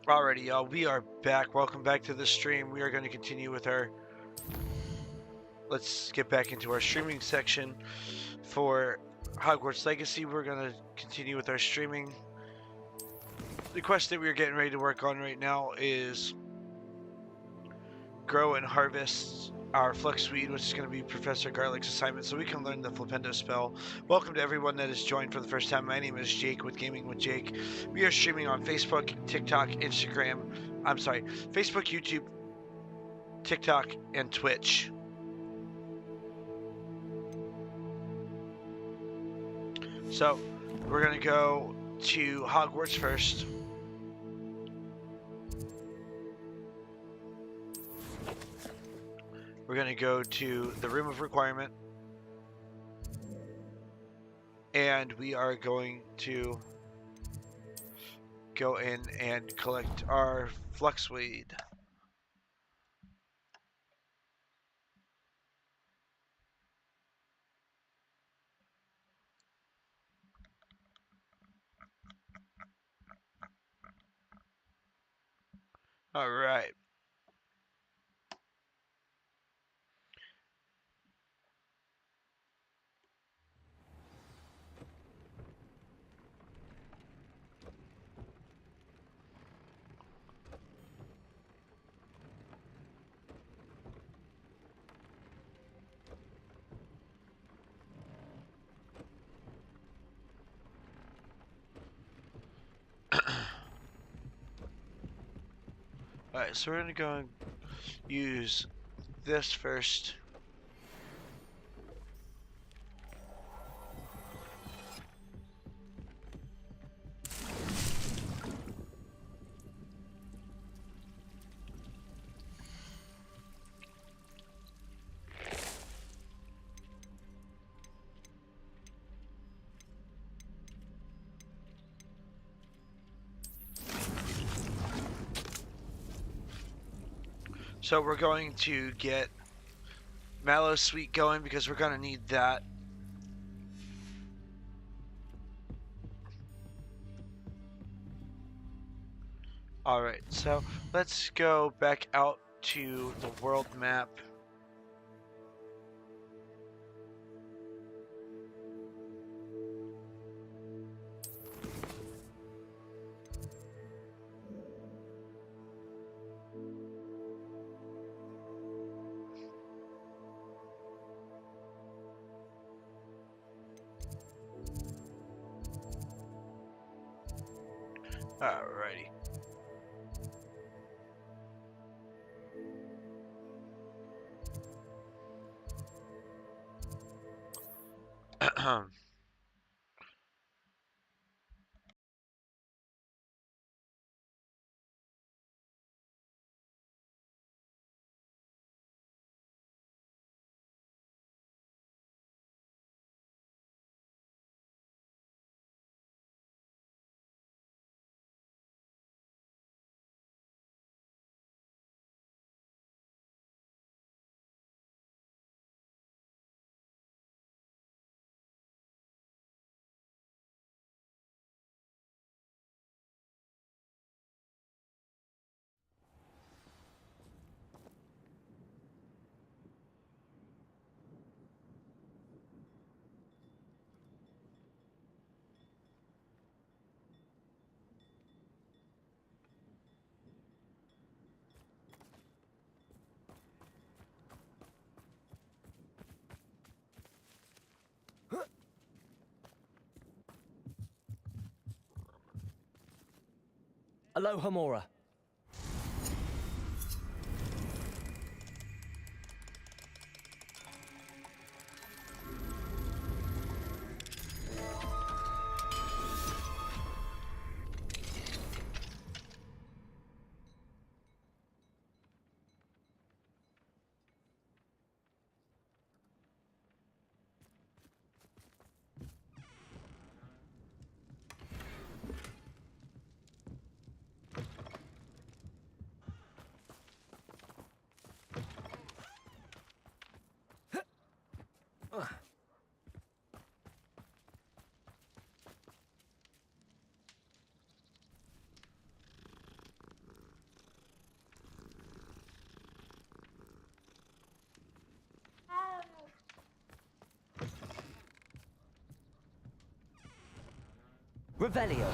Alrighty, y'all, we are back. Welcome back to the stream. We are going to continue with our... Let's get back into our streaming section for Hogwarts Legacy. We're going to continue with our streaming. The quest that we're getting ready to work on right now is grow and harvest our Fluxweed, which is going to be Professor Garlick's assignment, so we can learn the Flipendo spell. Welcome to everyone that has joined for the first time. My name is Jake with Gaming with Jake. We are streaming on Facebook, TikTok, Instagram. I'm sorry, Facebook, YouTube, TikTok, and Twitch. So we're going to go to Hogwarts first. We're going to go to the Room of Requirement. And we are going to go in and collect our Fluxweed. All right. Alright, so we're going to go and use this first. So we're going to get Mallow Sweet going because we're going to need that. Alright, so let's go back out to the world map. Alrighty. Aloha Mora. Revelio.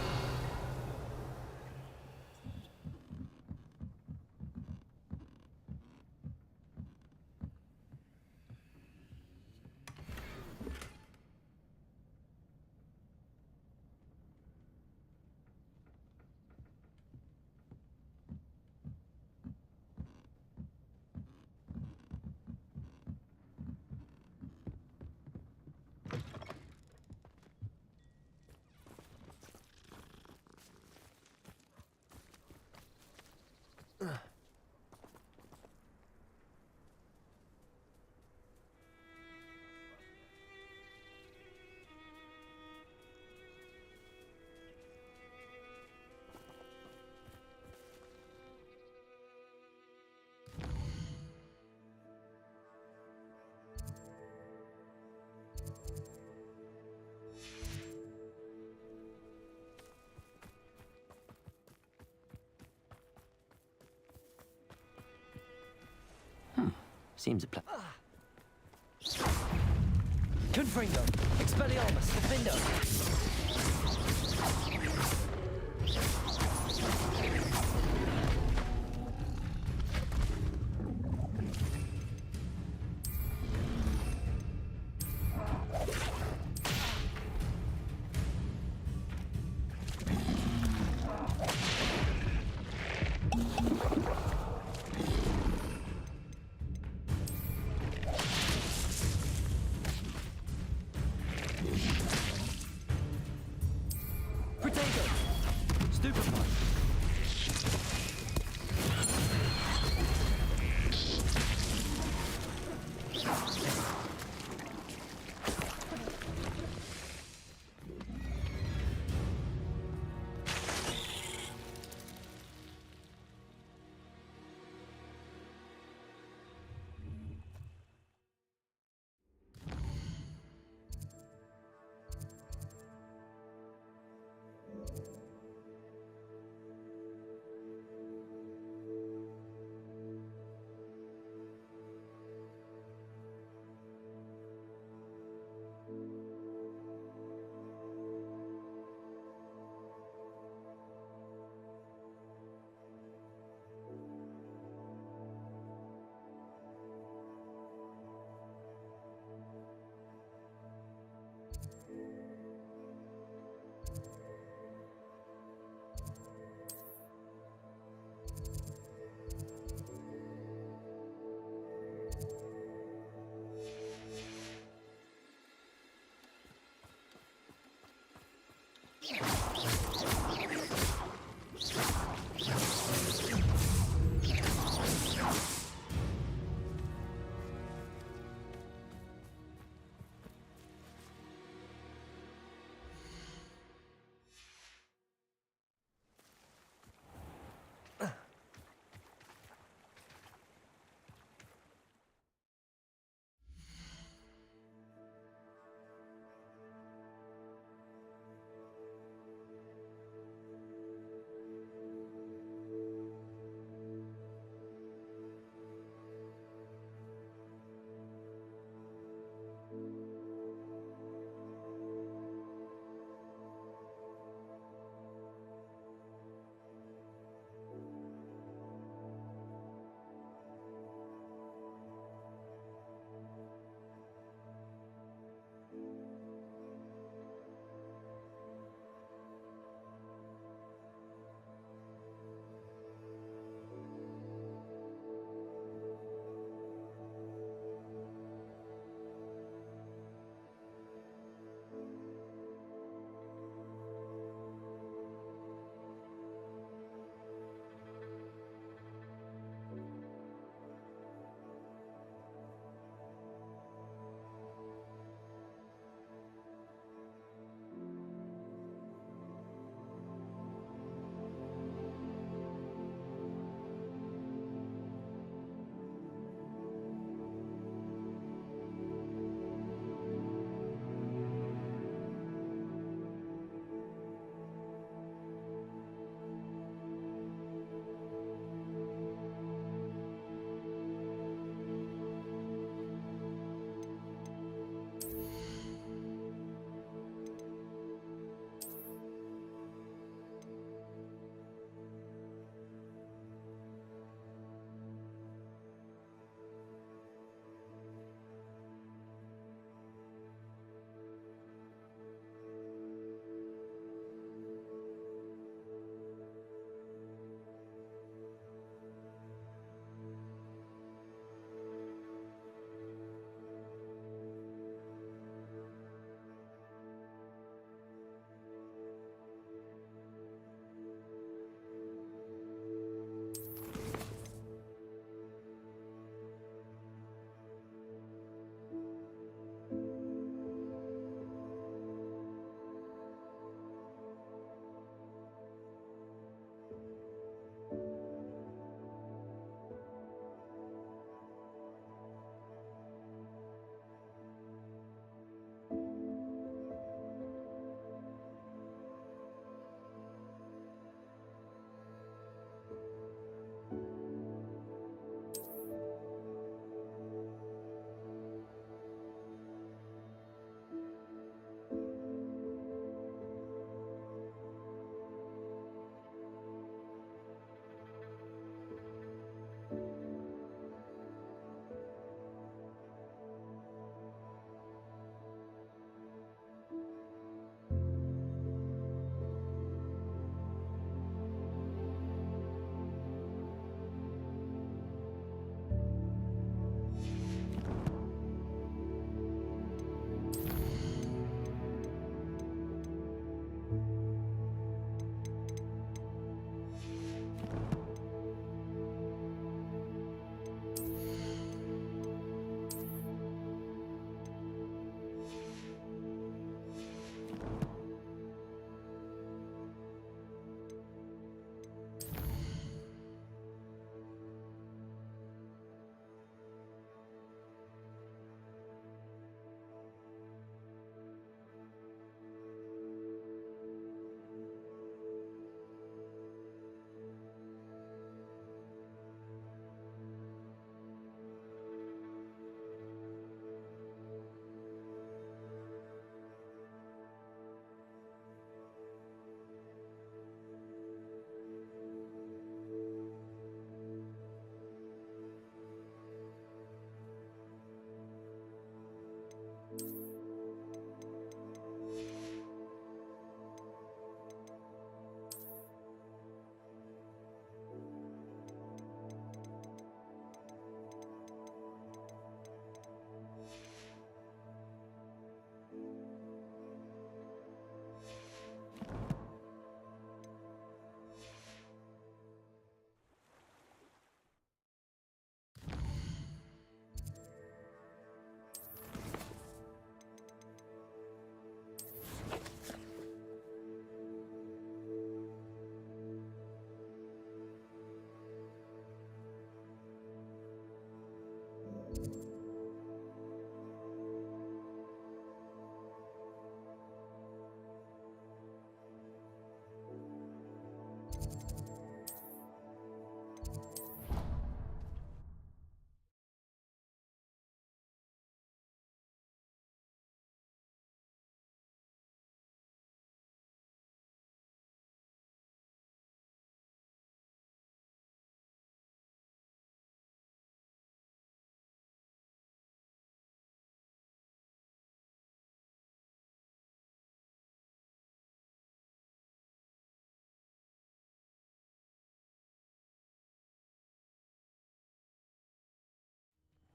Seems a plan. Confringo. Expelliarmus. Defendo. Protego. Stupefy.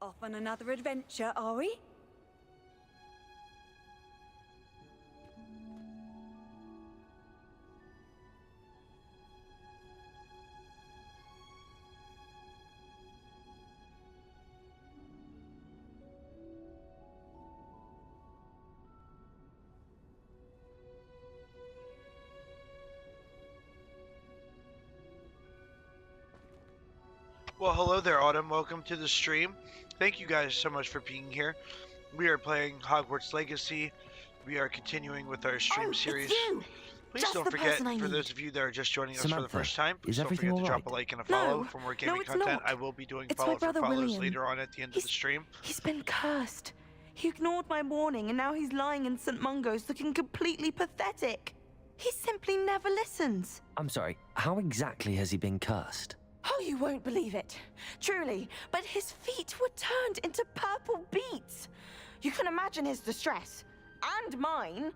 Off on another adventure, are we? Well, hello there, Autumn. Welcome to the stream. Thank you guys so much for being here. We are playing Hogwarts Legacy. We are continuing with our stream series. It's you! Please Just don't the forget, person I for need. those of you that are just joining us for the Samantha, first time, please is don't everything forget to all drop a right? like and a follow No, for more no, gaming it's content. not. I will be doing It's my follow for brother follows William. later on at the end of the stream. He's been cursed. He ignored my warning and now he's lying in St. Mungo's looking completely pathetic. He simply never listens. I'm sorry, how exactly has he been cursed? Oh, you won't believe it. Truly, but his feet were turned into purple beets. You can imagine his distress. And mine.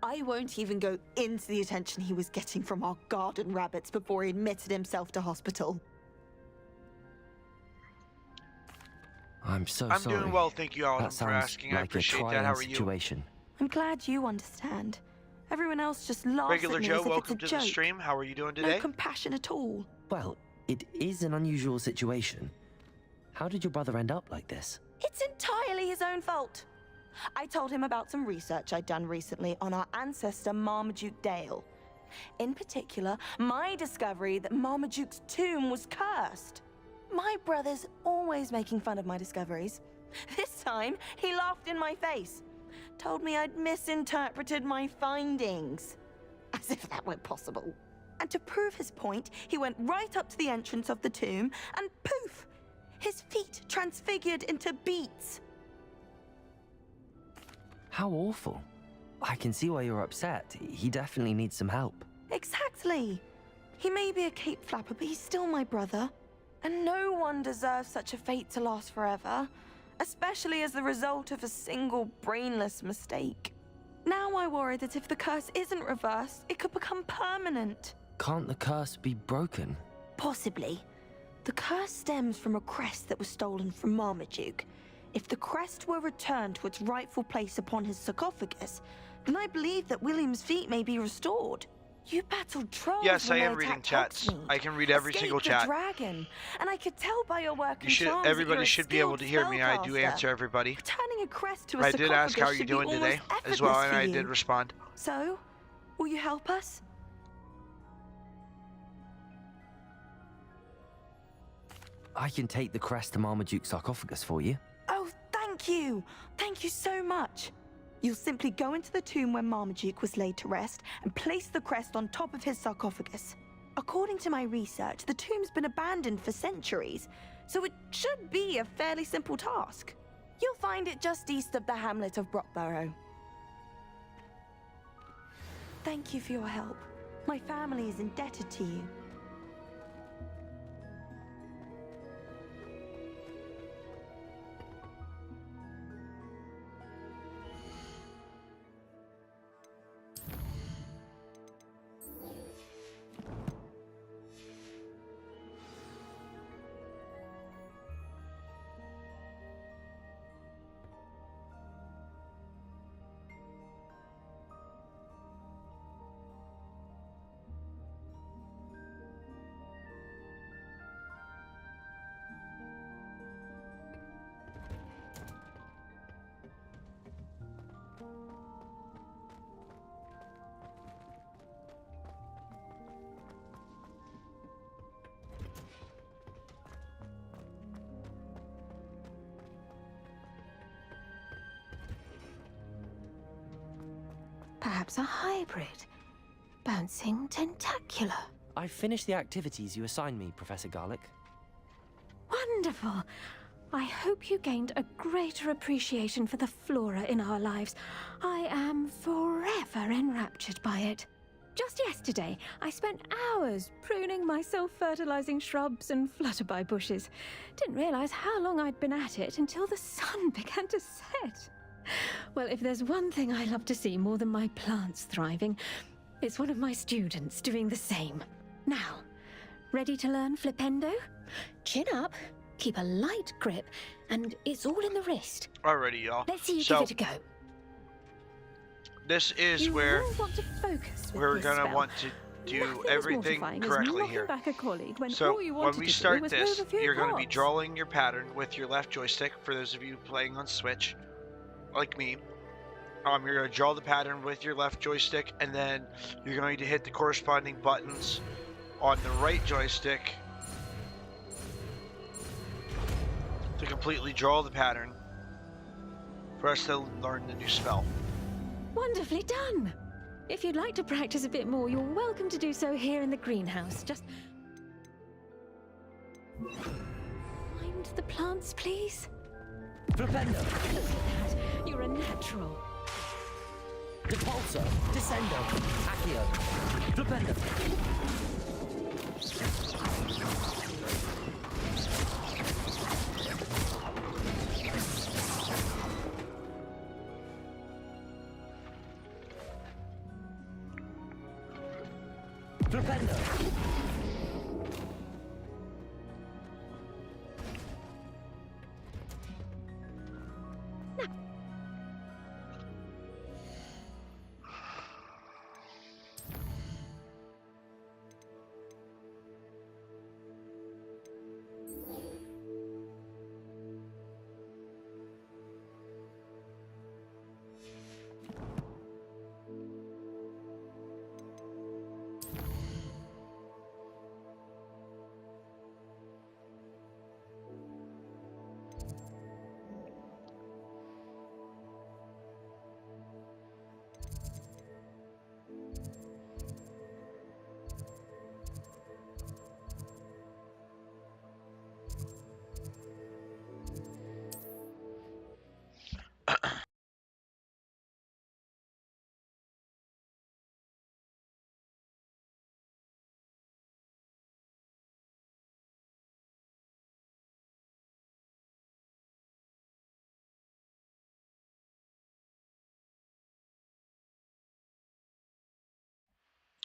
I won't even go into the attention he was getting from our garden rabbits before he admitted himself to hospital. I'm so I'm sorry. doing well, thank you, Autumn, That for sounds asking. I like a appreciate trying that. How are you? situation. I'm glad you understand. Everyone else just laughs Regular at me Joe, as if welcome it's to a the joke. stream. How are you doing No today? compassion at all. Well, it is an unusual situation. How did your brother end up like this? It's entirely his own fault. I told him about some research I'd done recently on our ancestor Marmaduke Dale. In particular, my discovery that Marmaduke's tomb was cursed. My brother's always making fun of my discoveries. This time, he laughed in my face. Told me I'd misinterpreted my findings. As if that were possible. And to prove his point, he went right up to the entrance of the tomb and poof! His feet transfigured into beets. How awful. I can see why you're upset. He definitely needs some help. Exactly. He may be a cape flapper, but he's still my brother. And no one deserves such a fate to last forever, especially as the result of a single brainless mistake. Now I worry that if the curse isn't reversed, it could become permanent. Can't the curse be broken? Possibly. The curse stems from a crest that was stolen from Marmaduke. If the crest were returned to its rightful place upon his sarcophagus, then I believe that William's feet may be restored. You battled trolls Yes, when I they am reading attacked chats. Hogsmeade. I can read every single Escaped the chat. dragon, and I could tell by your work and charms that Everybody you're a should be able to hear skilled me. I do spellcaster. answer everybody. Returning a crest to a I did ask how sarcophagus you're should be doing today almost as well, and effortless I for did you. respond. So, will you help us? I can take the crest to Marmaduke's sarcophagus for you. Oh, thank you! Thank you so much! You'll simply go into the tomb where Marmaduke was laid to rest and place the crest on top of his sarcophagus. According to my research, the tomb's been abandoned for centuries, so it should be a fairly simple task. You'll find it just east of the hamlet of Brockborough. Thank you for your help. My family is indebted to you. Perhaps a hybrid. Bouncing tentacular. I finished the activities you assigned me, Professor Garlick. Wonderful. I hope you gained a greater appreciation for the flora in our lives. I am forever enraptured by it. Just yesterday, I spent hours pruning my self-fertilizing shrubs and flutterby bushes. Didn't realize how long I'd been at it until the sun began to set. Well, if there's one thing I love to see more than my plants thriving, it's one of my students doing the same. Now, ready to learn Flipendo? Chin up. Keep a light grip, and it's all in the wrist. Alrighty, y'all. Let's see you So, give it a go. this is You where will want to focus with we're this gonna spell. want to do Nothing as everything mortifying as correctly knocking here. back a colleague when So all you when wanted we to do start was this, move a few you're going to be cogs. drawing your pattern with your left joystick. For those of you playing on Switch, like me, you're going to draw the pattern with your left joystick, and then you're going to hit the corresponding buttons on the right joystick to completely draw the pattern for us to learn the new spell. Wonderfully done. If you'd like to practice a bit more, you're welcome to do so here in the greenhouse. Just mind the plants, please. Flipendo, Look at that. You're a natural. Repulsor, Descendo, Accio, Flipendo. Flipendo.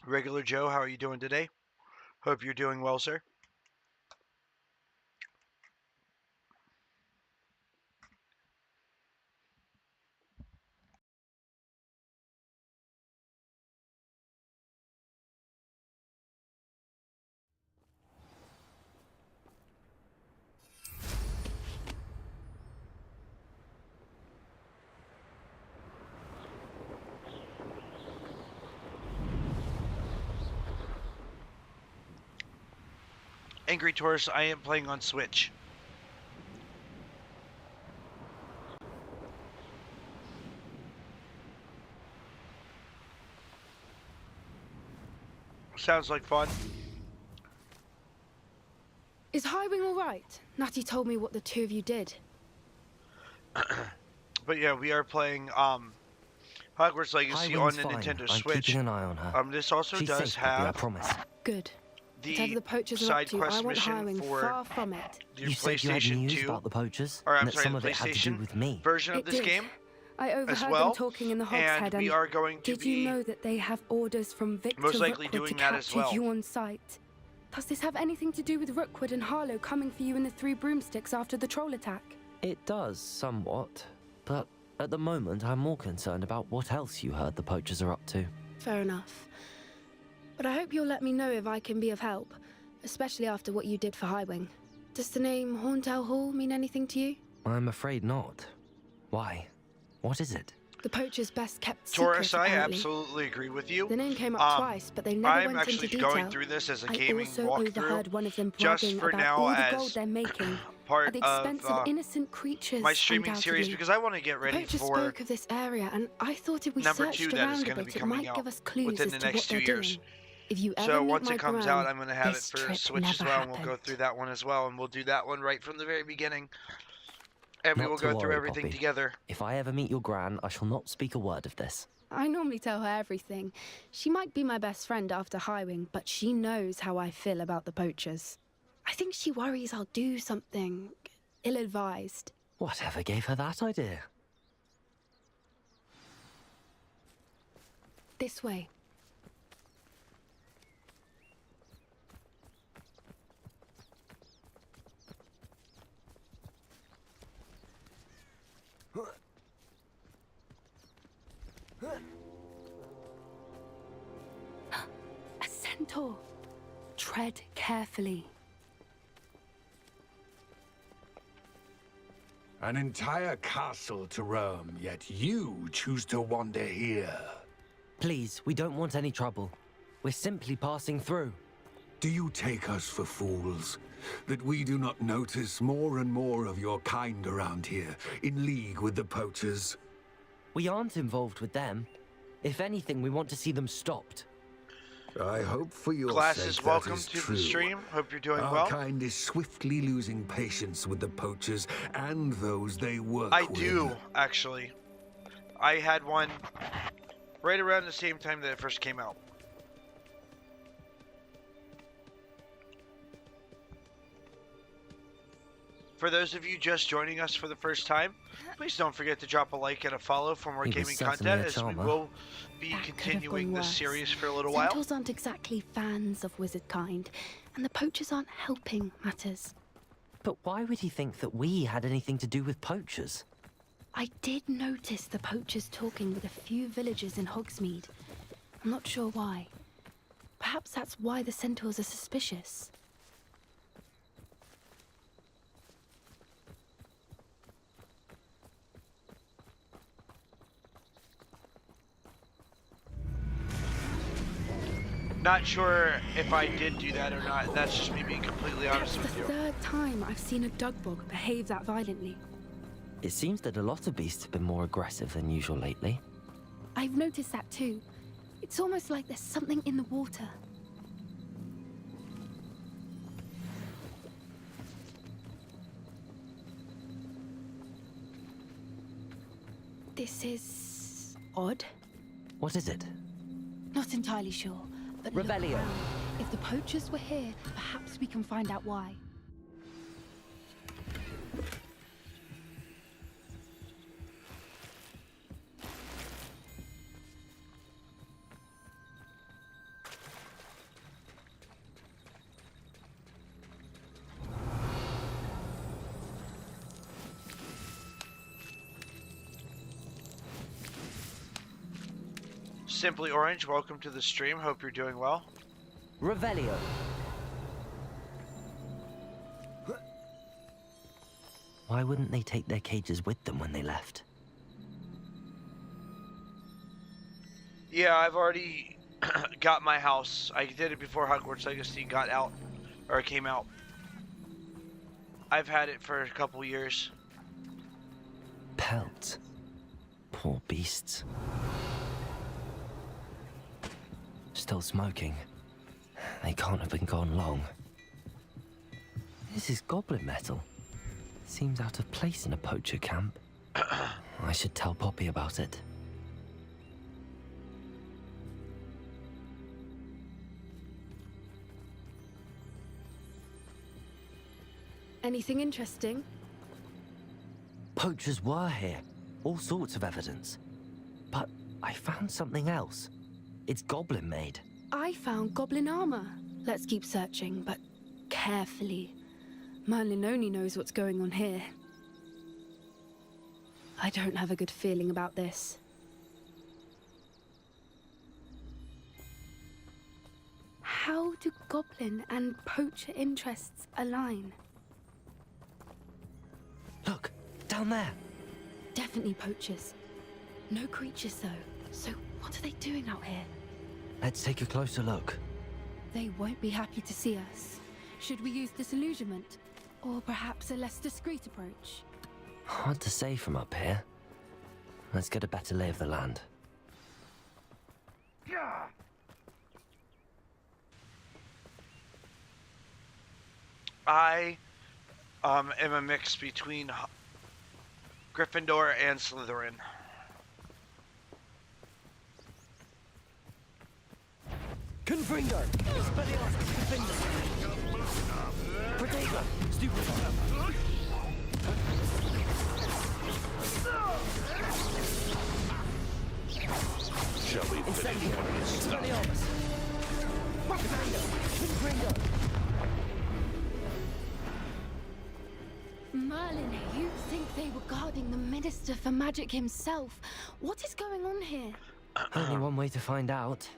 Regular Joe, how are you doing today? Hope you're doing well, sir. Angry Taurus, I am playing on Switch. Sounds like fun. Is Highwing all right? Natty told me what the two of you did. But yeah, we are playing Hogwarts Legacy on Highwing's the fine. Nintendo I'm Switch. keeping an eye on her. This also She's does safe, Poppy, I have promise. Good. Whatever the the poachers are up side to, quest I want mission Highwing for far from it. your You said you had PlayStation news 2, about the poachers, or I'm and that sorry, some the of it had to do PlayStation with me. version of It this did. game I as overheard well, them talking in the Hogshead, and we are going to did be you know that they have orders from Victor most likely Rookwood doing to that as capture well. you on sight? Does this have anything to do with Rookwood and Harlow coming for you in the Three Broomsticks after the troll attack? It does, somewhat. But at the moment, I'm more concerned about what else you heard the poachers are up to. Fair enough. But I hope you'll let me know if I can be of help, especially after what you did for Highwing. Does the name Horntail Hall mean anything to you? I'm afraid not. Why? What is it? The poacher's best kept Taurus, secret, I apparently. absolutely agree with you. The name came up twice, but they never I'm went actually into going detail. through this as a I gaming also walkthrough, overheard one of them just bragging for about now all the as gold they're making at part the expense of of innocent creatures. my streaming series, undoubtedly. because I want to get The ready poacher for spoke of this area, and I thought if we number searched 2 that is around a going to bit, be it coming might out give us clues within as the to next what 2 they're years. doing. If you ever So meet once my it comes gran, out, I'm going to have it this for trip Switch as never well, and we'll go happened. through that one as well, and we'll do that one right from the very beginning. And we Not will to go through worry, everything Poppy. together. If I ever meet your gran, I shall not speak a word of this. I normally tell her everything. She might be my best friend after Highwing, but she knows how I feel about the poachers. I think she worries I'll do something ill-advised. Whatever gave her that idea? This way. A centaur. Tread carefully. An entire castle to roam, yet you choose to wander here. Please, we don't want any trouble. We're simply passing through. Do you take us for fools? That we do not notice more and more of your kind around here, in league with the poachers? We aren't involved with them. If anything, we want to see them stopped. I hope for your Glasses, sake welcome that is to true. the stream. Hope you're doing Our well. kind is swiftly losing patience with the poachers and those they work I with. do, actually. I had one right around the same time that it first came out. For those of you just joining us for the first time, please don't forget to drop a like and a follow for more He was gaming certainly content, a as we charmer. will be That could have continuing gone this worse. series for a little while. Centaurs aren't exactly fans of wizard kind, and the poachers aren't helping matters. But why would he think that we had anything to do with poachers? I did notice the poachers talking with a few villagers in Hogsmeade. I'm not sure why. Perhaps that's why the centaurs are suspicious. Not sure if I did do that or not. That's just me being completely honest That's with the you. third time I've seen a dugbog behave that violently. It seems that a lot of beasts have been more aggressive than usual lately. I've noticed that too. It's almost like there's something in the water. This is odd. What is it? Not entirely sure, but look Revelio. around. If the poachers were here, perhaps we can find out why. Simply Orange, welcome to the stream. Hope you're doing well. Revelio. Why wouldn't they take their cages with them when they left? Yeah, I've already got my house. I did it before Hogwarts Legacy got out, or came out. I've had it for a couple years. Pelt. Poor beasts. Still smoking. They can't have been gone long. This is goblin metal. Seems out of place in a poacher camp. I should tell Poppy about it. Anything interesting? Poachers were here. All sorts of evidence. But I found something else. It's goblin made. I found goblin armor. Let's keep searching, but carefully. Merlin only knows what's going on here. I don't have a good feeling about this. How do goblin and poacher interests align? Look, down there. Definitely poachers. No creatures, though. So what are they doing out here? Let's take a closer look. They won't be happy to see us. Should we use disillusionment? Or perhaps a less discreet approach? Hard to say from up here. Let's get a better lay of the land. I am a mix between Gryffindor and Slytherin. Confringo! Expelliarmus! Defender! Protego! Stupefy! Shall we Incendio! Expelliarmus! Propaganda! Confringo! Merlin, you think they were guarding the Minister for Magic himself? What is going on here? Only one way to find out.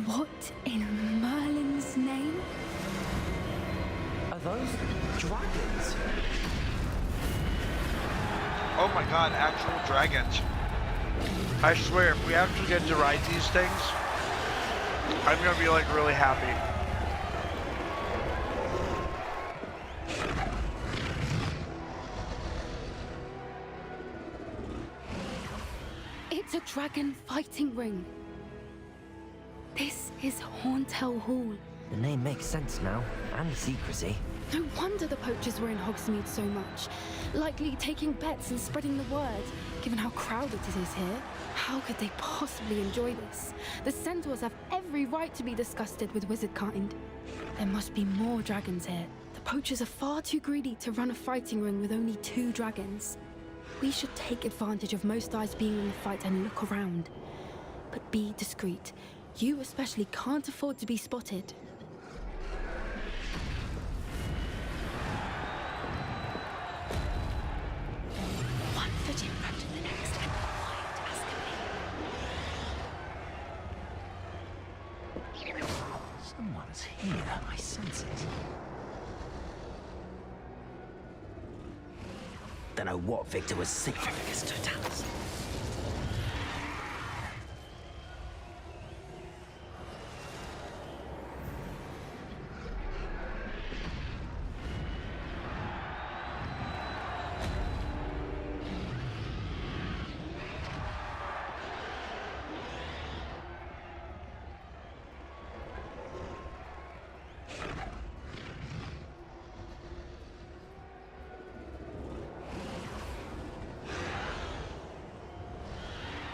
What in Merlin's name? Are those dragons? Oh my god, actual dragons. I swear, if we actually get to ride these things, I'm gonna be like really happy. It's a dragon fighting ring. This is Hauntel Hall. The name makes sense now, and the secrecy. No wonder the poachers were in Hogsmeade so much. Likely taking bets and spreading the word, given how crowded it is here. How could they possibly enjoy this? The centaurs have every right to be disgusted with wizard kind. There must be more dragons here. The poachers are far too greedy to run a fighting ring with only 2 dragons. We should take advantage of most eyes being in the fight and look around. But be discreet. You especially can't afford to be spotted. One foot in front of the next and quiet as can be. Someone's here. I sense it. Don't know what Victor was sick of. Totalis.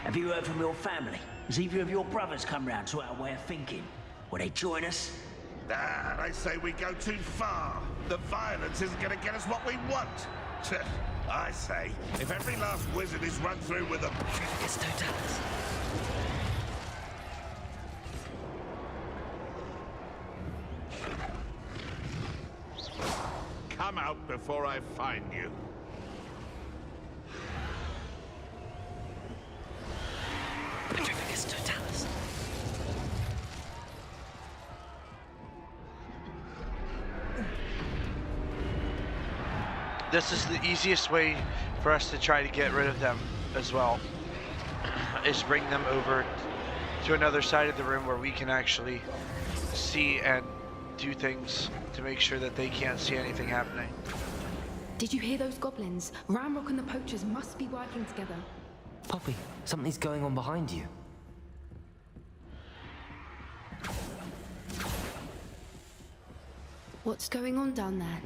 Have you heard from your family? Has either of your brothers come round to our way of thinking? Will they join us? Ah, they say we go too far. The violence isn't going to get us what we want. I say, if every last wizard is run through with a... It's Totalis. Come out before I find you. It's Totalis. This is the easiest way for us to try to get rid of them as well, is bring them over to another side of the room where we can actually see and do things to make sure that they can't see anything happening. Did you hear those goblins? Ramrock and the poachers must be working together. Poppy, something's going on behind you. What's going on down there?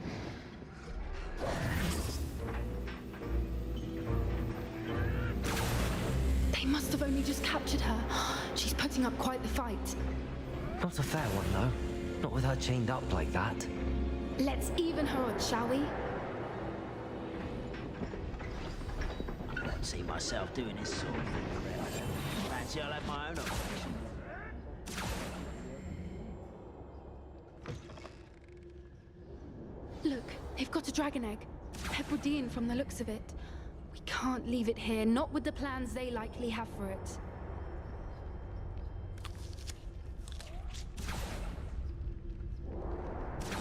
They must have only just captured her. She's putting up quite the fight. Not a fair one, though. Not with her chained up like that. Let's even her odds, shall we? I don't see myself doing this sort of thing. Fancy I'll have my own operation. Look, they've got a dragon egg. Hebridean from the looks of it. We can't leave it here, not with the plans they likely have for it.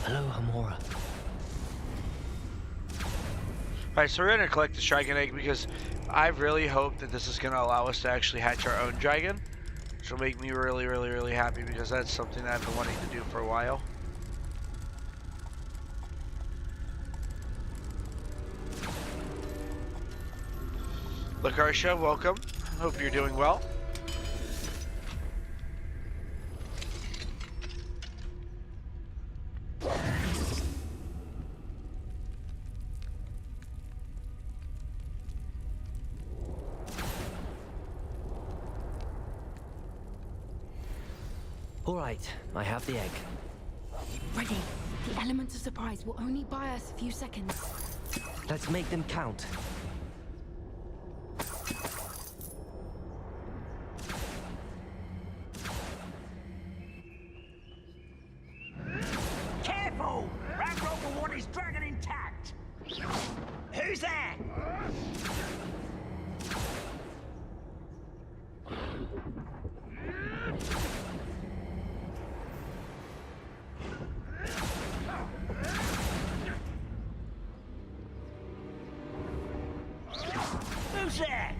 Hello, Hamora. Alright, so we're going to collect the dragon egg because I really hope that this is going to allow us to actually hatch our own dragon. which will make me really, really, really happy because that's something that I've been wanting to do for a while. Lakarsha, welcome. Hope you're doing well. All right, I have the egg. Ready. The element of surprise will only buy us a few seconds. Let's make them count. Careful! Ramrock will want his dragon intact! Who's that? Who's that?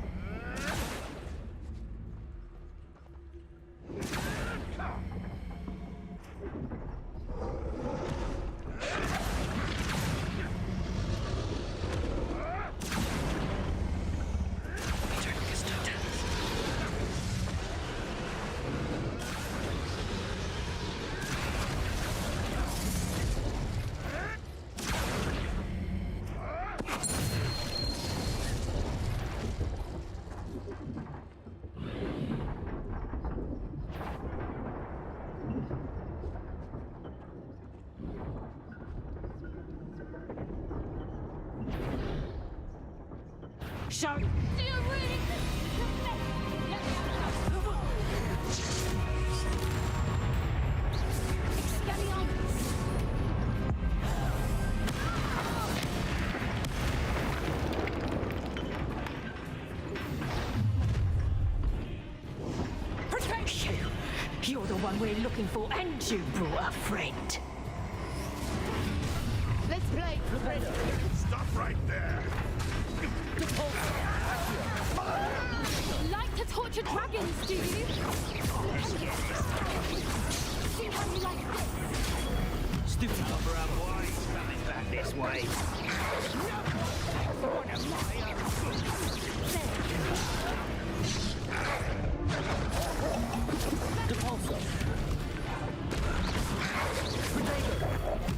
Show. Protect you! You're the one we're looking for, and you brought a friend. Let's play. Stop right there. Like to torture dragons, do you? See how you like this? Stupid number of boys coming back this way. One of my own. Depulso.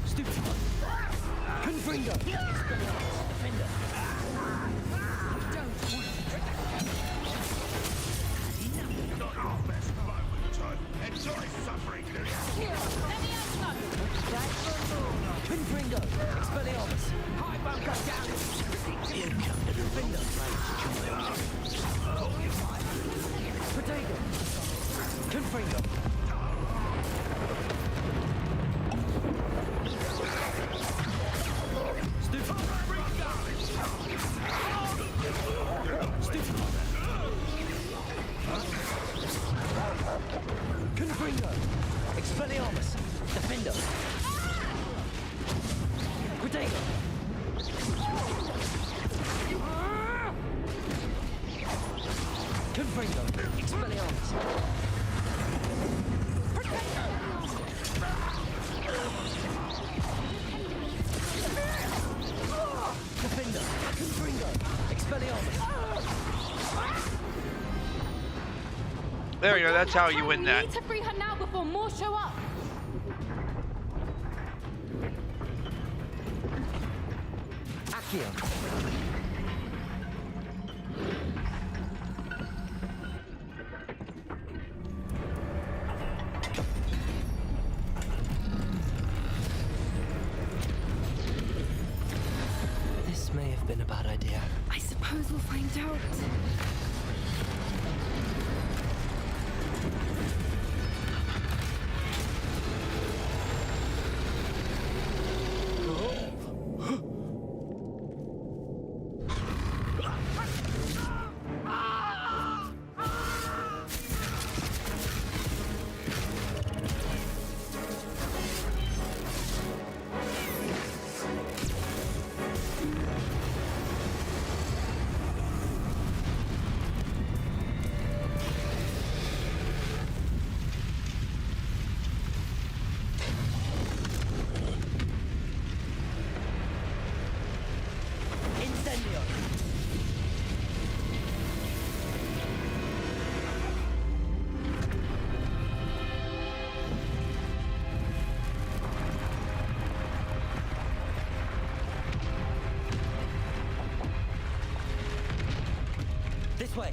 Stupid one. Confringo. Defender. Not our best moment, Todd. Enjoy suffering, do you? Confringo. Expelliarmus. I won't go down. You come to the window, Protego. Confringo. Stupid. Stupid. Confringo. Expelliarmus. Defender. Protego. Confringo. Expelliarmus. Defender. Confringo. Expelliarmus. There you go. That's how you win We that. need to free her now before more show up. Accio. This may have been a bad idea. I suppose we'll find out. way!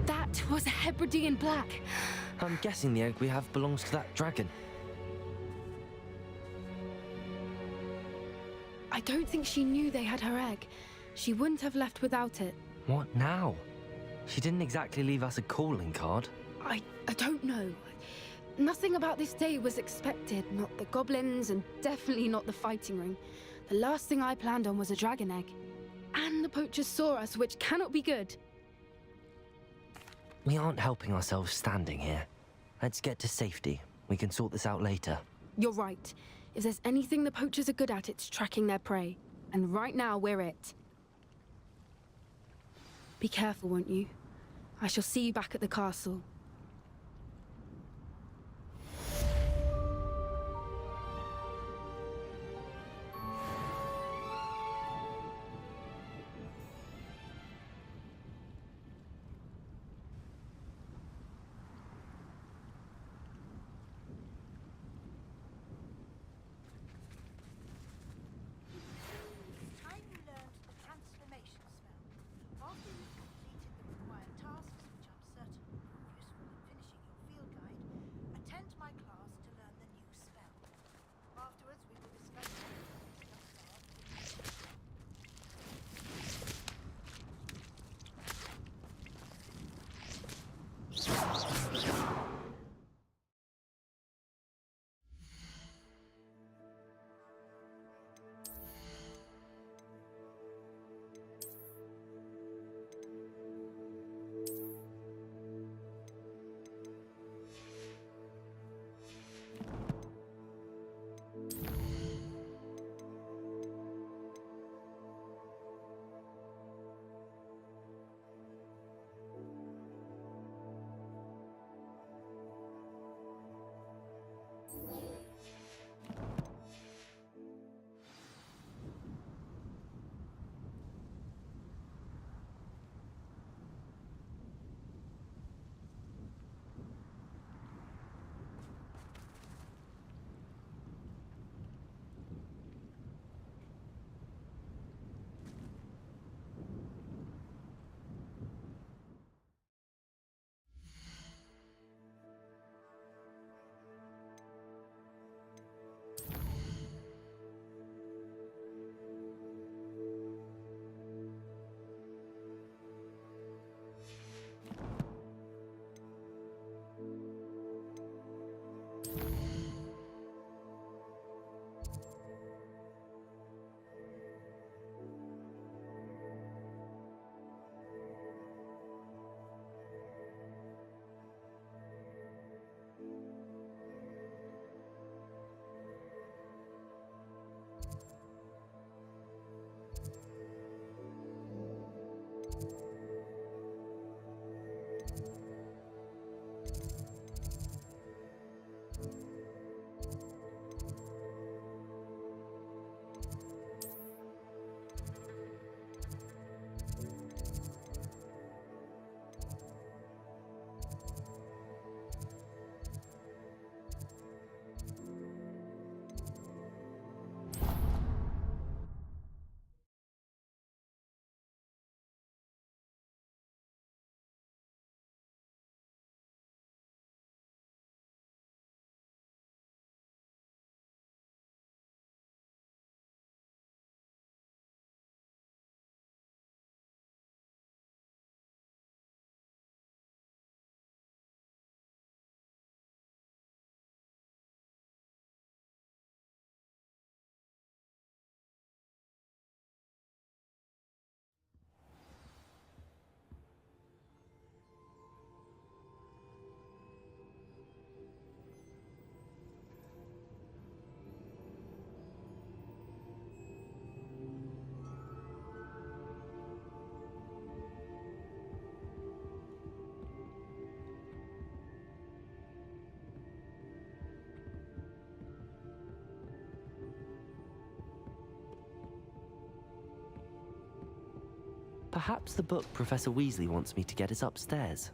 That was a Hebridean black. I'm guessing the egg we have belongs to that dragon. I don't think she knew they had her egg. She wouldn't have left without it. What now? She didn't exactly leave us a calling card. I don't know. Nothing about this day was expected. Not the goblins, and definitely not the fighting ring. The last thing I planned on was a dragon egg. And the poachers saw us, which cannot be good. We aren't helping ourselves standing here. Let's get to safety. We can sort this out later. You're right. If there's anything the poachers are good at, it's tracking their prey. And right now, we're it. Be careful, won't you? I shall see you back at the castle. Time you learned the transformation spell. After you've completed the required tasks, which I'm certain you'll use Perhaps the book Professor Weasley wants me to get is upstairs.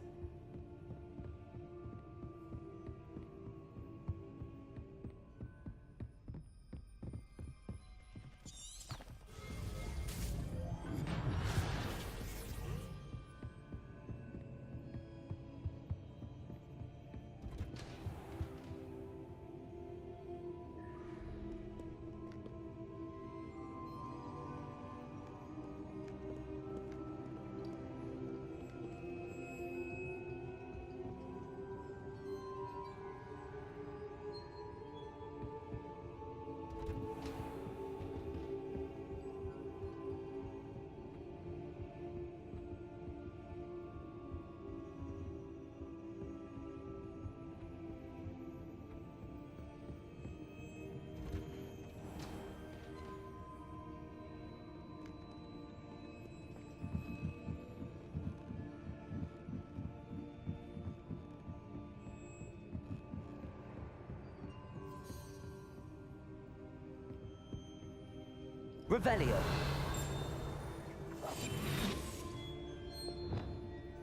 Revelio.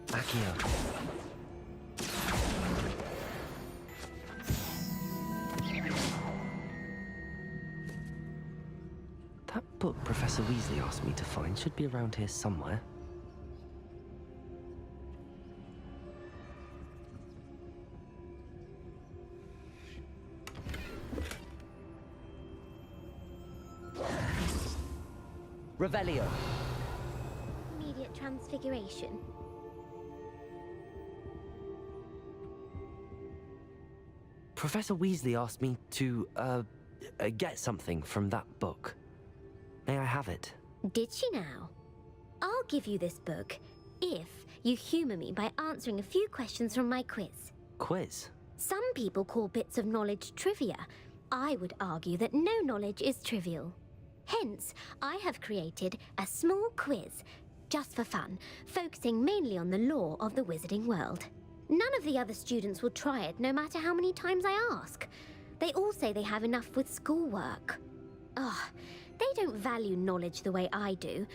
Accio. That book Professor Weasley asked me to find should be around here somewhere. Revelio. Immediate transfiguration. Professor Weasley asked me to, get something from that book. May I have it? Did she now? I'll give you this book if you humour me by answering a few questions from my quiz. Quiz? Some people call bits of knowledge trivia. I would argue that no knowledge is trivial. Hence, I have created a small quiz, just for fun, focusing mainly on the lore of the wizarding world. None of the other students will try it, no matter how many times I ask. They all say they have enough with schoolwork. Ugh, they don't value knowledge the way I do.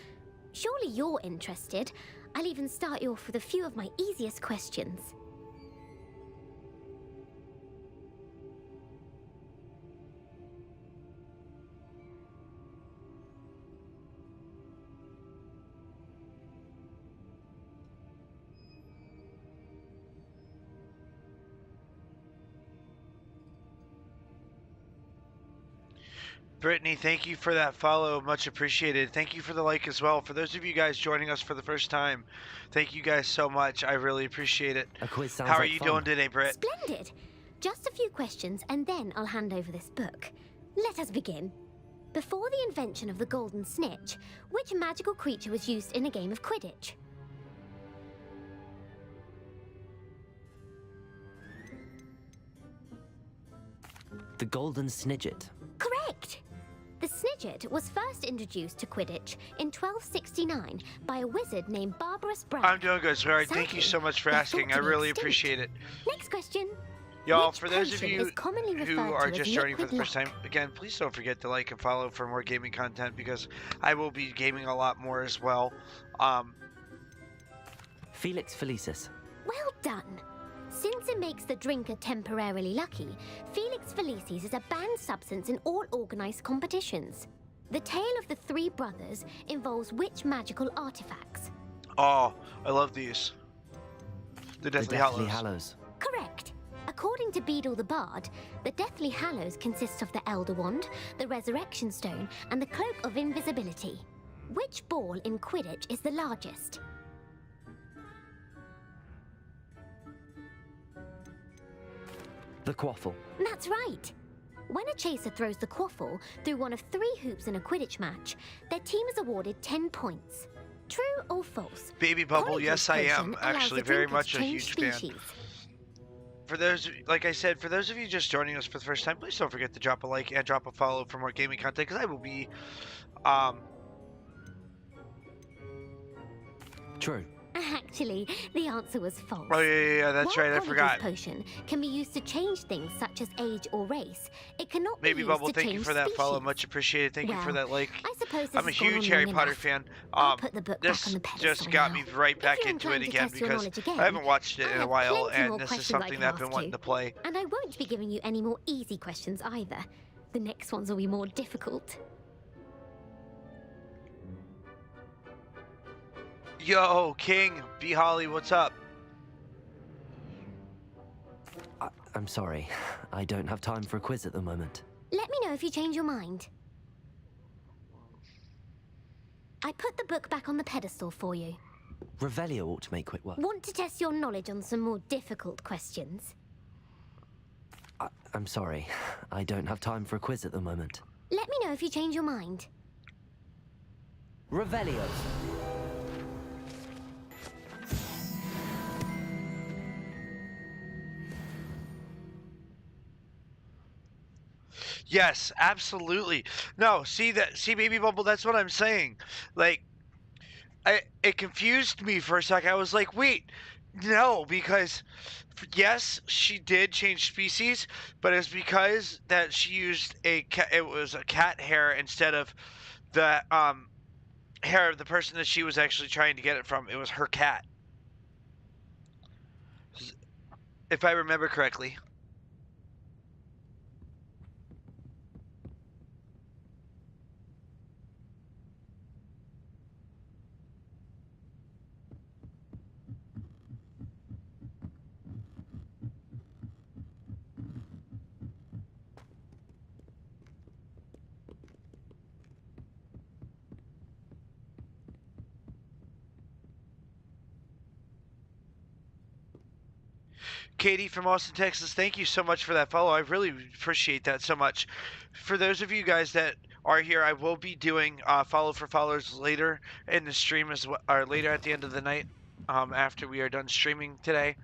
Surely you're interested. I'll even start you off with a few of my easiest questions. Brittany, thank you for that follow. Much appreciated. Thank you for the like as well. For those of you guys joining us for the first time, thank you guys so much. I really appreciate it. A quiz sounds How are like you fun. doing today, Britt? Splendid! Just a few questions and then I'll hand over this book. Let us begin. Before the invention of the golden snitch, which magical creature was used in a game of Quidditch? The Golden Snidget. Correct! The Snidget was first introduced to Quidditch in 1269 by a wizard named Barbarous Bragg. I'm doing good, sweetheart. Thank you Sadly, so much for they're asking. thought I to be really extinct. appreciate it. Next question. Y'all, Which for those of potion you is commonly who referred are to just as joining for the liquid first time, again, please don't forget to like and follow for more gaming content because I will be gaming a lot more as well. Felix Felicis. Well done. Since it makes the drinker temporarily lucky, Felix Felicis is a banned substance in all organized competitions. The tale of the three brothers involves which magical artifacts? Oh, I love these. The Deathly Hallows. Hallows. Correct. According to Beedle the Bard, the Deathly Hallows consists of the Elder Wand, the Resurrection Stone, and the Cloak of Invisibility. Which ball in Quidditch is the largest? The Quaffle. That's right. When a chaser throws the quaffle through one of 3 hoops in a Quidditch match, their team is awarded 10 points. True or false? Baby Bubble, College's yes I am. potion allows Actually, the very drinker much to a change huge fan. species. For those, like I said, for those of you just joining us for the first time, please don't forget to drop a like and drop a follow for more gaming content because I will be, True. Actually, the answer was false. Oh, yeah, that's While right, I forgot. Polyjuice Potion can be used to change things such as age or race, it cannot Baby be used Bubble, to thank change you for that species. follow. Much appreciated. Thank you for Well, that like. I suppose this I'm a has gone huge on Harry long Potter enough. fan. I'll put the book back This on the pedestal just got now. me right If back you're into it inclined to again test your because knowledge again, I haven't watched it I in a have while, plenty more and this is questions I something can that I've been ask wanting you. to play. And I won't be giving you any more easy questions either. The next ones will be more difficult. Yo, King, B Holly, what's up? I'm sorry. I don't have time for a quiz at the moment. Let me know if you change your mind. I put the book back on the pedestal for you. Revelio ought to make quick work. Want to test your knowledge on some more difficult questions? I'm sorry. I don't have time for a quiz at the moment. Let me know if you change your mind. Revelio. Yes, absolutely. No, see, Baby Bubble, that's what I'm saying. Like, it confused me for a second. I was like, wait, no, because yes, she did change species, but it's because that she used it was a cat hair instead of the hair of the person that she was actually trying to get it from. It was her cat, if I remember correctly. Katie from Austin, Texas, thank you so much for that follow. I really appreciate that so much. For those of you guys that are here, I will be doing follow for followers later in the stream as well, or later at the end of the night, after we are done streaming today.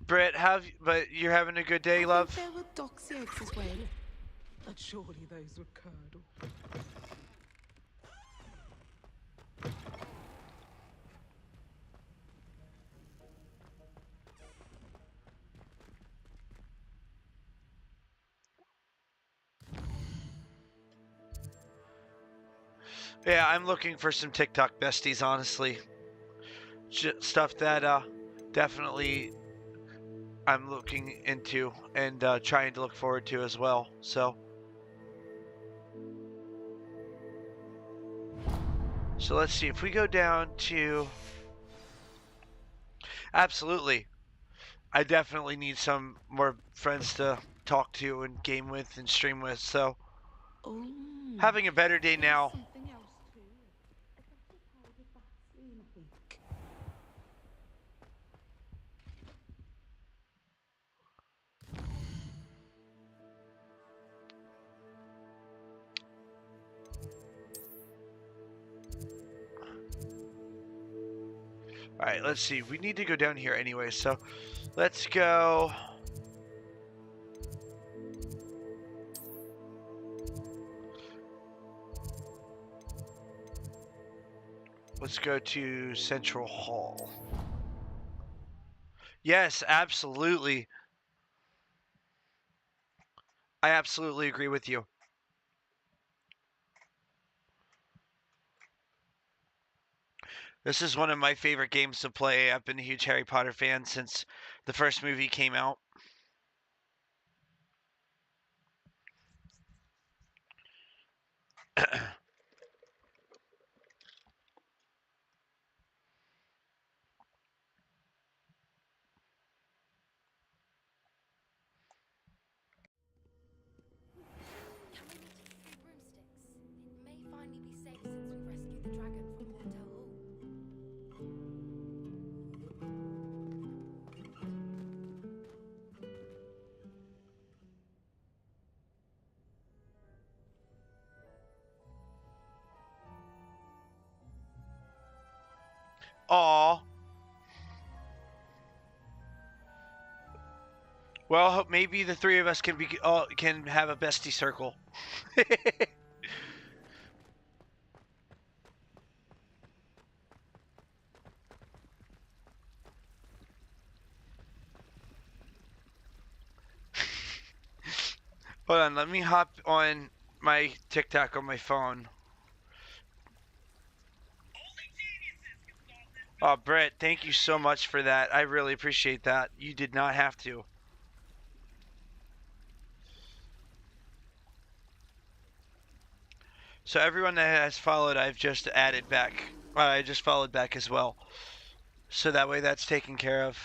Britt, but you're having a good day, love? There were doxy eggs as well, but surely those were curdle. Yeah, I'm looking for some TikTok besties, honestly. Stuff that definitely I'm looking into and trying to look forward to as well. So let's see if we go down to. Absolutely, I definitely need some more friends to talk to and game with and stream with. So having a better day now. All right, let's see. We need to go down here anyway, so let's go. Let's go to Central Hall. Yes, absolutely. I absolutely agree with you. This is one of my favorite games to play. I've been a huge Harry Potter fan since the first movie came out. Aw. Well, maybe the three of us can can have a bestie circle. Hold on, let me hop on my TikTok on my phone. Oh, Brett, thank you so much for that. I really appreciate that. You did not have to. So everyone that has followed, I've just added back. I just followed back as well. So that way that's taken care of.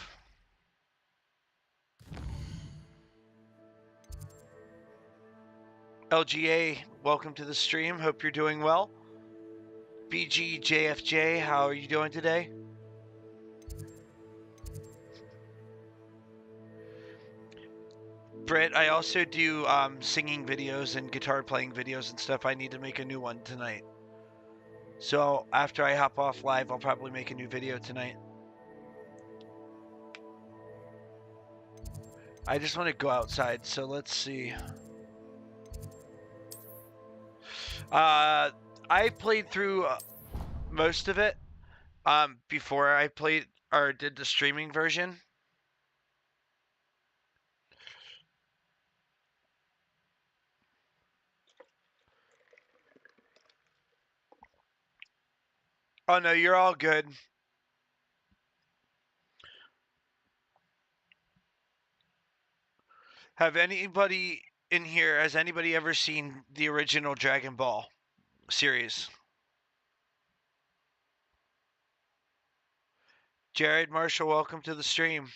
LGA, welcome to the stream. Hope you're doing well. BGJFJ, how are you doing today? Britt, I also do singing videos and guitar playing videos and stuff. I need to make a new one tonight. So after I hop off live, I'll probably make a new video tonight. I just want to go outside, so let's see. I played through most of it before I played or did the streaming version. Oh no, you're all good. Has anybody ever seen the original Dragon Ball series? Jared Marshall, welcome to the stream.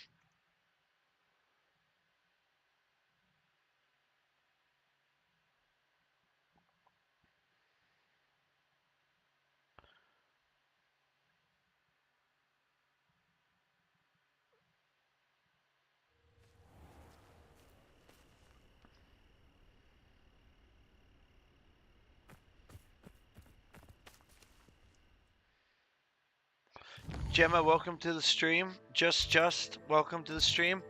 Gemma, welcome to the stream. Just, welcome to the stream.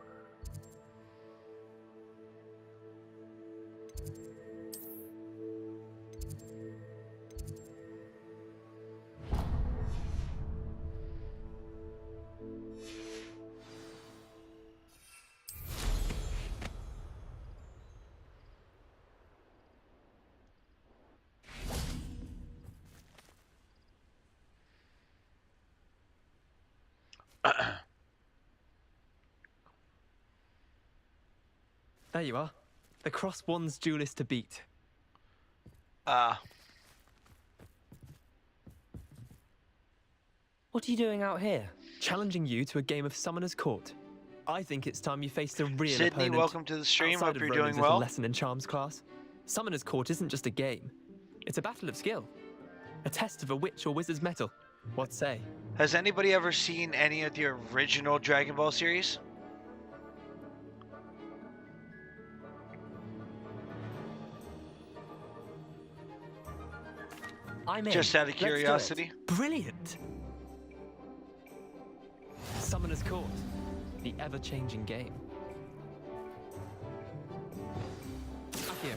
There you are. The Cross Wands duelist to beat. What are you doing out here? Challenging you to a game of Summoner's Court. I think it's time you faced a real opponent. Sydney, welcome to the stream. Hope you're doing well. well. Lesson in Charms class. Summoner's Court isn't just a game. It's a battle of skill. A test of a witch or wizard's mettle. What say? Has anybody ever seen any of the original Dragon Ball series? I'm in. Just out of Let's do curiosity. it. Brilliant. Summoner's Court. The ever-changing game. Akio.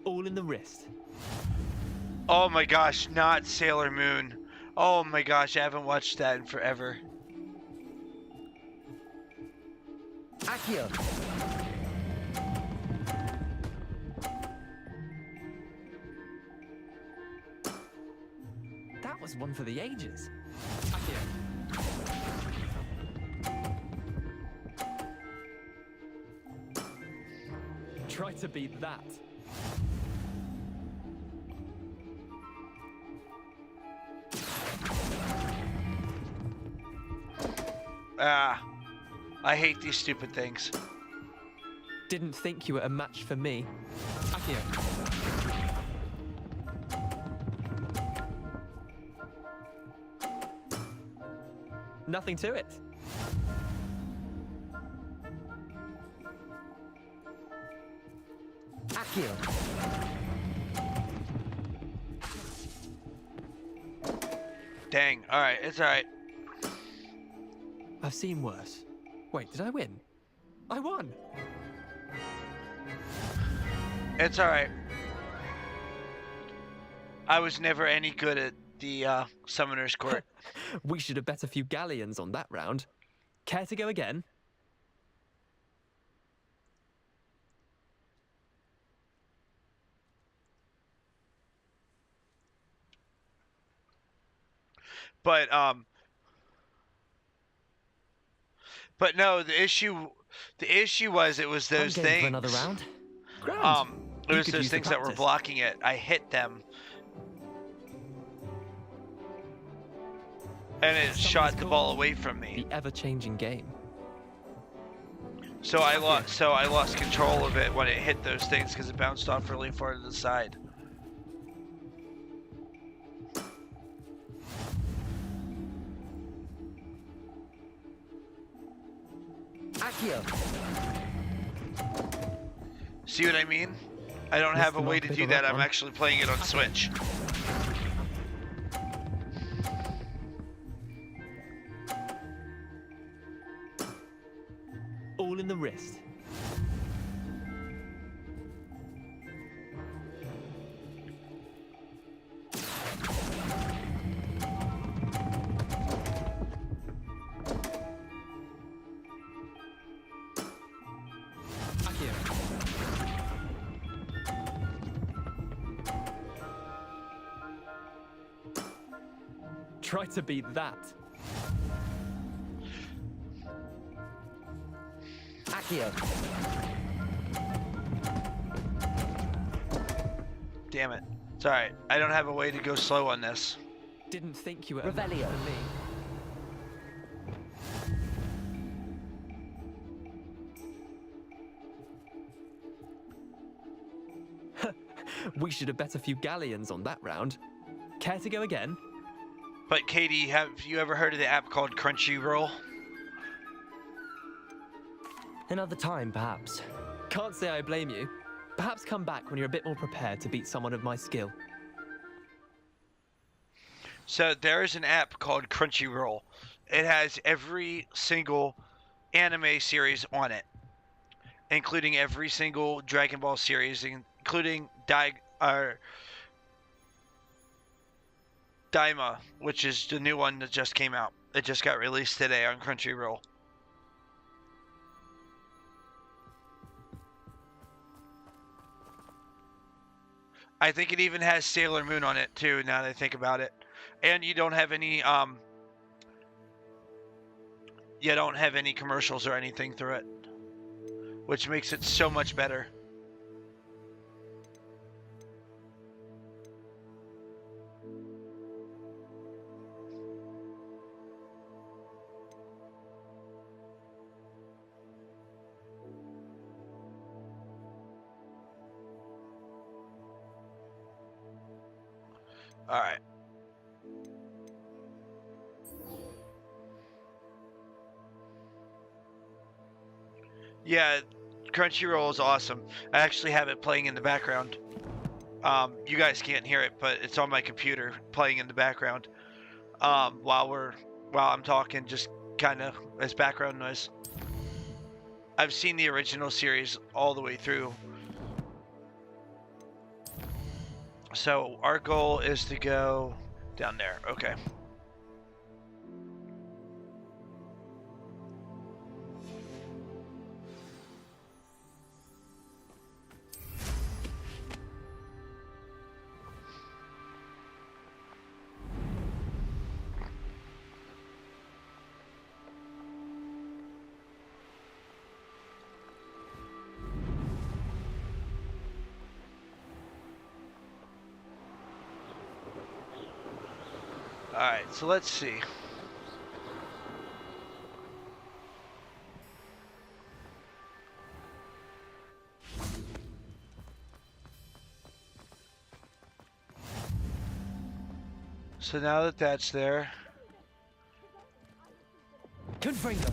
All in the wrist. Oh my gosh, not Sailor Moon. Oh my gosh, I haven't watched that in forever. Akio. That was one for the ages. Akio. Try to beat that. I hate these stupid things. Didn't think you were a match for me. Akio. Nothing to it. Accio. Dang. All right. It's all right. I've seen worse. Wait, did I win? I won! It's all right. I was never any good at the Summoner's Court. We should have bet a few galleons on that round. Care to go again? But no, the issue was it was those I'm game things. for another round. It was those things that were blocking it. I hit them, and it shot the ball away from me. The ever-changing game. So I lost control of it when it hit those things because it bounced off really far to the side. Accio. See what I mean? I don't have a way to do that. I'm actually playing it on Switch. All in the wrist. Try to beat that. Accio. Damn it. It's alright. I don't have a way to go slow on this. Didn't think you were Revelio. for me. We should have bet a few galleons on that round. Care to go again? But Katie, have you ever heard of the app called Crunchyroll? Another time, perhaps. Can't say I blame you. Perhaps come back when you're a bit more prepared to beat someone of my skill. So there is an app called Crunchyroll. It has every single anime series on it, including every single Dragon Ball series, including Daima, which is the new one that just came out. It just got released today on Crunchyroll. I think it even has Sailor Moon on it too, now that I think about it. And you don't have any commercials or anything through it, which makes it so much better. All right. Yeah, Crunchyroll is awesome. I actually have it playing in the background. You guys can't hear it, but it's on my computer playing in the background while I'm talking, just kind of as background noise. I've seen the original series all the way through. So our goal is to go down there. Okay. Alright, so let's see. So now that that's there. Confringo.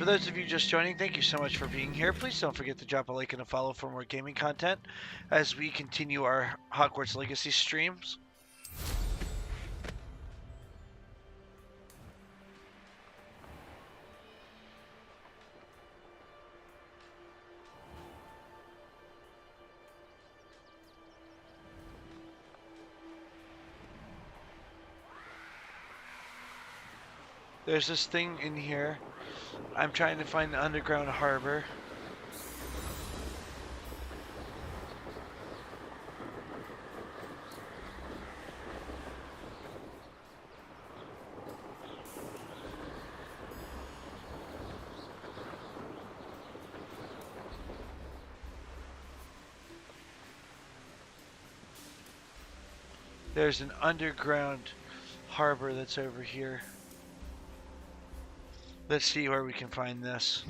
For those of you just joining, thank you so much for being here. Please don't forget to drop a like and a follow for more gaming content as we continue our Hogwarts Legacy streams. There's this thing in here. I'm trying to find the underground harbor. There's an underground harbor that's over here. Let's see where we can find this.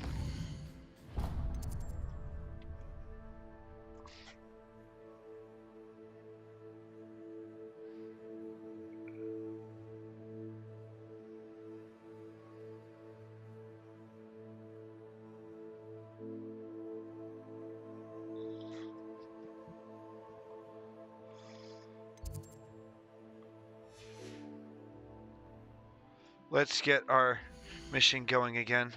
Let's get our mission going again.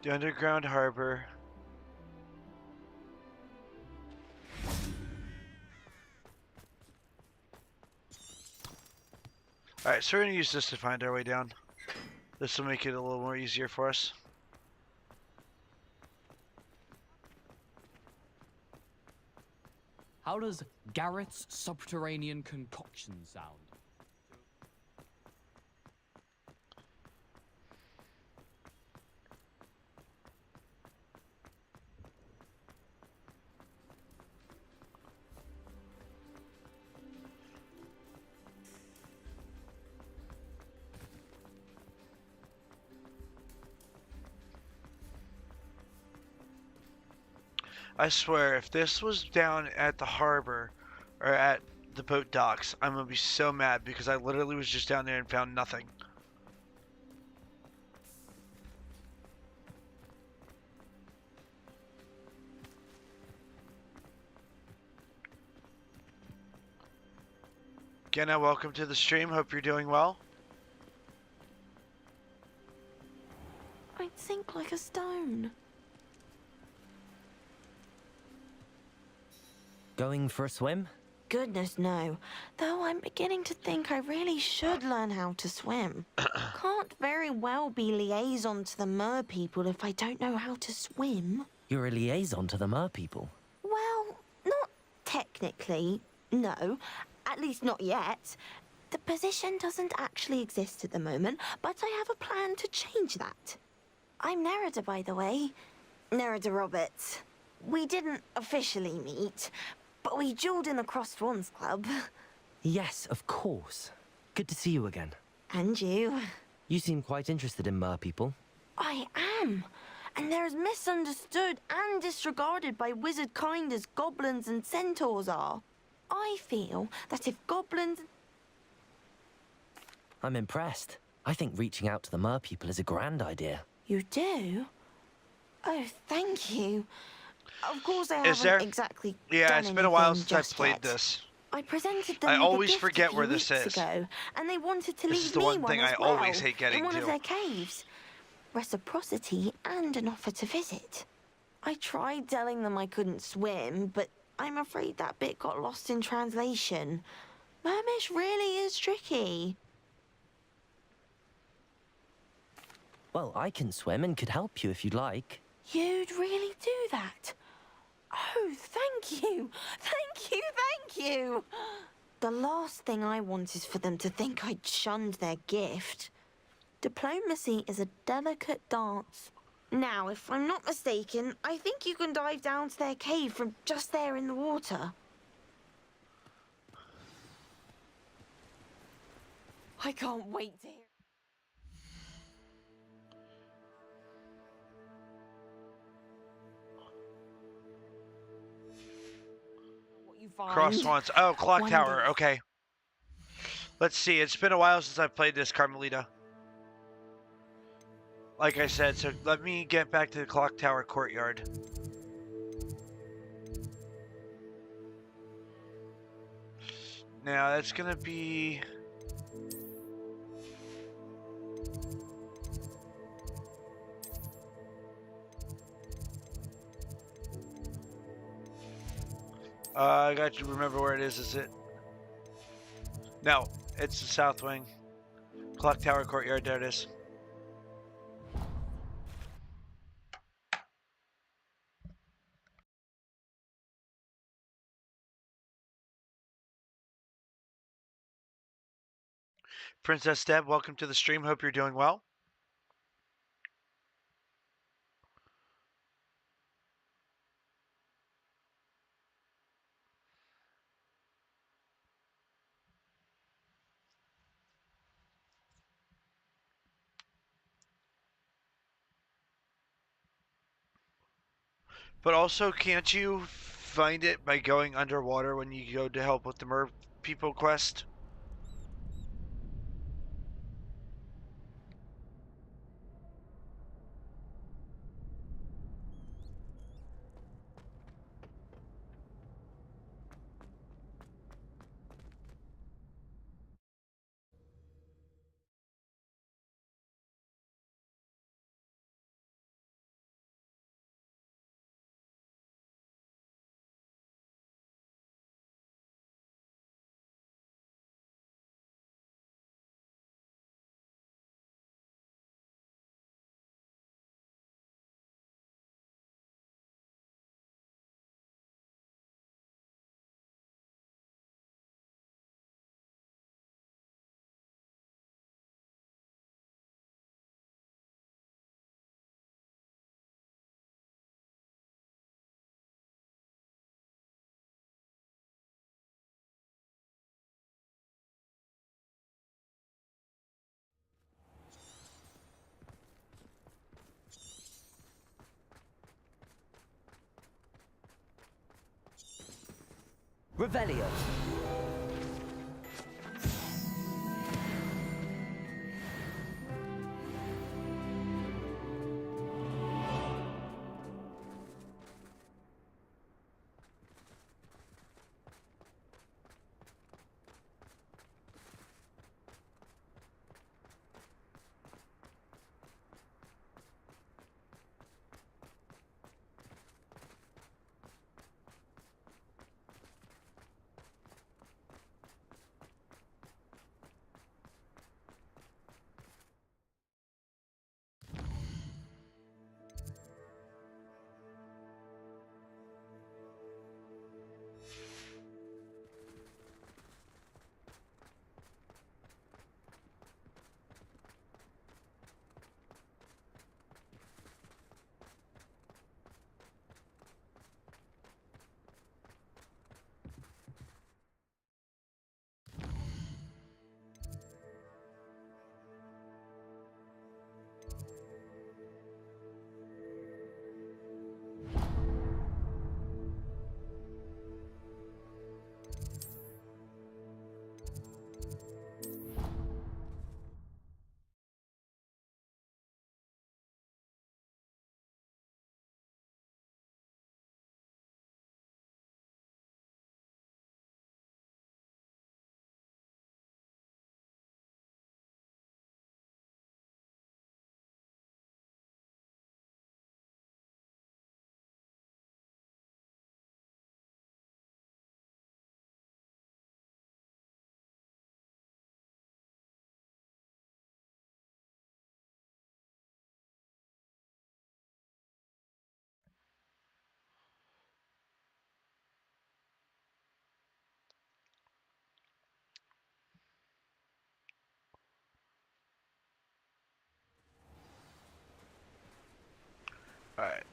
The underground harbor. Alright, so we're going to use this to find our way down. This will make it a little more easier for us. How does Garrett's subterranean concoction sound? I swear, if this was down at the harbor or at the boat docks, I'm gonna be so mad because I literally was just down there and found nothing. Genna, welcome to the stream. Hope you're doing well. I'd sink like a stone. Going for a swim? Goodness, no. Though I'm beginning to think I really should learn how to swim. Can't very well be liaison to the mer people if I don't know how to swim. You're a liaison to the mer people. Well, not technically, no. At least not yet. The position doesn't actually exist at the moment, but I have a plan to change that. I'm Nerida, by the way. Nerida Roberts. We didn't officially meet, but we dueled in the Crossed Swans Club. Yes, of course. Good to see you again. And you. You seem quite interested in mer people. I am. And they're as misunderstood and disregarded by wizard kind as goblins and centaurs are. I feel that if goblins... I'm impressed. I think reaching out to the mer people is a grand idea. You do? Oh, thank you. Of course, I haven't exactly. Yeah, it's been a while since I've played this. I presented them. I with always a gift forget a few where this weeks is. ago, and they wanted to This leave is the me one thing as I well, always hate getting in one to. of their caves. Reciprocity and an offer to visit. I tried telling them I couldn't swim, but I'm afraid that bit got lost in translation. Mermish really is tricky. Well, I can swim and could help you if you'd like. You'd really do that? Oh, thank you! Thank you, thank you! The last thing I want is for them to think I'd shunned their gift. Diplomacy is a delicate dance. Now, if I'm not mistaken, I think you can dive down to their cave from just there in the water. I can't wait to hear. What you find. Cross once. Oh, clock One tower. day. Okay. Let's see. It's been a while since I've played this, Carmelita. Like I said, so let me get back to the clock tower courtyard. Now that's gonna be... I got to remember where it is it? No, it's the south wing. Clock tower courtyard, there it is. Princess Deb, welcome to the stream. Hope you're doing well. But also, can't you find it by going underwater when you go to help with the Mer People quest? Revelio.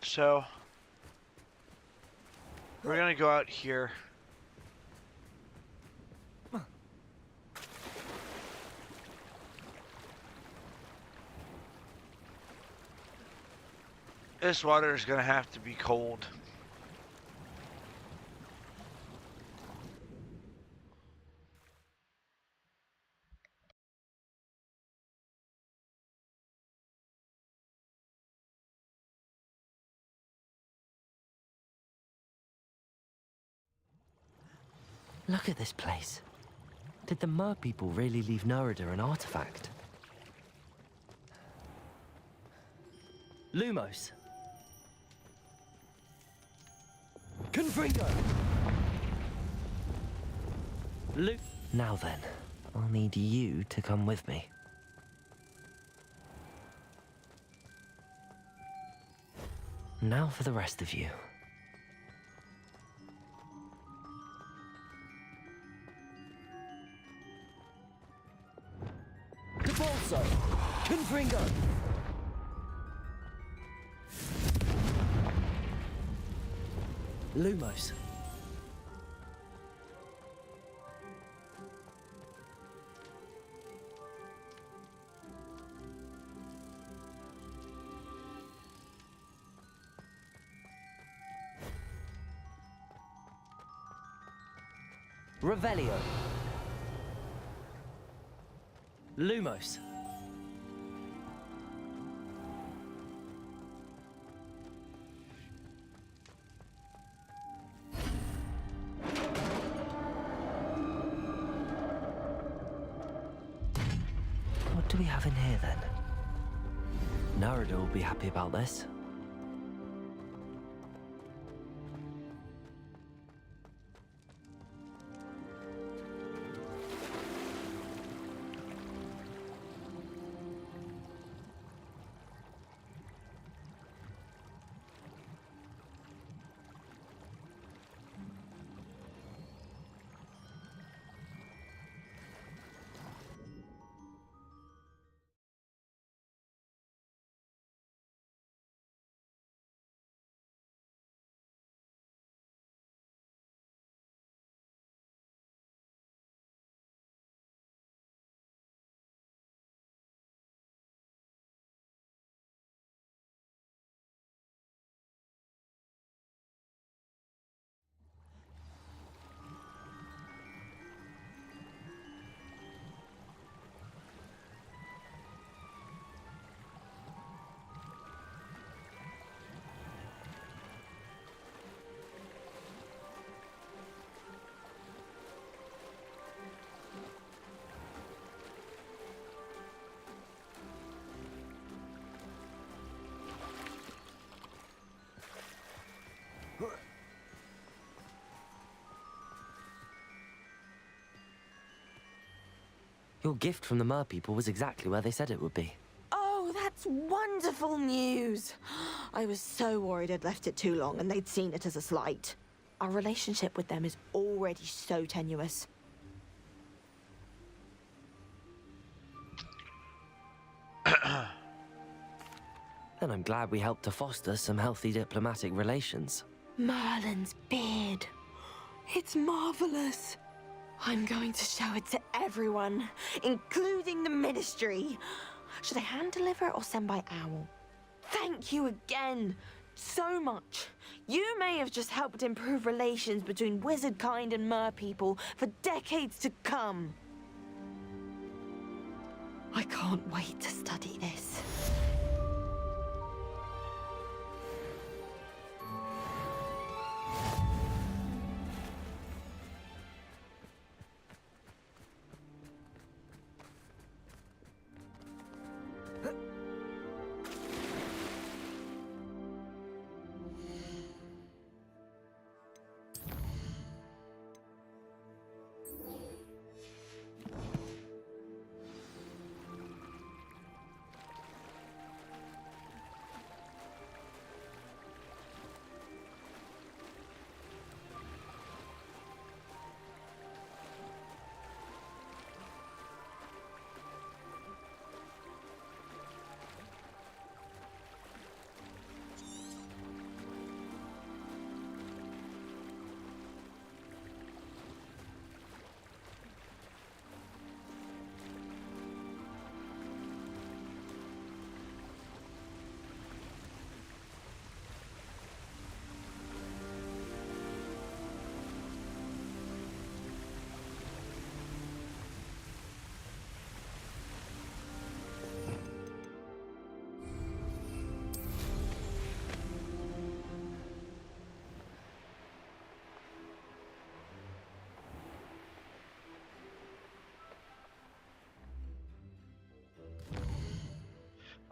So we're gonna go out here. This water is gonna have to be cold. Look at this place. Did the Mer people really leave Nerida an artifact? Lumos. Confringo! Now then, I'll need you to come with me. Now for the rest of you. Debolso! Confringo! Lumos. Revelio. Lumos. What do we have in here then? Nerida will be happy about this. Your gift from the Mer people was exactly where they said it would be. Oh, that's wonderful news. I was so worried I'd left it too long and they'd seen it as a slight. Our relationship with them is already so tenuous. Then I'm glad we helped to foster some healthy diplomatic relations. Merlin's beard. It's marvelous. I'm going to show it to everyone, including the Ministry. Should I hand deliver it or send by owl? Thank you again, so much. You may have just helped improve relations between wizard kind and Mer people for decades to come. I can't wait to study this.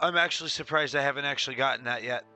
I'm actually surprised I haven't actually gotten that yet.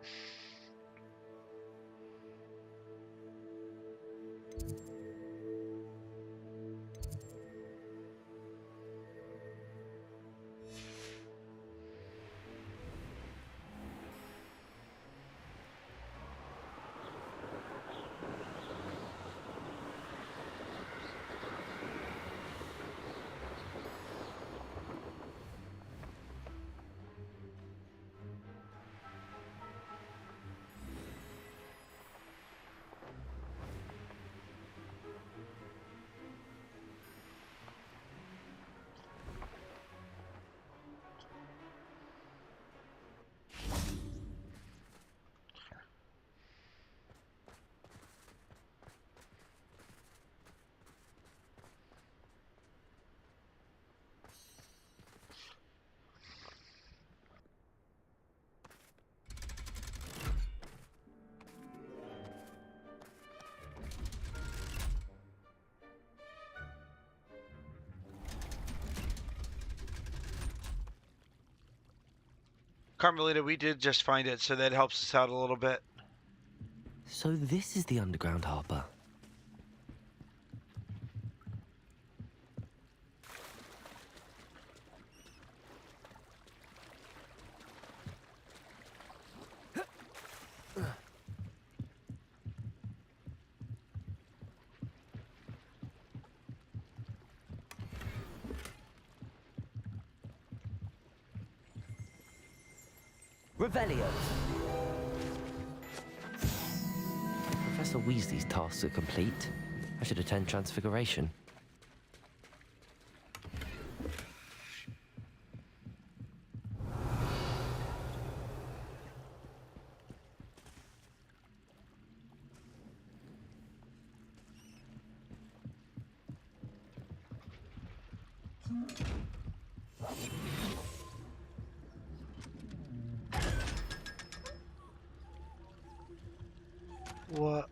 Carmelita, we did just find it, so that helps us out a little bit. So this is the underground harbor. Revelio. Professor Weasley's tasks are complete. I should attend Transfiguration. What?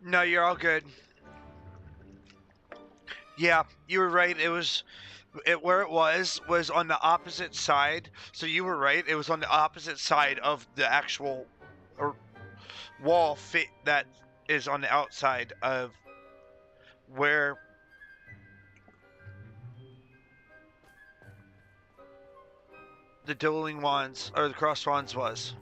No, you're all good. Yeah, you were right. Where it was on the opposite side. So you were right. It was on the opposite side of the actual wall fit that is on the outside of where the dueling wands or the cross wands was.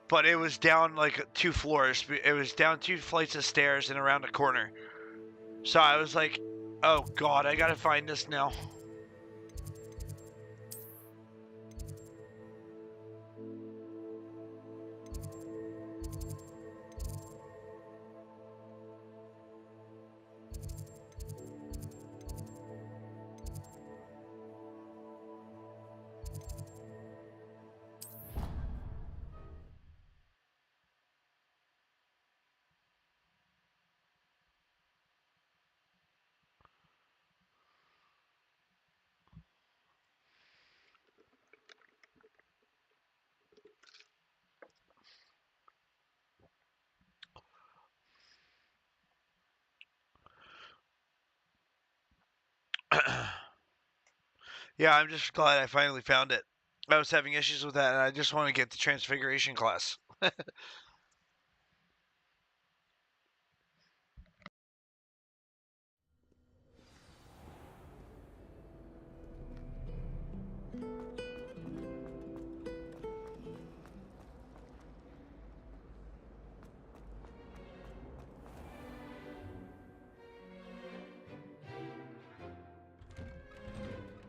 But it was down like 2 floors. It was down 2 flights of stairs and around a corner. So I was like, oh god, I gotta find this now. Yeah, I'm just glad I finally found it. I was having issues with that, and I just want to get the Transfiguration class.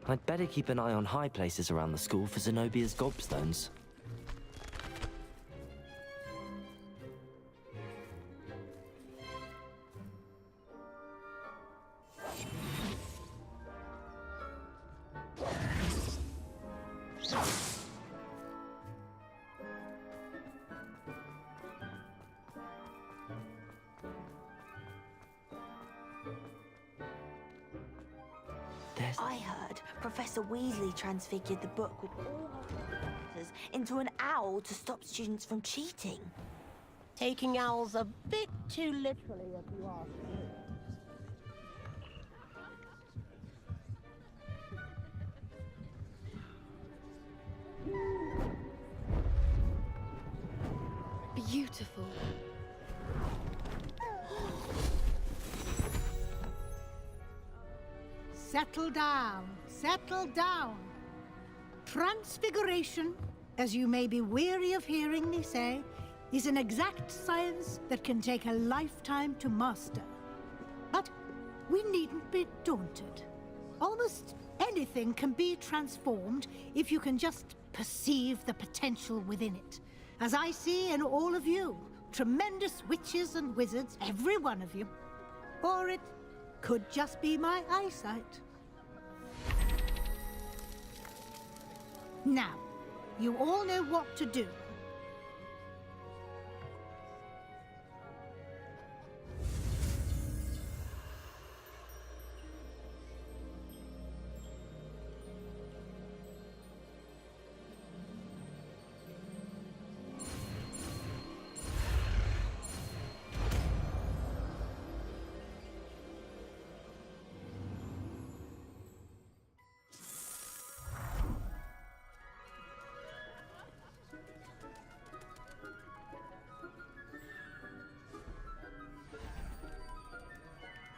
I'd better keep an eye on high places around the school for Zenobia's gobstones. I heard Professor Weasley transfigured the book with all her letters into an owl to stop students from cheating. Taking owls a bit too literally, if you ask me. Beautiful. Settle down, settle down. Transfiguration, as you may be weary of hearing me say, is an exact science that can take a lifetime to master. But we needn't be daunted. Almost anything can be transformed if you can just perceive the potential within it. As I see in all of you, tremendous witches and wizards, every one of you. Or it could just be my eyesight. Now, you all know what to do.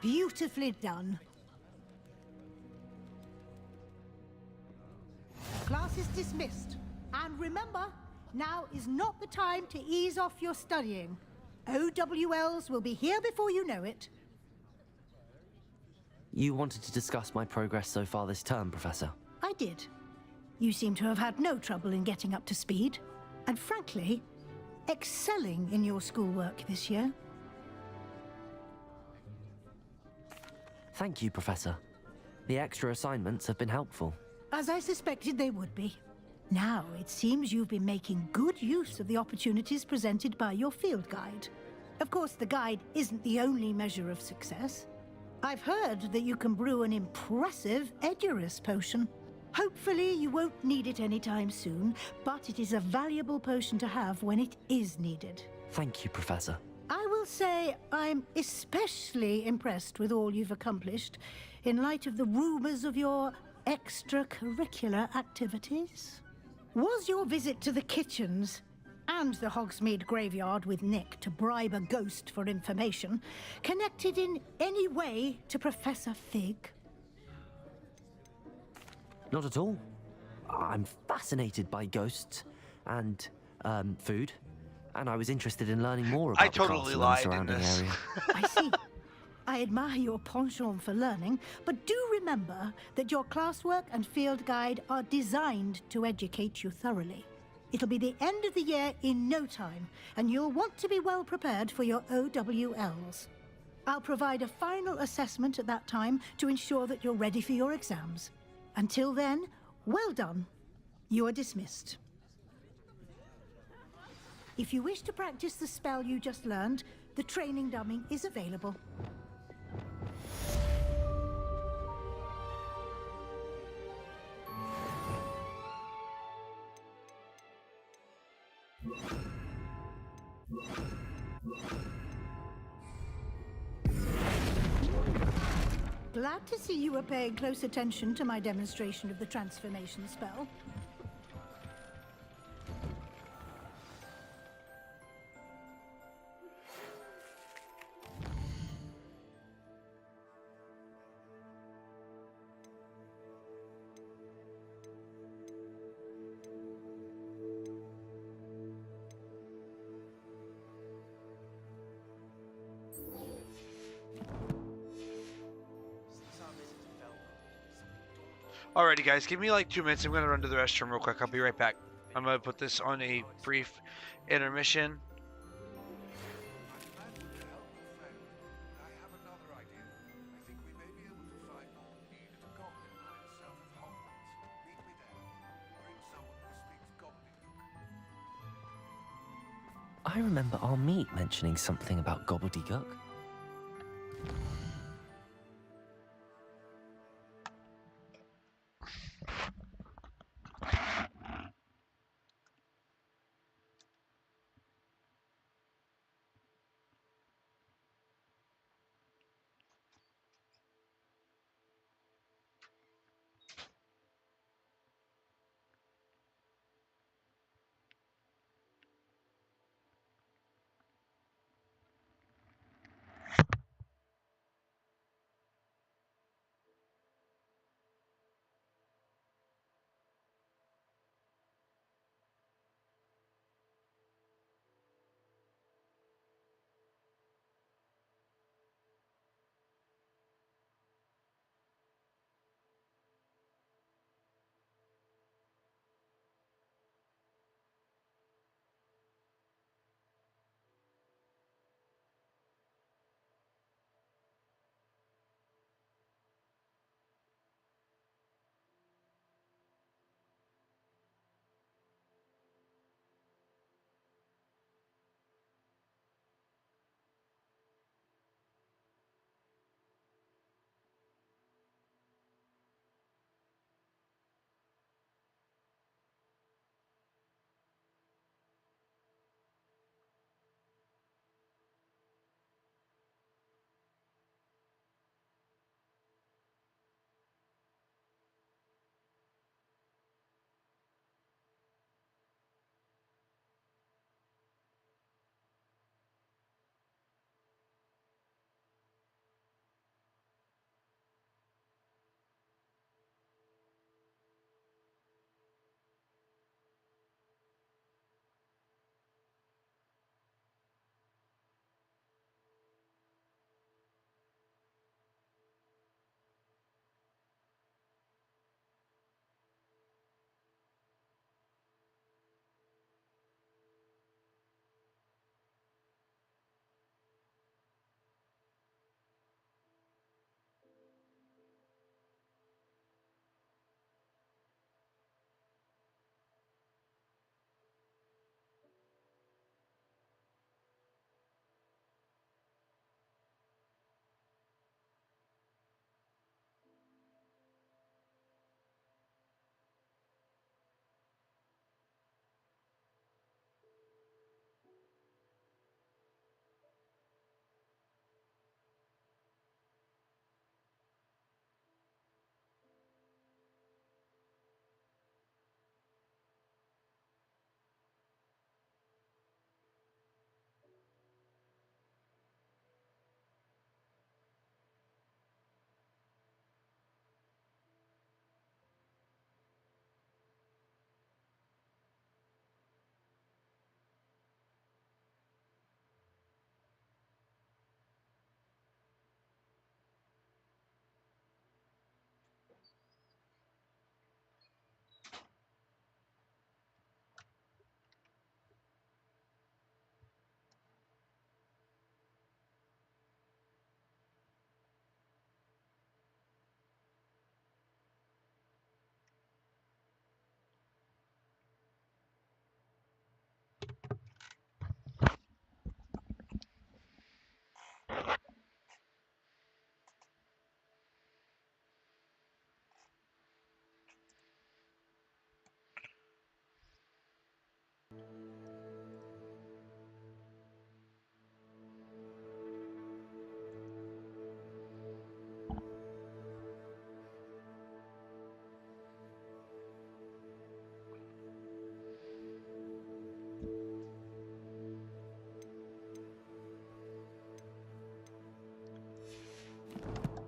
Beautifully done. Class is dismissed. And remember, now is not the time to ease off your studying. OWLs will be here before you know it. You wanted to discuss my progress so far this term, Professor? I did. You seem to have had no trouble in getting up to speed. And frankly, excelling in your schoolwork this year. Thank you, Professor. The extra assignments have been helpful. As I suspected they would be. Now, it seems you've been making good use of the opportunities presented by your field guide. Of course, the guide isn't the only measure of success. I've heard that you can brew an impressive Edurus potion. Hopefully, you won't need it anytime soon, but it is a valuable potion to have when it is needed. Thank you, Professor. I will say I'm especially impressed with all you've accomplished in light of the rumors of your extracurricular activities. Was your visit to the kitchens and the Hogsmeade graveyard with Nick to bribe a ghost for information connected in any way to Professor Fig? Not at all. I'm fascinated by ghosts and food. And I was interested in learning more about the castle and the surrounding area. I see. I admire your penchant for learning, but do remember that your classwork and field guide are designed to educate you thoroughly. It'll be the end of the year in no time, and you'll want to be well prepared for your OWLs. I'll provide a final assessment at that time to ensure that you're ready for your exams. Until then, well done. You are dismissed. If you wish to practice the spell you just learned, the training dummy is available. Glad to see you were paying close attention to my demonstration of the transformation spell. Alrighty, guys, give me like 2 minutes. I'm gonna run to the restroom real quick. I'll be right back. I'm gonna put this on a brief intermission. I remember our meet mentioning something about gobbledygook.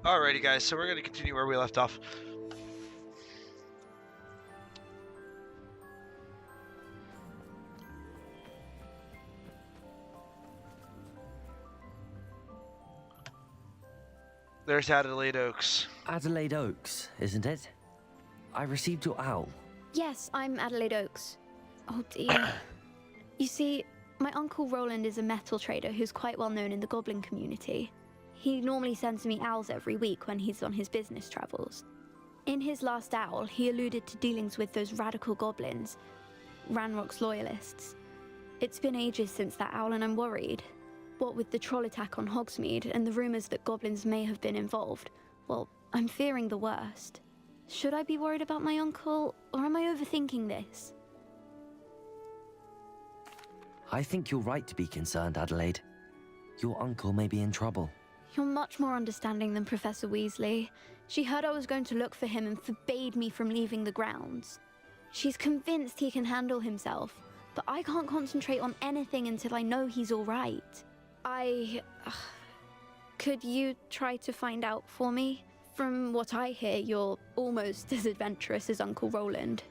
Alrighty, guys, so we're going to continue where we left off. There's Adelaide Oaks. Adelaide Oaks, isn't it? I received your owl. Yes, I'm Adelaide Oakes. Oh dear. You see, my uncle Roland is a metal trader who's quite well known in the goblin community. He normally sends me owls every week when he's on his business travels. In his last owl, he alluded to dealings with those radical goblins, Ranrock's loyalists. It's been ages since that owl and I'm worried. What with the troll attack on Hogsmeade and the rumors that goblins may have been involved, well, I'm fearing the worst. Should I be worried about my uncle, or am I overthinking this? I think you're right to be concerned, Adelaide. Your uncle may be in trouble. You're much more understanding than Professor Weasley. She heard I was going to look for him and forbade me from leaving the grounds. She's convinced he can handle himself, but I can't concentrate on anything until I know he's all right. Could you try to find out for me? From what I hear, you're almost as adventurous as Uncle Roland.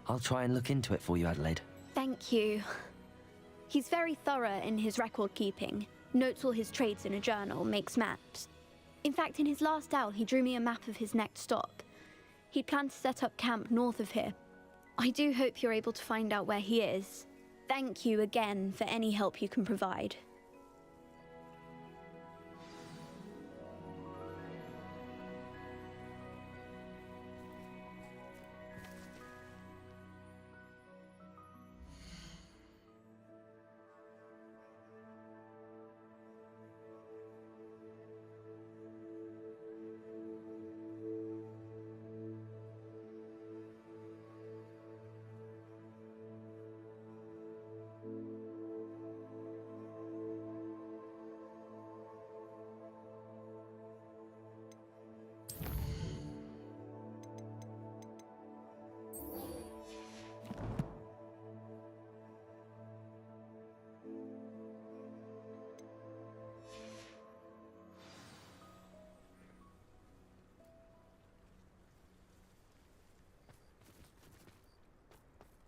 I'll try and look into it for you, Adelaide. Thank you. He's very thorough in his record keeping, notes all his trades in a journal, makes maps. In fact, in his last owl, he drew me a map of his next stop. He'd planned to set up camp north of here. I do hope you're able to find out where he is. Thank you again for any help you can provide.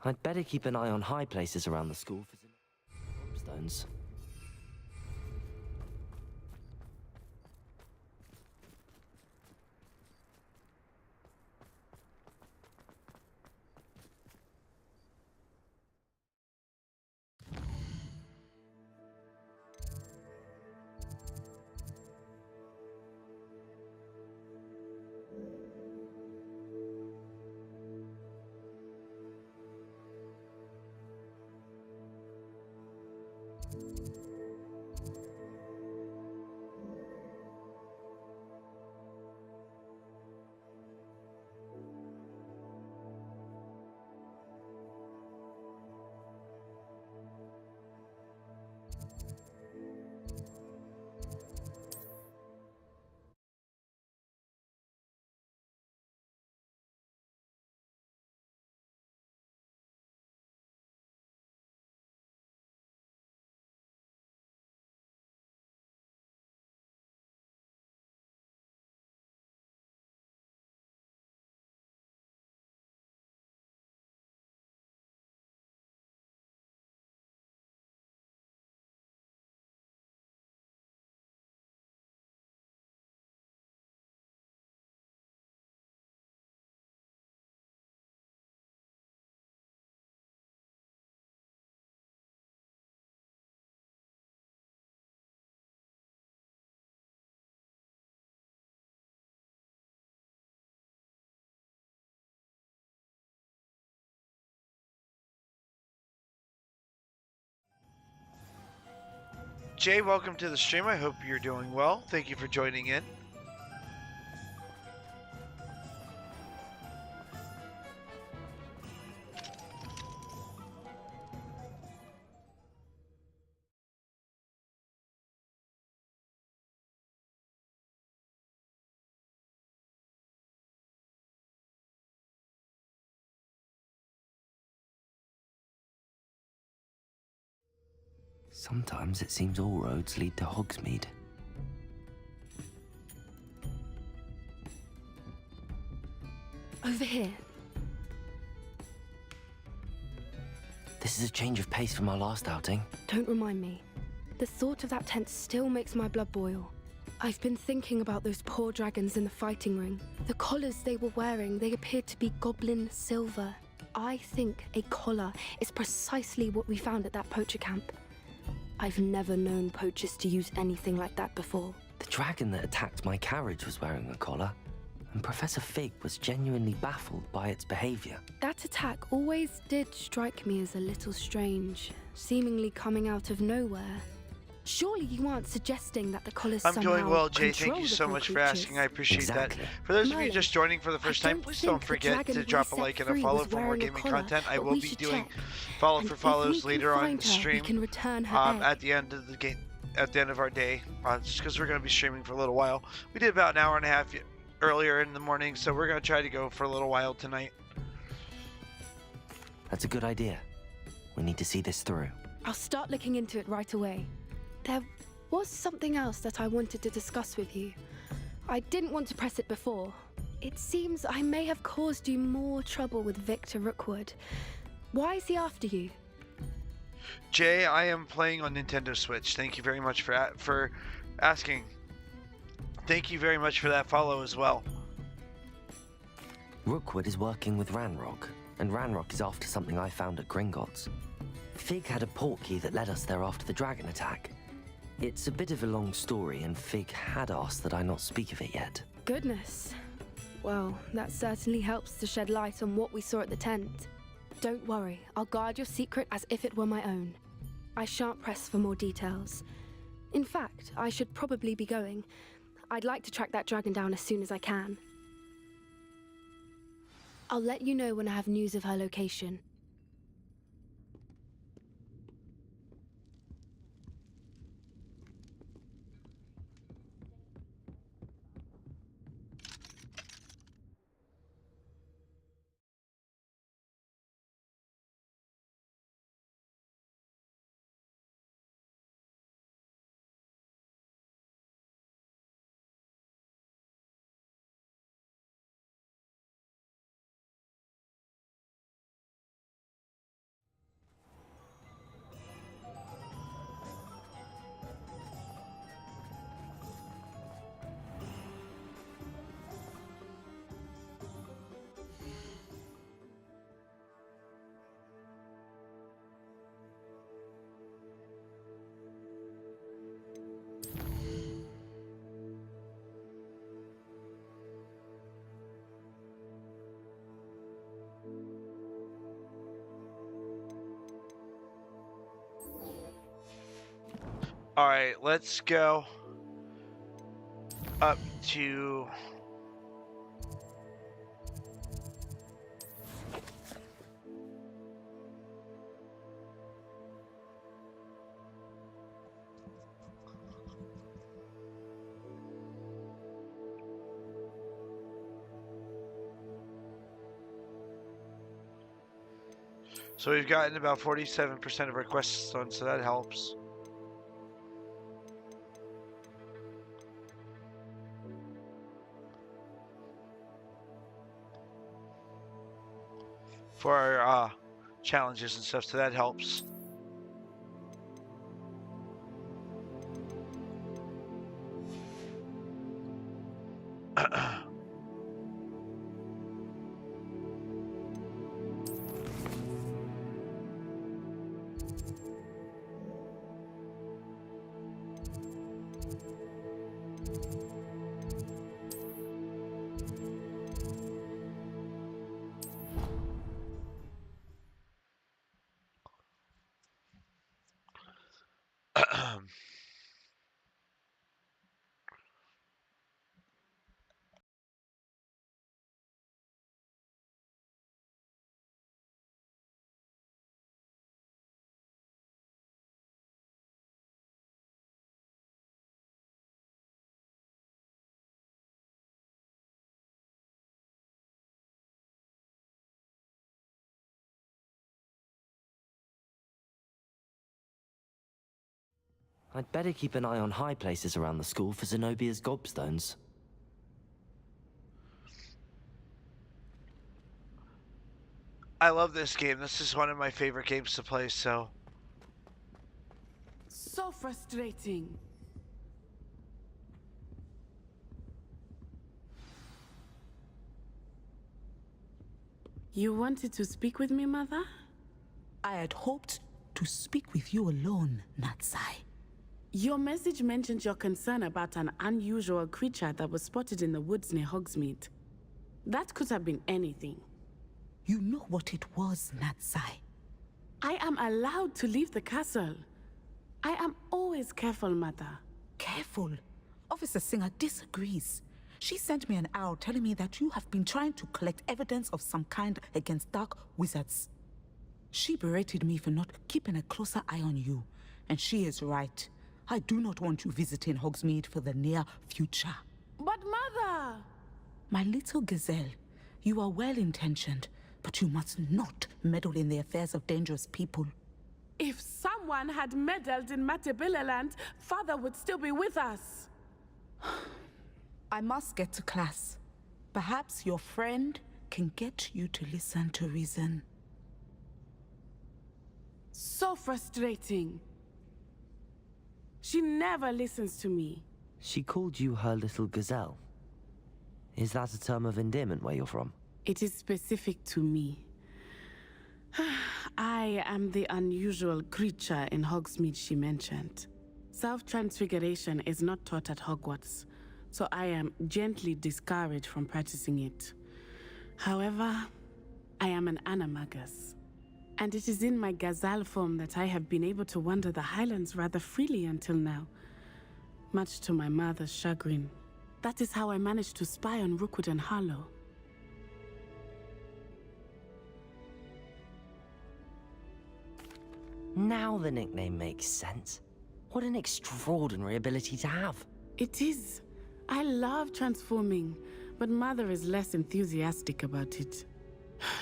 I'd better keep an eye on high places around the school for stones. Jay, welcome to the stream. I hope you're doing well. Thank you for joining in. Sometimes it seems all roads lead to Hogsmeade. Over here. This is a change of pace from our last outing. Don't remind me. The thought of that tent still makes my blood boil. I've been thinking about those poor dragons in the fighting ring. The collars they were wearing, they appeared to be goblin silver. I think a collar is precisely what we found at that poacher camp. I've never known poachers to use anything like that before. The dragon that attacked my carriage was wearing a collar, and Professor Fig was genuinely baffled by its behavior. That attack always did strike me as a little strange, seemingly coming out of nowhere. Surely you aren't suggesting that the collars I'm somehow doing well, Jay. control Thank you the so poor much for creatures? asking. I appreciate Exactly. that. For those of you Merlin, just joining for the first time, don't please think don't the forget dragon to we drop a set like and a free follow was for more wearing a gaming collar, content. I but will we be should doing check. follow And for if follows we can later on find her, we stream can return her egg. at the end of the game, at the end of our day, just because we're going to be streaming for a little while. We did about an hour and a half earlier in the morning, so we're going to try to go for a little while tonight. That's a good idea. We need to see this through. I'll start looking into it right away. There was something else that I wanted to discuss with you. I didn't want to press it before. It seems I may have caused you more trouble with Victor Rookwood. Why is he after you? Jay, I am playing on Nintendo Switch. Thank you very much for asking. Thank you very much for that follow as well. Rookwood is working with Ranrock, and Ranrock is after something I found at Gringotts. Fig had a portkey that led us there after the dragon attack. It's a bit of a long story, and Fig had asked that I not speak of it yet. Goodness. Well, that certainly helps to shed light on what we saw at the tent. Don't worry, I'll guard your secret as if it were my own. I shan't press for more details. In fact, I should probably be going. I'd like to track that dragon down as soon as I can. I'll let you know when I have news of her location. Alright, let's go up to... So we've gotten about 47% of our quests done, so that helps. For our challenges and stuff, so that helps. I'd better keep an eye on high places around the school for Zenobia's gobstones. I love this game. This is one of my favorite games to play, so... So So frustrating. You wanted to speak with me, Mother? I had hoped to speak with you alone, Natsai. Your message mentioned your concern about an unusual creature that was spotted in the woods near Hogsmeade. That could have been anything. You know what it was, Natsai. I am allowed to leave the castle. I am always careful, Mother. Careful? Officer Singer disagrees. She sent me an owl telling me that you have been trying to collect evidence of some kind against dark wizards. She berated me for not keeping a closer eye on you, and she is right. I do not want you visiting Hogsmeade for the near future. But Mother! My little gazelle, you are well-intentioned, but you must not meddle in the affairs of dangerous people. If someone had meddled in Matabeleland, Father would still be with us. I must get to class. Perhaps your friend can get you to listen to reason. So frustrating. She never listens to me. She called you her little gazelle. Is that a term of endearment where you're from? It is specific to me. I am the unusual creature in Hogsmeade she mentioned. Self-transfiguration is not taught at Hogwarts, so I am gently discouraged from practicing it. However, I am an animagus, and it is in my gazelle form that I have been able to wander the Highlands rather freely until now, much to my mother's chagrin. That is how I managed to spy on Rookwood and Harlow. Now the nickname makes sense. What an extraordinary ability to have. It is. I love transforming, but Mother is less enthusiastic about it.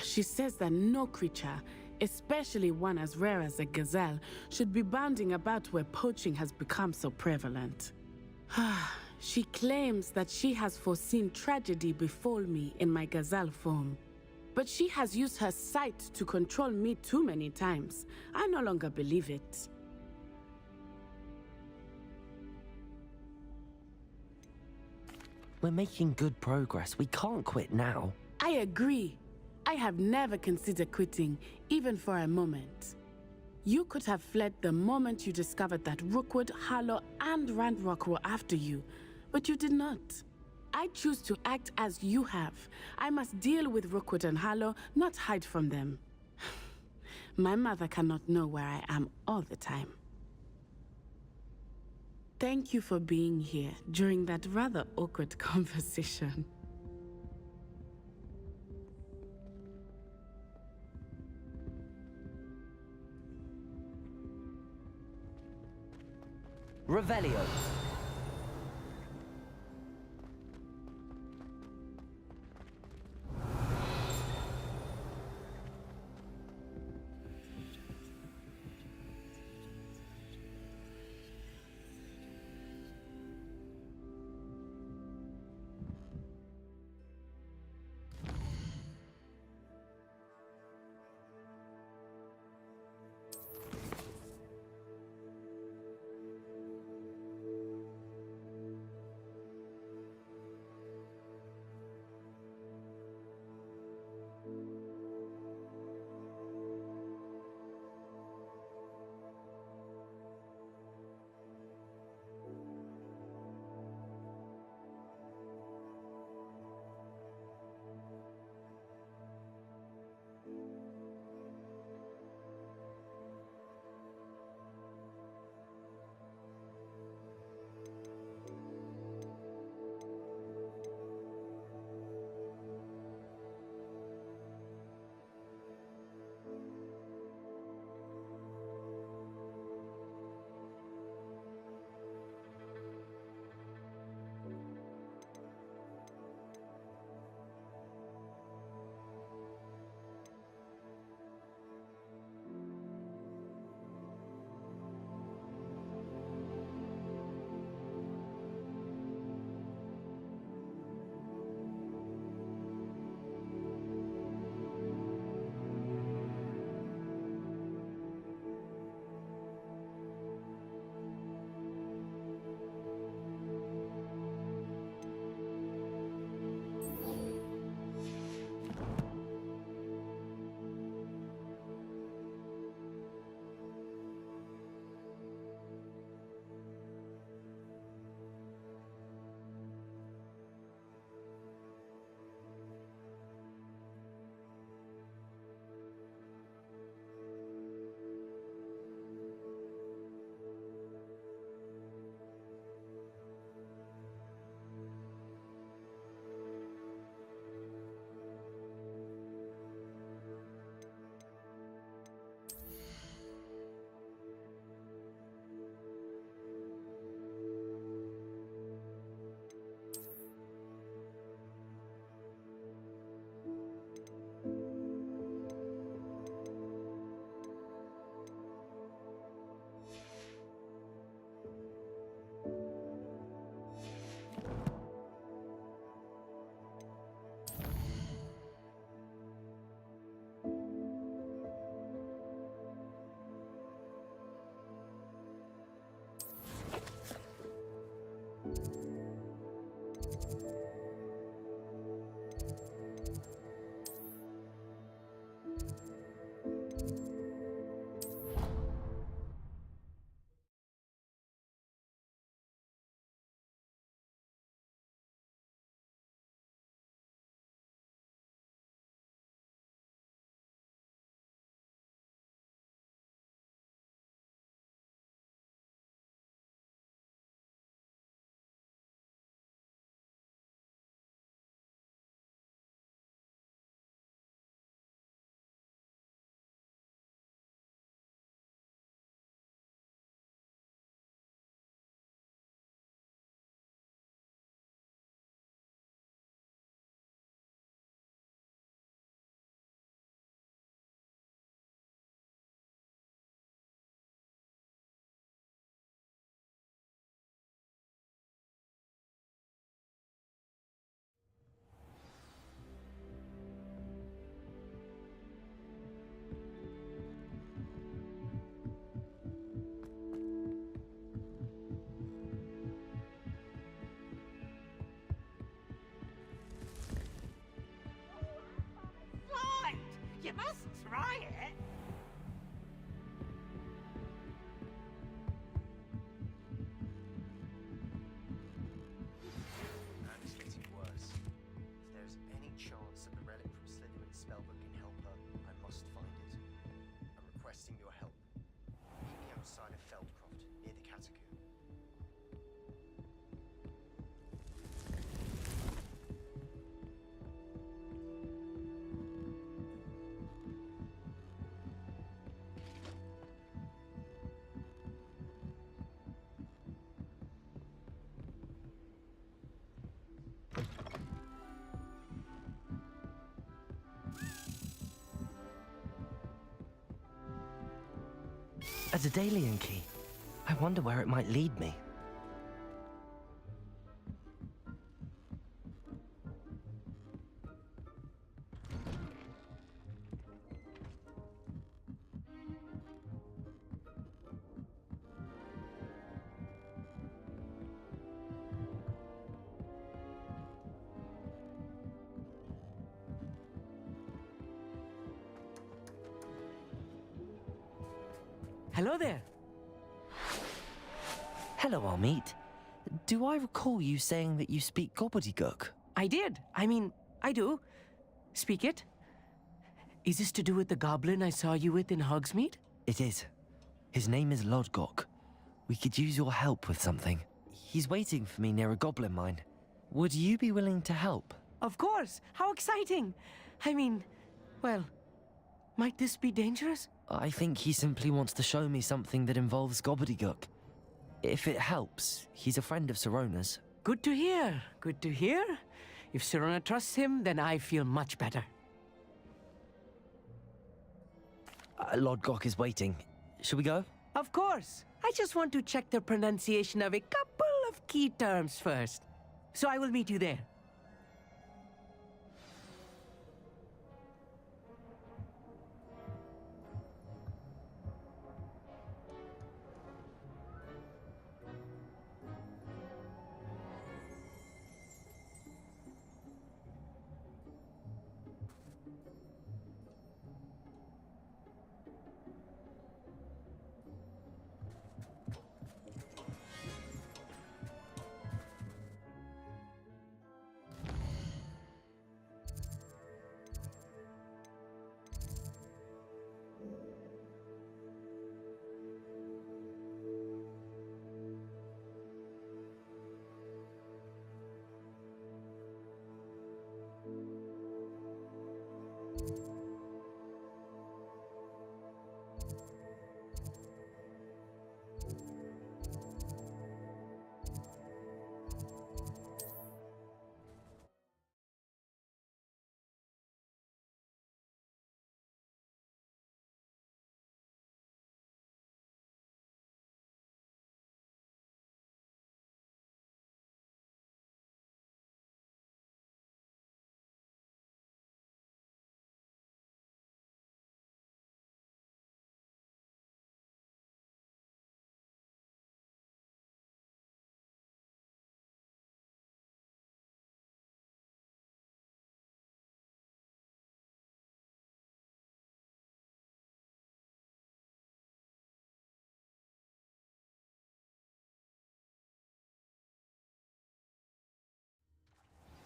She says that no creature, especially one as rare as a gazelle, should be bounding about where poaching has become so prevalent. She claims that she has foreseen tragedy befall me in my gazelle form. But she has used her sight to control me too many times. I no longer believe it. We're making good progress. We can't quit now. I agree. I have never considered quitting, even for a moment. You could have fled the moment you discovered that Rookwood, Harlow, and Ranrock were after you, but you did not. I choose to act as you have. I must deal with Rookwood and Harlow, not hide from them. My mother cannot know where I am all the time. Thank you for being here during that rather awkward conversation. Revelio. try it. And it's getting worse. If there's any chance that the relic from Slytherin's spellbook can help her, I must find it. I'm requesting your help. Meet me outside of Feldcroft, near the catacomb. A Daedalian key. I wonder where it might lead me. Hello there. Hello, Amit. Do I recall you saying that you speak gobbledygook? I did. I do. Speak it. Is this to do with the goblin I saw you with in Hogsmeade? It is. His name is Lodgok. We could use your help with something. He's waiting for me near a goblin mine. Would you be willing to help? Of course. How exciting. Well, might this be dangerous? I think he simply wants to show me something that involves gobbledygook. If it helps, he's a friend of Sirona's. Good to hear. Good to hear. If Sirona trusts him, then I feel much better. Lodgok is waiting. Shall we go? Of course. I just want to check the pronunciation of a couple of key terms first. So I will meet you there.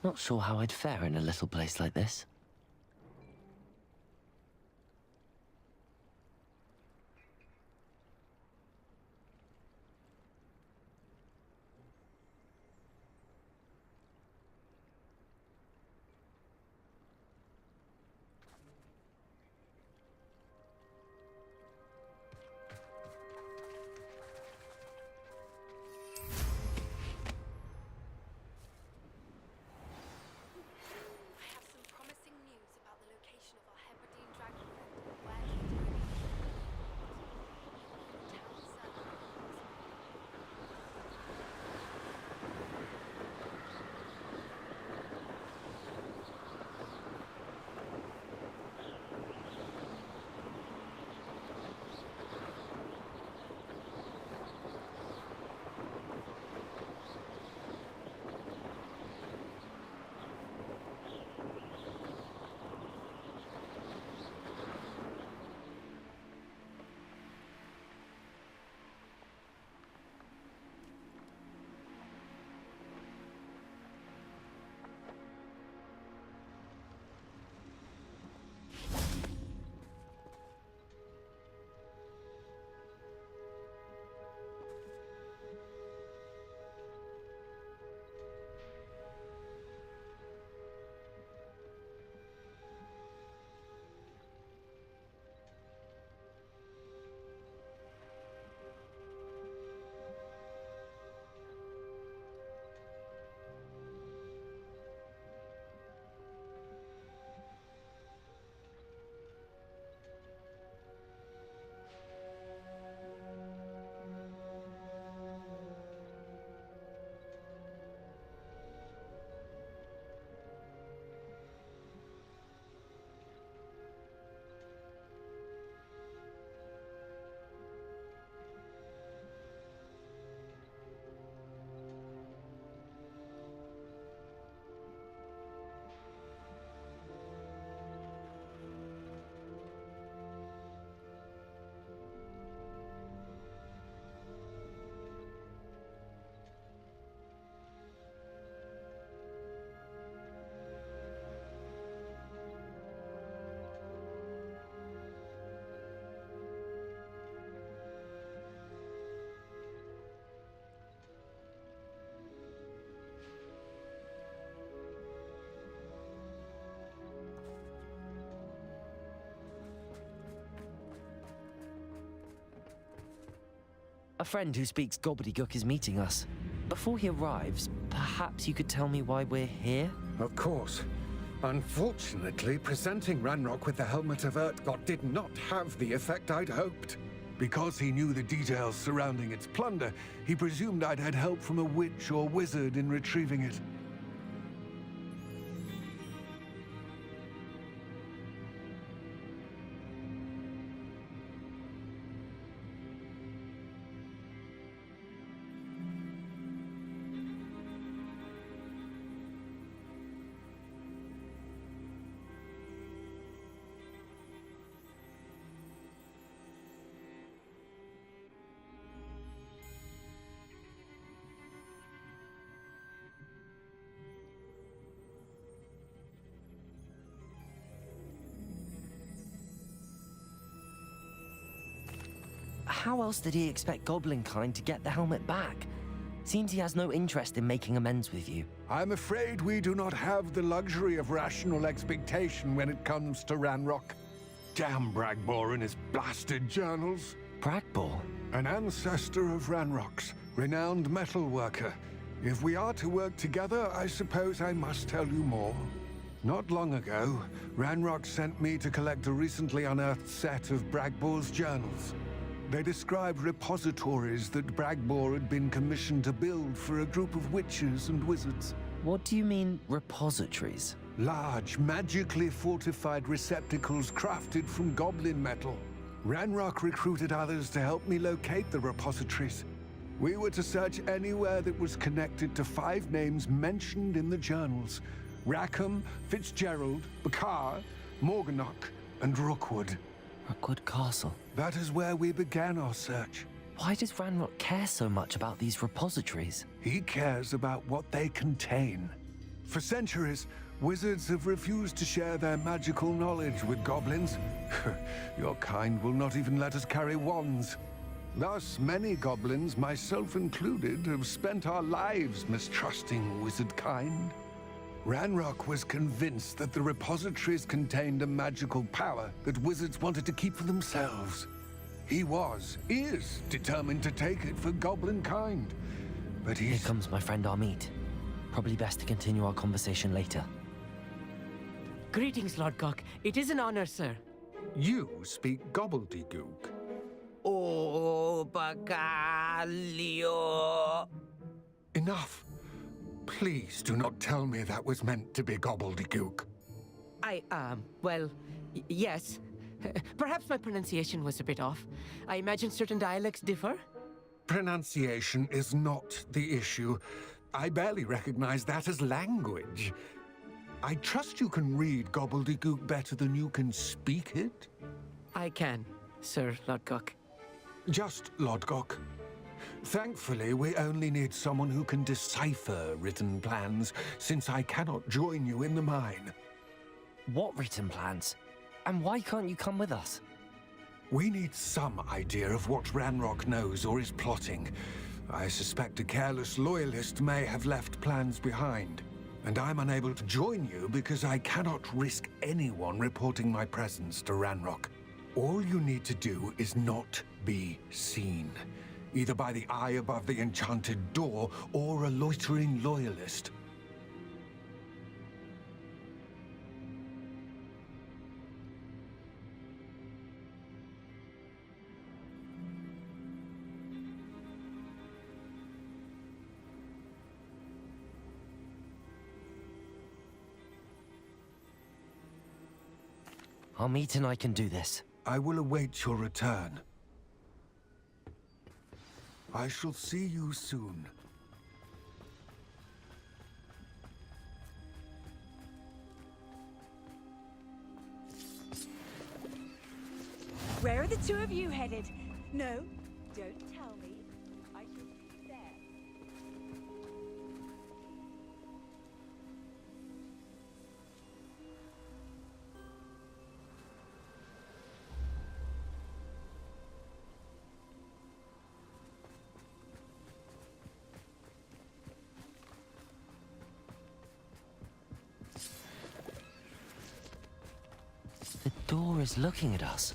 Not sure how I'd fare in a little place like this. A friend who speaks gobbledygook is meeting us. Before he arrives, perhaps you could tell me why we're here? Of course. Unfortunately, presenting Ranrock with the Helmet of Urtkot did not have the effect I'd hoped. Because he knew the details surrounding its plunder, he presumed I'd had help from a witch or wizard in retrieving it. How else did he expect Goblinkind to get the helmet back? Seems he has no interest in making amends with you. I'm afraid we do not have the luxury of rational expectation when it comes to Ranrock. Damn Bragbor and his blasted journals. Bragbor? An ancestor of Ranrock's, renowned metal worker. If we are to work together, I suppose I must tell you more. Not long ago, Ranrock sent me to collect a recently unearthed set of Bragbor's journals. They described repositories that Bragbor had been commissioned to build for a group of witches and wizards. What do you mean, repositories? Large, magically fortified receptacles crafted from goblin metal. Ranrock recruited others to help me locate the repositories. We were to search anywhere that was connected to 5 names mentioned in the journals: Rackham, Fitzgerald, Bakar, Morganach, and Rookwood. Rookwood Castle. That is where we began our search. Why does Ranrock care so much about these repositories? He cares about what they contain. For centuries, wizards have refused to share their magical knowledge with goblins. Your kind will not even let us carry wands. Thus, many goblins, myself included, have spent our lives mistrusting wizard kind. Ranrock was convinced that the repositories contained a magical power that wizards wanted to keep for themselves. He is determined to take it for goblin kind. But Here comes my friend Amit. Probably best to continue our conversation later. Greetings, Lord Cock. It is an honor, sir. You speak gobbledygook. Oh, Bagalio. Enough. Please do not tell me that was meant to be gobbledygook. Yes. Perhaps my pronunciation was a bit off. I imagine certain dialects differ. Pronunciation is not the issue. I barely recognize that as language. I trust you can read gobbledygook better than you can speak it? I can, Sir Lodgok. Just Lodgok. Thankfully, we only need someone who can decipher written plans, since I cannot join you in the mine. What written plans? And why can't you come with us? We need some idea of what Ranrock knows or is plotting. I suspect a careless loyalist may have left plans behind. And I'm unable to join you because I cannot risk anyone reporting my presence to Ranrock. All you need to do is not be seen, either by the eye above the enchanted door or a loitering loyalist. Amit and I can do this. I will await your return. I shall see you soon. Where are the two of you headed? No, don't tell me. I shall see you there. The door is looking at us.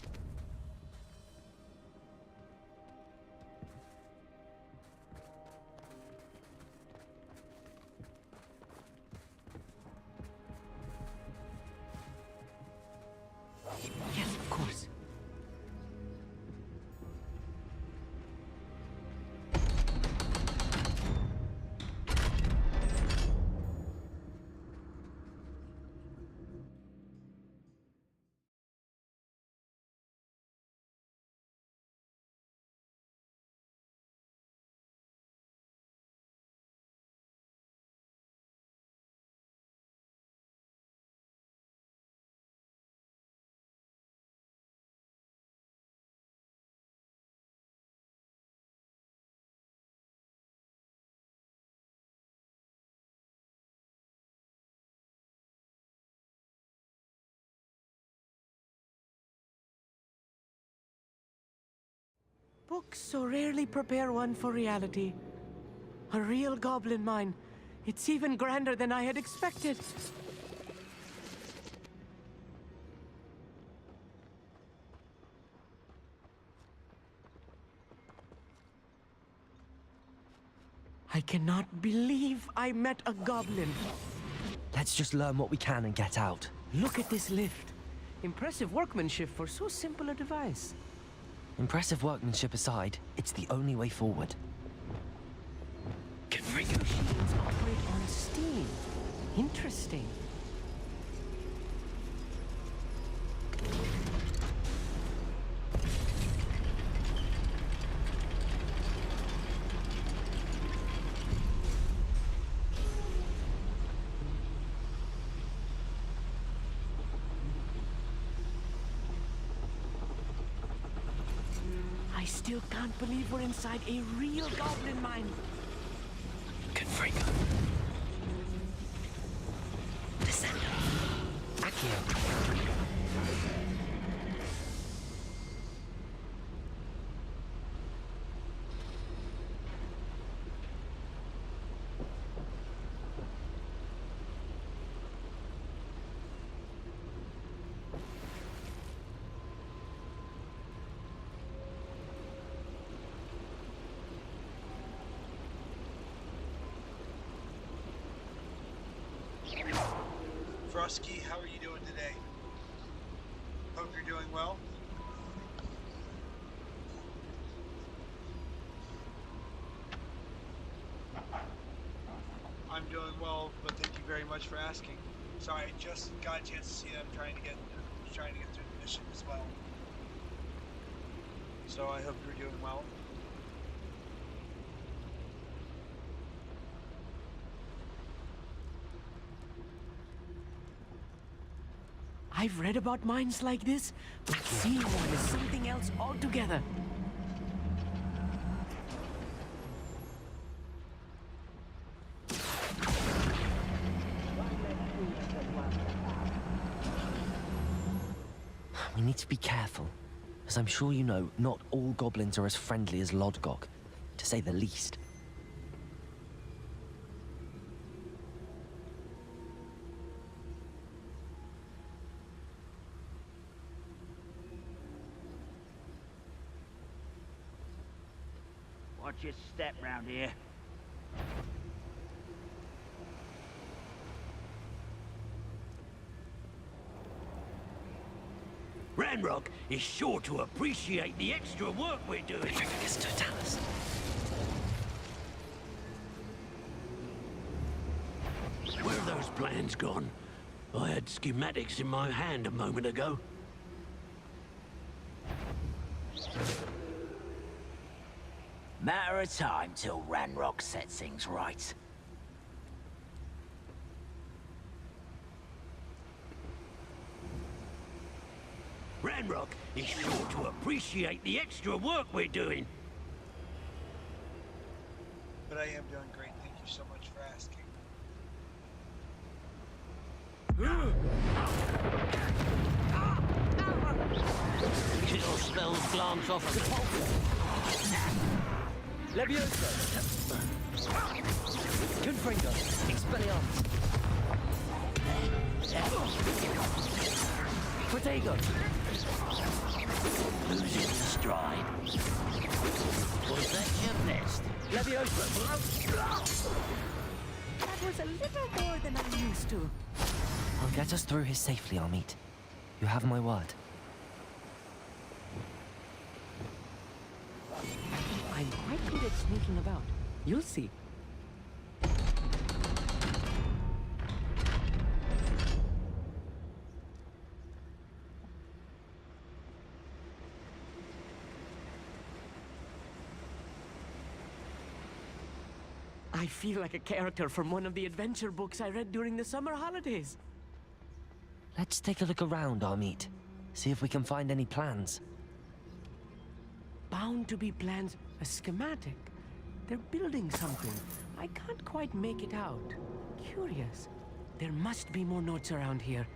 Books so rarely prepare one for reality. A real goblin mine. It's even grander than I had expected. I cannot believe I met a goblin. Let's just learn what we can and get out. Look at this lift. Impressive workmanship for so simple a device. Impressive workmanship aside, it's the only way forward. Machines operate on steam. Interesting. I still can't believe we're inside a real goblin mine. Confringo. Descendo. Accio. Frosky, how are you doing today? Hope you're doing well. I'm doing well, but thank you very much for asking. Sorry, I just got a chance to see that. I'm trying to get through the mission as well. So I hope you're doing well. I've read about mines like this, but seeing one is something else altogether. We need to be careful. As I'm sure you know, not all goblins are as friendly as Lodgok, to say the least. Watch your step round here. Ranrock is sure to appreciate the extra work we're doing. Totalis. Where are those plans gone? I had schematics in my hand a moment ago. Matter of time till Ranrock sets things right. Ranrock is sure to appreciate the extra work we're doing. But I am doing great. Thank you so much for asking. Your spells glance off the Levioso! Confringo! Expelliarmus! Protego! Losing the stride. Was that your best? Levioso! That was a little more than I'm used to. I'll get us through here safely, Amit. You have my word. I'm quite good at sneaking about. You'll see. I feel like a character from one of the adventure books I read during the summer holidays. Let's take a look around, Amit. See if we can find any plans. Bound to be plans, a schematic. They're building something. I can't quite make it out. Curious. There must be more notes around here.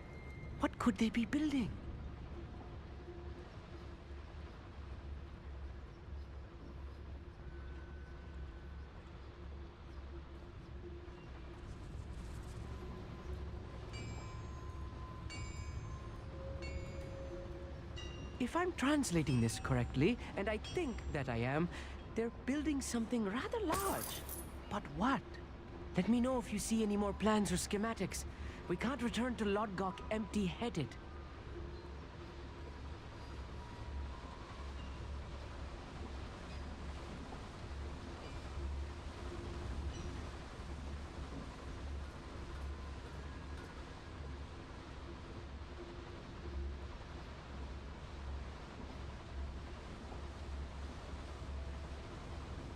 What could they be building? If I'm translating this correctly, and I think that I am, they're building something rather large. But what? Let me know if you see any more plans or schematics. We can't return to Lodgok empty-headed.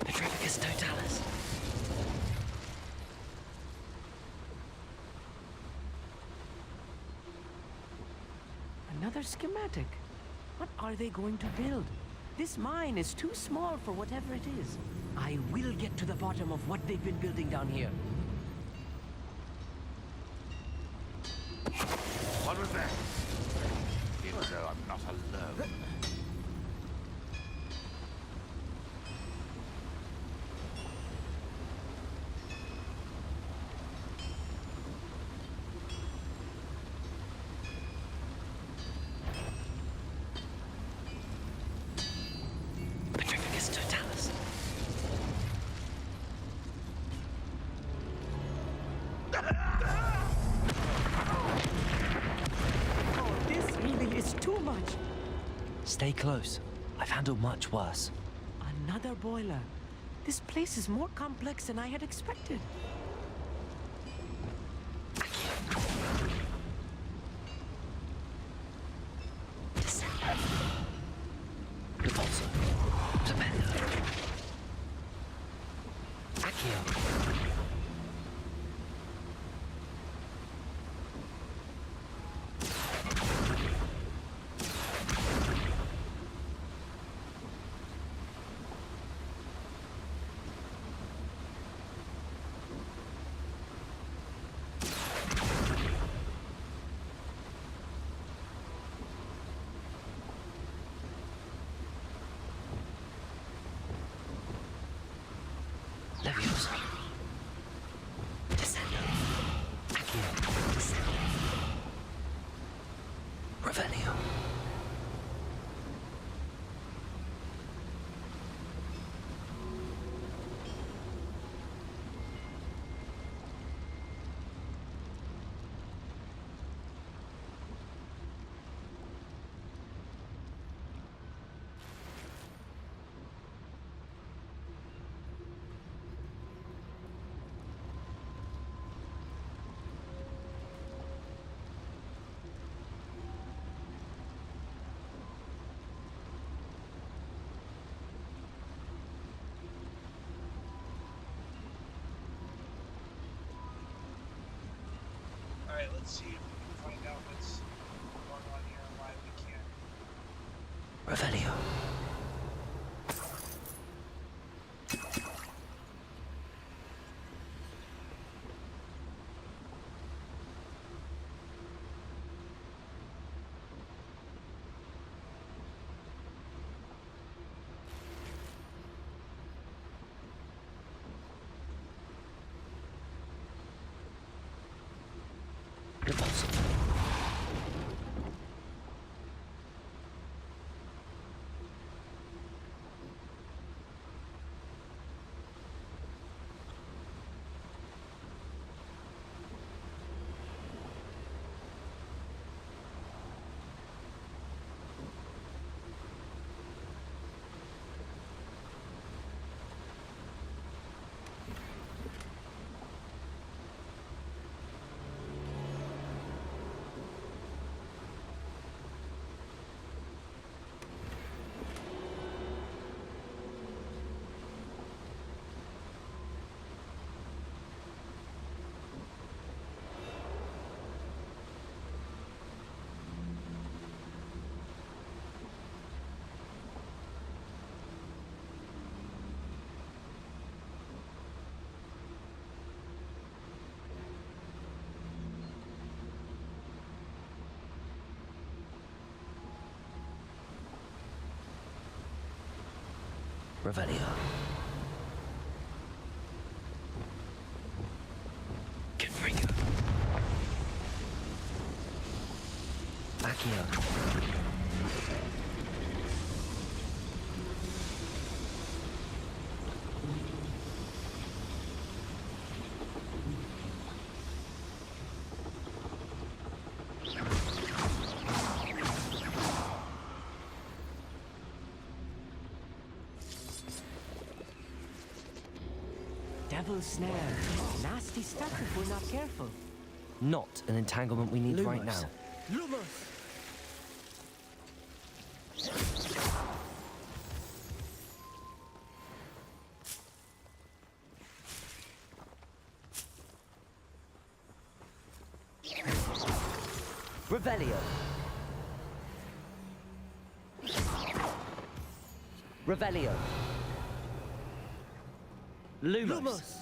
Petrificus totalis. Another schematic. What are they going to build? This mine is too small for whatever it is. I will get to the bottom of what they've been building down here. What was that? Feel as though I'm not alone. Petrificus totalis. Oh, this really is too much. Stay close. I've handled much worse. Another boiler. This place is more complex than I had expected. Repulsor. Torpedo. Accio. Leviosa. Descendo. Accio. Descendo. Revelio. Alright, let's see if we can find out what's going on here and why we can't. Revelio. Repulsor. Revelio. Confringo. Accio. devil's snare. Nasty stuff if we're not careful. Not an entanglement we need right now. Lumos! Revelio. Revelio. Lumos.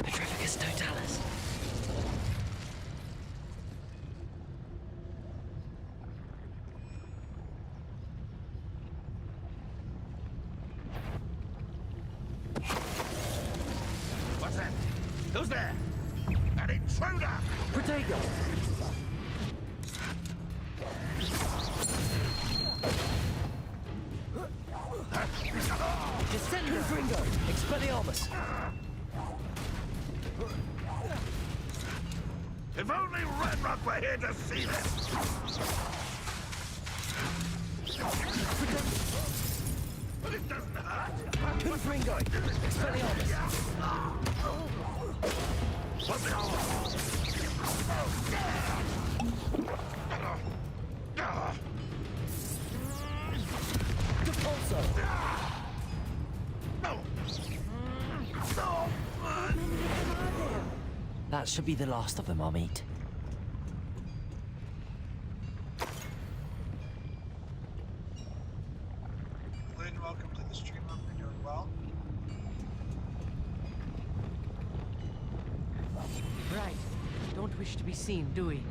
Petrificus totalis. What's that? Who's there? An intruder! Protego. Descendo. Confringo. Expelliarmus. If only Ranrock were here to see this! But it doesn't hurt! Confringo. Expelliarmus. What's it all? Depulso. That should be the last of them, I'll meet. Lynn, welcome to the stream. Hope you're doing well. Right. Don't wish to be seen, do we?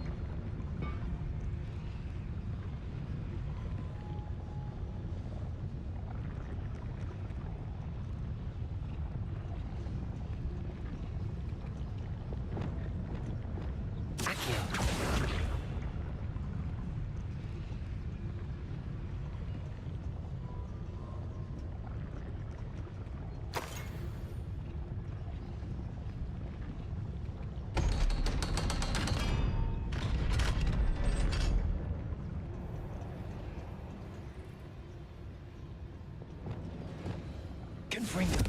Confringo.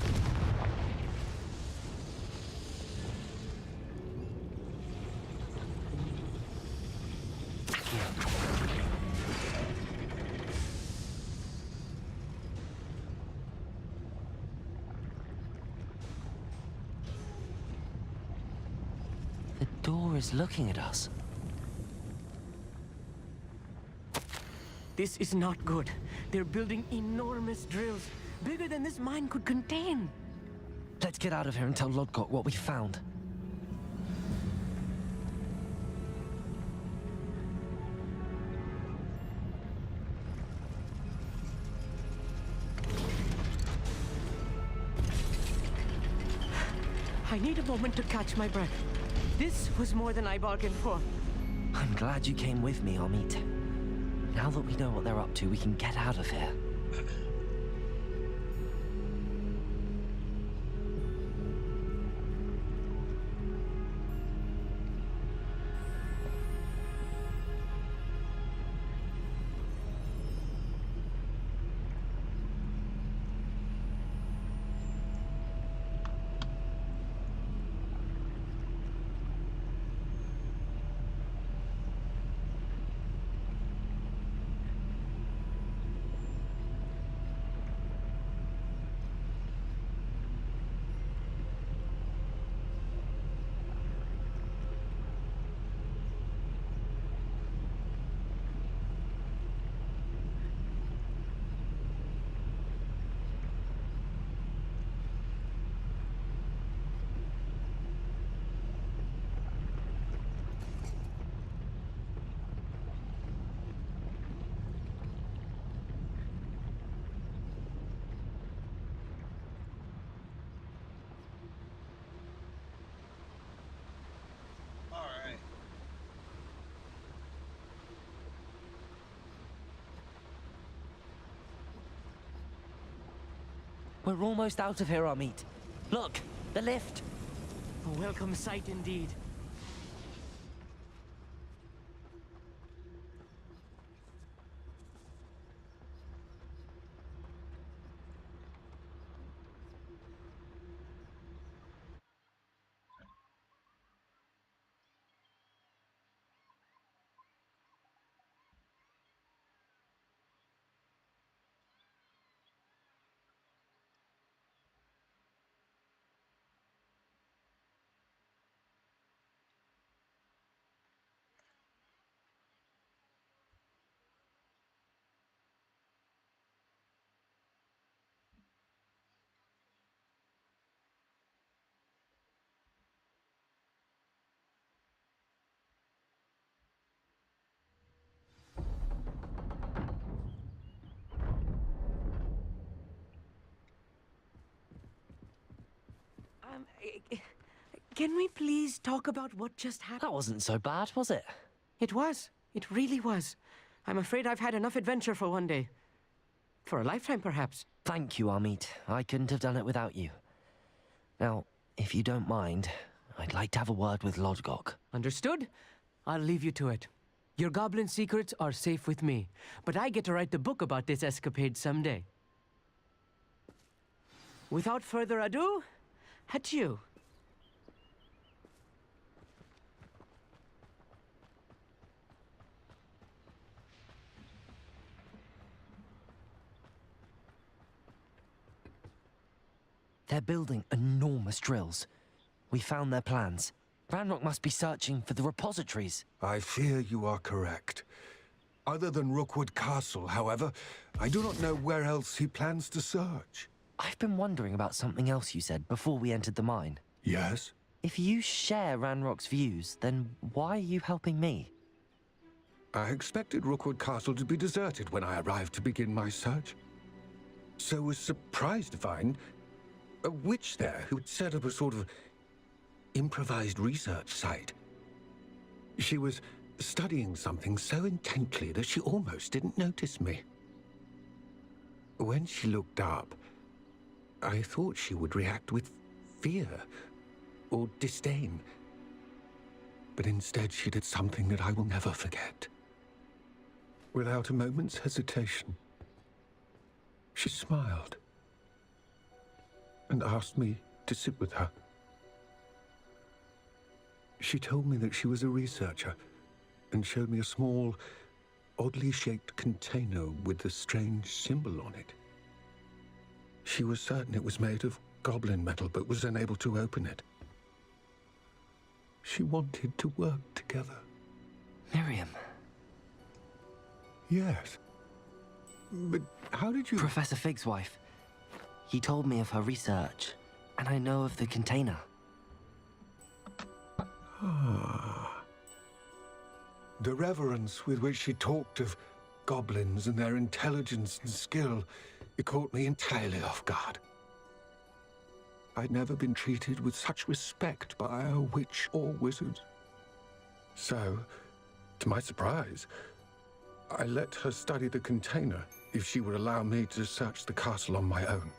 The door is looking at us. This is not good. They're building enormous drills, bigger than this mine could contain. Let's get out of here and tell Lodgok what we found. I need a moment to catch my breath. This was more than I bargained for. I'm glad you came with me, Amit. Now that we know what they're up to, we can get out of here. We're almost out of here, Amit. Look, the lift. A welcome sight indeed. Can we please talk about what just happened? That wasn't so bad, was it? It was. It really was. I'm afraid I've had enough adventure for one day. For a lifetime, perhaps. Thank you, Amit. I couldn't have done it without you. Now, if you don't mind, I'd like to have a word with Lodgok. Understood? I'll leave you to it. Your goblin secrets are safe with me, but I get to write the book about this escapade someday. Without further ado, adieu. They're building enormous drills. We found their plans. Ranrock must be searching for the repositories. I fear you are correct. Other than Rookwood Castle, however, I do not know where else he plans to search. I've been wondering about something else you said before we entered the mine. Yes? If you share Ranrock's views, then why are you helping me? I expected Rookwood Castle to be deserted when I arrived to begin my search. So was surprised to find a witch there who'd set up a sort of improvised research site. She was studying something so intently that she almost didn't notice me. When she looked up, I thought she would react with fear or disdain. But instead she did something that I will never forget. Without a moment's hesitation, she smiled and asked me to sit with her. She told me that she was a researcher and showed me a small, oddly shaped container with a strange symbol on it. She was certain it was made of goblin metal, but was unable to open it. She wanted to work together. Miriam. Yes. But how did you... Professor Fig's wife. He told me of her research, and I know of the container. Ah. The reverence with which she talked of goblins and their intelligence and skill, it caught me entirely off guard. I'd never been treated with such respect by a witch or wizard. So, to my surprise, I let her study the container if she would allow me to search the castle on my own.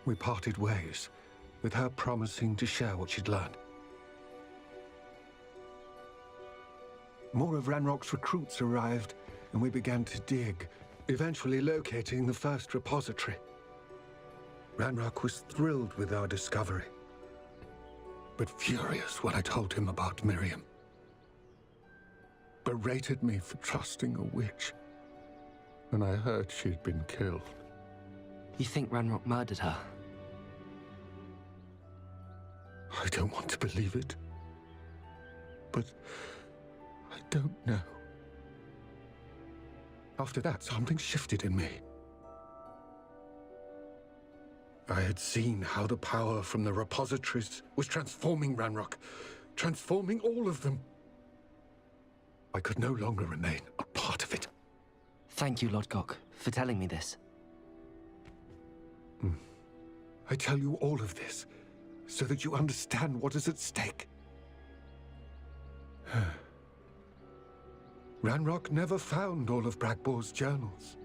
We parted ways, with her promising to share what she'd learned. More of Ranrock's recruits arrived, and we began to dig, eventually locating the first repository. Ranrock was thrilled with our discovery, but furious when I told him about Miriam. Berated me for trusting a witch, and I heard she'd been killed. You think Ranrock murdered her? I don't want to believe it, but I don't know. After that, something shifted in me. I had seen how the power from the repositories was transforming Ranrock, transforming all of them. I could no longer remain a part of it. Thank you, Lodgok, for telling me this. I tell you all of this so that you understand what is at stake. Ranrock never found all of Bragbor's journals,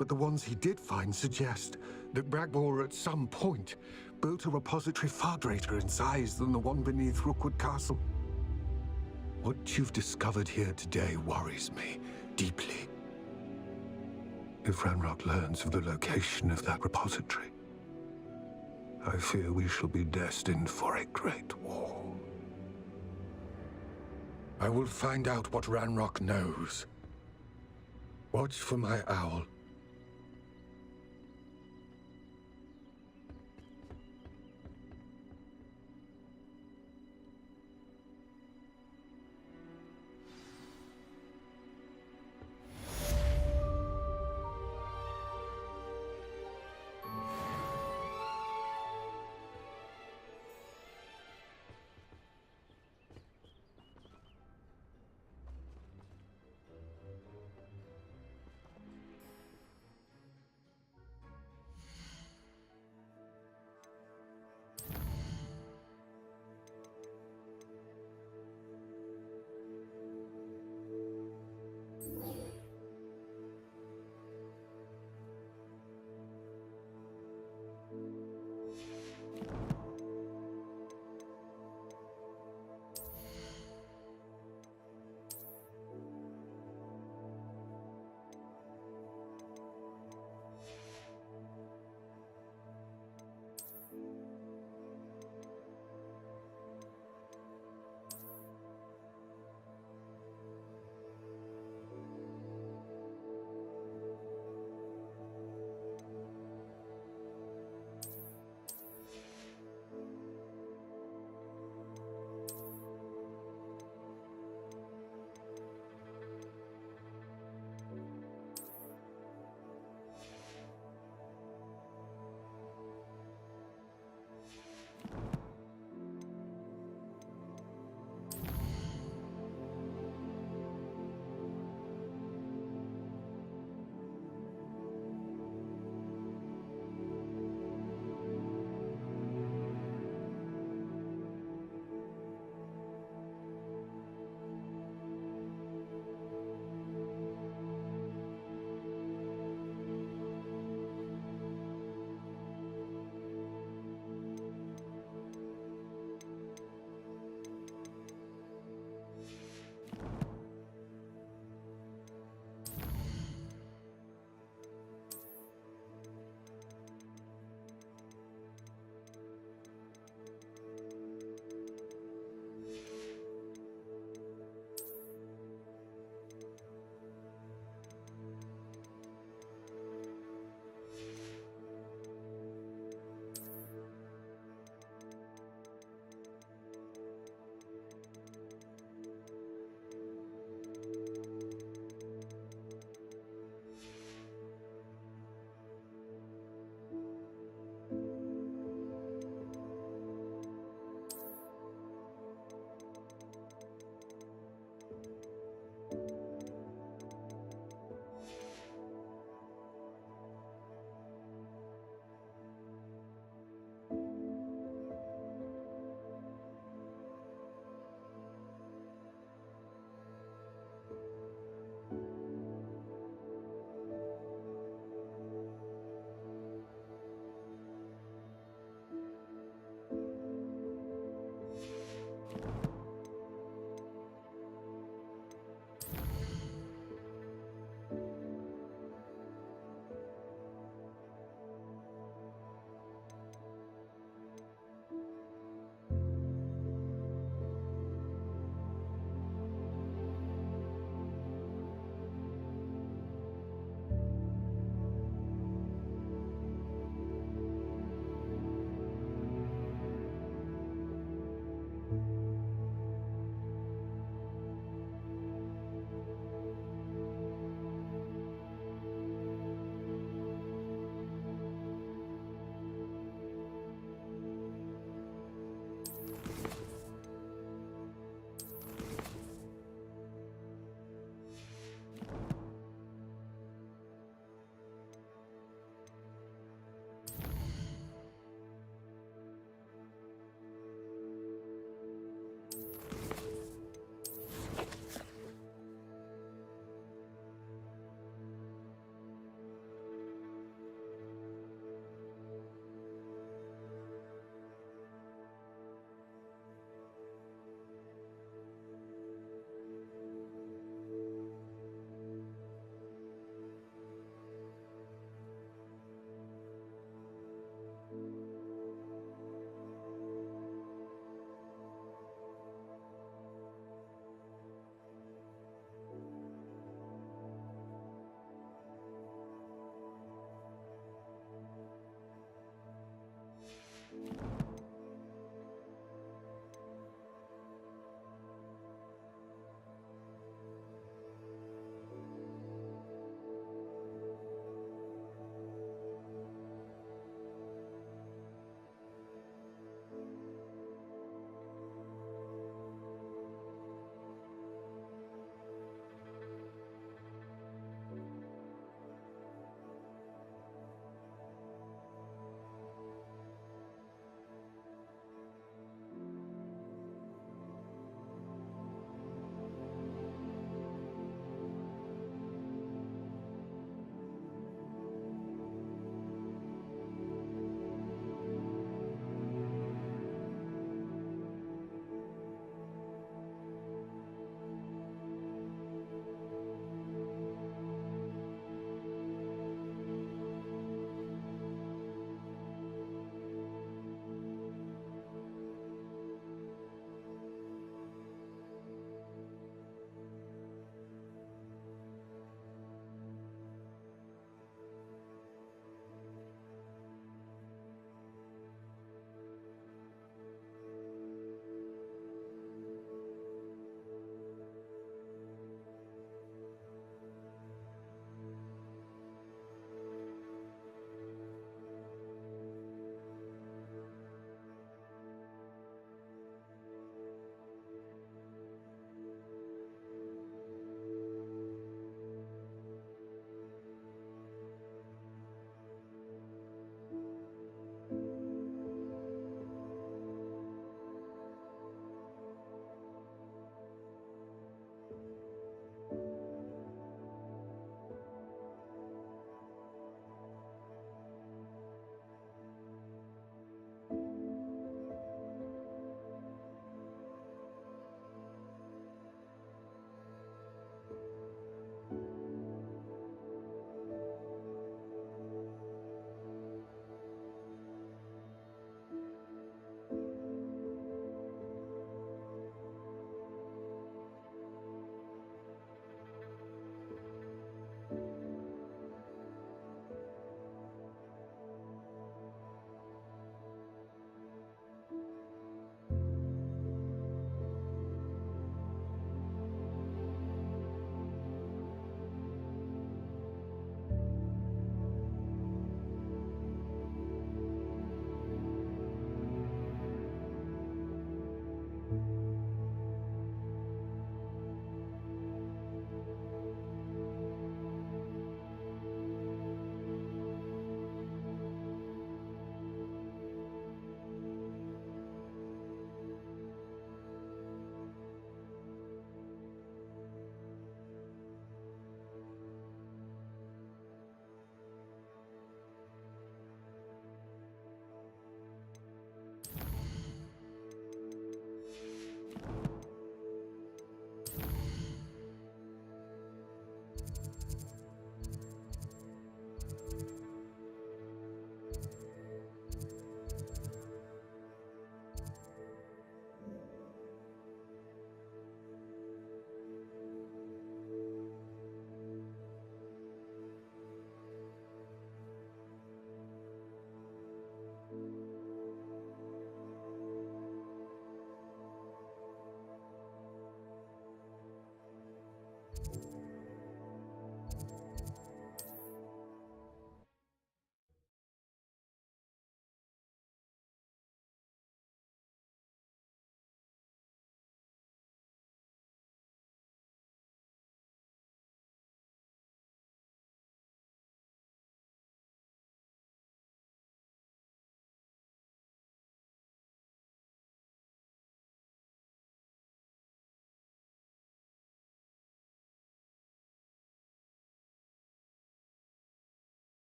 but the ones he did find suggest that Bragbor at some point built a repository far greater in size than the one beneath Rookwood Castle. What you've discovered here today worries me deeply. If Ranrock learns of the location of that repository, I fear we shall be destined for a great war. I will find out what Ranrock knows. Watch for my owl.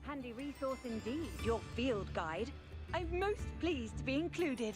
Handy resource indeed, your field guide. I'm most pleased to be included.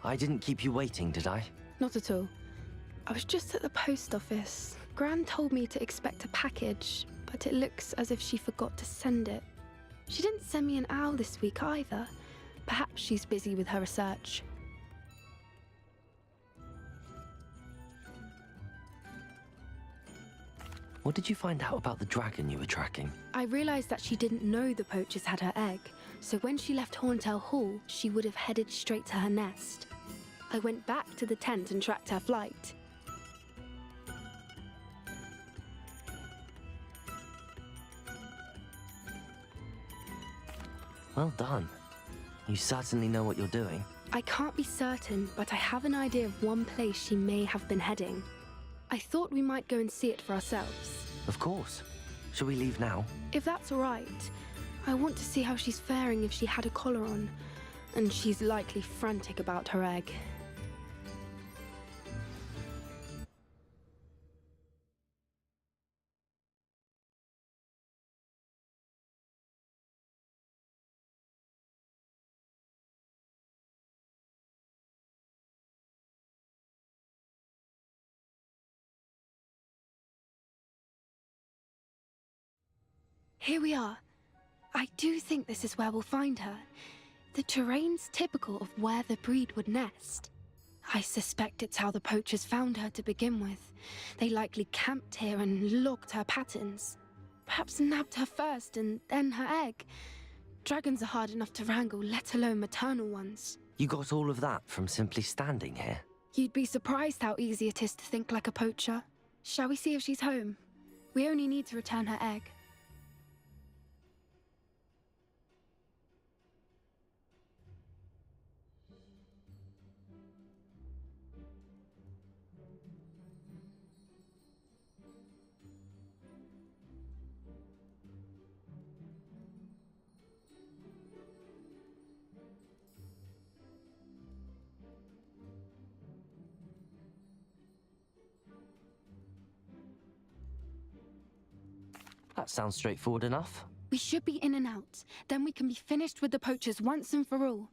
I didn't keep you waiting, did I? Not at all. I was just at the post office. Gran told me to expect a package, but it looks as if she forgot to send it. She didn't send me an owl this week either. Perhaps she's busy with her research. What did you find out about the dragon you were tracking? I realized that she didn't know the poachers had her egg, so when she left Horntail Hall, she would have headed straight to her nest. I went back to the tent and tracked her flight. Well done. You certainly know what you're doing. I can't be certain, but I have an idea of one place she may have been heading. I thought we might go and see it for ourselves. Of course. Shall we leave now? If that's all right. I want to see how she's faring if she had a collar on. And she's likely frantic about her egg. Here we are. I do think this is where we'll find her. The terrain's typical of where the breed would nest. I suspect it's how the poachers found her to begin with. They likely camped here and logged her patterns. Perhaps nabbed her first and then her egg. Dragons are hard enough to wrangle, let alone maternal ones. You got all of that from simply standing here? You'd be surprised how easy it is to think like a poacher. Shall we see if she's home? We only need to return her egg. That sounds straightforward enough. We should be in and out. Then we can be finished with the poachers once and for all.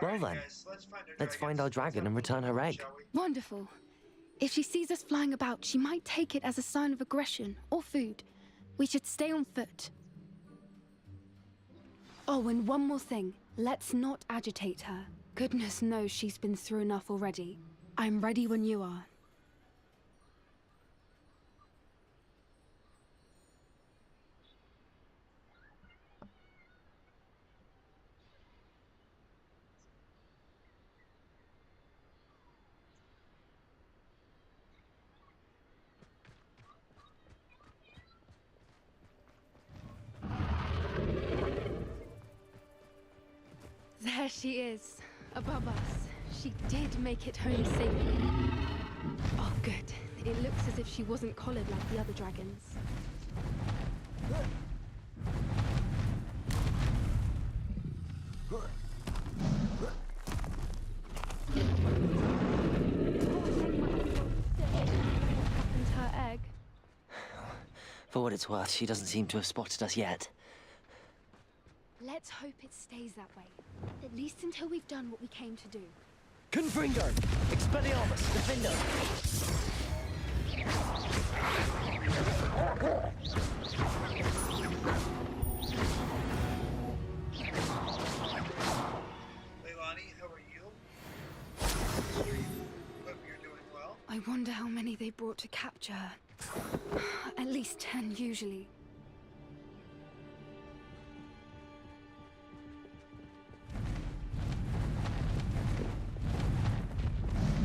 Well then, let's find our dragon and return her egg. Wonderful. If she sees us flying about, she might take it as a sign of aggression or food. We should stay on foot. Oh, and one more thing. Let's not agitate her. Goodness knows she's been through enough already. I'm ready when you are. There she is, above us. She did make it home safely. Oh, good. It looks as if she wasn't collared like the other dragons. Happened to her egg? For what it's worth, she doesn't seem to have spotted us yet. Let's hope it stays that way. At least until we've done what we came to do. Confringo! Expelliarmus! Defendo! Leilani, how are you? Hope you're doing well. I wonder how many they brought to capture her. At least 10 usually.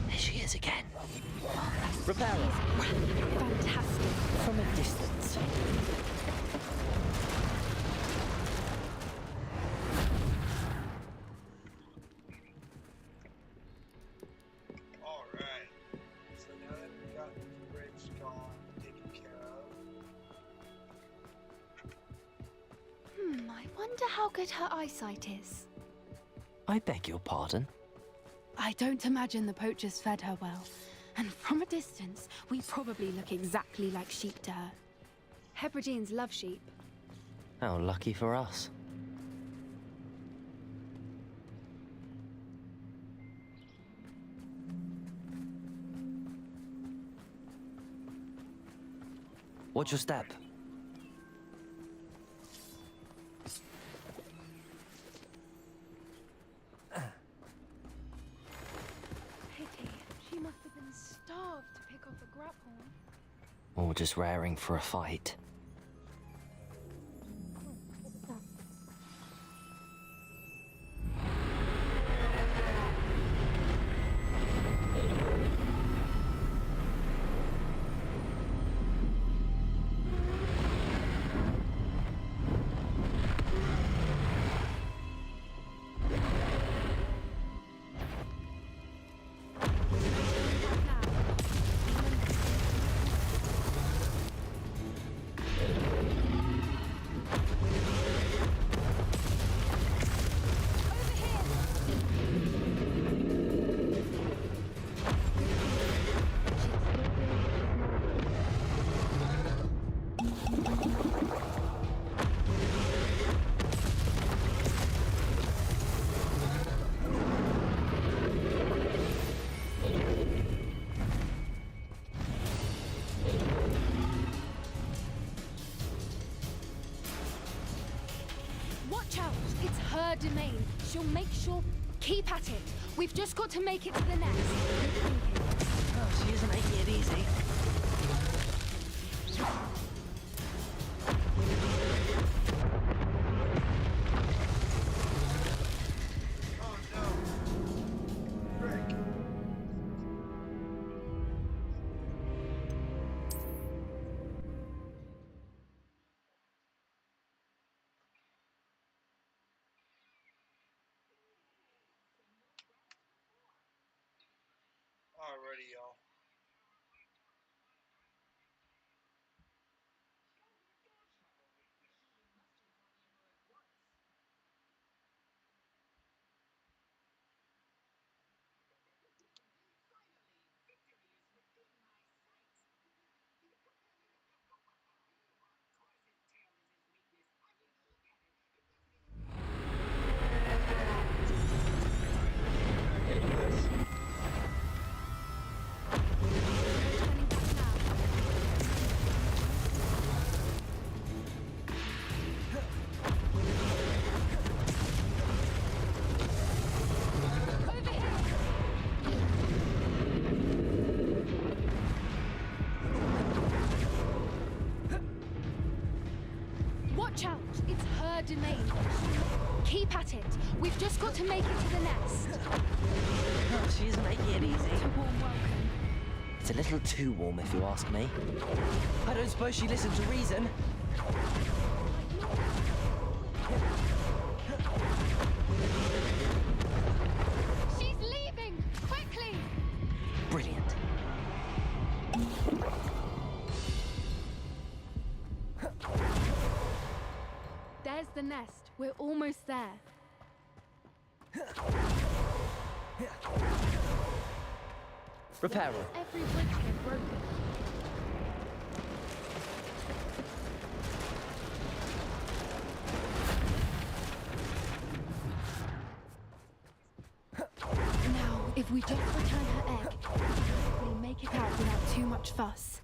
There she is again. Reparo! Fantastic. From a distance. Alright. So now that we've got the bridge gone, taken care of. I wonder how good her eyesight is. I beg your pardon? I don't imagine the poachers fed her well. And from a distance, we probably look exactly like sheep to her. Hebrideans love sheep. How lucky for us. Watch your step. Pity. She must have been starved to pick off a grapehorn. Or just raring for a fight. Watch out! It's her domain. She'll make sure... Keep at it. We've just got to make it to the nest. Good thinking. Oh, she isn't making it easy. Alrighty, y'all. Watch out! It's her domain. Keep at it. We've just got to make it to the nest. Oh, she isn't making it easy. It's a warm welcome. It's a little too warm, if you ask me. I don't suppose she listened to reason. There's the nest. We're almost there. Repair her. Every bridge get broken. Now, if we just return her egg, we can hopefully make it out without too much fuss.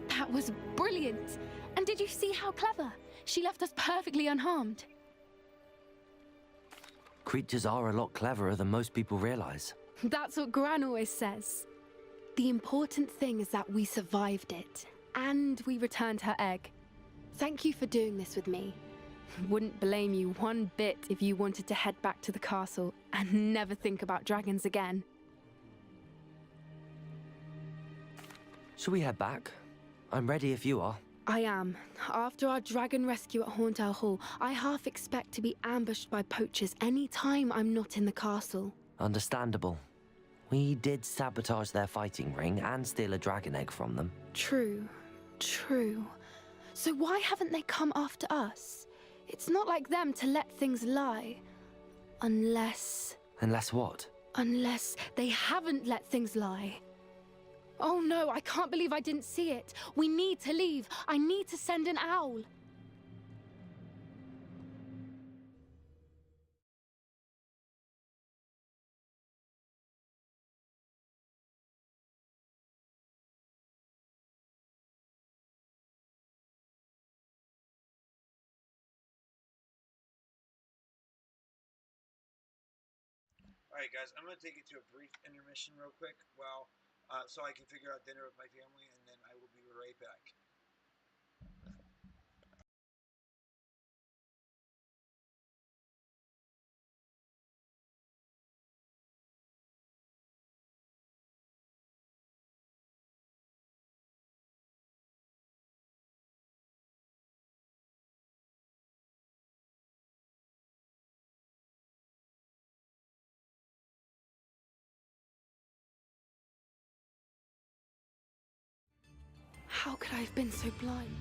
That was brilliant! And did you see how clever? She left us perfectly unharmed. Creatures are a lot cleverer than most people realize. That's what Gran always says. The important thing is that we survived it, and we returned her egg. Thank you for doing this with me. Wouldn't blame you one bit if you wanted to head back to the castle and never think about dragons again. Shall we head back? I'm ready if you are. I am. After our dragon rescue at Hauntel Hall, I half expect to be ambushed by poachers any time I'm not in the castle. Understandable. We did sabotage their fighting ring and steal a dragon egg from them. True. True. So why haven't they come after us? It's not like them to let things lie. Unless... Unless what? Unless they haven't let things lie. Oh no, I can't believe I didn't see it. We need to leave. I need to send an owl. Alright guys, I'm going to take you to a brief intermission real quick so I can figure out dinner with my family, and then I will be right back. How could I have been so blind?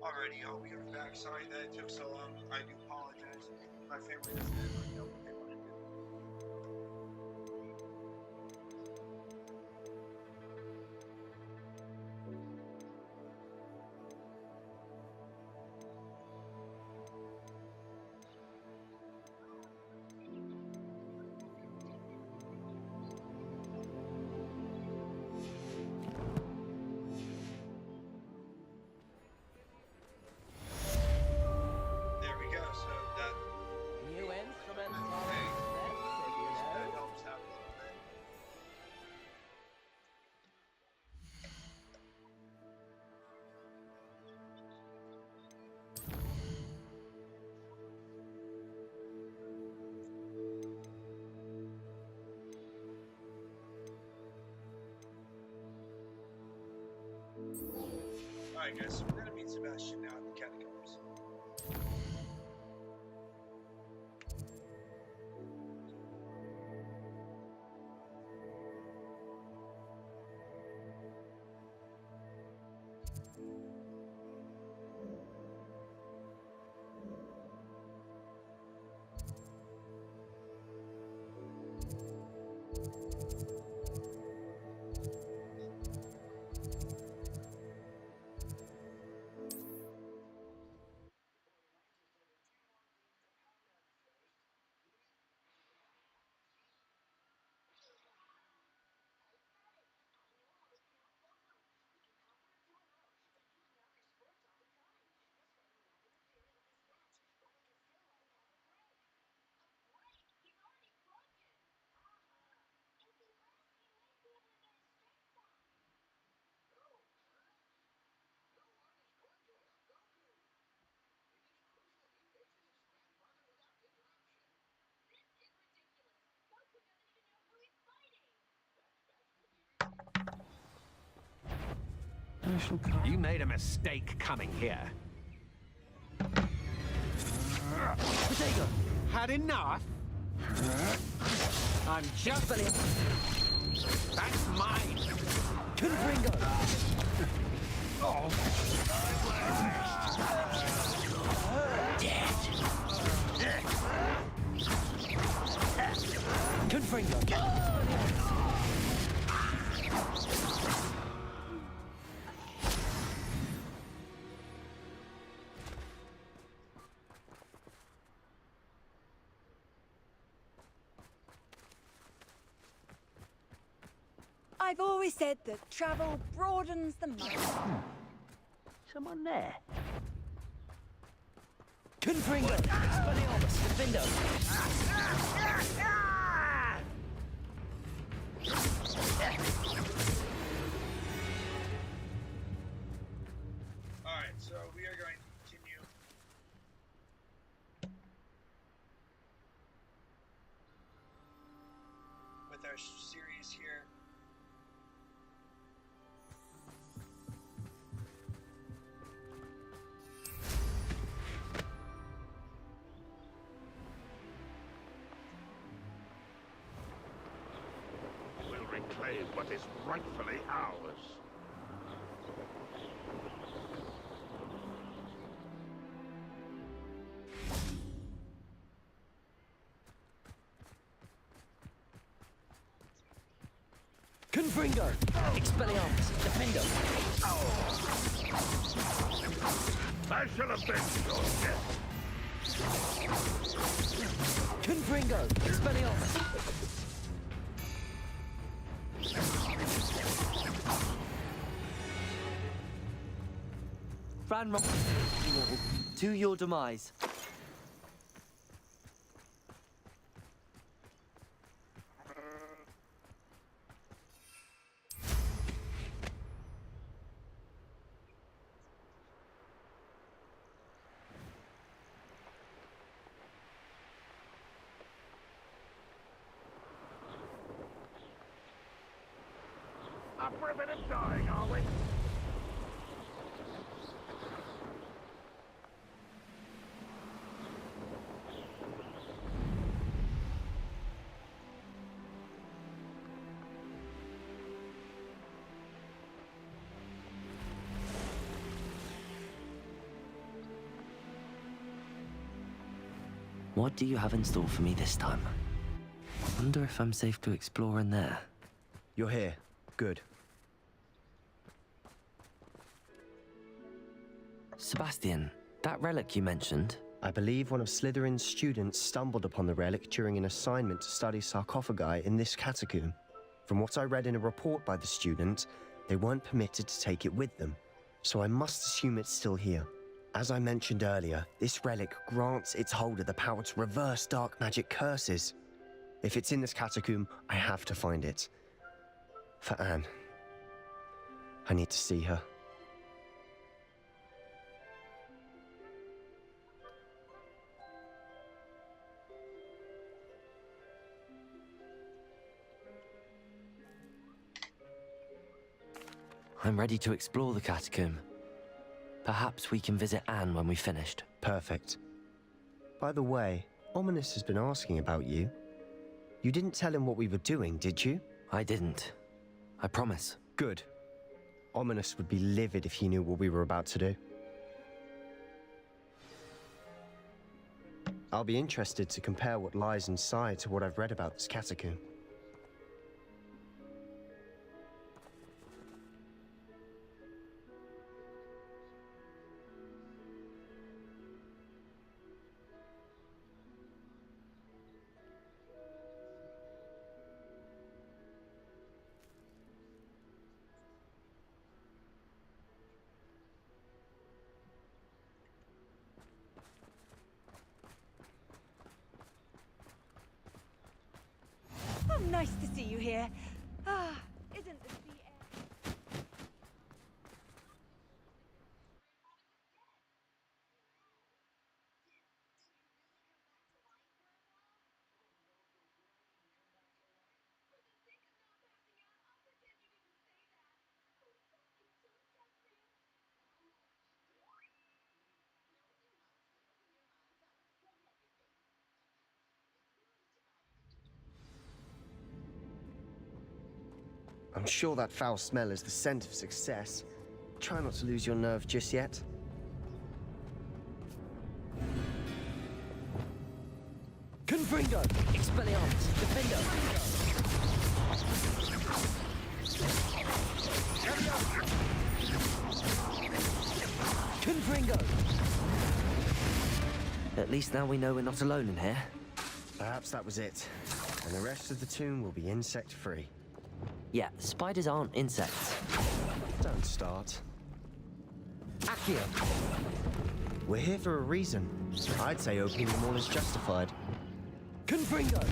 Alrighty, y'all, we are back. Sorry that it took so long. I do apologize. My family doesn't really know what they want to do. There we go. So that New instruments are hey, expensive, you so that know. helps out a little bit. Alright guys, so we're gonna meet Sebastian now at the catacombs. You made a mistake coming here. Potato! Had enough? I'm just... That's mine! Confringo! Oh. Confringo! I've always said that travel broadens the mind. Someone there? Confringo! Expelliarmus! Defendo! Alright, so we are going to continue. With our series here. We'll reclaim what is rightfully ours. Confringo! Expelliarmus! Defendo! I shall avenge your death. Confringo! Expelliarmus! Ranrock, to your demise. Up for a bit of dying, are we? What do you have in store for me this time? Wonder if I'm safe to explore in there. You're here. Good. Sebastian, that relic you mentioned? I believe one of Slytherin's students stumbled upon the relic during an assignment to study sarcophagi in this catacomb. From what I read in a report by the student, they weren't permitted to take it with them, so I must assume it's still here. As I mentioned earlier, this relic grants its holder the power to reverse dark magic curses. If it's in this catacomb, I have to find it. For Anne. I need to see her. I'm ready to explore the catacomb. Perhaps we can visit Anne when we've finished. Perfect. By the way, Ominous has been asking about you. You didn't tell him what we were doing, did you? I didn't. I promise. Good. Ominous would be livid if he knew what we were about to do. I'll be interested to compare what lies inside to what I've read about this catacomb. Oh, nice to see you here. Ah, isn't the sea air... I'm sure that foul smell is the scent of success. Try not to lose your nerve just yet. Confringo! Expelliarmus! Defendo! Confringo! At least now we know we're not alone in here. Perhaps that was it. And the rest of the tomb will be insect-free. Yeah, spiders aren't insects. Don't start. Accio! We're here for a reason. I'd say opening them all is justified. Confringo!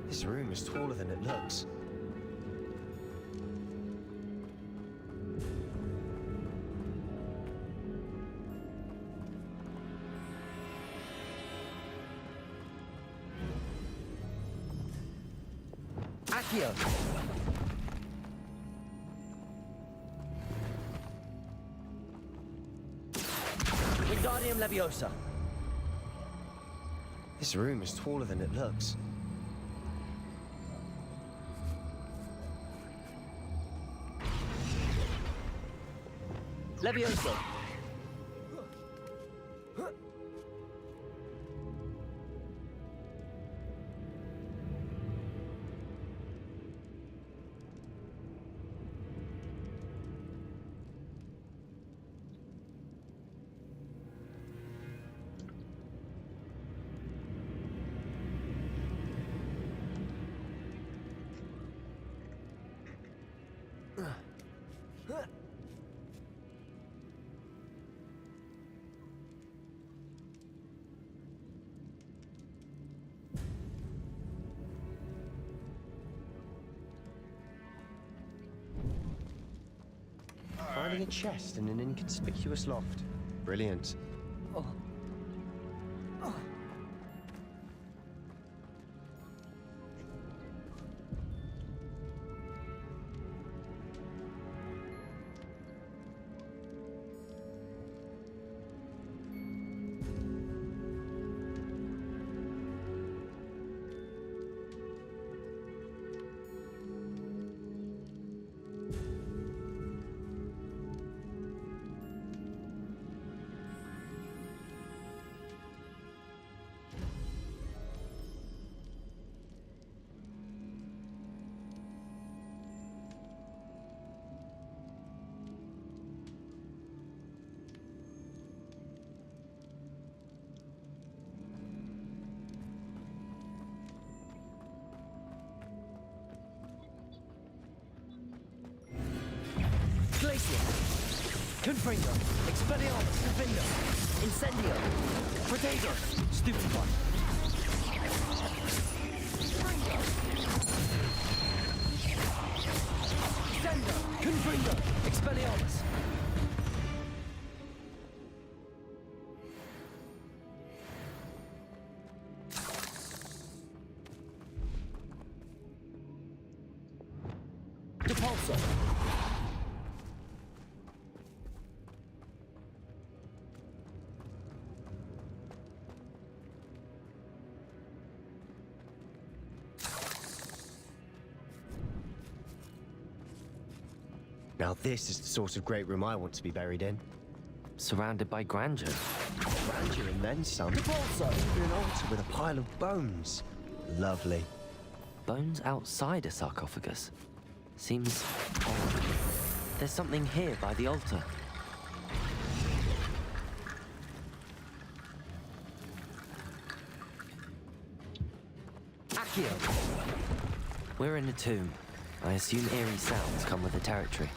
This room is taller than it looks. Accio! Wingardium Leviosa! This room is taller than it looks. Levioso! Finding a chest in an inconspicuous loft. Brilliant. Oh. Oh. Glacier! Confringo! Expelliarmus! Confindo! Incendio! Predator! Stupefy! Sendo! Confringo! Expelliarmus! Depulso! Now this is the sort of great room I want to be buried in. Surrounded by grandeur. Grandeur and then some. Depulso! Even an altar with a pile of bones. Lovely. Bones outside a sarcophagus. Seems odd. There's something here by the altar. Accio! We're in a tomb. I assume eerie sounds come with the territory.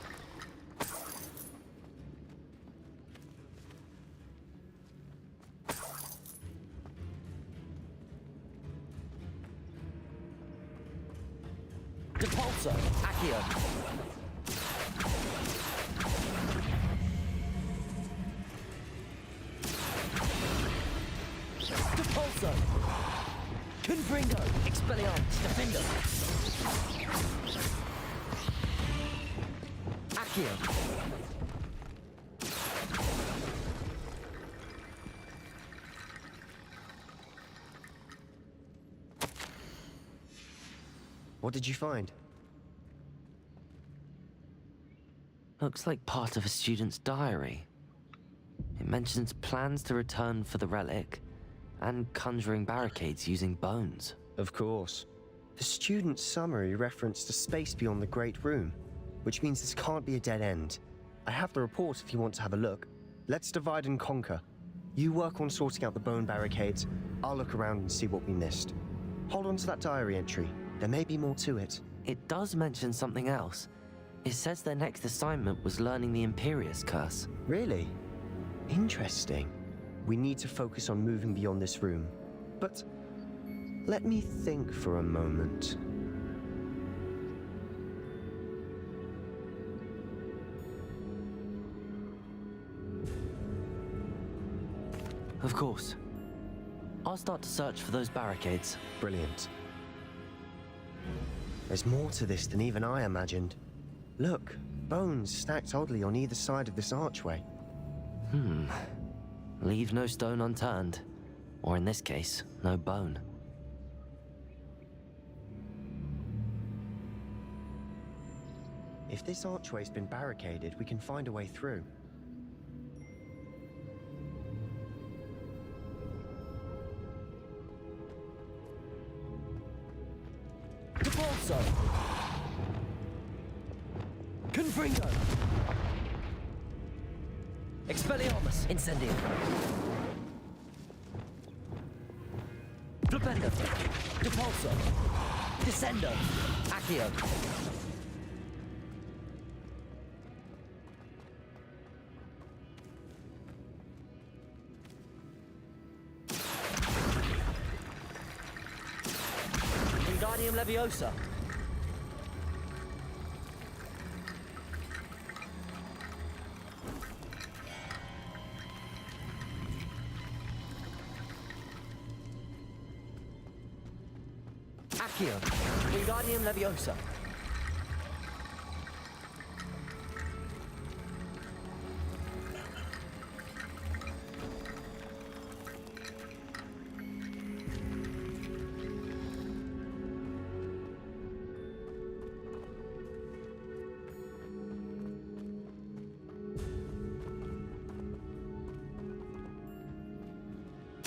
Depulso! Accio! Depulso! Confringo! Expelliarmus! Defendo! Accio! What did you find? Looks like part of a student's diary. It mentions plans to return for the relic and conjuring barricades using bones. Of course. The student's summary referenced a space beyond the Great Room, which means this can't be a dead end. I have the report if you want to have a look. Let's divide and conquer. You work on sorting out the bone barricades. I'll look around and see what we missed. Hold on to that diary entry. There may be more to it. It does mention something else. It says their next assignment was learning the Imperius Curse. Really? Interesting. We need to focus on moving beyond this room. But let me think for a moment. Of course. I'll start to search for those barricades. Brilliant. There's more to this than even I imagined. Look, bones stacked oddly on either side of this archway. Leave no stone unturned. Or in this case, no bone. If this archway's been barricaded, we can find a way through. Depulso! Confringo! Expelliarmus! Incendio! Flipendo! Depulso! Descendo! Accio! Wingardium Leviosa! Accio! Wingardium Leviosa!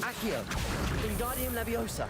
Accio! Wingardium Leviosa!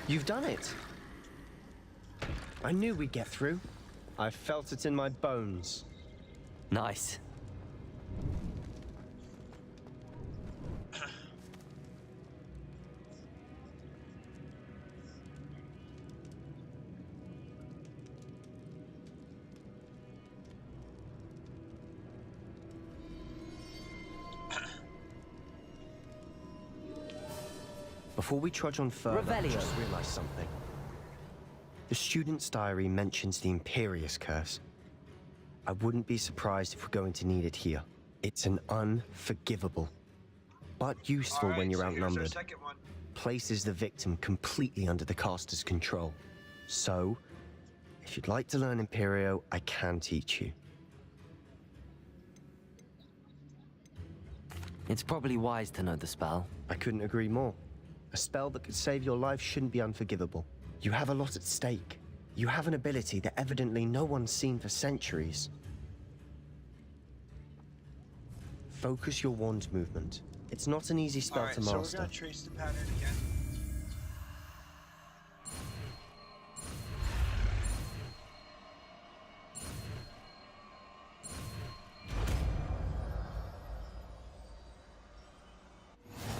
You've done it. I knew we'd get through. I felt it in my bones. Nice. Before we trudge on further, I Revelio. just realized something. The student's diary mentions the Imperious Curse. I wouldn't be surprised if we're going to need it here. It's an unforgivable, but useful when you're outnumbered. Places the victim completely under the caster's control. So, if you'd like to learn Imperio, I can teach you. It's probably wise to know the spell. I couldn't agree more. A spell that could save your life shouldn't be unforgivable. You have a lot at stake. You have an ability that evidently no one's seen for centuries. Focus your wand movement. It's not an easy spell to master. So we're gonna trace the pattern again.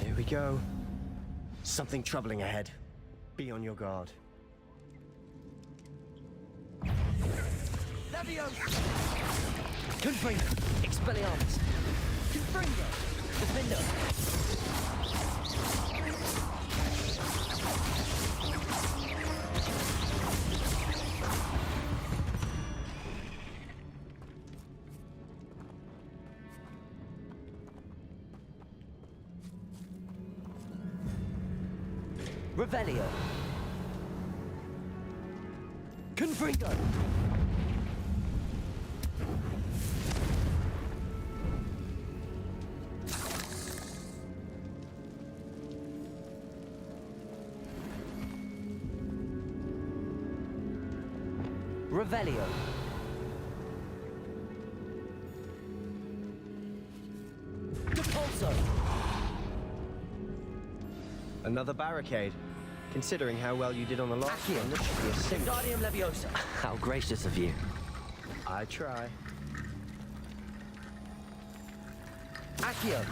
Here we go. Something troubling ahead. Be on your guard. Leviosa! Confringo! Expelliarmus! Confringo! Defender! Revelio! Confringo! Revelio. Depulso. Another barricade. Considering how well you did on the last one, this should be a cinch. Wingardium Leviosa. How gracious of you. I try. Accio.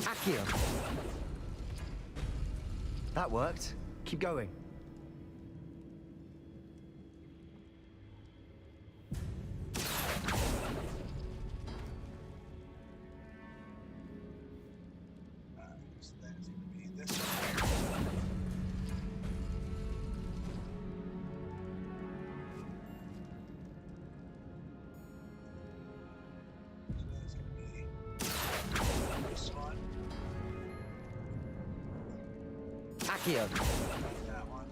Accio. That worked. Keep going. Accio. That one.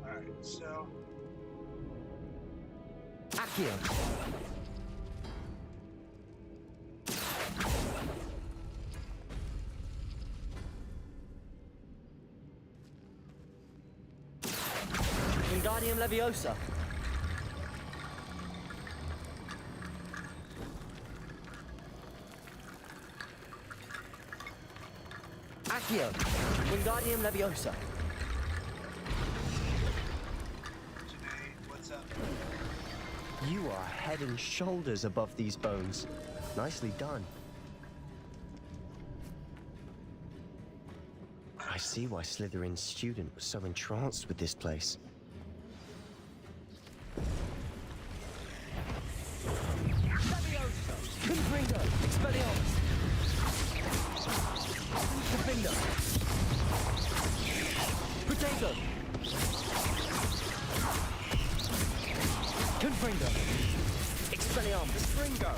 Alright, so... Accio. Wingardium Leviosa. Accio! Wingardium Leviosa! Janae, what's up? You are head and shoulders above these bones. Nicely done. I see why Slytherin's student was so entranced with this place. Leviosa! Confringo! Expelliarmus! Defender! Potato! Confringo! Expelliarmus! Fringo!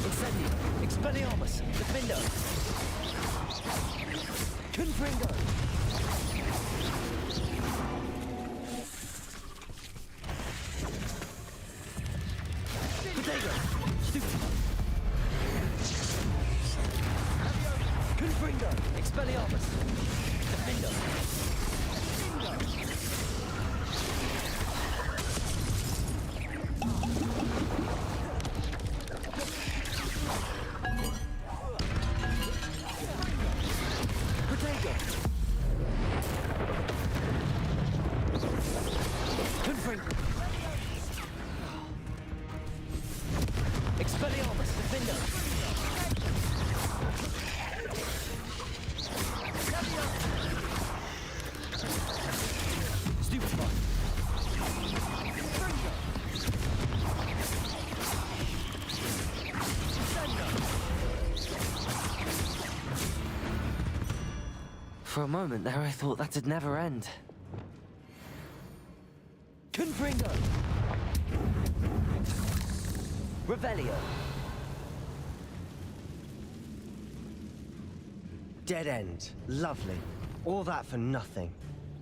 Incendio! Expelliarmus! Defender! Confringo! Potato! Stupid! Confringo! Expelliarmus! Defender! Potato! Confringo! Expelliarmus! Defender! Stupefy! For a moment there, I thought that'd never end. Confringo! Revelio! Dead end. Lovely. All that for nothing.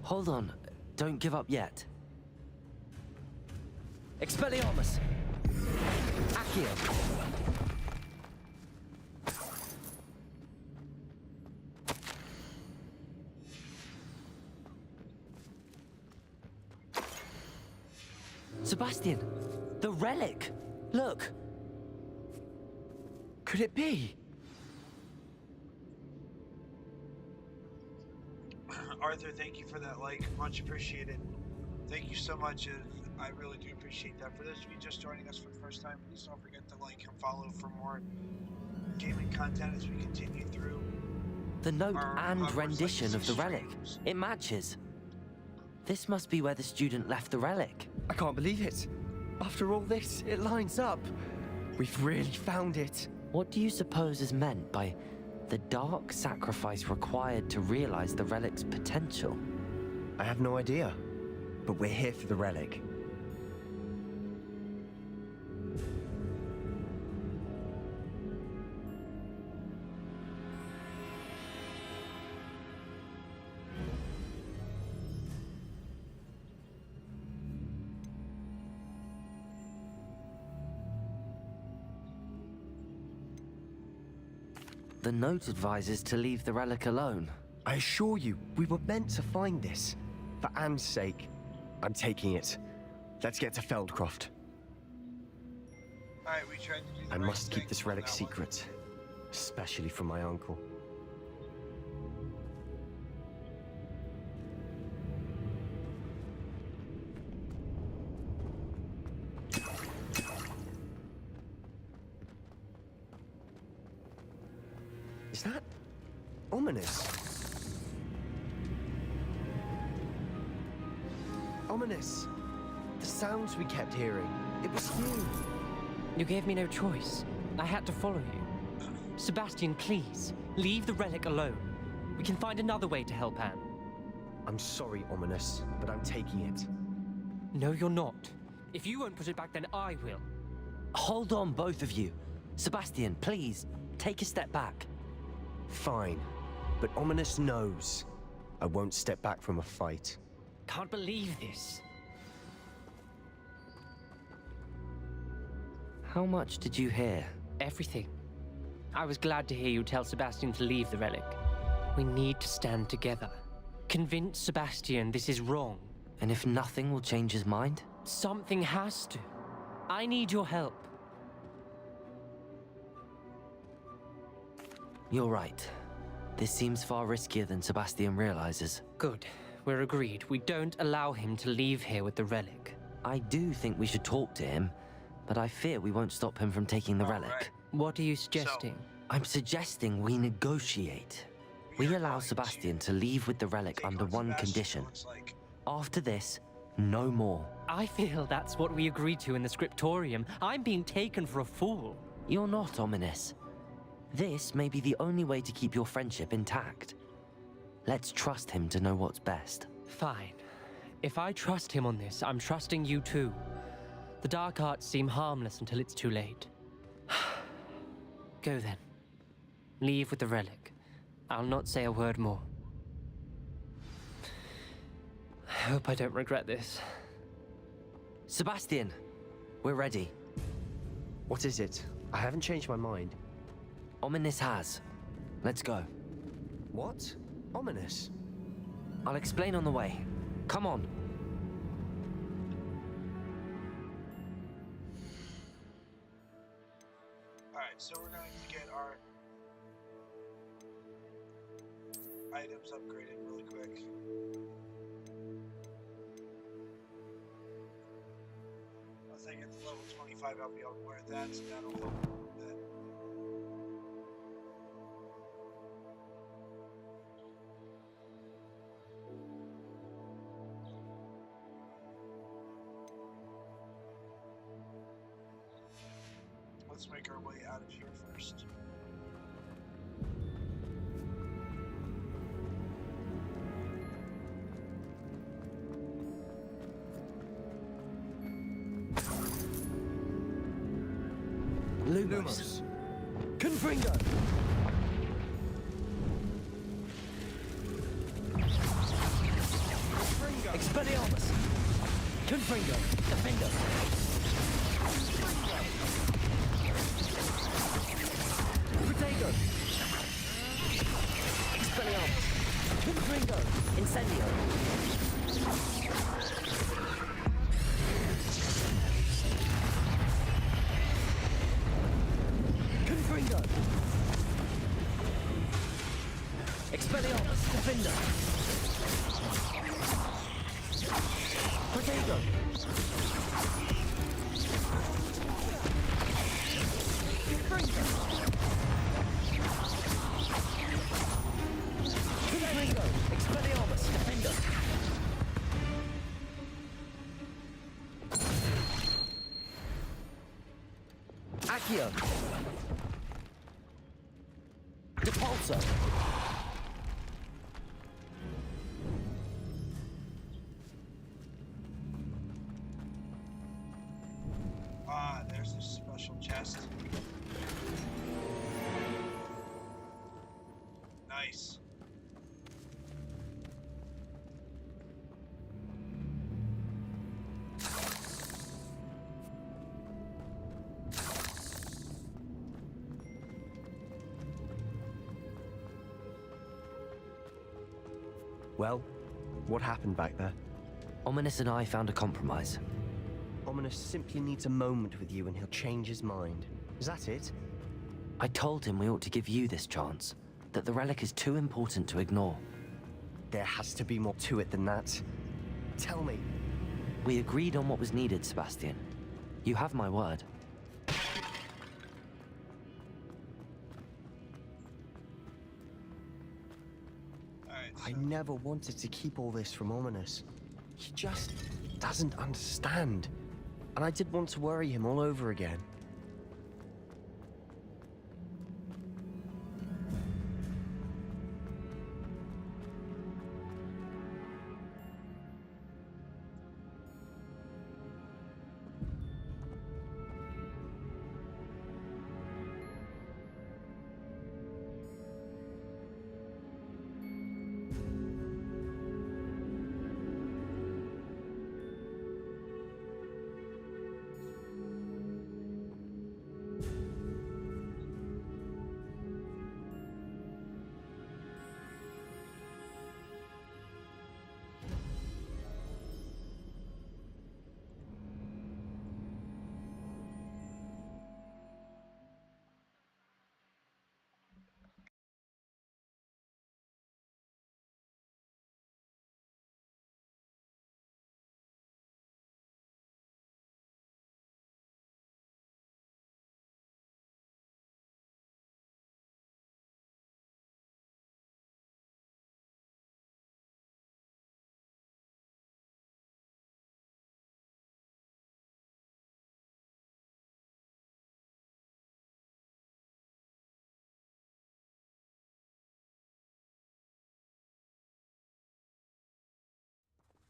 Hold on. Don't give up yet. Expelliarmus! Accio! Sebastian! The relic! Look! Could it be? Arthur, thank you for that like. Much appreciated. Thank you so much. I really do appreciate that. For those of you just joining us for the first time, please don't forget to like and follow for more gaming content as we continue through. The note and Hogwarts rendition of the Legacy relic. streams. It matches. This must be where the student left the relic. I can't believe it. After all this, it lines up. We've really found it. What do you suppose is meant by the dark sacrifice required to realize the relic's potential? I have no idea. But we're here for the relic. The note advises to leave the relic alone. I assure you, we were meant to find this. For Anne's sake, I'm taking it. Let's get to Feldcroft. Alright, we tried to do the I right must keep thing this on relic that one. secret. Especially from my uncle. Is that ominous? Ominous. The sounds we kept hearing. It was you. You gave me no choice. I had to follow you. Sebastian, please, leave the relic alone. We can find another way to help Anne. I'm sorry, Ominous, but I'm taking it. No, you're not. If you won't put it back, then I will. Hold on, both of you. Sebastian, please, take a step back. Fine, but Ominous knows. I won't step back from a fight. Can't believe this. How much did you hear? Everything. I was glad to hear you tell Sebastian to leave the relic. We need to stand together. Convince Sebastian this is wrong. And if nothing will change his mind? Something has to. I need your help. You're right. This seems far riskier than Sebastian realizes. Good. We're agreed. We don't allow him to leave here with the relic. I do think we should talk to him, but I fear we won't stop him from taking the relic. Right. What are you suggesting? I'm suggesting we negotiate. We allow Sebastian to leave with the relic under one condition. After this, no more. I feel that's what we agreed to in the scriptorium. I'm being taken for a fool. You're not, Ominous. This may be the only way to keep your friendship intact. Let's trust him to know what's best. Fine. If I trust him on this, I'm trusting you too. The dark arts seem harmless until it's too late. Go then. Leave with the relic. I'll not say a word more. I hope I don't regret this. Sebastian, we're ready. What is it? I haven't changed my mind. Ominous has. Let's go. What? Ominous? I'll explain on the way. Come on. Alright, so we're going to get our items upgraded really quick. Once I get to level 25, I'll be able to wear that, so that'll help a bit. Let's make our way out of here first. Lumos. Confringo! Expelliarmus. Confringo. Defender. Protego. Expelliarmus. Confringo. Incendio. Confringo. Expelliarmus. Defender. Protego. Confringo. Expelliarmus. Defender. Accio. Depulso. Ah, there's a special chest. Nice. Well, what happened back there? Ominous and I found a compromise. Ominous simply needs a moment with you and he'll change his mind. Is that it? I told him we ought to give you this chance, that the relic is too important to ignore. There has to be more to it than that. Tell me. We agreed on what was needed, Sebastian. You have my word. I never wanted to keep all this from Ominous. He just doesn't understand. And I did want to worry him all over again.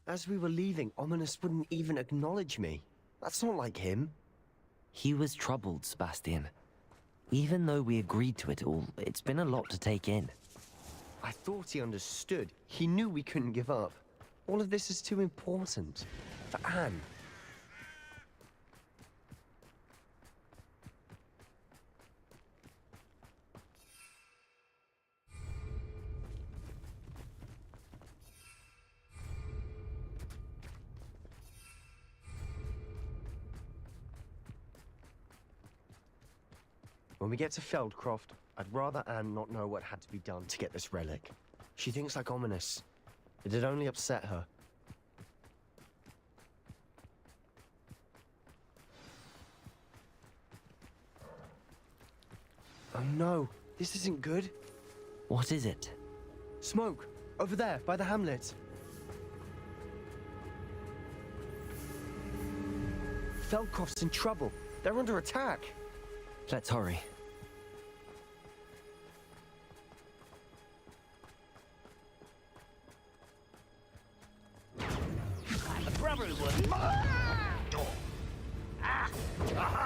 As we were leaving, Ominous wouldn't even acknowledge me. That's not like him. He was troubled, Sebastian. Even though we agreed to it all, it's been a lot to take in. I thought he understood. He knew we couldn't give up. All of this is too important. For Anne. When we get to Feldcroft, I'd rather Anne not know what had to be done to get this relic. She thinks like Ominous. It'd only upset her. Oh no, this isn't good. What is it? Smoke! Over there, by the hamlet. Feldcroft's in trouble. They're under attack. Let's hurry. Brother would.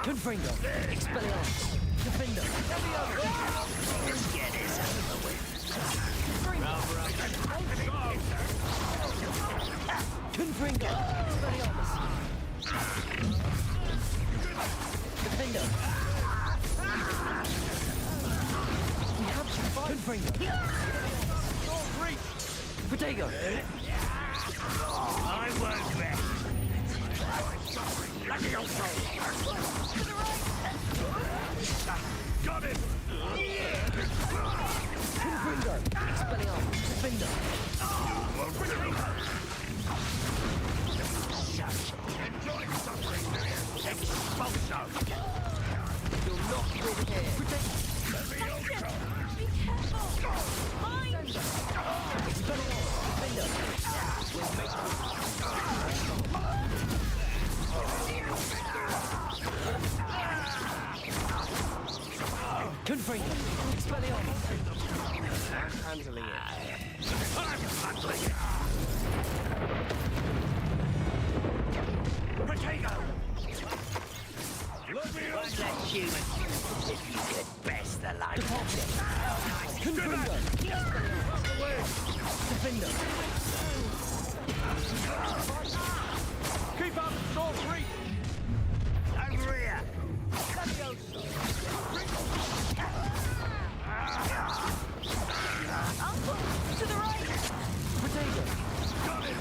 Confringo! Expelliarmus! Defender! Let's get this out of the way. Confringo! Expelliarmus! Defender! We have to fight! Confringo! Protego! I won't rest. Lucky old soul. Got it! Confringo! Expelliarmus! Defender! Enjoy suffering, do you? Expulso! You'll not win here! Levioso! Be careful! Mine! Confringo! Expelliarmus! Handling it. I'm handling it! Protego! One less human. If you could best the life. Confringo! Defender! Keep up, sword free! Over here! Uncle, to the right! Protego! Got it!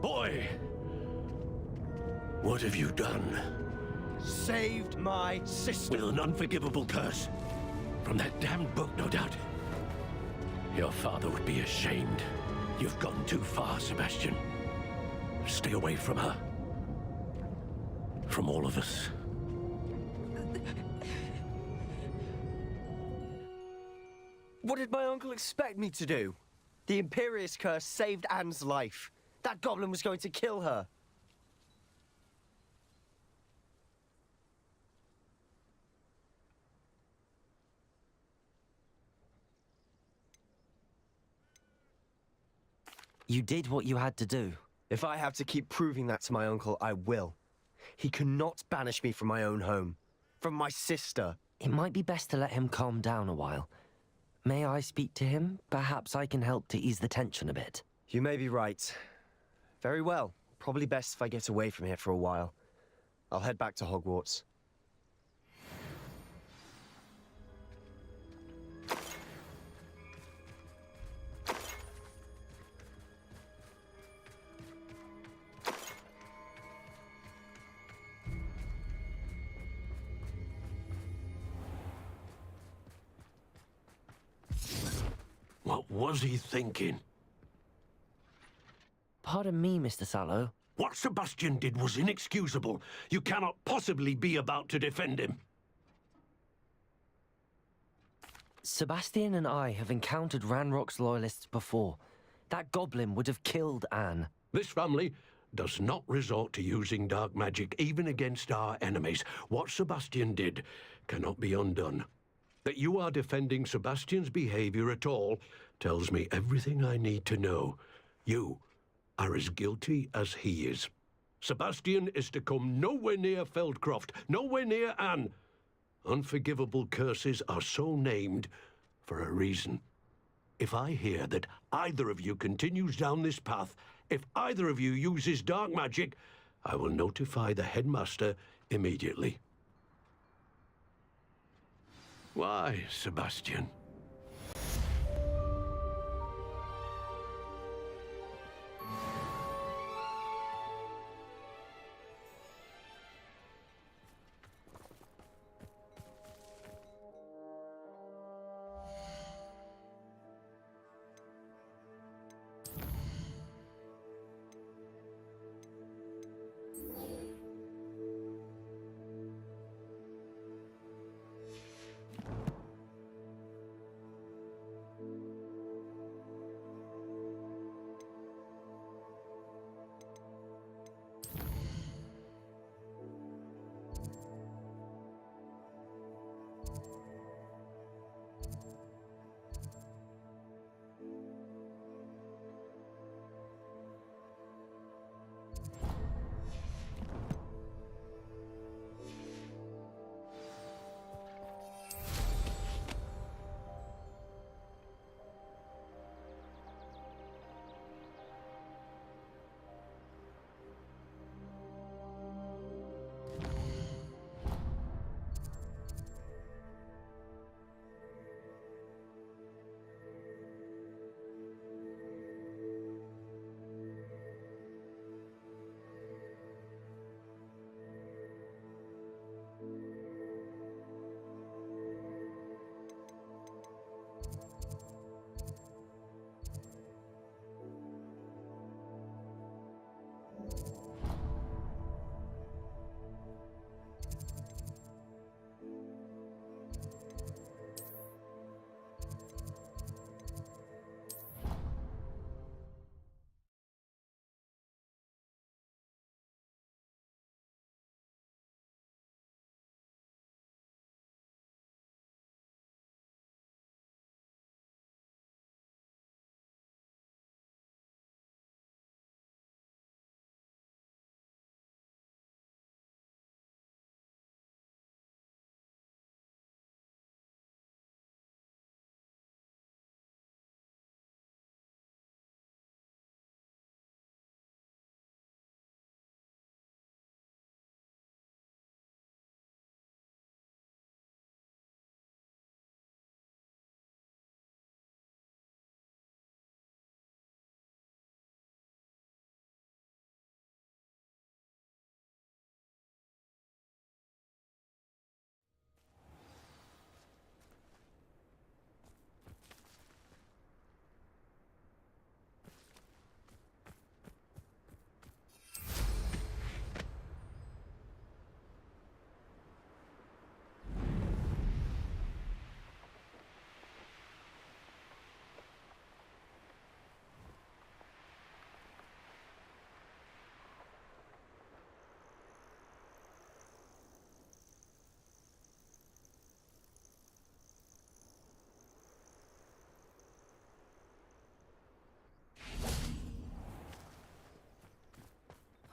Boy! What have you done? Saved my sister. With an unforgivable curse. From that damned book, no doubt. Your father would be ashamed. You've gone too far, Sebastian. Stay away from her. From all of us. What did my uncle expect me to do? The Imperious curse saved Anne's life. That goblin was going to kill her. You did what you had to do. If I have to keep proving that to my uncle, I will. He cannot banish me from my own home. From my sister. It might be best to let him calm down a while. May I speak to him? Perhaps I can help to ease the tension a bit. You may be right. Very well. Probably best if I get away from here for a while. I'll head back to Hogwarts. was he thinking? Pardon me, Mr. Sallow. What Sebastian did was inexcusable. You cannot possibly be about to defend him. Sebastian and I have encountered Ranrock's loyalists before. That goblin would have killed Anne. This family does not resort to using dark magic, even against our enemies. What Sebastian did cannot be undone. That you are defending Sebastian's behavior at all tells me everything I need to know. You are as guilty as he is. Sebastian is to come nowhere near Feldcroft, nowhere near Anne. Unforgivable curses are so named for a reason. If I hear that either of you continues down this path, if either of you uses dark magic, I will notify the headmaster immediately. Why, Sebastian?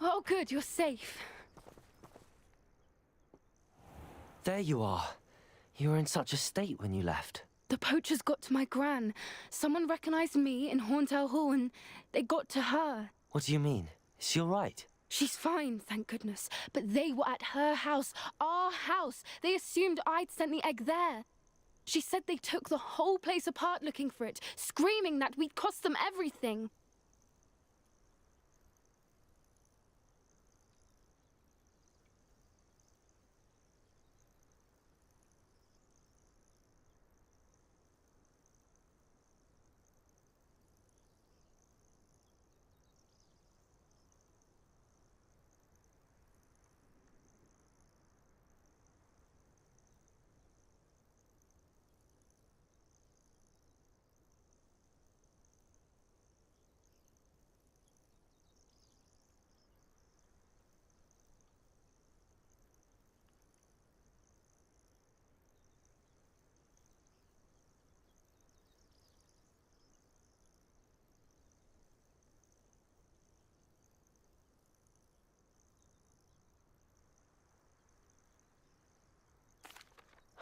Oh, good, you're safe. There you are. You were in such a state when you left. The poachers got to my gran. Someone recognized me in Horntail Hall and they got to her. What do you mean? Is she all right? She's fine, thank goodness. But they were at her house, our house. They assumed I'd sent the egg there. She said they took the whole place apart looking for it, screaming that we'd cost them everything.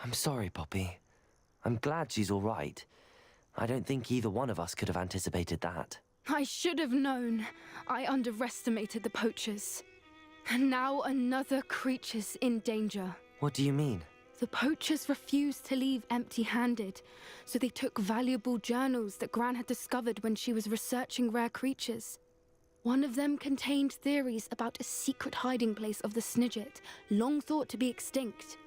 I'm sorry, Poppy. I'm glad she's all right. I don't think either one of us could have anticipated that. I should have known. I underestimated the poachers. And now another creature's in danger. What do you mean? The poachers refused to leave empty-handed, so they took valuable journals that Gran had discovered when she was researching rare creatures. One of them contained theories about a secret hiding place of the Snidget, long thought to be extinct.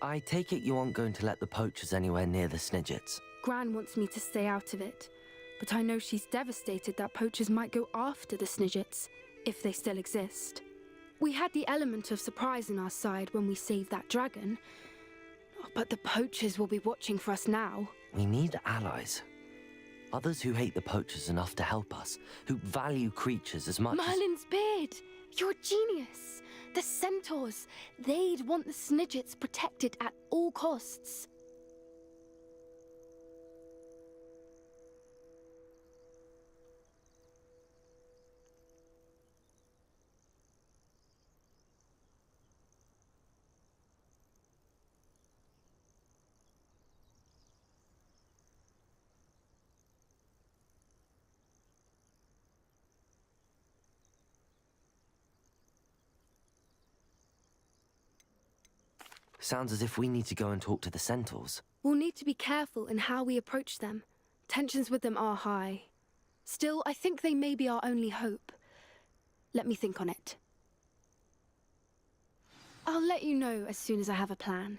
I take it you aren't going to let the poachers anywhere near the Snidgets. Gran wants me to stay out of it, but I know she's devastated that poachers might go after the Snidgets, if they still exist. We had the element of surprise on our side when we saved that dragon, but the poachers will be watching for us now. We need allies. Others who hate the poachers enough to help us, who value creatures as much Merlin's beard! You're a genius! The centaurs! They'd want the Snidgets protected at all costs. Sounds as if we need to go and talk to the centaurs. We'll need to be careful in how we approach them. Tensions with them are high. Still, I think they may be our only hope. Let me think on it. I'll let you know as soon as I have a plan.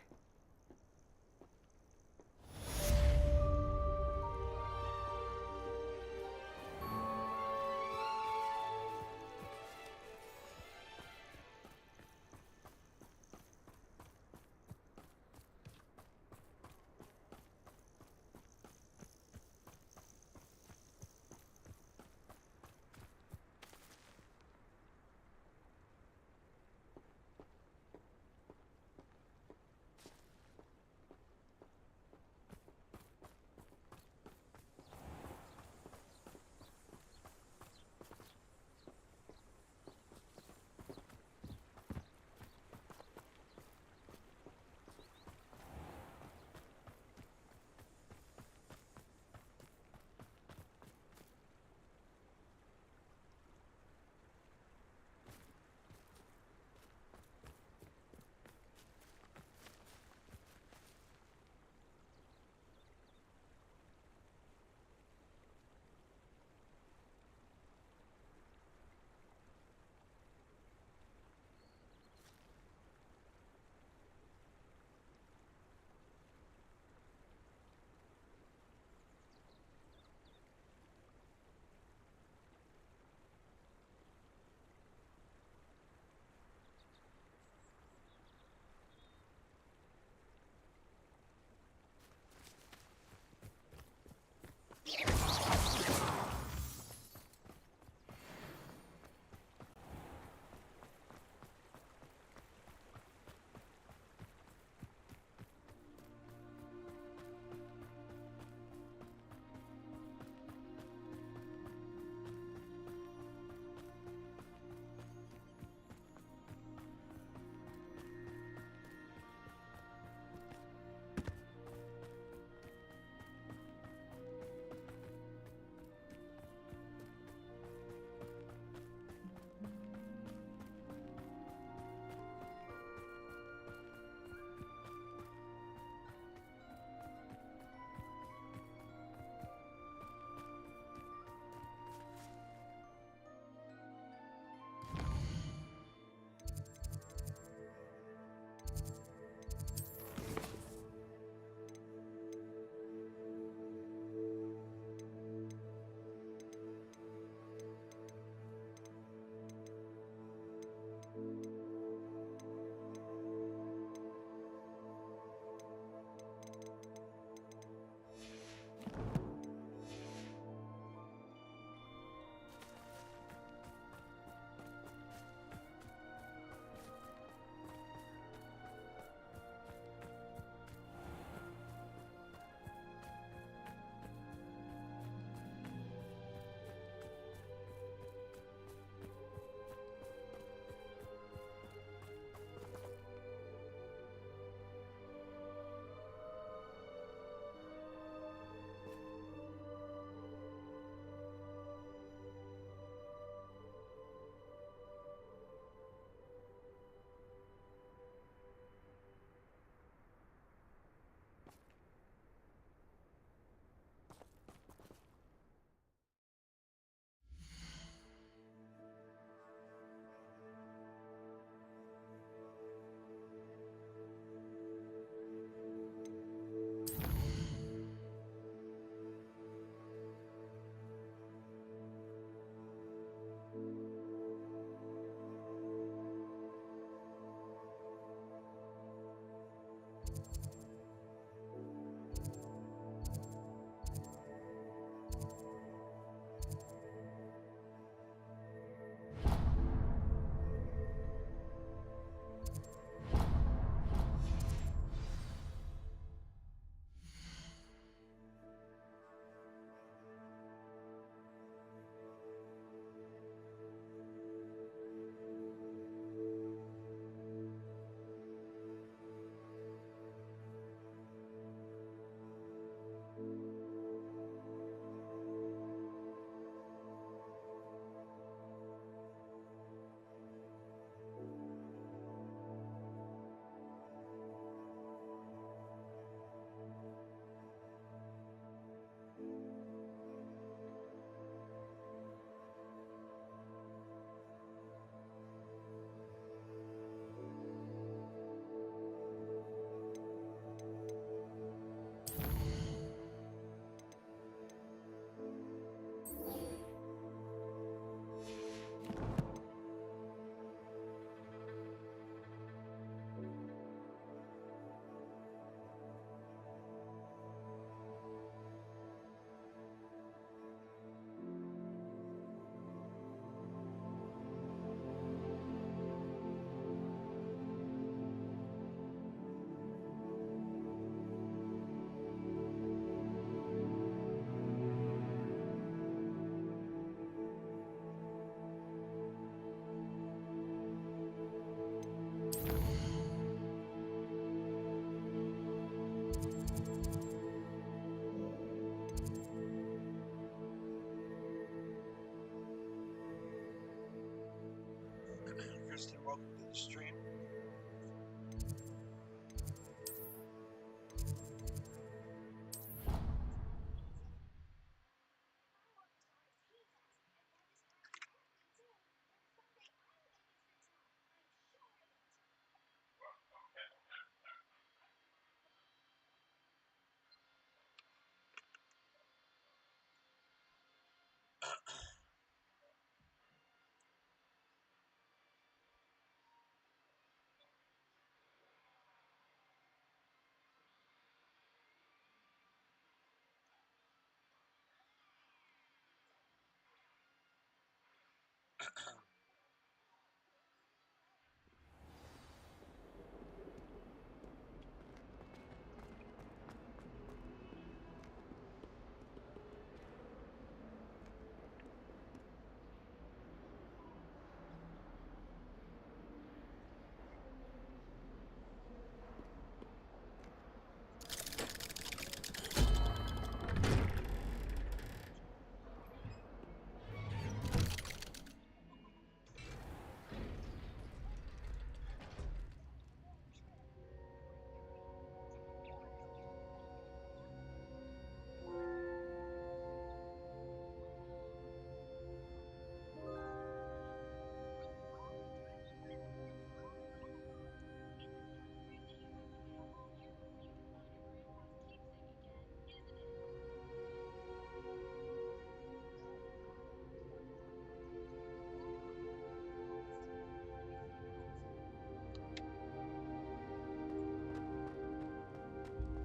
welcome to the stream.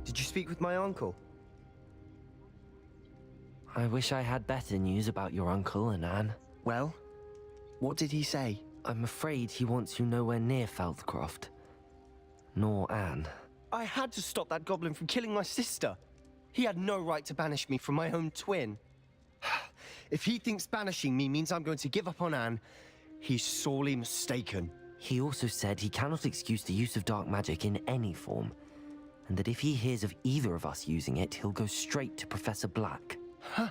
Did you speak with my uncle? I wish I had better news about your uncle and Anne. Well, what did he say? I'm afraid he wants you nowhere near Feldcroft. Nor Anne. I had to stop that goblin from killing my sister. He had no right to banish me from my own twin. If he thinks banishing me means I'm going to give up on Anne, he's sorely mistaken. He also said he cannot excuse the use of dark magic in any form, and that if he hears of either of us using it, he'll go straight to Professor Black. Huh.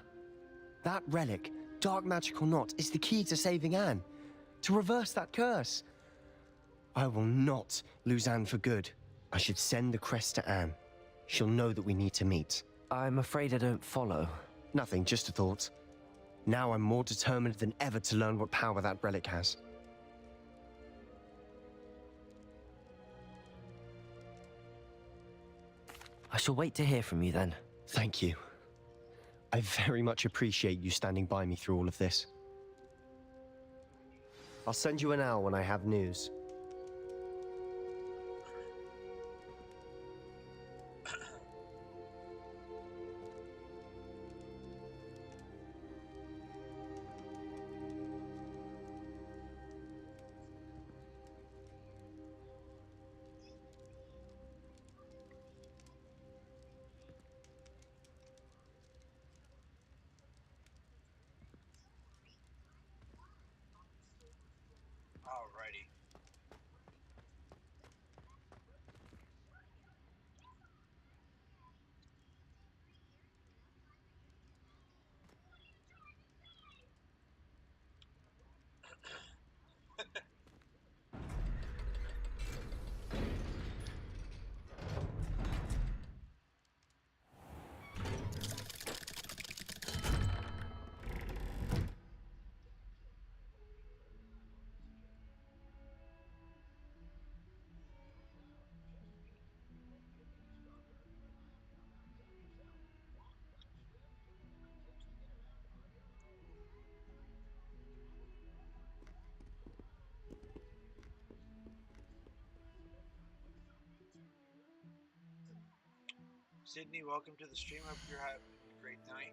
That relic, dark magic or not, is the key to saving Anne. To reverse that curse. I will not lose Anne for good. I should send the crest to Anne. She'll know that we need to meet. I'm afraid I don't follow. Nothing, just a thought. Now I'm more determined than ever to learn what power that relic has. I shall wait to hear from you then. Thank you. I very much appreciate you standing by me through all of this. I'll send you an owl when I have news. Alrighty. Sydney, welcome to the stream. Hope you're having a great night.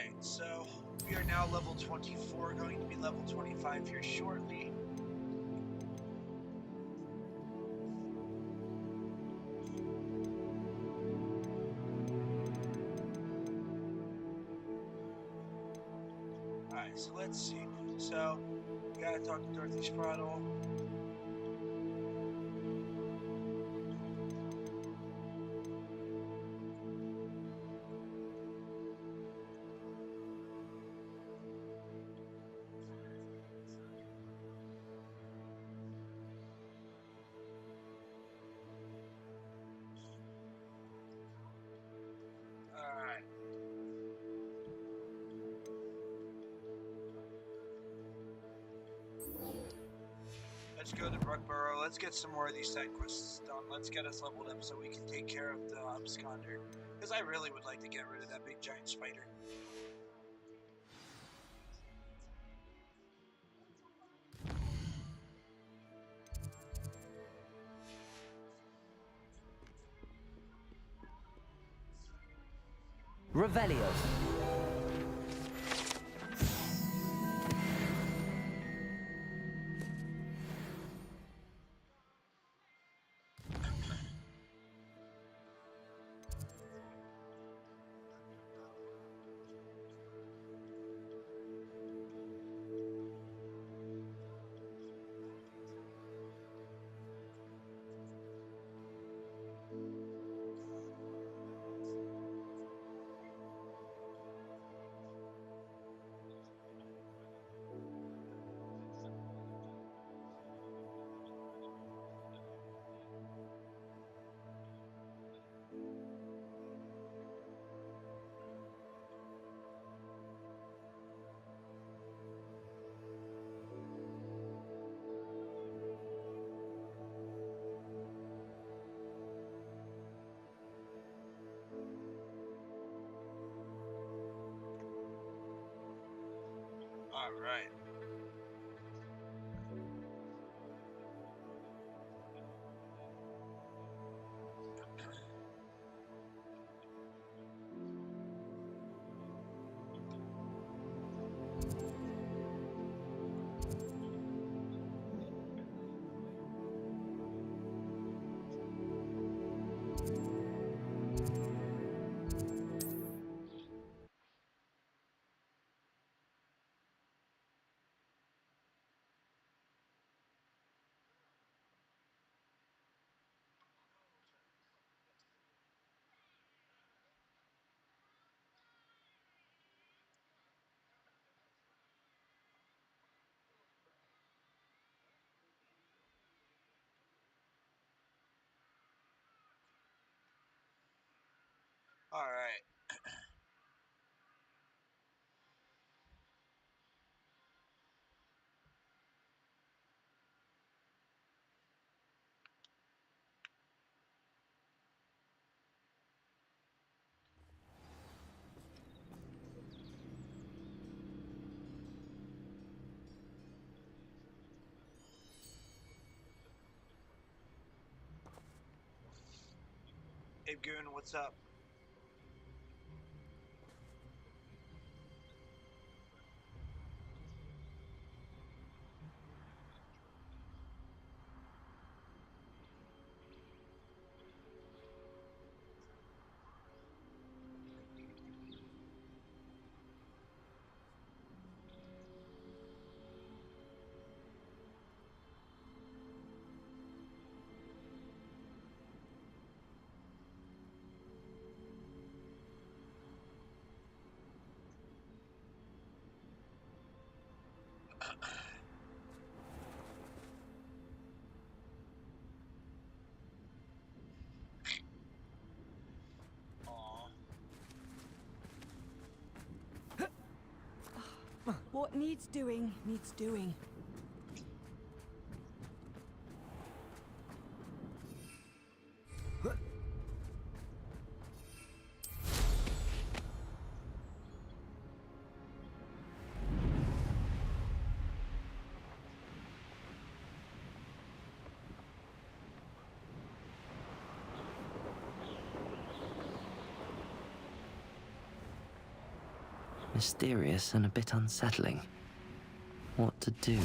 Alright, so we are now level 24, going to be level 25 here shortly. Alright, so let's see. So, we gotta talk to Dorothy Spraddle. Alright. Let's go to Brookborough. Let's get some more of these side quests done. Let's get us leveled up so we can take care of the absconder. Because I really would like to get rid of that big giant spider. Revelio. Alright. Alright. Hey Goon, what's up? What needs doing, needs doing. Mysterious and a bit unsettling. What to do?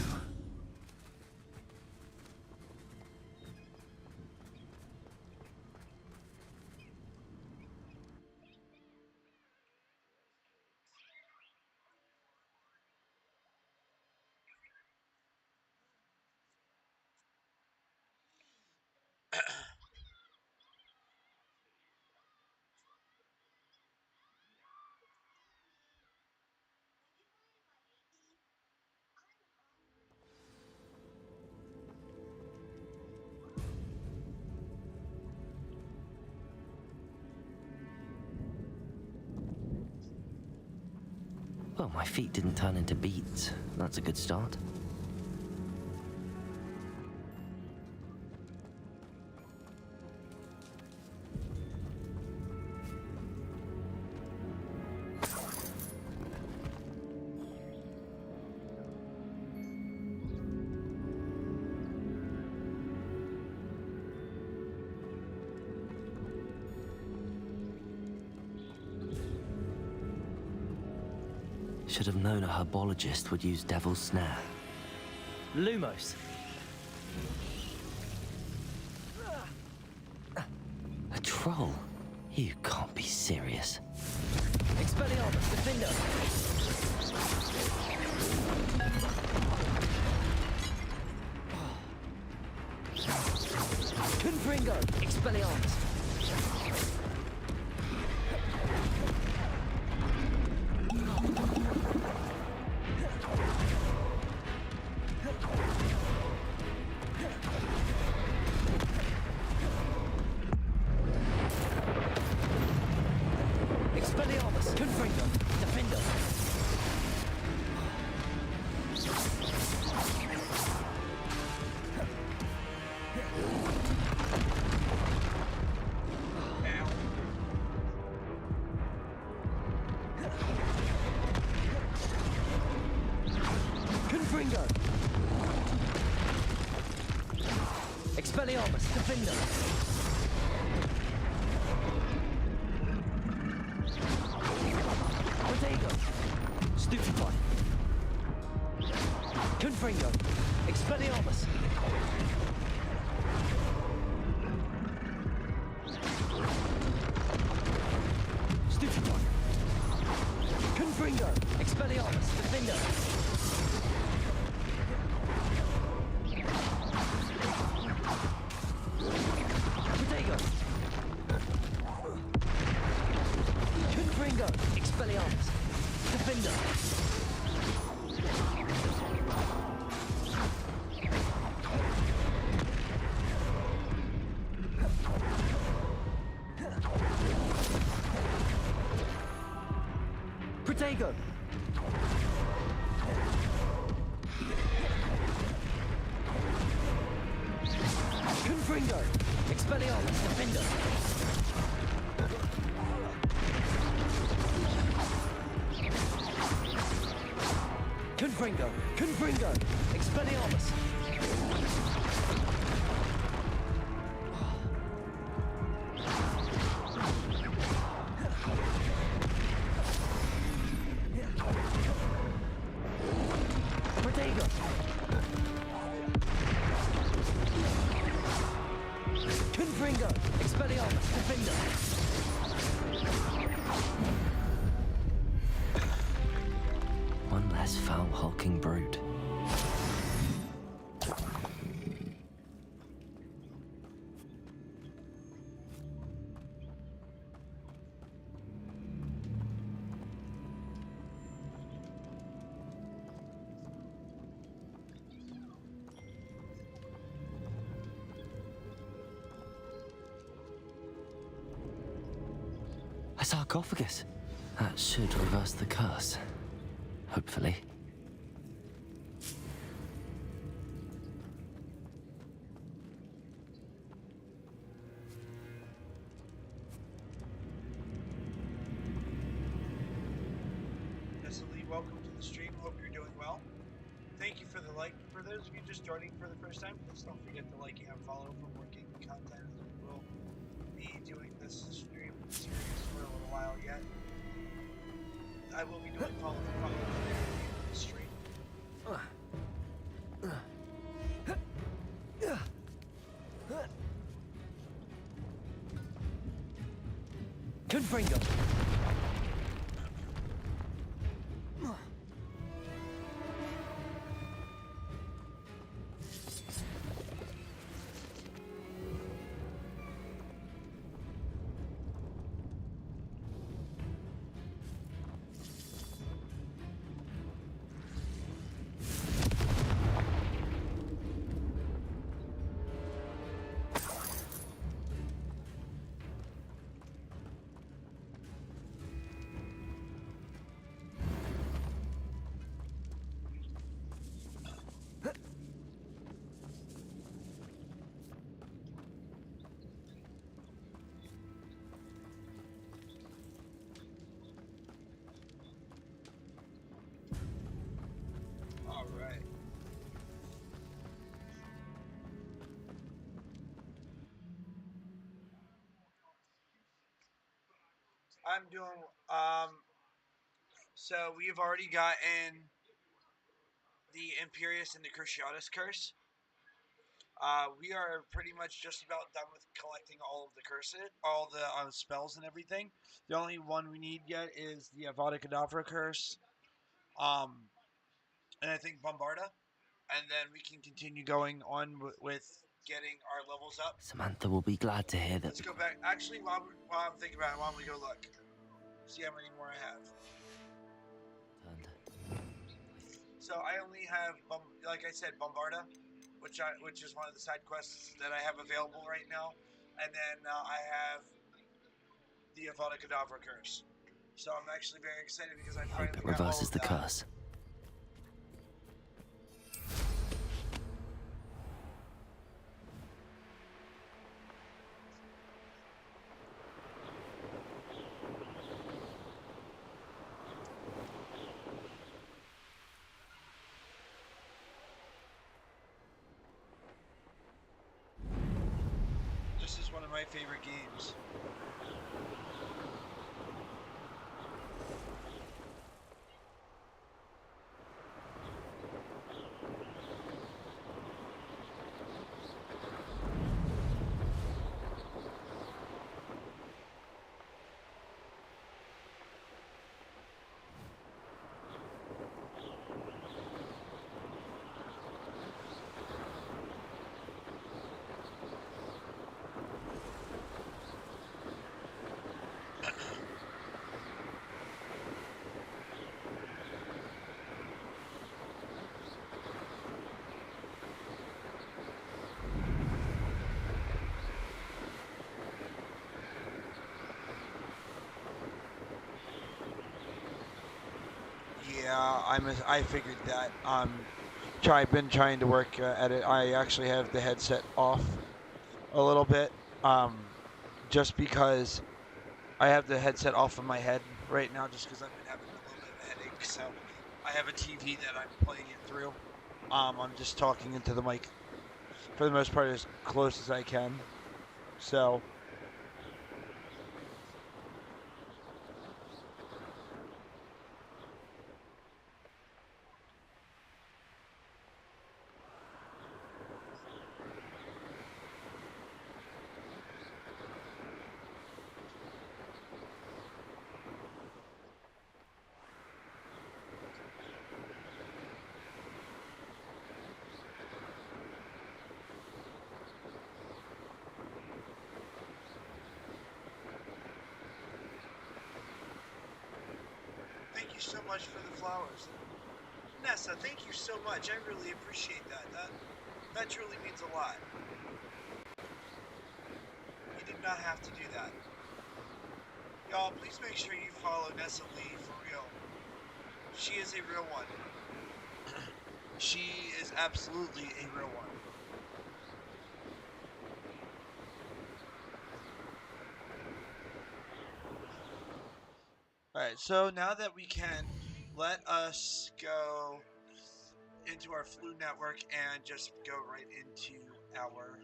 Well, my feet didn't turn into beets. That's a good start. Should have known a herbologist would use Devil's Snare. Lumos. A troll? You can't be serious. Expelliarmus, Defender. Confringo, Expelliarmus. Expelliarmus, Confringo, Defender. Confringo. Expelliarmus, Defender. Protego. Stupefy. Confringo. Expelliarmus. Stupefy. Confringo. Expelliarmus. Defender. Protego. Confringo. Expelliarmus. Defender. Protego. Confringo. Expelliarmus. Defender. Confringo. Confringo. Expelliarmus. Protego. Confringo. Expelliarmus. Defender. One less foul-hulking brute. A sarcophagus. That should reverse the curse. Hopefully. Cecily, welcome to the stream. Hope you're doing well. Thank you for the like. For those of you just joining for the first time, please don't forget to like and follow for more gaming content, as we will be doing this stream series for a little while yet. I will be doing follow for follow in the stream. Confringo. All right. I'm doing so we've already gotten the Imperius and the Cruciatus curse. We are pretty much just about done with collecting all of the curses, all the spells and everything. The only one we need yet is the Avada Kedavra curse, and I think Bombarda, and then we can continue going on with getting our levels up. Samantha will be glad to hear that. Let's go back. Actually, while I'm thinking about it, why don't we go look? See how many more I have. So I only have, like I said, Bombarda, which is one of the side quests that I have available right now, and then I have the Avada Kedavra curse. So I'm actually very excited because I Hope finally it got all reverses of the that. curse. This is one of my favorite games. Yeah, I figured that. I've been trying to work at it. I actually have the headset off a little bit, just because I have the headset off of my head right now, just because I've been having a little bit of a headache. So I have a TV that I'm playing it through. I'm just talking into the mic for the most part as close as I can. So. Thank you so much for the flowers. Nessa, thank you so much. I really appreciate that. That truly means a lot. You did not have to do that. Y'all, please make sure you follow Nessa Lee for real. She is a real one. She is absolutely a real one. Alright, so now that we can, let us go into our Flu network and just go right into our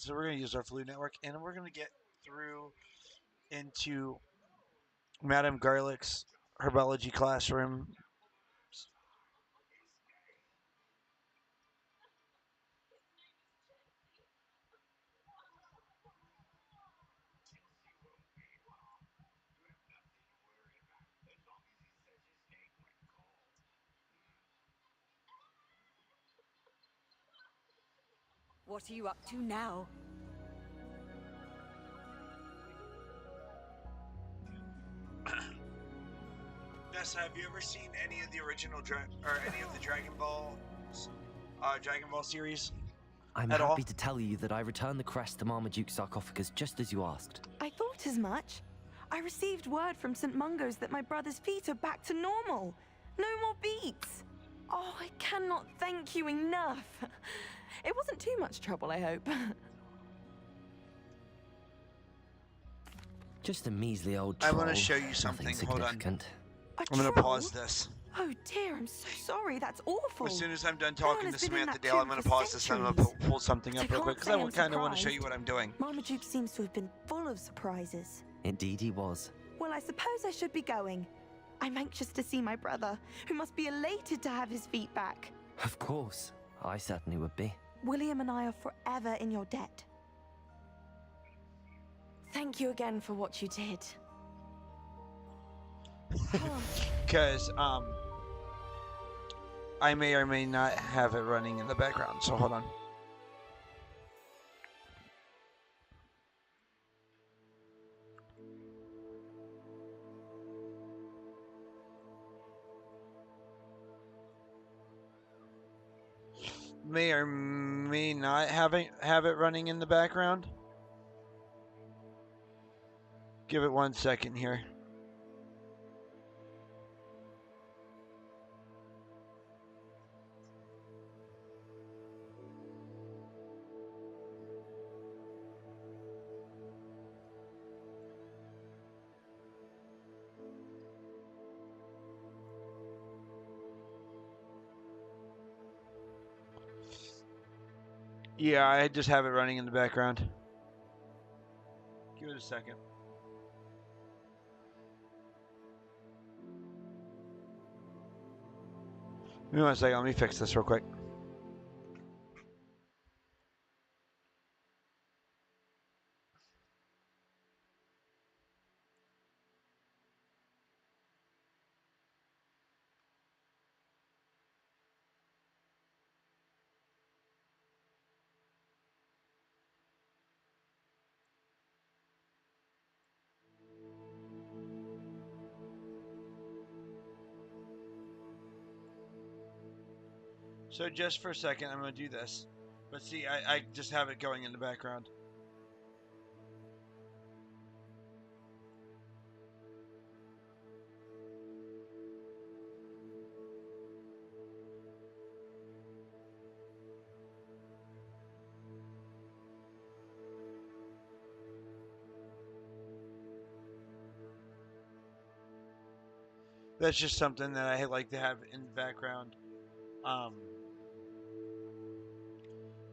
So we're going to use our Flu Network, and we're going to get through into Madame Garlick's herbology classroom. What are you up to now? Nessa, have you ever seen any of the original any of the Dragon Ball series? I'm At happy all? to tell you that I returned the crest to Marmaduke's sarcophagus just as you asked. I thought as much. I received word from St. Mungo's that my brother's feet are back to normal. No more beats. Oh, I cannot thank you enough. It wasn't too much trouble, I hope. Just a measly old I troll. want to show you Nothing something. Hold on. significant. I'm going to pause this. Oh dear, I'm so sorry. That's awful. As soon as I'm done No one talking to has been in Samantha that Dale, I'm tomb going to for pause this and I'm going to centuries. pull something But up I real quick can't because I say I'm kind of want to show you surprised. what I'm doing. Marmaduke seems to have been full of surprises. Indeed he was. Well, I suppose I should be going. I'm anxious to see my brother, who must be elated to have his feet back. Of course. I certainly would be. William and I are forever in your debt. Thank you again for what you did. Because I may or may not have it running in the background, so hold on. May or may not have it running in the background. Give it 1 second here. Yeah, I just have it running in the background. Give it a second. Give me 1 second. Let me fix this real quick. So just for a second, I'm going to do this. But see, I just have it going in the background. That's just something that I like to have in the background.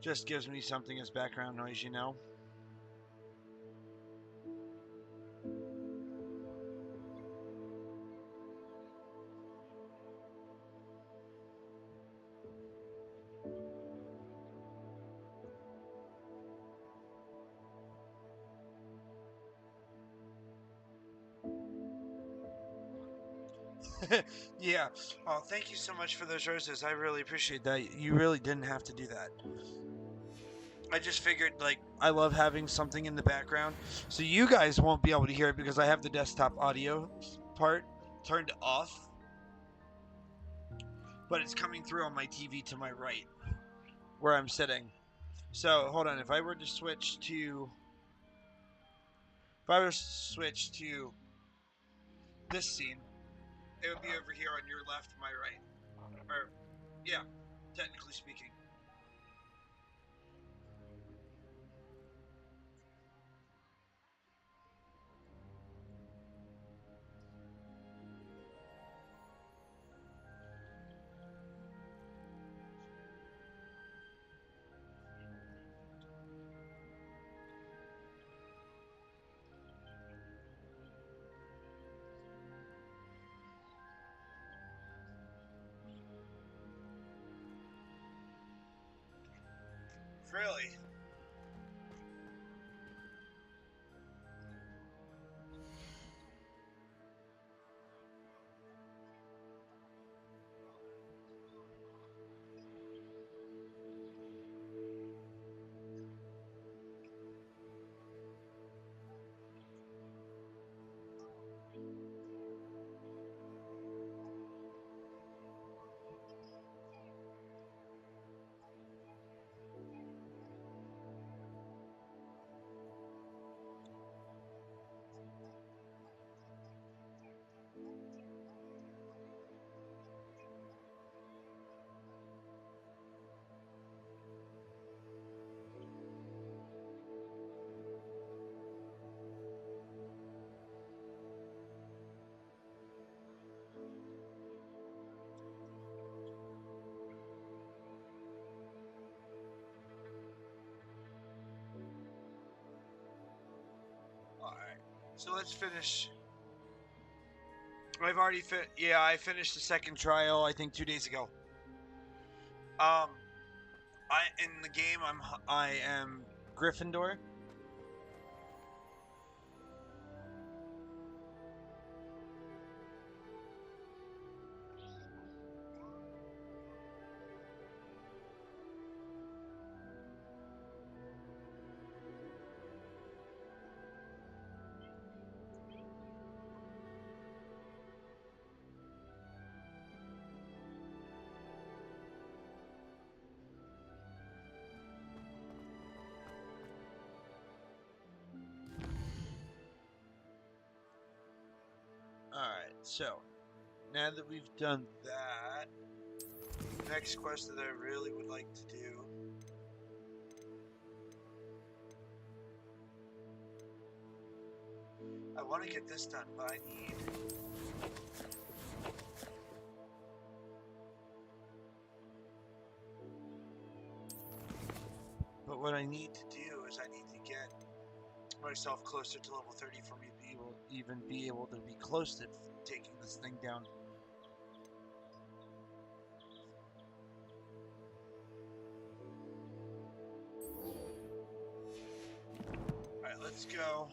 Just gives me something as background noise, you know? Yeah. Oh, thank you so much for those roses. I really appreciate that. You really didn't have to do that. I just figured, like, I love having something in the background. So you guys won't be able to hear it because I have the desktop audio part turned off. But it's coming through on my TV to my right, where I'm sitting. So, hold on. If I were to switch to this scene, it would be over here on your left, my right. Or, yeah, technically speaking. Really? Alright, so let's finish. I've already I finished the second trial, I think 2 days ago. In the game, I am Gryffindor. Alright, so now that we've done that, the next quest that I really would like to do I want to get this done, but I need what I need to do is I need to get myself closer to level 30 for me to be able to be close to taking this thing down. Alright, let's go.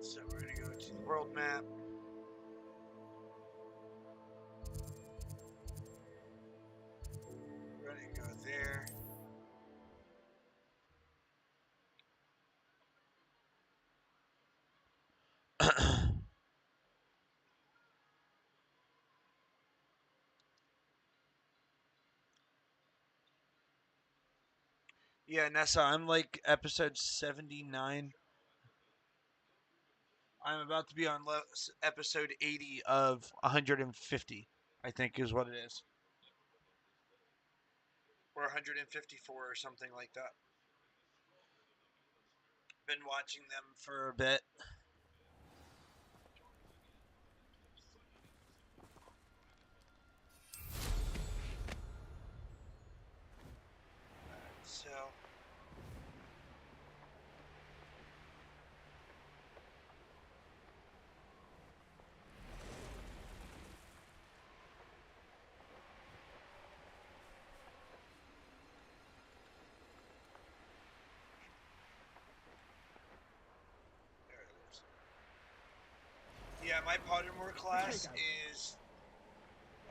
So we're going to go to the world map. We're going to go there. Yeah, Nessa, I'm like episode 79. I'm about to be on episode 80 of 150, I think is what it is. Or 154 or something like that. Been watching them for a bit. So... Yeah, my Pottermore class is...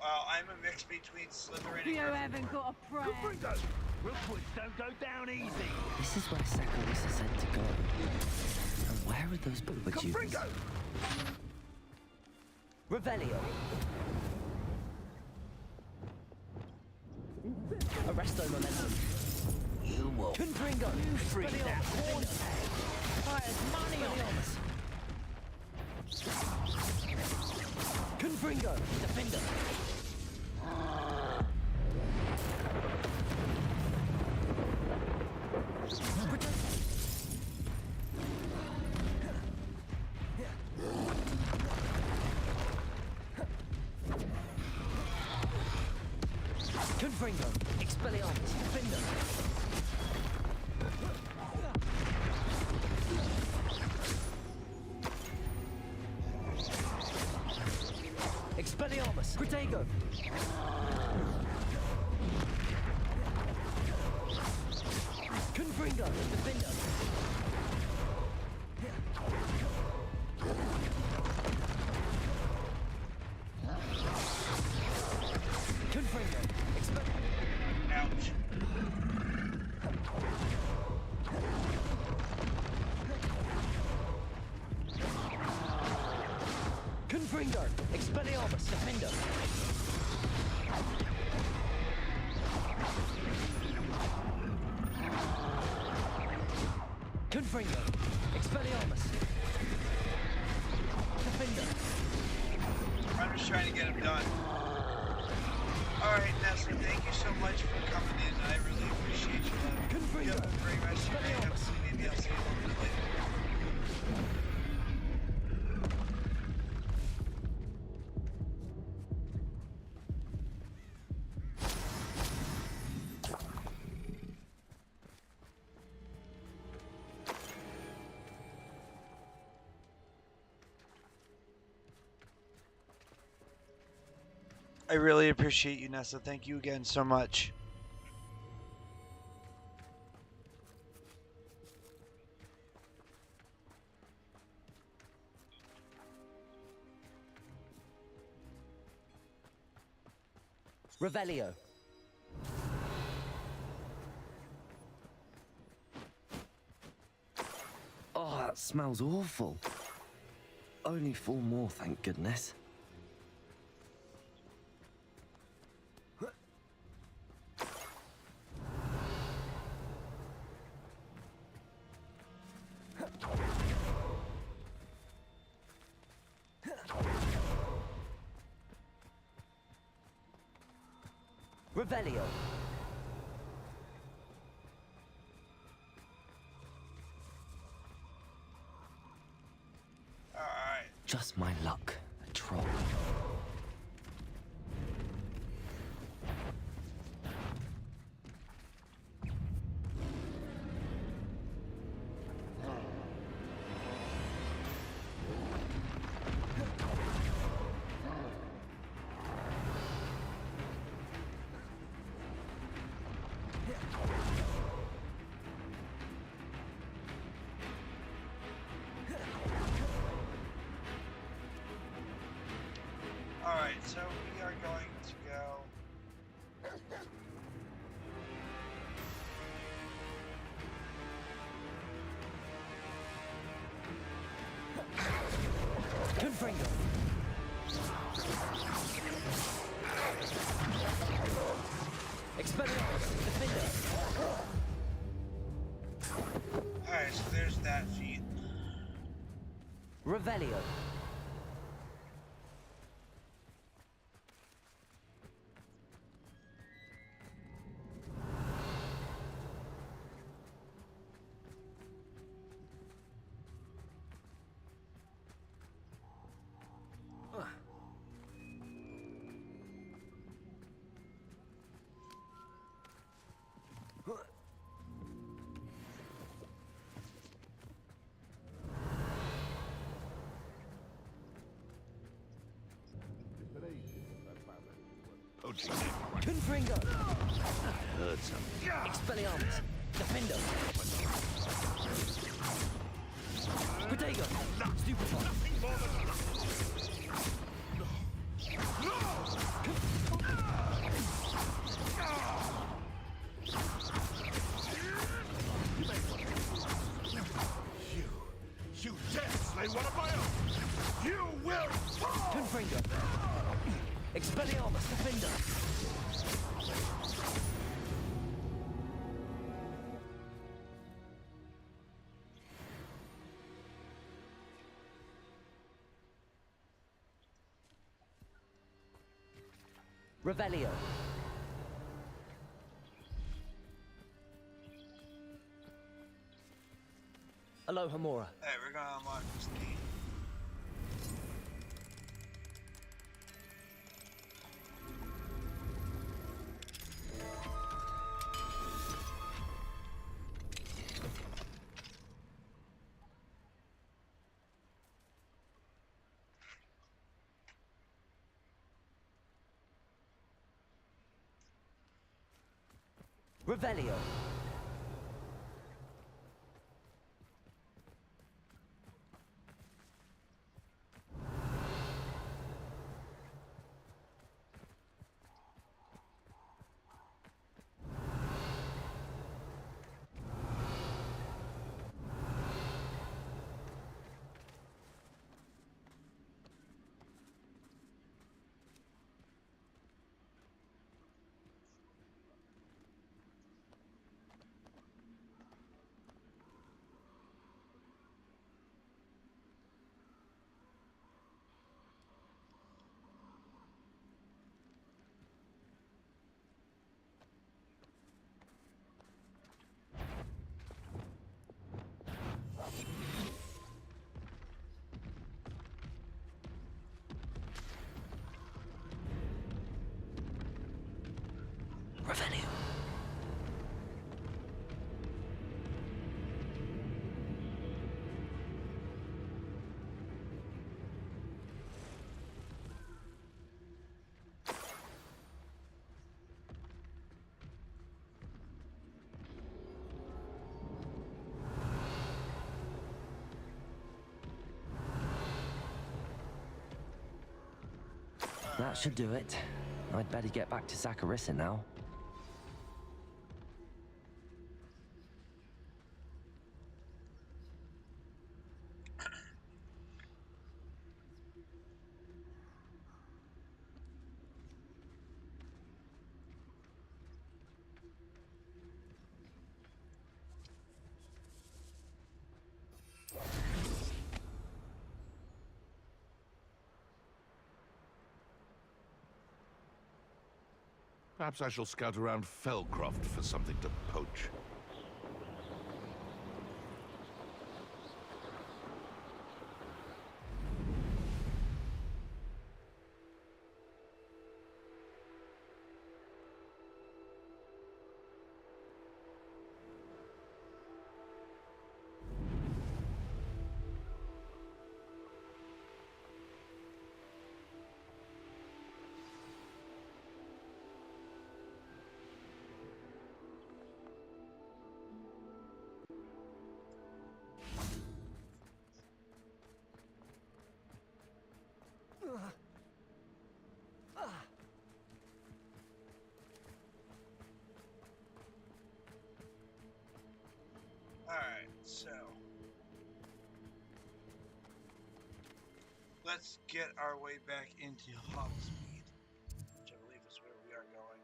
Well, I'm a mix between Slytherin and You Gryffindor. haven't got a friend. Rookwards don't go down easy. This is where Saccharissa said to go. And where are those Booba-Dubas? Revelio. Arresto momentum. You will. Confringo. You free that horn. Fires money on us. Confringo. Defender. Confringo. Expelliarmus. Defender. Expelliarmus. Protego. Confringo. Defender. Confringo. Ouch. Confringo. Expelliarmus. Defender. Confringo. Expelliarmus. Defender. I'm just trying to get him done. Alright, Nessa, thank you so much for coming in. I really appreciate you. You have a great rest of your day. Hopefully maybe I'll see you a little bit later. I really appreciate you, Nessa. Thank you again so much. Revelio. Oh, that smells awful. Only 4 more, thank goodness. Revelio. Alright. Just my luck. A troll. Alright, so we are going to go... Confringo. Expelliarmus. Defender. Alright, so there's that feat. Revelio. Confringo. I heard something. Expelliarmus. Defender. Protego. Stupefy. You dare slay one of my own! You will fall! Confringo. Expelliarmus. Defender. Revelio. Aloha Mora. Alright, we're gonna unlock this key. Revelio. Revelio. That should do it. I'd better get back to Zacharissa now. Perhaps I shall scout around Fellcroft for something to poach. Alright, so let's get our way back into Hogsmeade, which I believe is where we are going.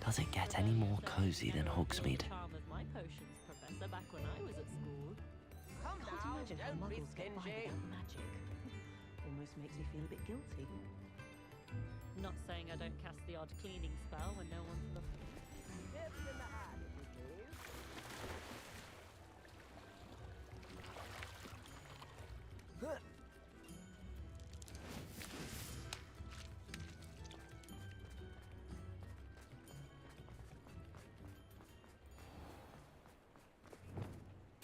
Does it get any more cozy than Hogsmeade? My potions, Professor, back when I was at school. Come Can't now, imagine how don't be muggles get by stingy. without magic. Almost makes me feel a bit guilty. Not saying I don't cast the odd cleaning spell when no one's looking. Tips in the hand, if you please.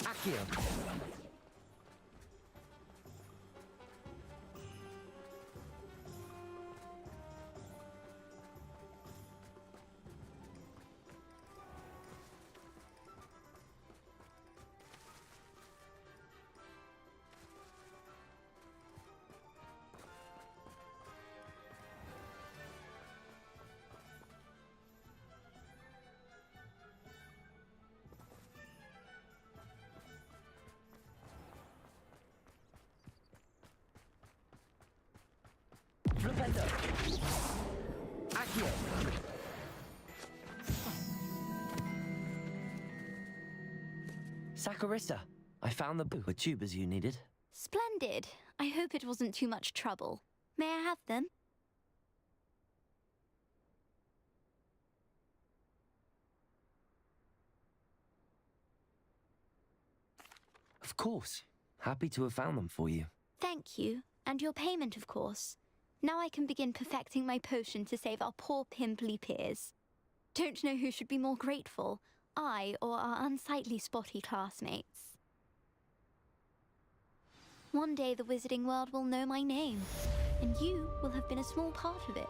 Accio. Saccharissa, I found the tubers you needed. Splendid. I hope it wasn't too much trouble. May I have them? Of course. Happy to have found them for you. Thank you. And your payment, of course. Now I can begin perfecting my potion to save our poor pimply peers. Don't know who should be more grateful, I or our unsightly spotty classmates. One day the wizarding world will know my name, and you will have been a small part of it.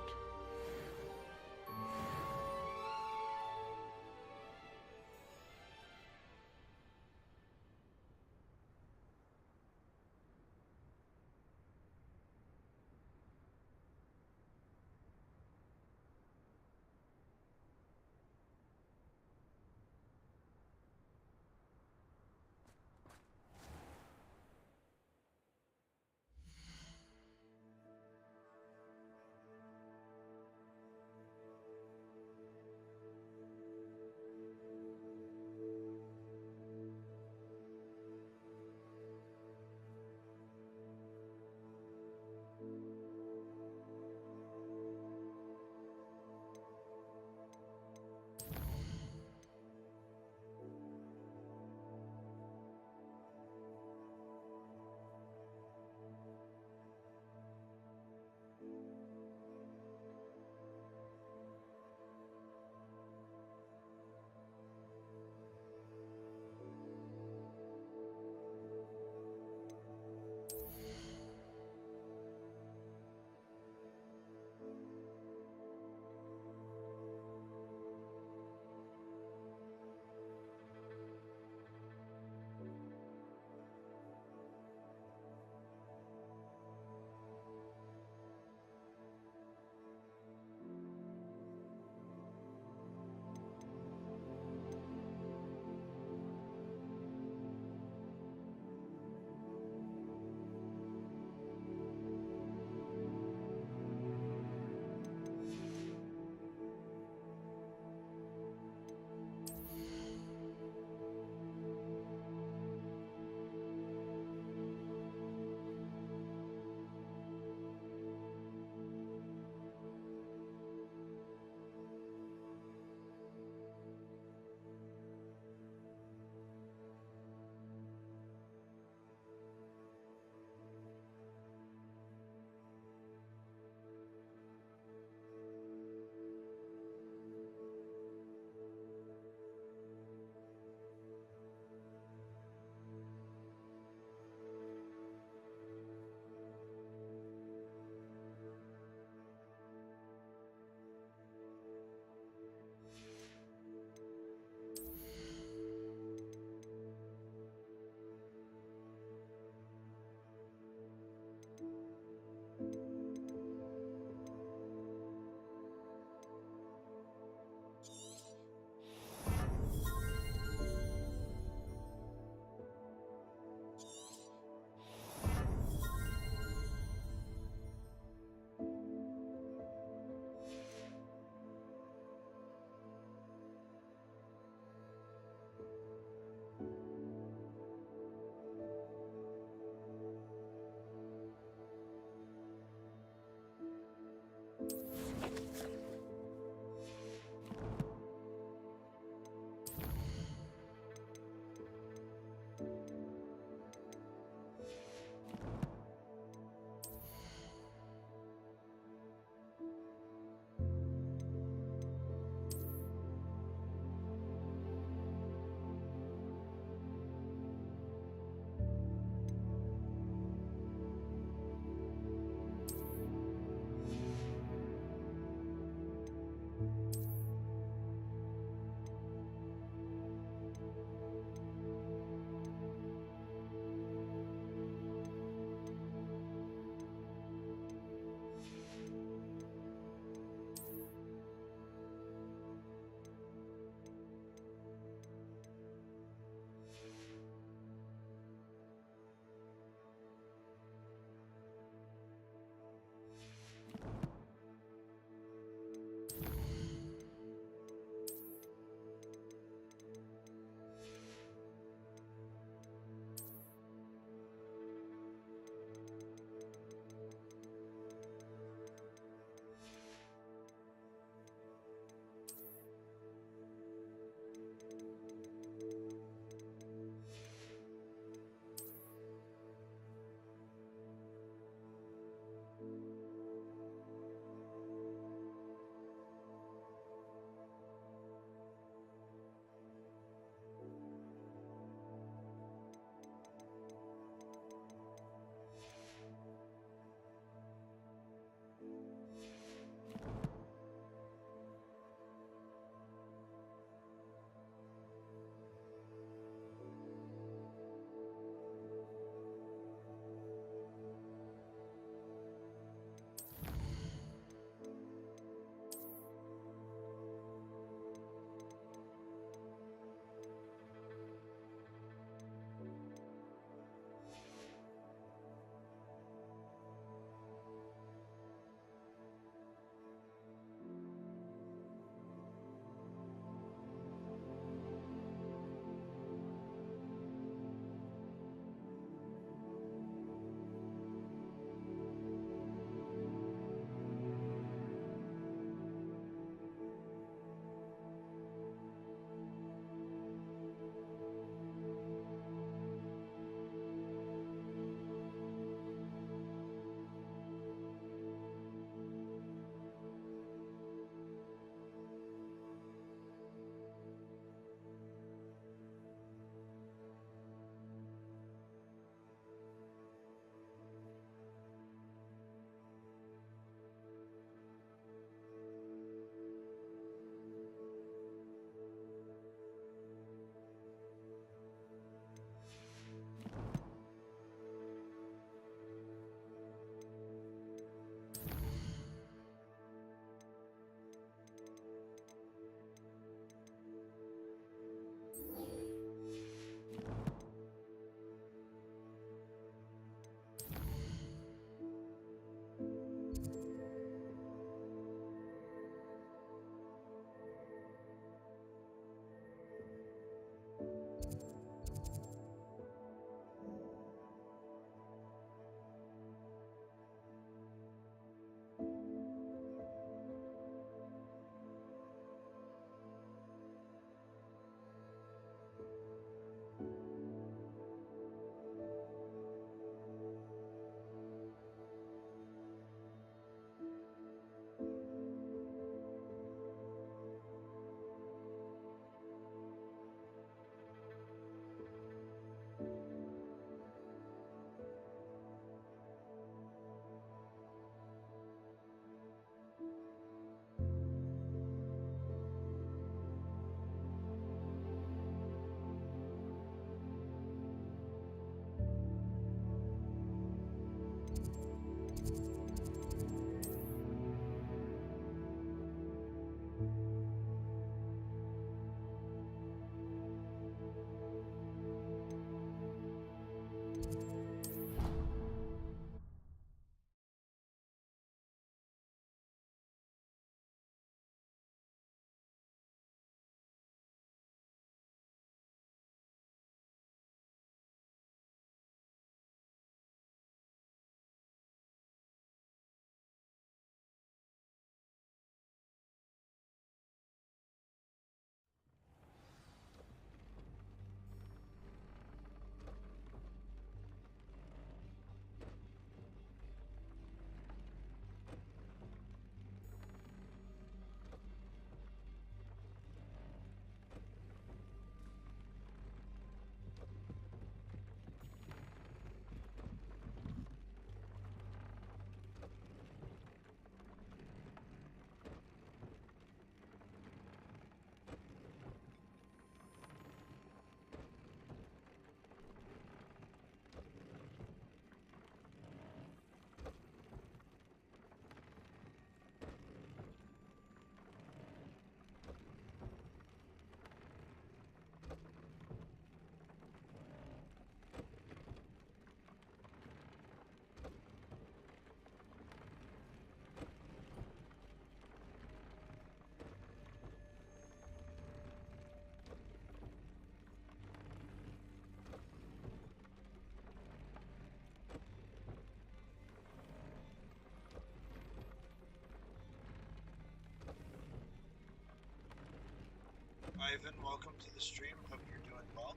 Ivan, welcome to the stream. Hope you're doing well.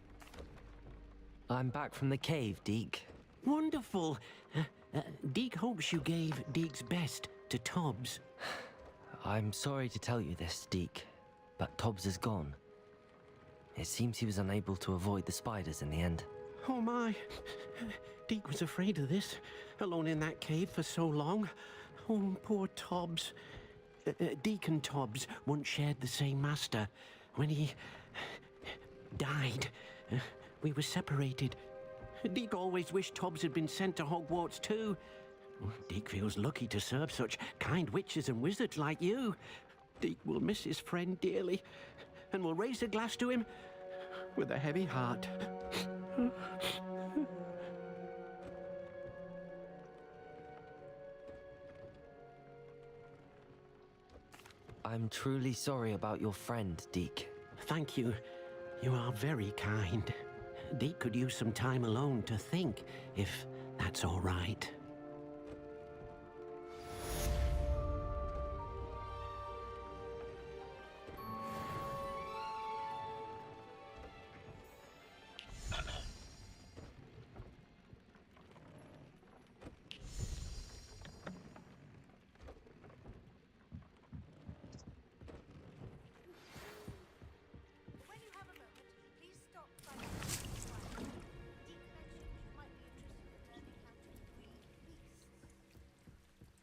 I'm back from the cave, Deke. Wonderful. Deke hopes you gave Deke's best to Tobbs. I'm sorry to tell you this, Deke, but Tobbs is gone. It seems he was unable to avoid the spiders in the end. Oh my. Deke was afraid of this, alone in that cave for so long. Oh, poor Tobbs. Deke and Tobbs once shared the same master. When he died, we were separated. Deke always wished Tobbs had been sent to Hogwarts too. Deke feels lucky to serve such kind witches and wizards like you. Deke will miss his friend dearly, and will raise a glass to him with a heavy heart. I'm truly sorry about your friend, Deke. Thank you. You are very kind. Deke could use some time alone to think, if that's all right.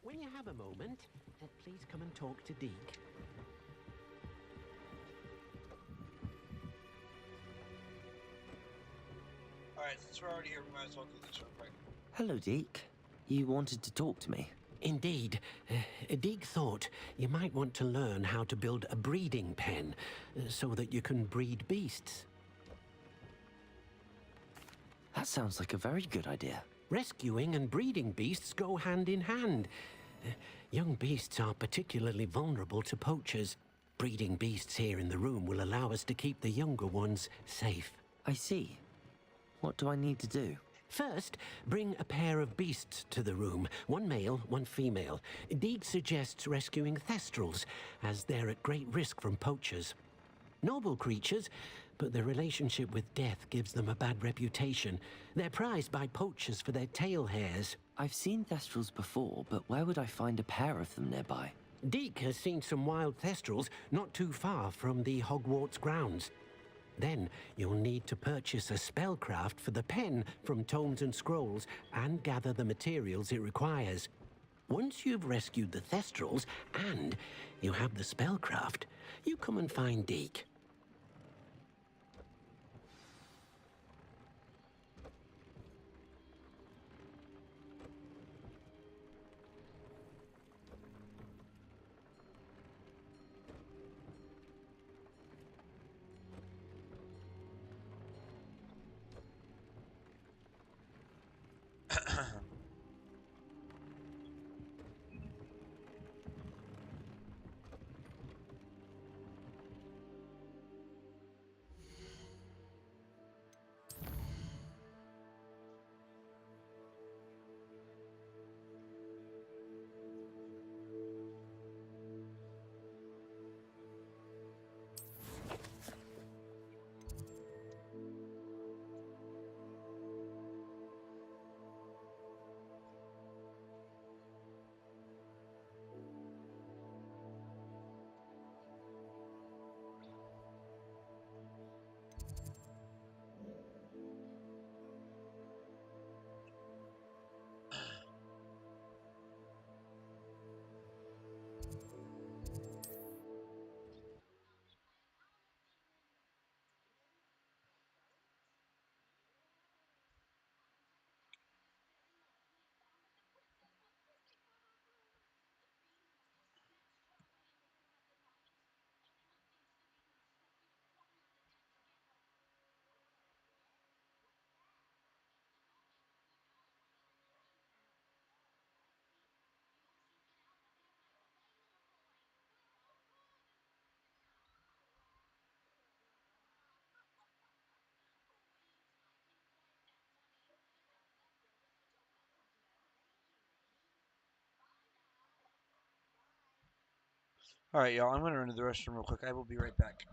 When you have a moment, please come and talk to Deke. Alright, since we're already here, we might as well do this real quick. Hello, Deke. You wanted to talk to me? Indeed. Deke thought you might want to learn how to build a breeding pen so that you can breed beasts. That sounds like a very good idea. Rescuing and breeding beasts go hand in hand. Young beasts are particularly vulnerable to poachers. Breeding beasts here in the room will allow us to keep the younger ones safe. I see. What do I need to do? First, bring a pair of beasts to the room. One male, one female. Deke suggests rescuing thestrals, as they're at great risk from poachers. Noble creatures, but their relationship with death gives them a bad reputation. They're prized by poachers for their tail hairs. I've seen thestrals before, but where would I find a pair of them nearby? Deke has seen some wild thestrals not too far from the Hogwarts grounds. Then you'll need to purchase a spellcraft for the pen from Tomes and Scrolls and gather the materials it requires. Once you've rescued the thestrals and you have the spellcraft, you come and find Deke. Alright, y'all, I'm gonna run to the restroom real quick. I will be right back.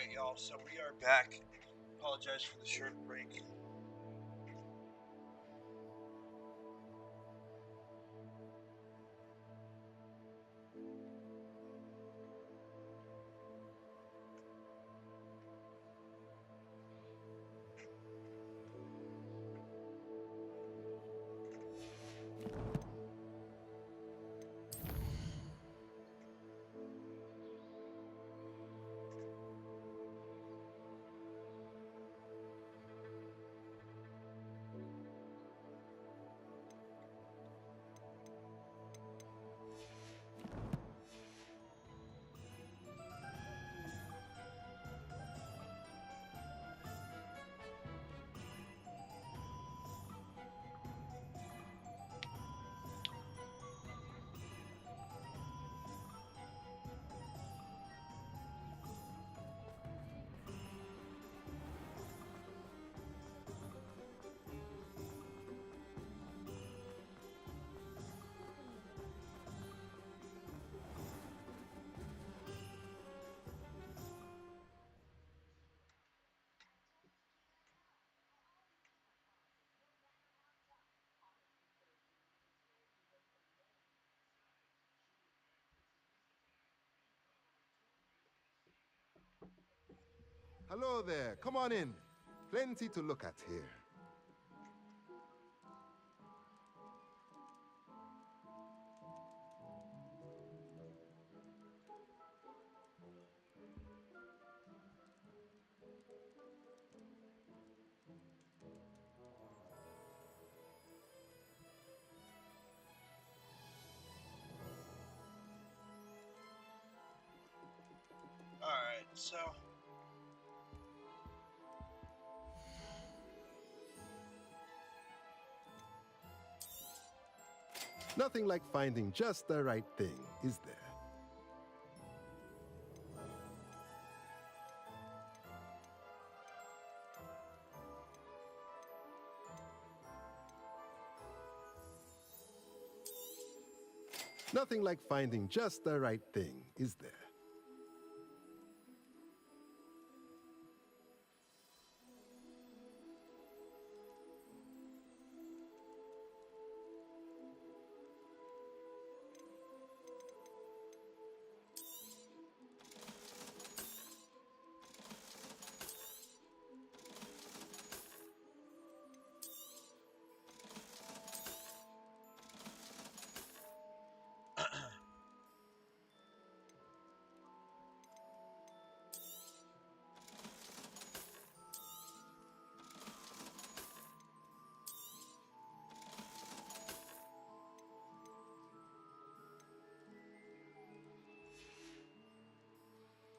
Alright, y'all, so we are back. Apologize for the short break. Hello there, come on in. Plenty to look at here. Alright, so... Nothing like finding just the right thing, is there? Nothing like finding just the right thing, is there?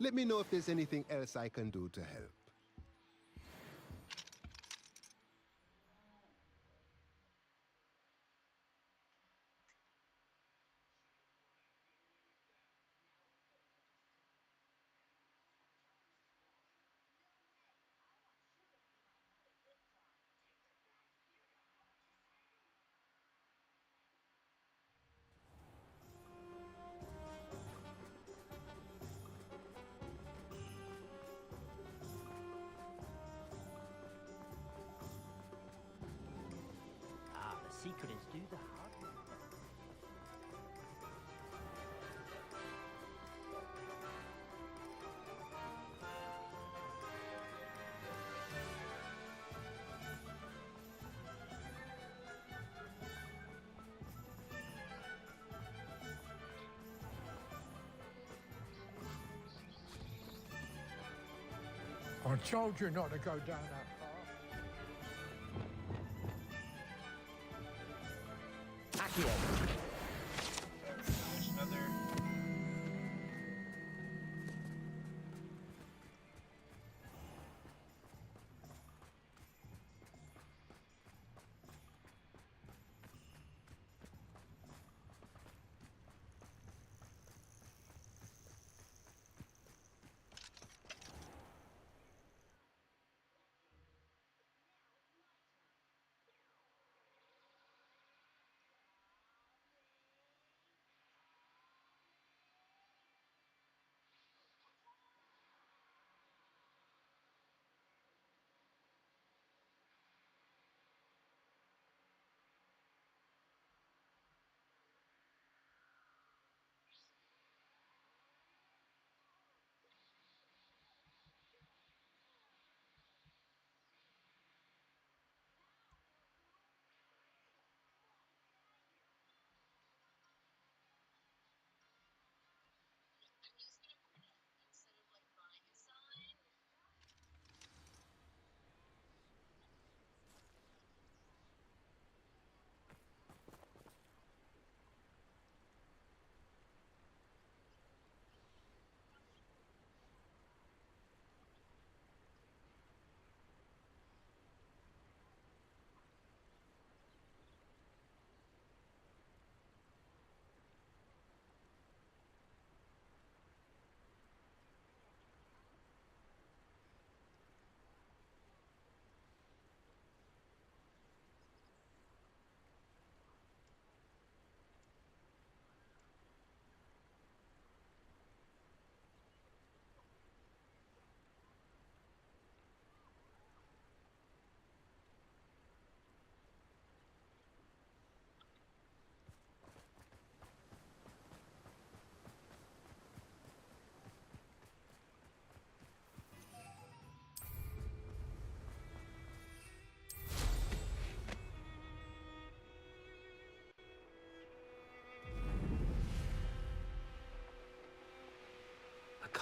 Let me know if there's anything else I can do to help. Ah, the secret is do the hard work. I told you not to go down that path. There's another...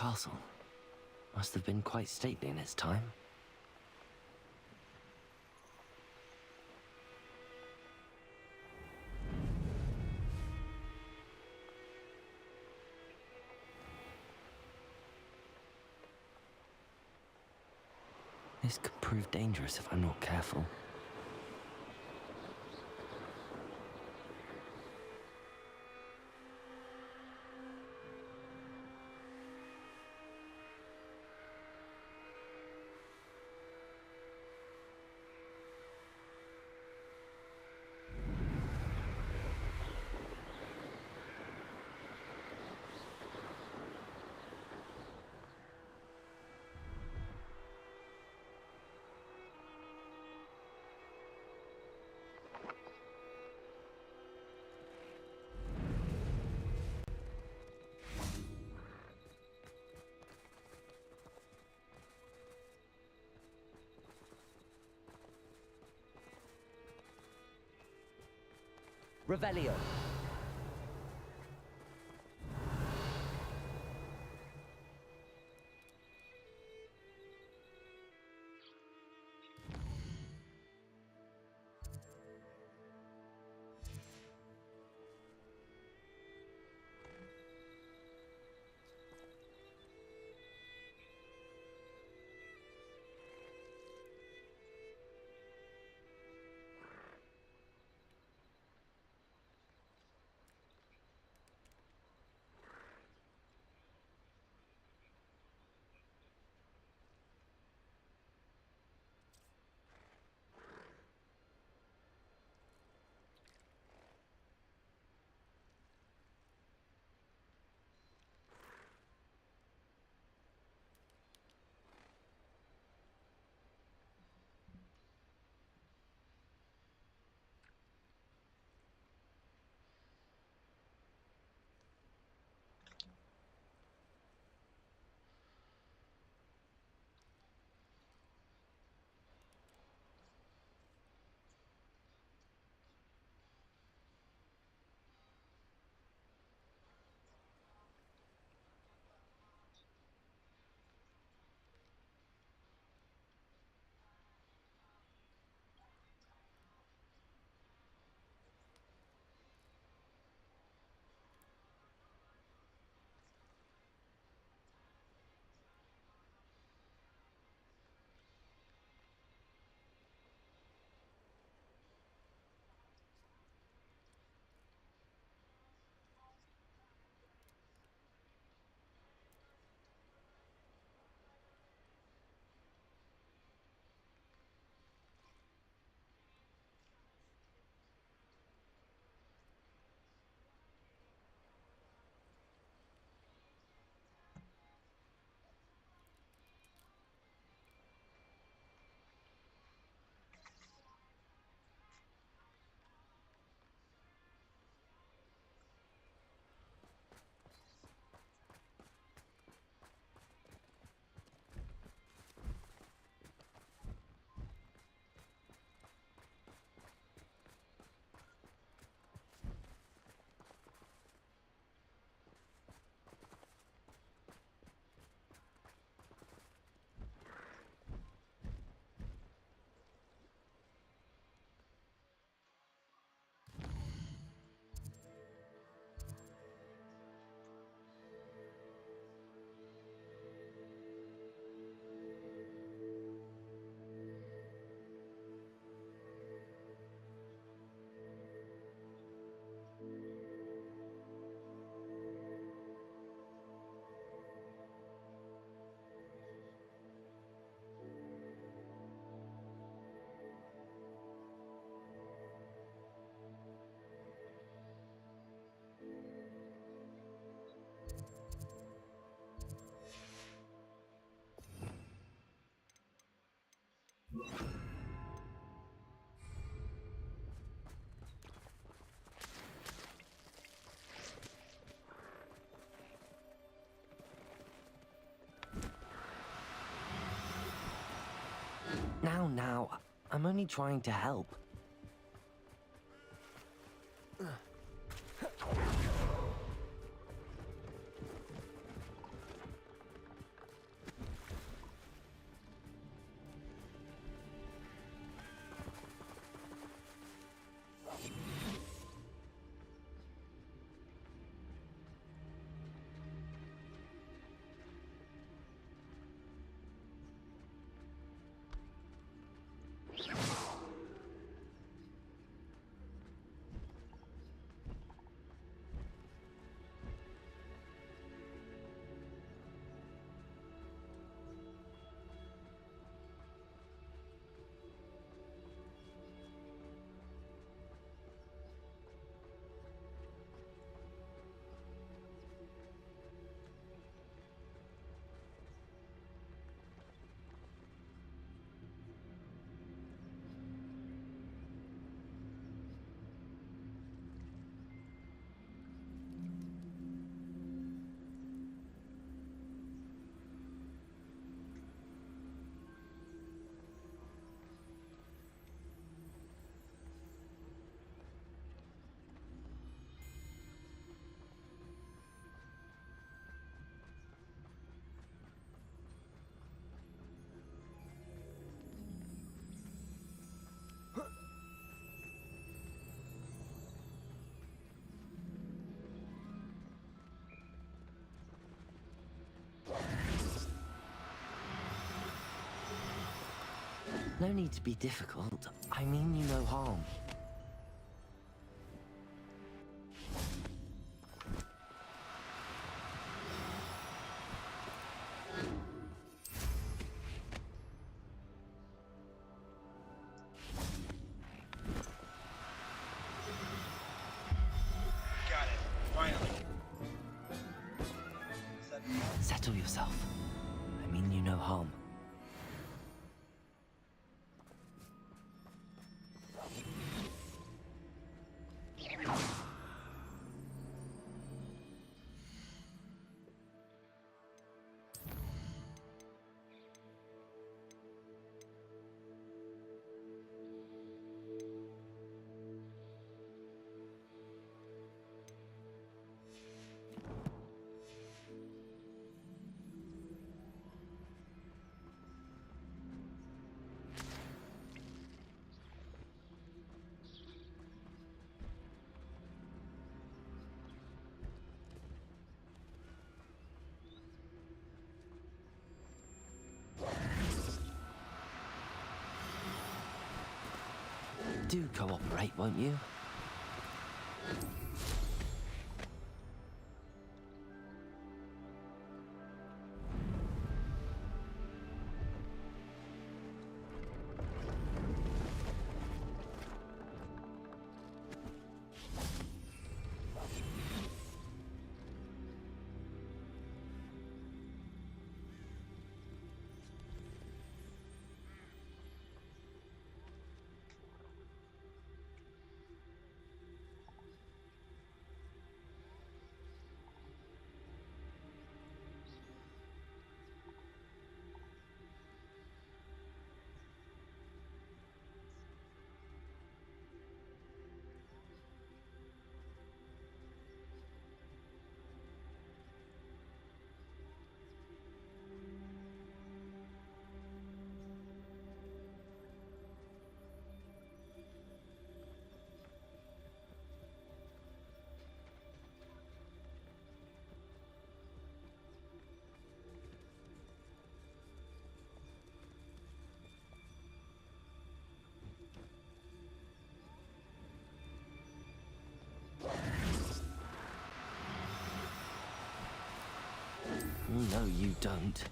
castle. Must have been quite stately in its time. This could prove dangerous if I'm not careful. Revelio. Now, I'm only trying to help. No need to be difficult. I mean you no harm. Got it. Finally. Settle yourself. I mean you no harm. Do cooperate, won't you? No, you don't.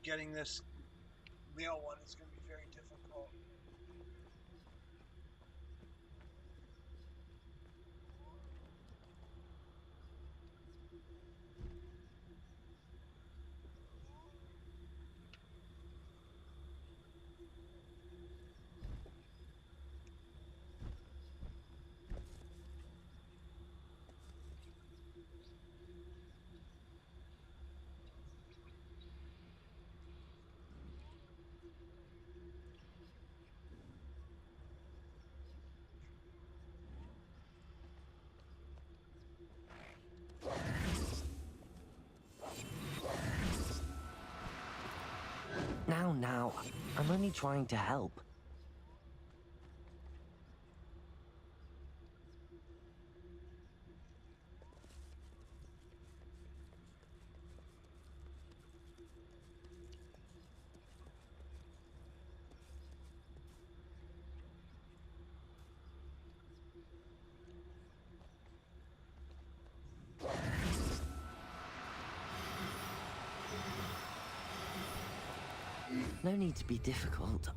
Getting this male one is going to be very difficult. Now, I'm only trying to help. No need to be difficult.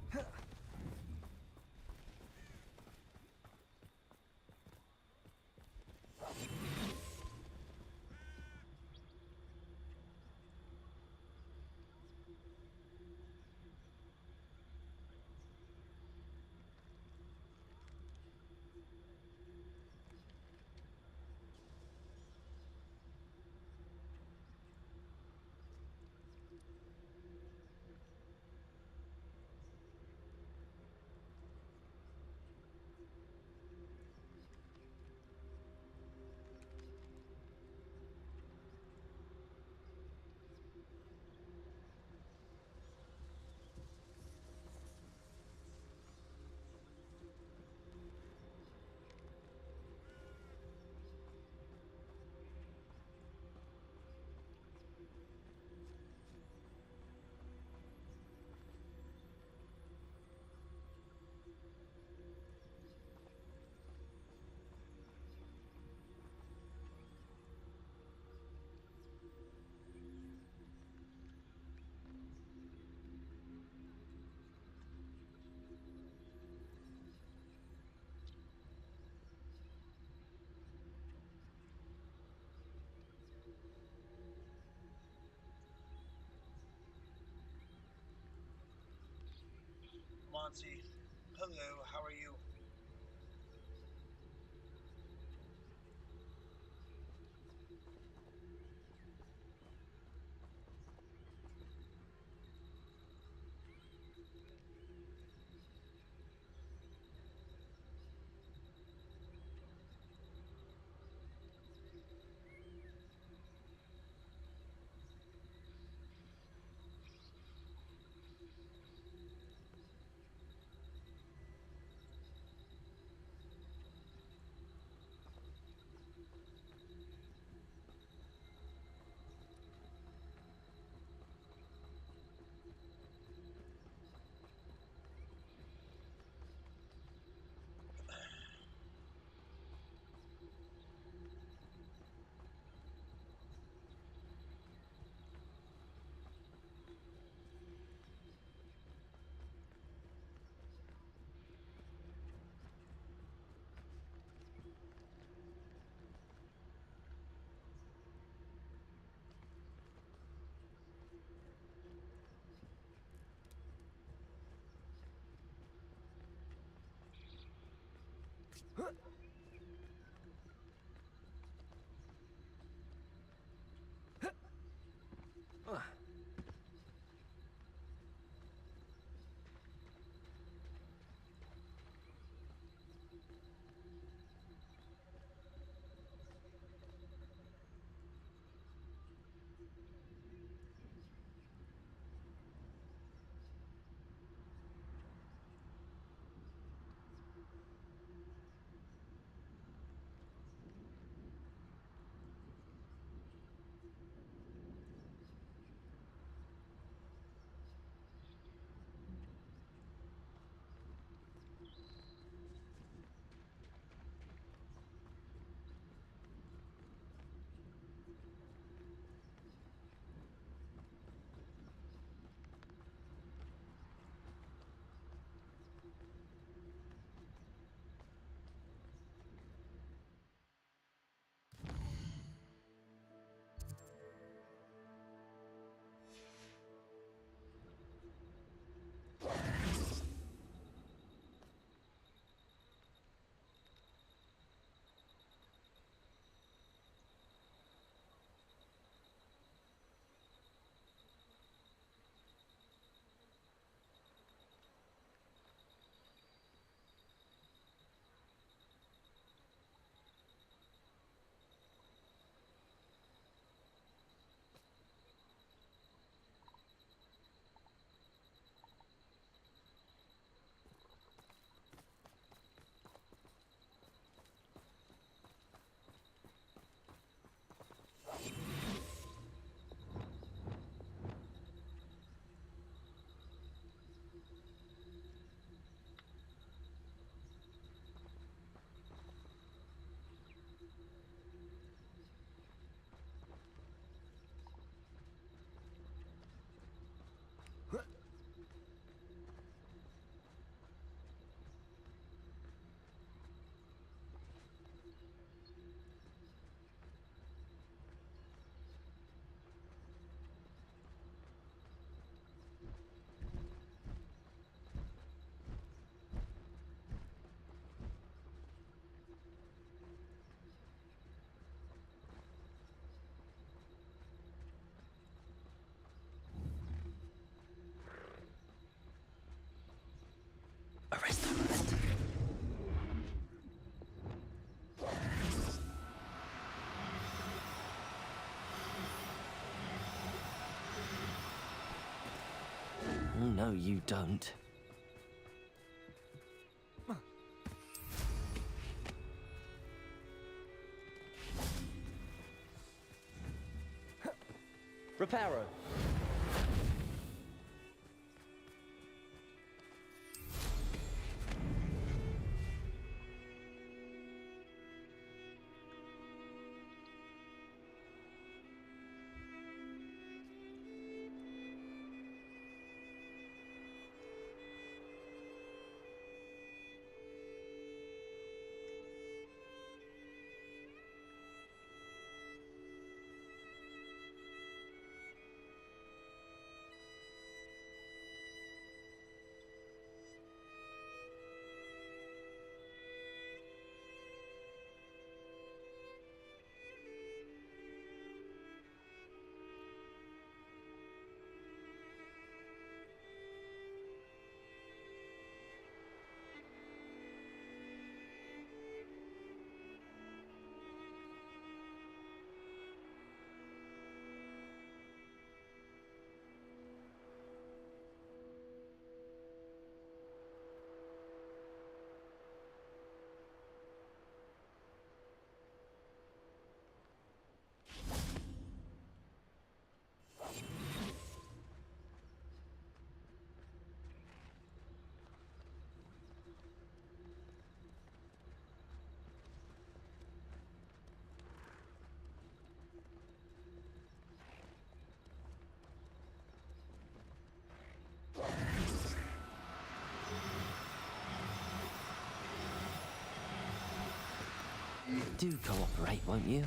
Monty. Hello, how are you? No, you don't. Reparo. Do cooperate, won't you?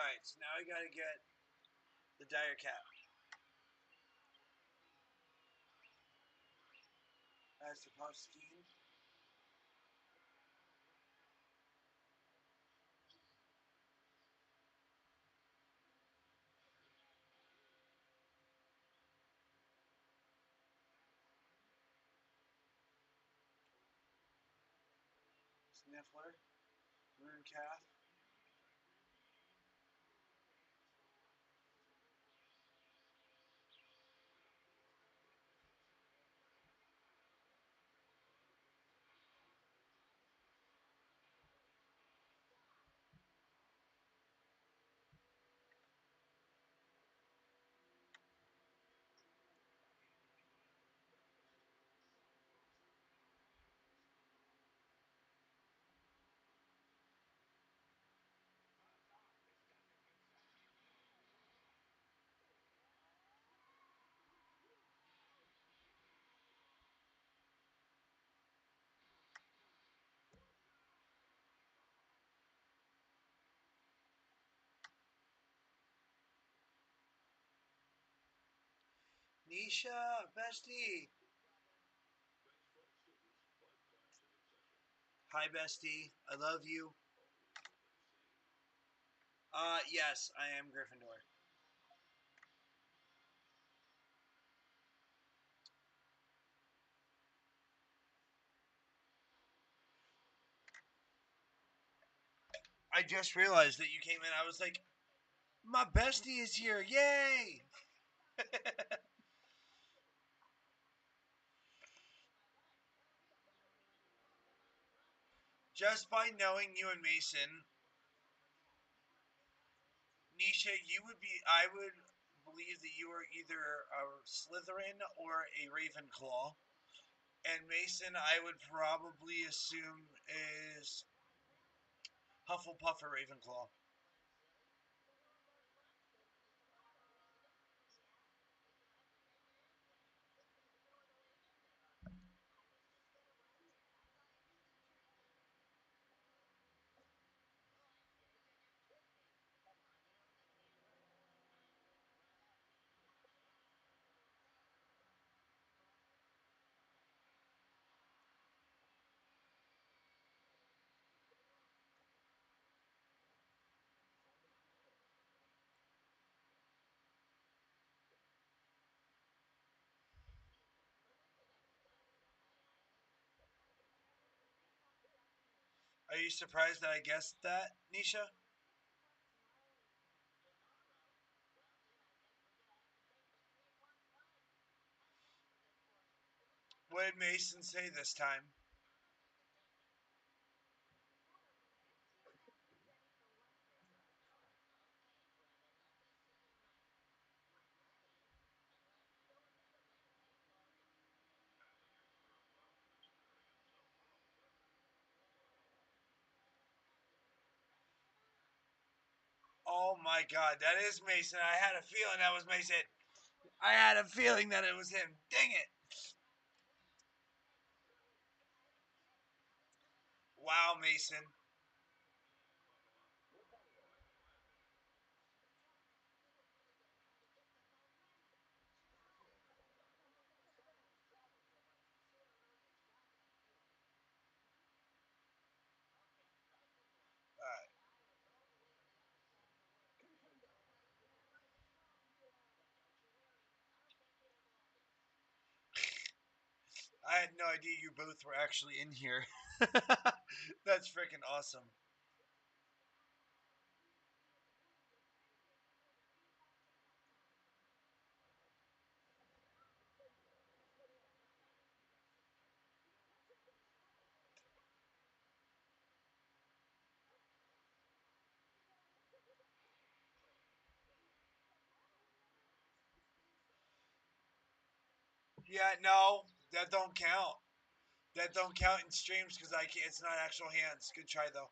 Alright, so now I gotta get the dire cap. That's the puff scheme. Sniffler, Rune Calf. Nisha, bestie. Hi, bestie. I love you. Yes, I am Gryffindor. I just realized that you came in. I was like, my bestie is here. Yay! Just by knowing you and Mason, Nisha, I would believe that you are either a Slytherin or a Ravenclaw. And Mason, I would probably assume is Hufflepuff or Ravenclaw. Are you surprised that I guessed that, Nisha? What did Mason say this time? Oh my god, that is Mason. I had a feeling that was Mason. I had a feeling that it was him. Dang it. Wow, Mason. Alright. I had no idea you both were actually in here. That's freaking awesome. Yeah, no, that don't count. That don't count in streams because I can't. It's not actual hands. Good try though.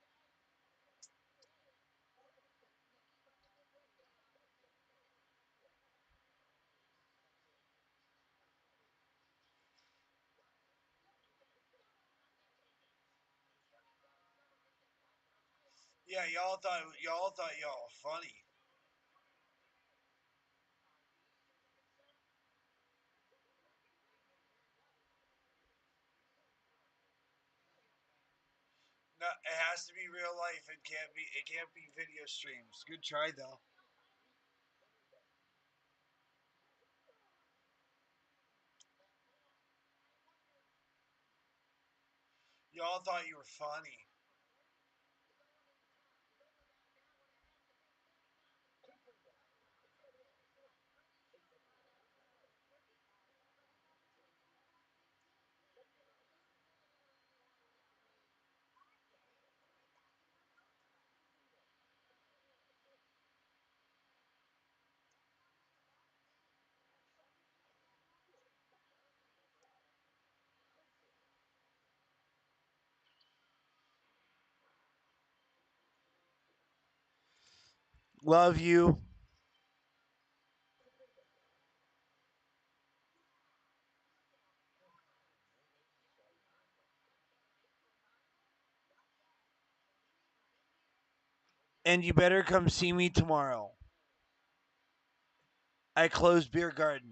Yeah, y'all thought y'all funny. No, it has to be real life. It can't be video streams. Good try though. Y'all thought you were funny. Love you. And you better come see me tomorrow. I closed Beer Garden.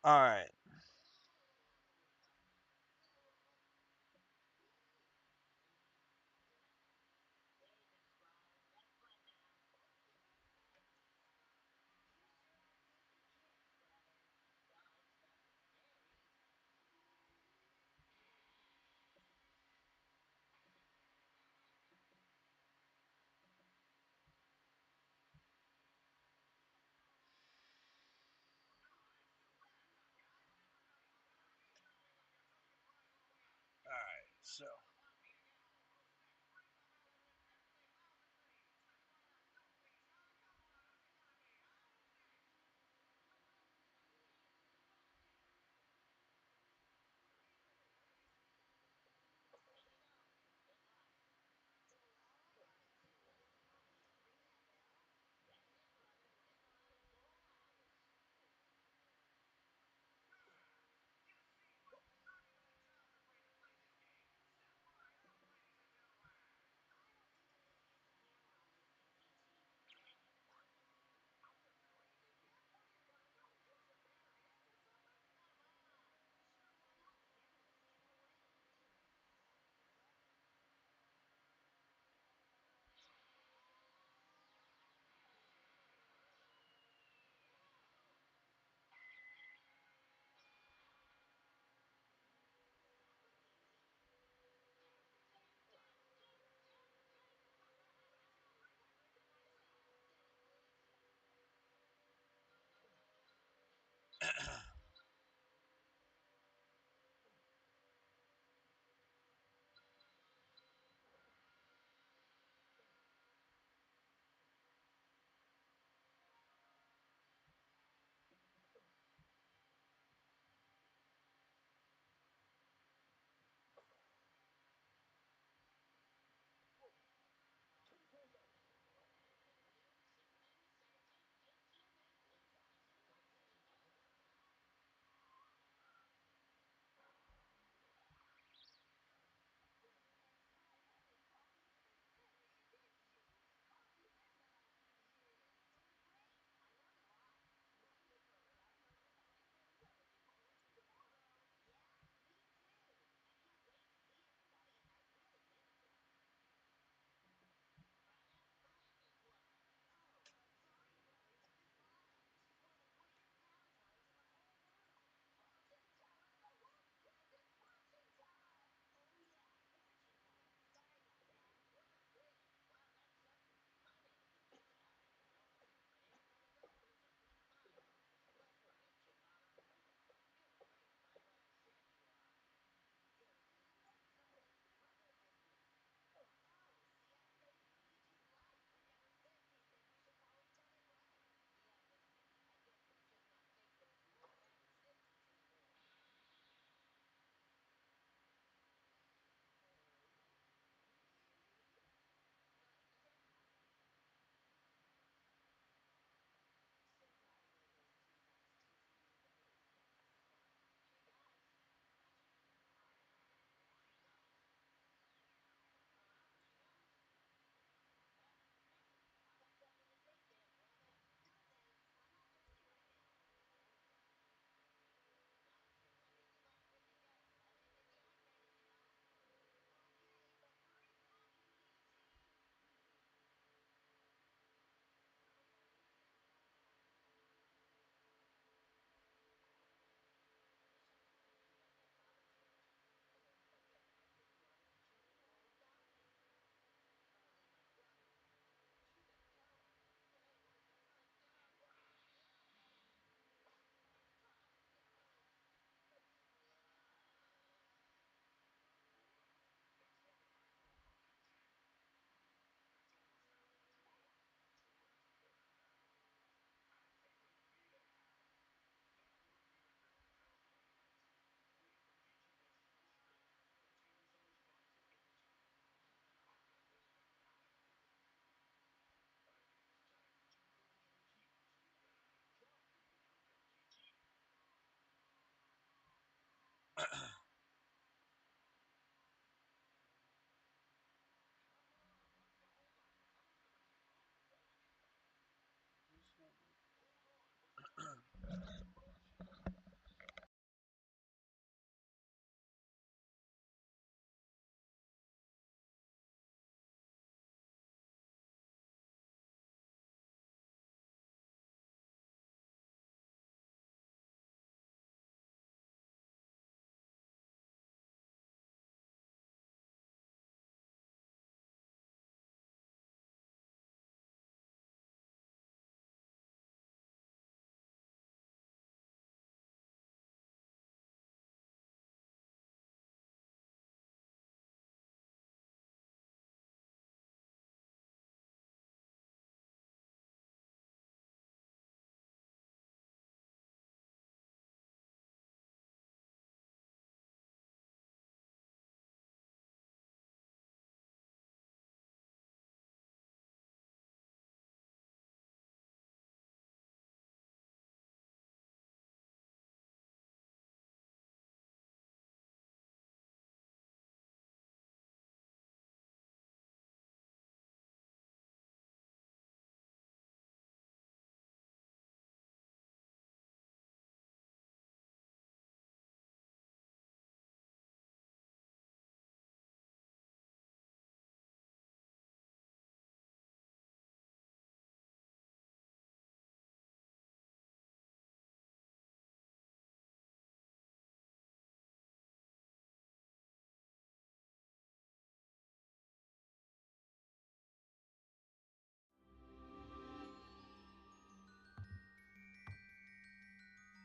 All right. All right. So.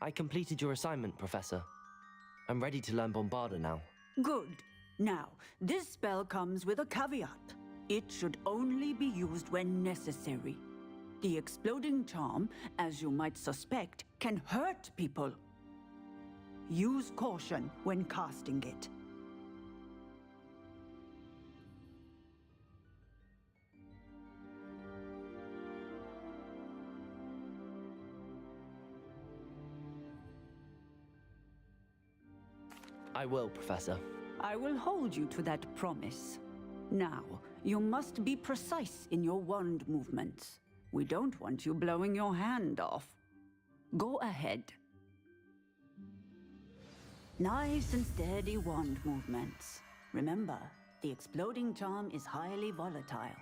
I completed your assignment, Professor. I'm ready to learn Bombarda now. Good. Now, this spell comes with a caveat. It should only be used when necessary. The exploding charm, as you might suspect, can hurt people. Use caution when casting it. I will, Professor. I will hold you to that promise. Now, you must be precise in your wand movements. We don't want you blowing your hand off. Go ahead. Nice and steady wand movements. Remember, the exploding charm is highly volatile.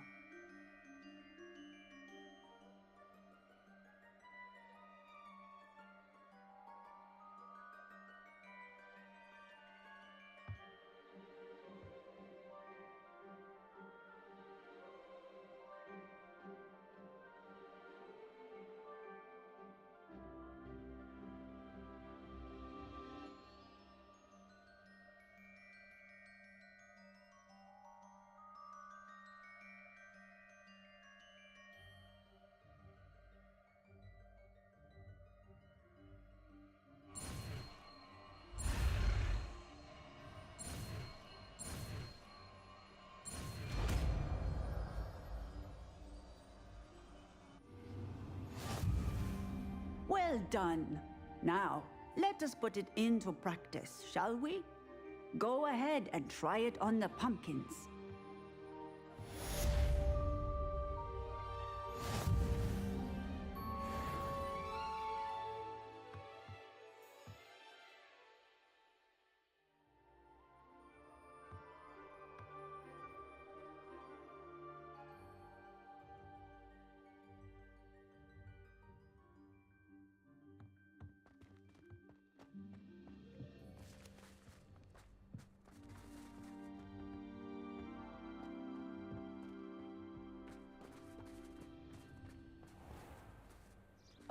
Well done. Now, let us put it into practice, shall we? Go ahead and try it on the pumpkins.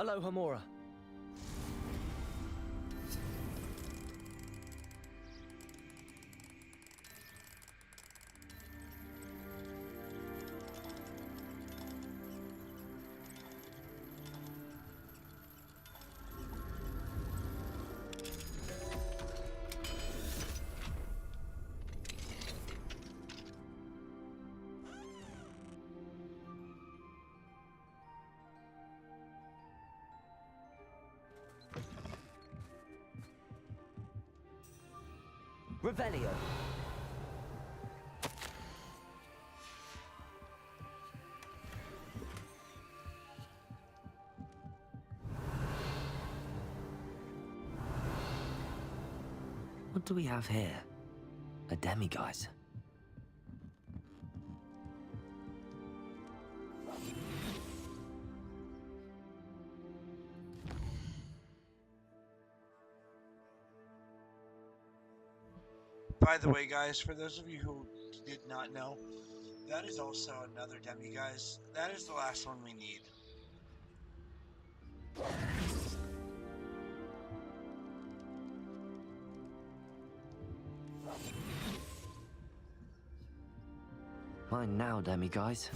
Aloha, Mora. Revelio. What do we have here? A demiguise. By the way, guys, for those of you who did not know, that is also another demiguise. That is the last one we need. Mine now, demiguise.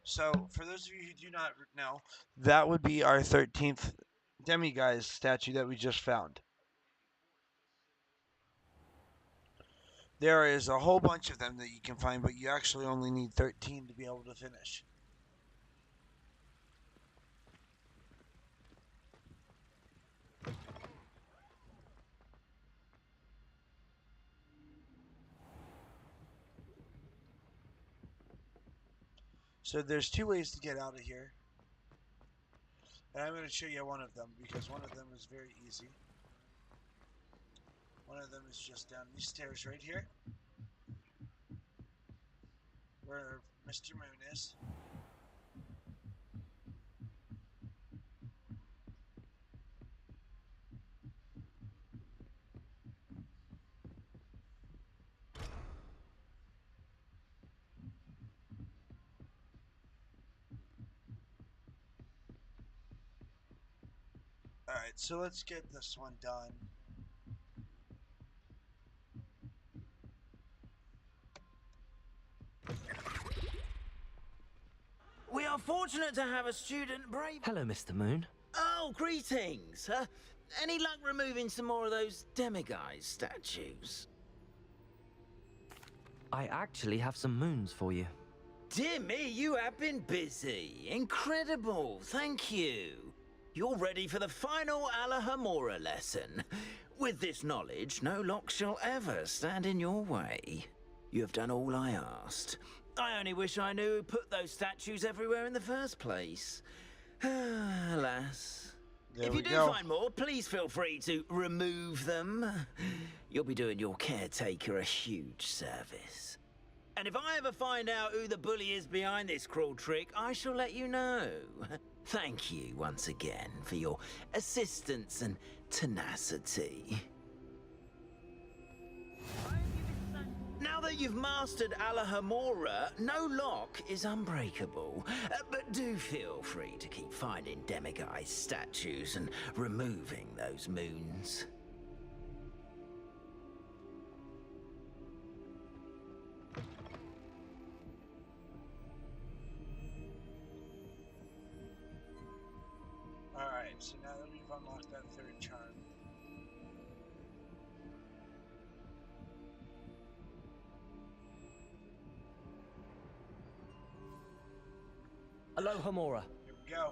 So, for those of you who do not know, that would be our 13th demiguise statue that we just found. There is a whole bunch of them that you can find, but you actually only need 13 to be able to finish. So there's two ways to get out of here. And I'm going to show you one of them because one of them is very easy. One of them is just down these stairs right here, where Mr. Moon is. Alright, so let's get this one done. We are fortunate to have a student brave. Hello, Mr. Moon. Oh, greetings. Any luck removing some more of those demiguise statues? I actually have some moons for you. Dear me, you have been busy. Incredible. Thank you. You're ready for the final Alahamora lesson. With this knowledge, no lock shall ever stand in your way. You have done all I asked. I only wish I knew who put those statues everywhere in the first place. Alas. There If you we do go. find more, please feel free to remove them. You'll be doing your caretaker a huge service. And if I ever find out who the bully is behind this cruel trick, I shall let you know. Thank you once again for your assistance and tenacity. Now that you've mastered Alahamora, no lock is unbreakable. But do feel free to keep finding demiguise statues and removing those moons. Alright, so now that we've unlocked that third charm, Aloha Mora. Here we go.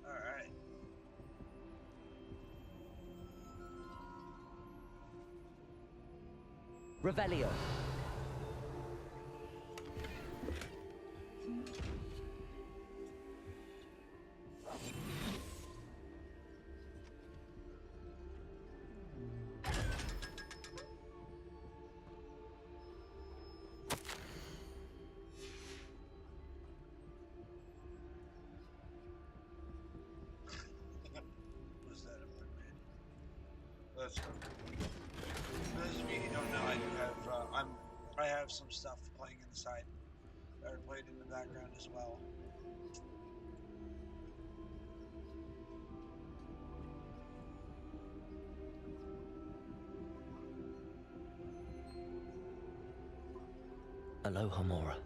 Alright. Revelio. Was that a word? Let's go. For those of you who don't know, I do have I have some stuff playing in the side or playing in the background as well. Aloha Mora.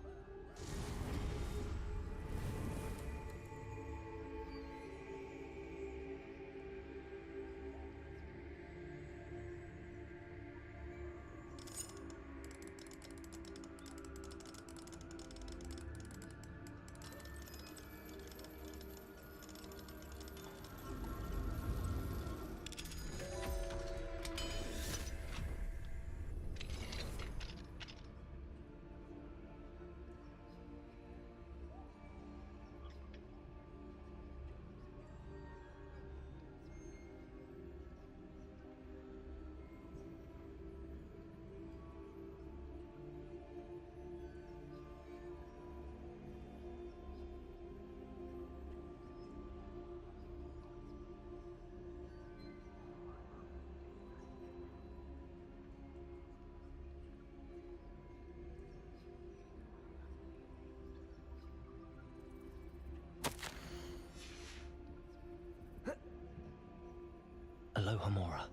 Aloha Mora.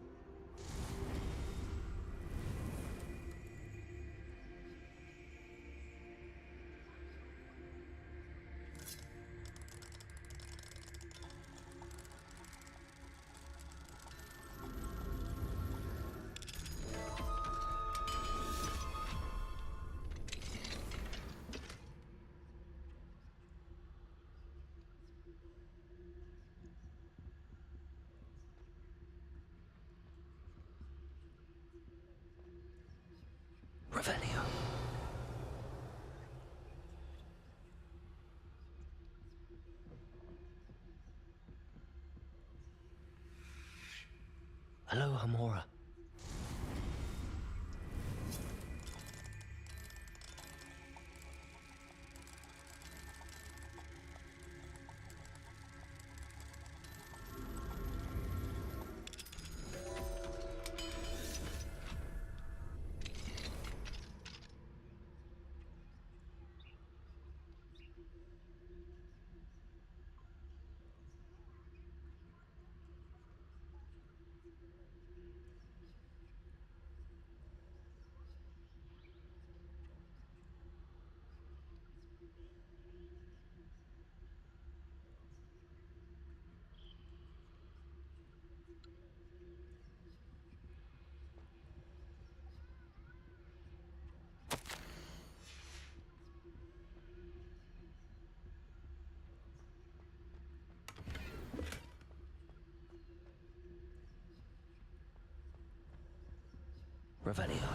Revelio. Aloha Mora. Revelio.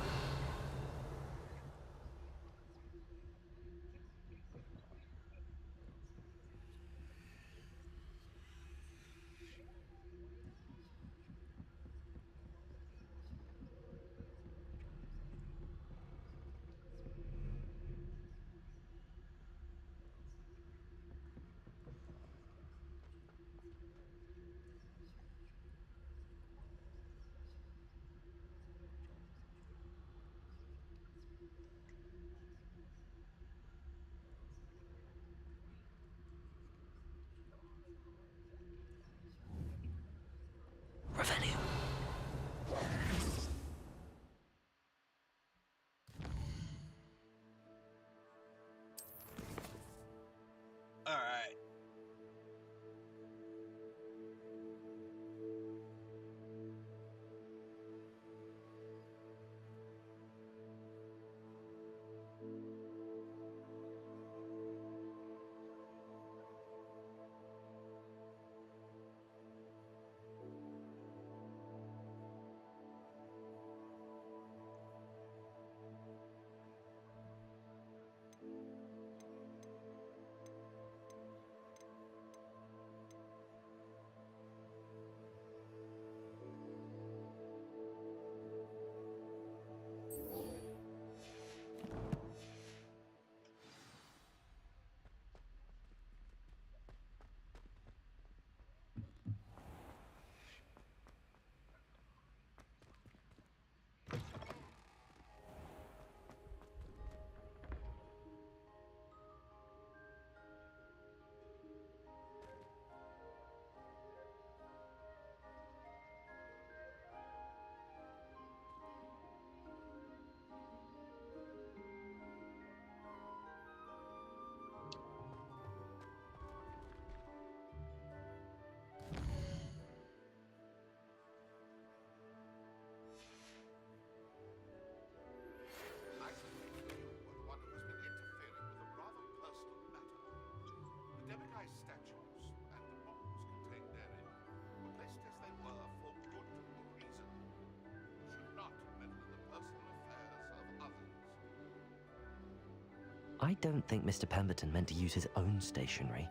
I don't think Mr. Pemberton meant to use his own stationery.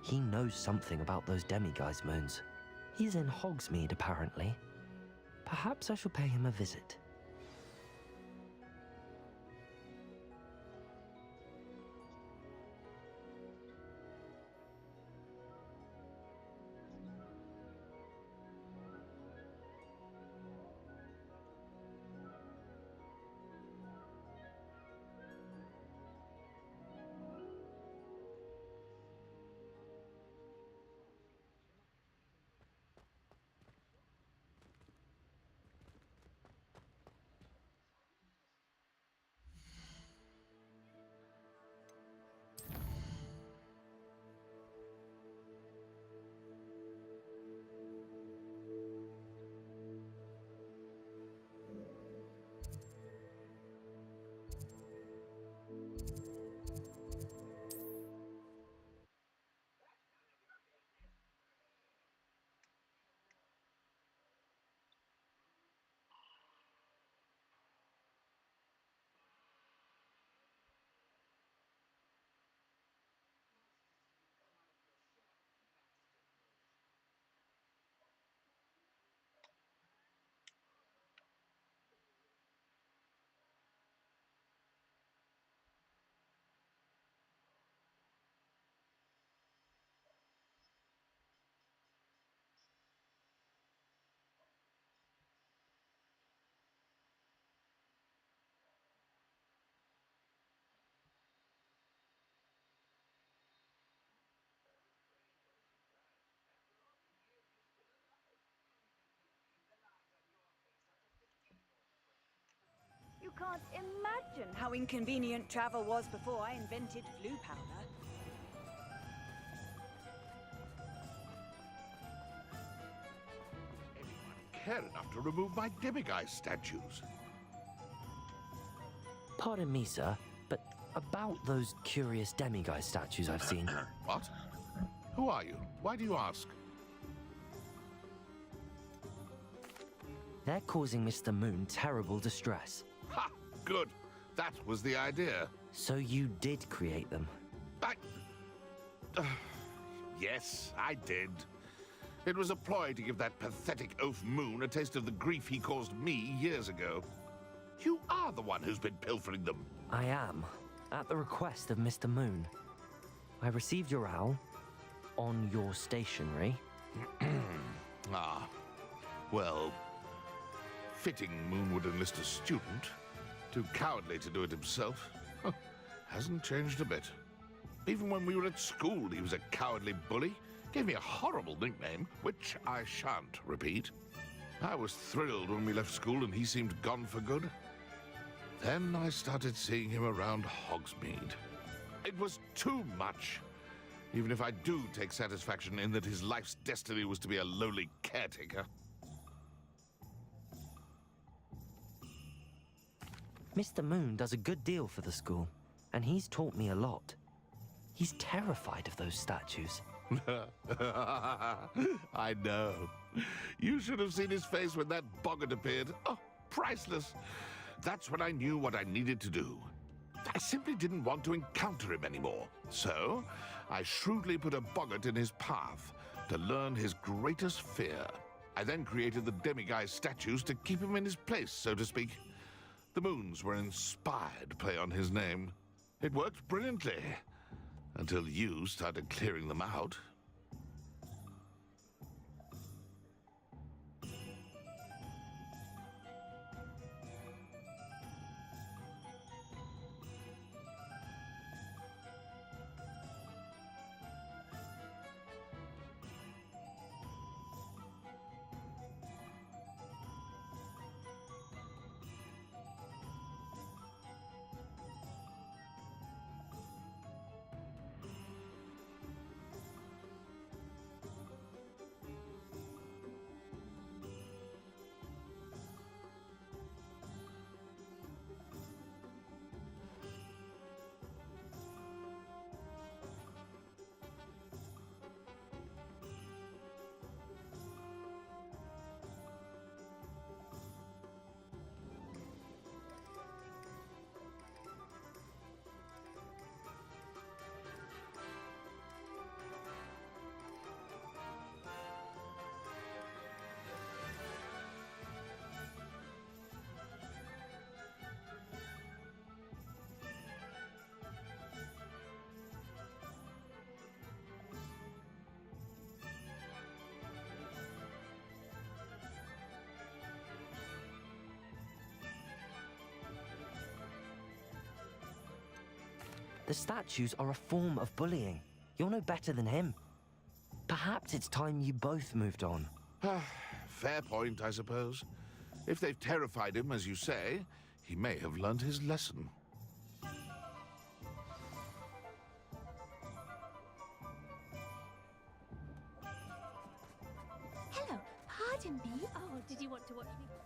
He knows something about those demiguise moons. He's in Hogsmeade, apparently. Perhaps I shall pay him a visit. You can't imagine how inconvenient travel was before I invented flu powder. Care enough to remove my demiguise statues? Pardon me, sir, but about those curious demiguise statues I've seen. What? Who are you? Why do you ask? They're causing Mr. Moon terrible distress. Ha! Good. That was the idea. So you did create them? Yes, I did. It was a ploy to give that pathetic oaf Moon a taste of the grief he caused me years ago. You are the one who's been pilfering them. I am, at the request of Mr. Moon. I received your owl on your stationery. Ah, well, fitting Moon would enlist a student. Too cowardly to do it himself. Hasn't changed a bit. Even when we were at school, he was a cowardly bully. Gave me a horrible nickname, which I shan't repeat. I was thrilled when we left school and he seemed gone for good. Then I started seeing him around Hogsmeade. It was too much. Even if I do take satisfaction in that his life's destiny was to be a lowly caretaker. Mr. Moon does a good deal for the school, and he's taught me a lot. He's terrified of those statues. I know. You should have seen his face when that boggart appeared. Oh, priceless. That's when I knew what I needed to do. I simply didn't want to encounter him anymore. So, I shrewdly put a boggart in his path to learn his greatest fear. I then created the demiguise statues to keep him in his place, so to speak. The moons were inspired play on his name. It worked brilliantly. Until you started clearing them out. statues are a form of bullying. You're no better than him. Perhaps it's time you both moved on. Fair point, I suppose. If they've terrified him, as you say, he may have learned his lesson. Hello, pardon me. Oh, did you want to watch me?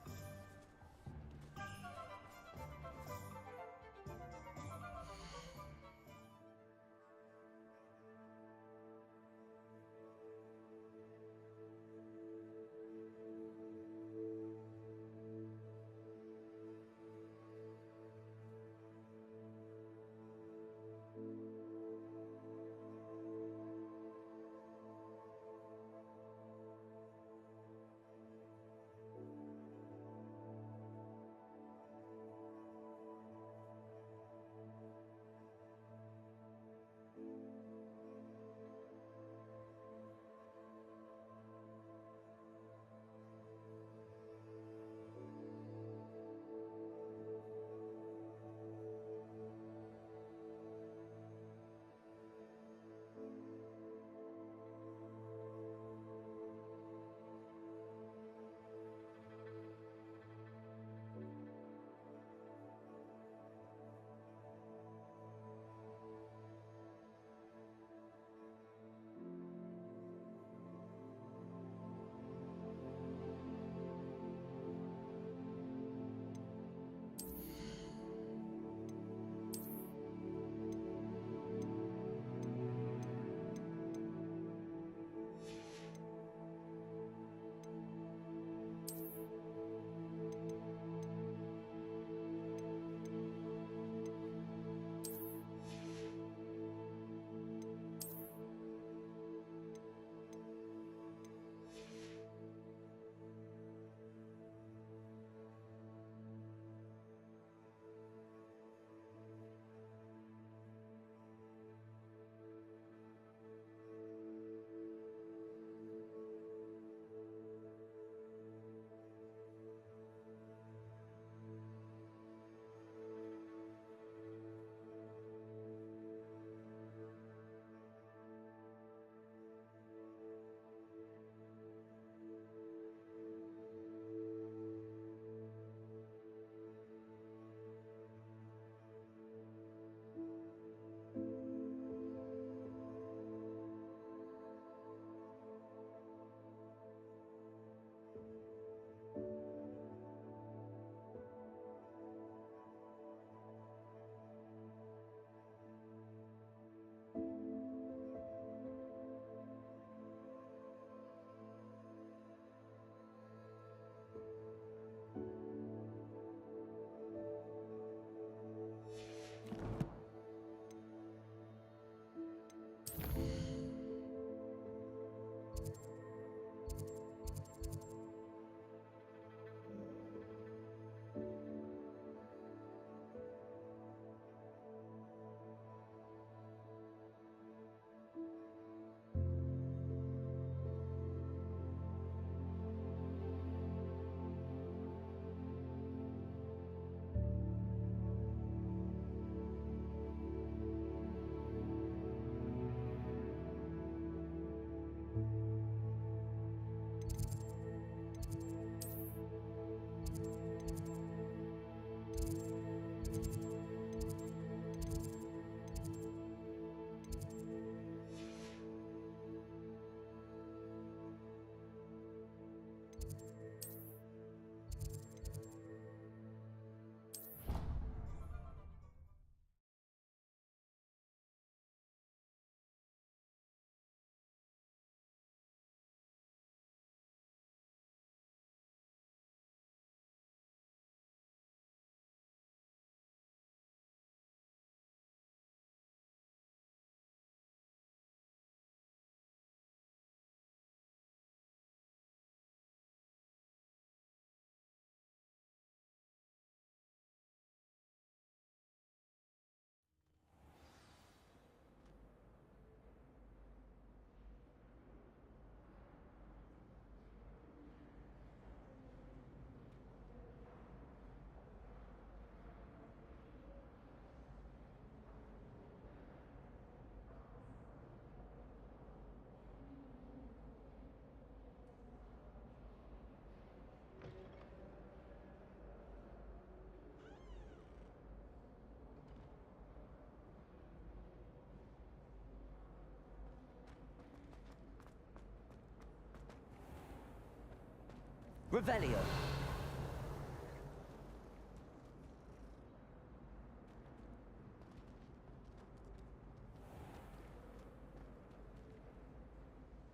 Revelio.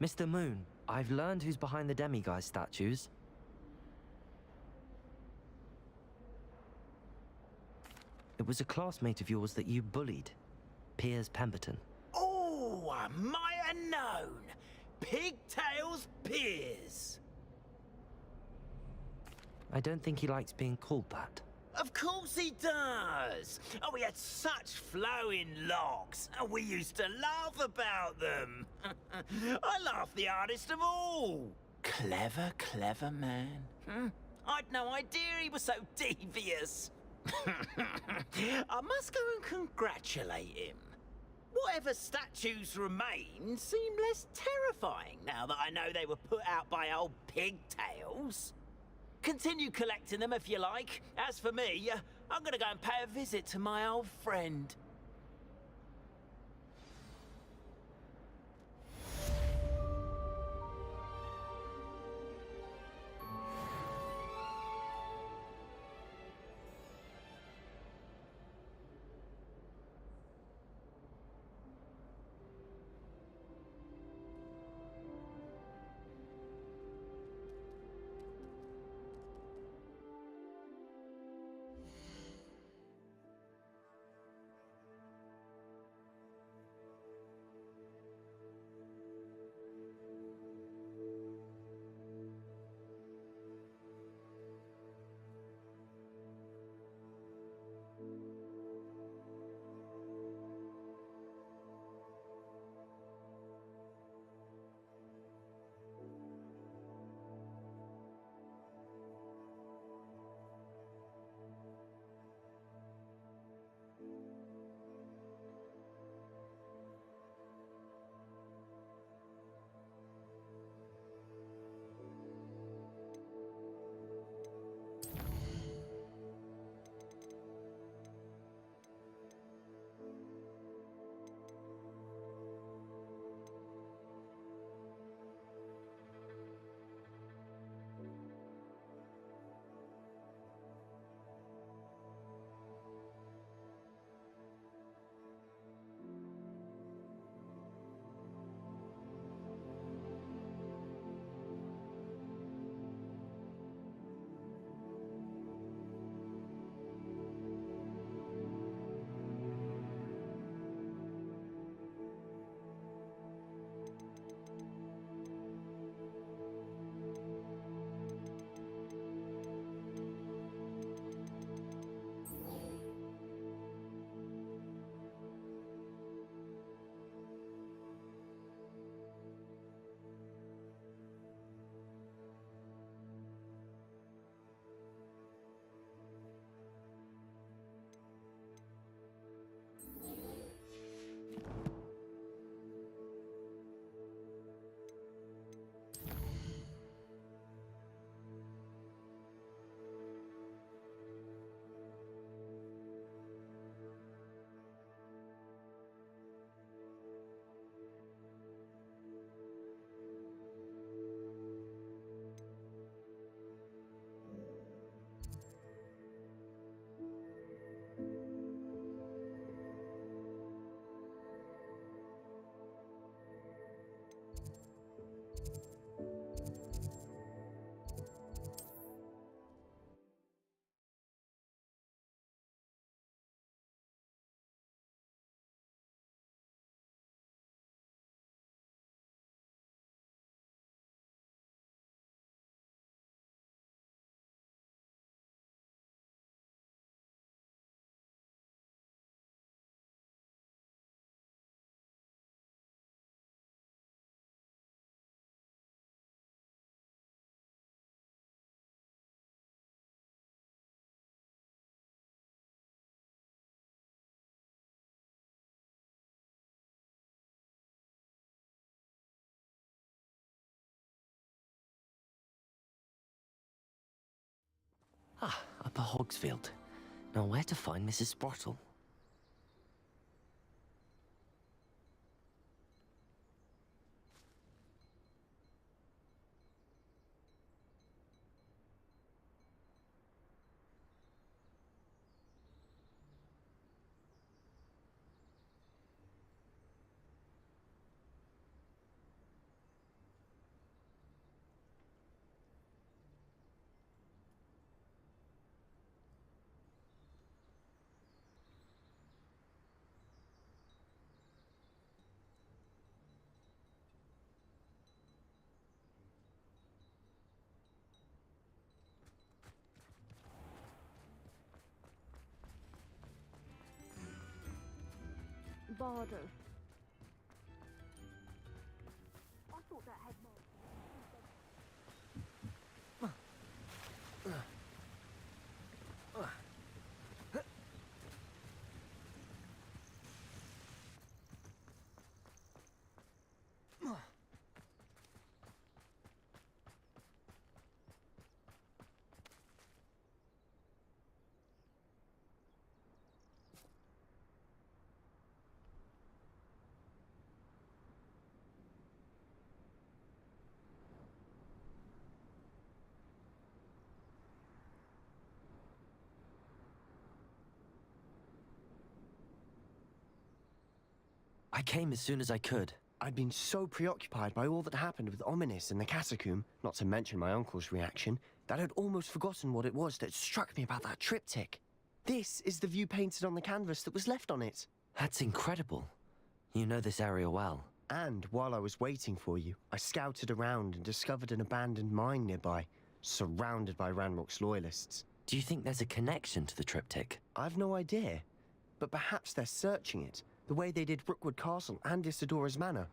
Mr. Moon, I've learned who's behind the demiguise statues. It was a classmate of yours that you bullied, Piers Pemberton. Oh, I might have known. Pigtails Piers. I don't think he likes being called that. Of course he does. Oh, we had such flowing locks, and we used to laugh about them. I laughed the hardest of all. Clever, clever man. I'd no idea he was so devious. I must go and congratulate him. Whatever statues remain seem less terrifying now that I know they were put out by old pigtails. Continue collecting them if you like. As for me, I'm gonna go and pay a visit to my old friend. Ah, Upper Hogsfield. Now where to find Mrs. Sprottle? border. I thought that had more. I came as soon as I could. I'd been so preoccupied by all that happened with Ominis in the catacomb, not to mention my uncle's reaction, that I'd almost forgotten what it was that struck me about that triptych. This is the view painted on the canvas that was left on it. That's incredible. You know this area well. And while I was waiting for you, I scouted around and discovered an abandoned mine nearby, surrounded by Ranrock's loyalists. Do you think there's a connection to the triptych? I've no idea, but perhaps they're searching it, the way they did Rookwood Castle and Isidora's Manor.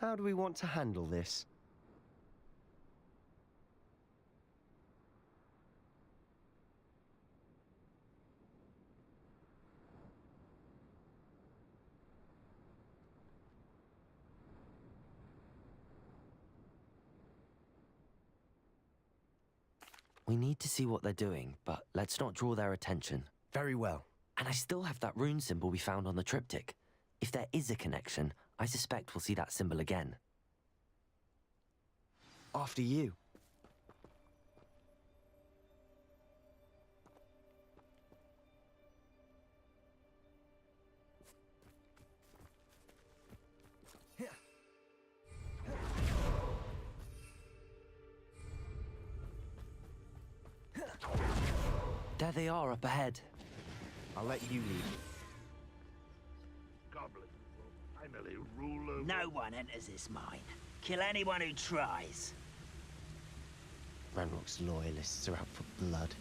How do we want to handle this? We need to see what they're doing, but let's not draw their attention. Very well. And I still have that rune symbol we found on the triptych. If there is a connection, I suspect we'll see that symbol again. After you. There they are up ahead. I'll let you lead. Goblins will finally rule over... No one enters this mine. Kill anyone who tries. Ranrock's loyalists are out for blood.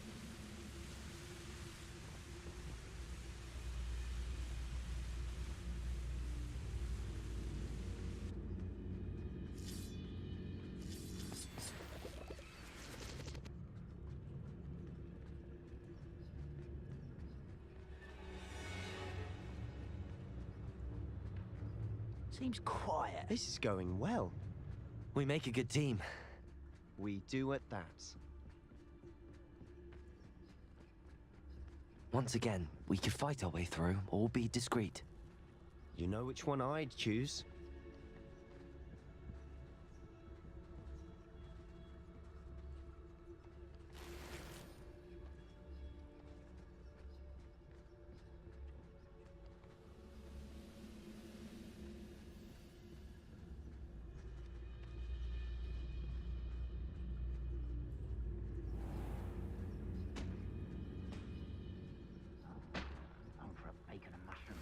Seems quiet. This is going well. We make a good team. We do at that. Once again, we could fight our way through, or be discreet. You know which one I'd choose. I'm for a bacon and mushrooms.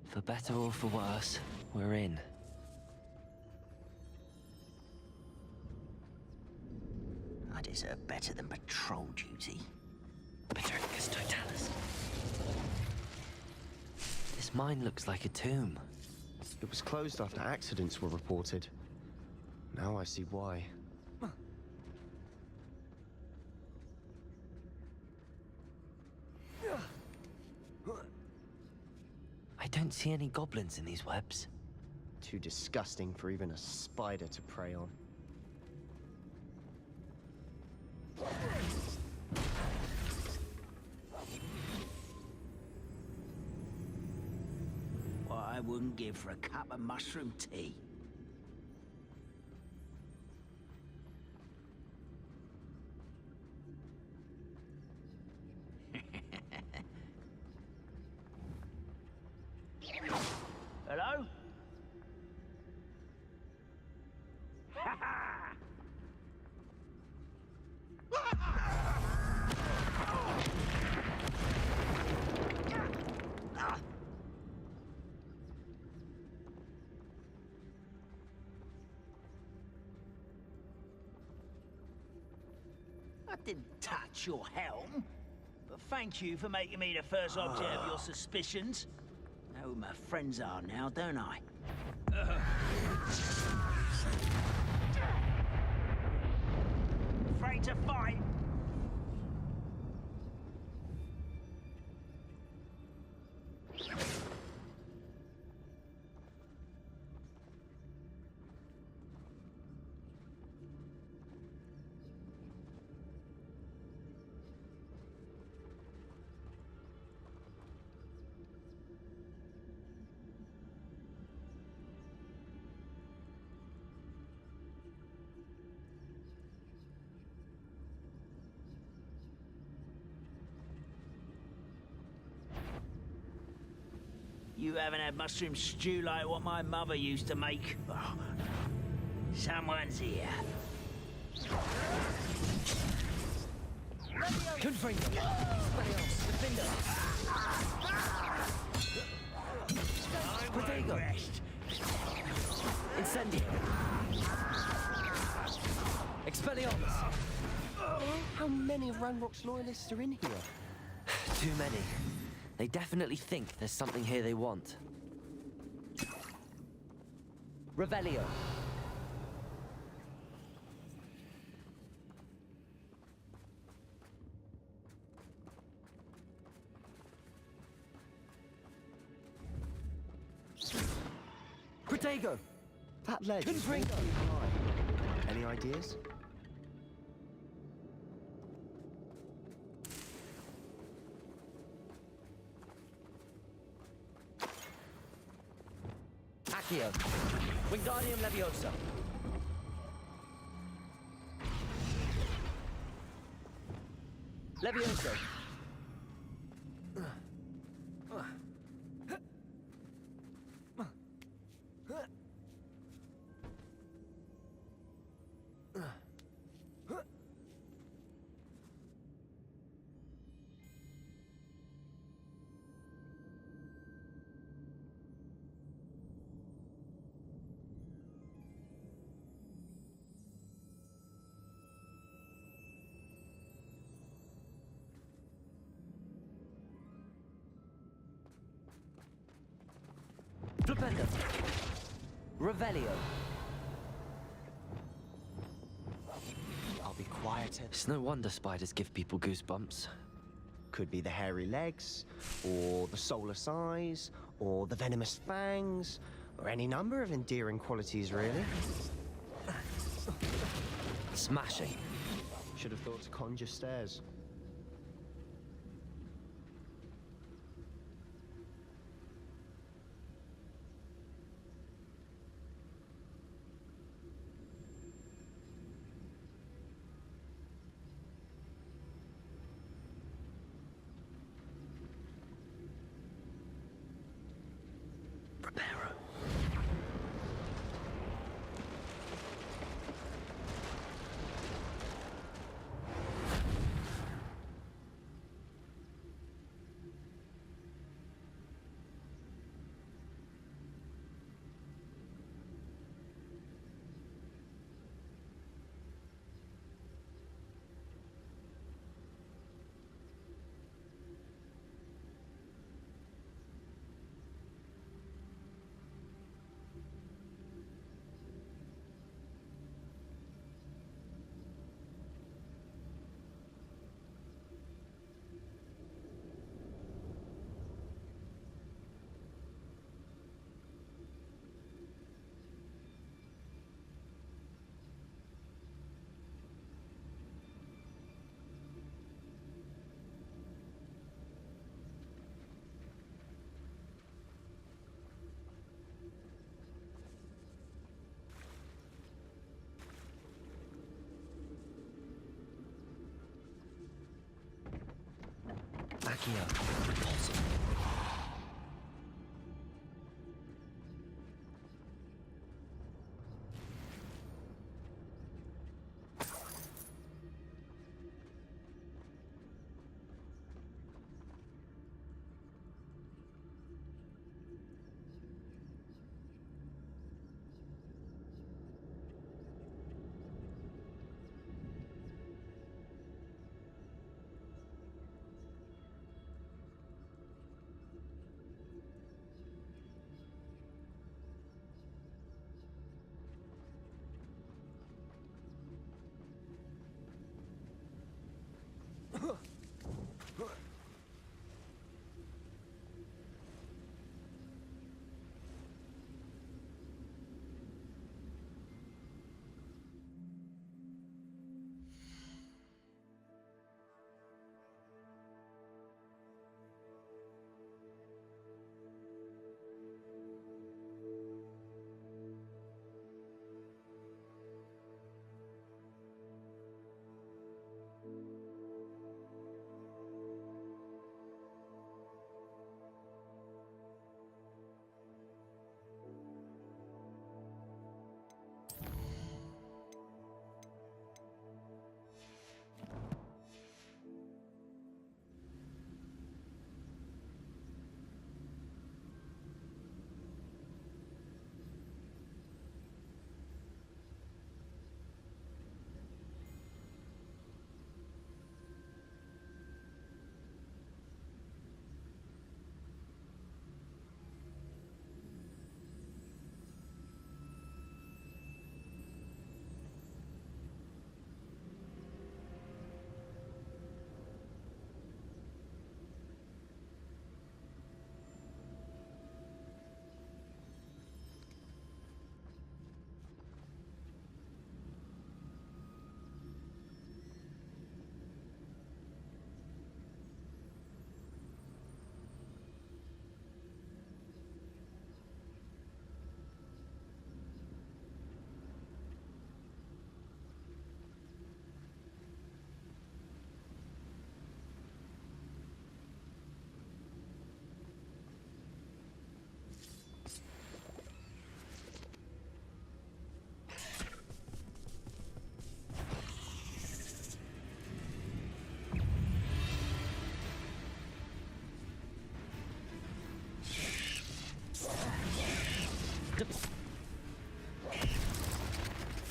For better or for worse, we're in. I deserve better than patrol duty. Paternicus Totalis. This mine looks like a tomb. It was closed after accidents were reported. Now I see why. I I don't see any goblins in these webs. Too disgusting for even a spider to prey on. What I wouldn't give for a cup of mushroom tea. Hello? I didn't touch your helm, but thank you for making me the first object of your suspicions. Know who my friends are now, don't I? Afraid to fight? You haven't had mushroom stew like what my mother used to make. Oh, someone's here. Confringo! Defender! Protego! Incendio! Expelliarmus! How many of Ranrock's loyalists are in here? Too many. They definitely think there's something here they want. Revelio! Protego! That ledge is Confringo! awfully high. Any ideas? Accio! Wingardium Leviosa! Levioso! Flipendo! Revelio! I'll be quieter. It's no wonder spiders give people goosebumps. Could be the hairy legs, or the solar size, or the venomous fangs, or any number of endearing qualities, really. Smashing. Should have thought to conjure stairs. here. Impossible.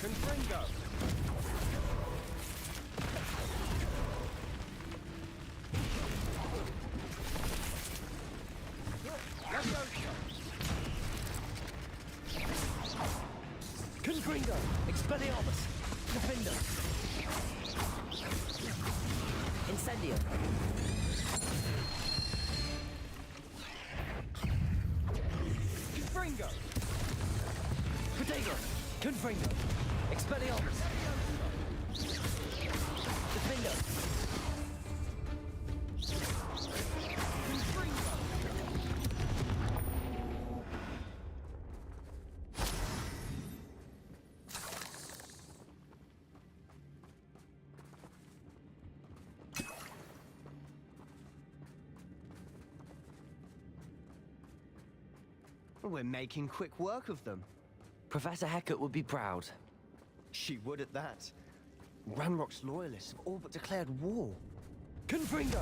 Confringo! Confringo! Expelliarmus! Defender! Incendio! Confringo! Protego! Confringo! Expelliarmus! Defender! We're making quick work of them. Professor Hecat would be proud. She would at that. Ranrock's loyalists have all but declared war. Confringo!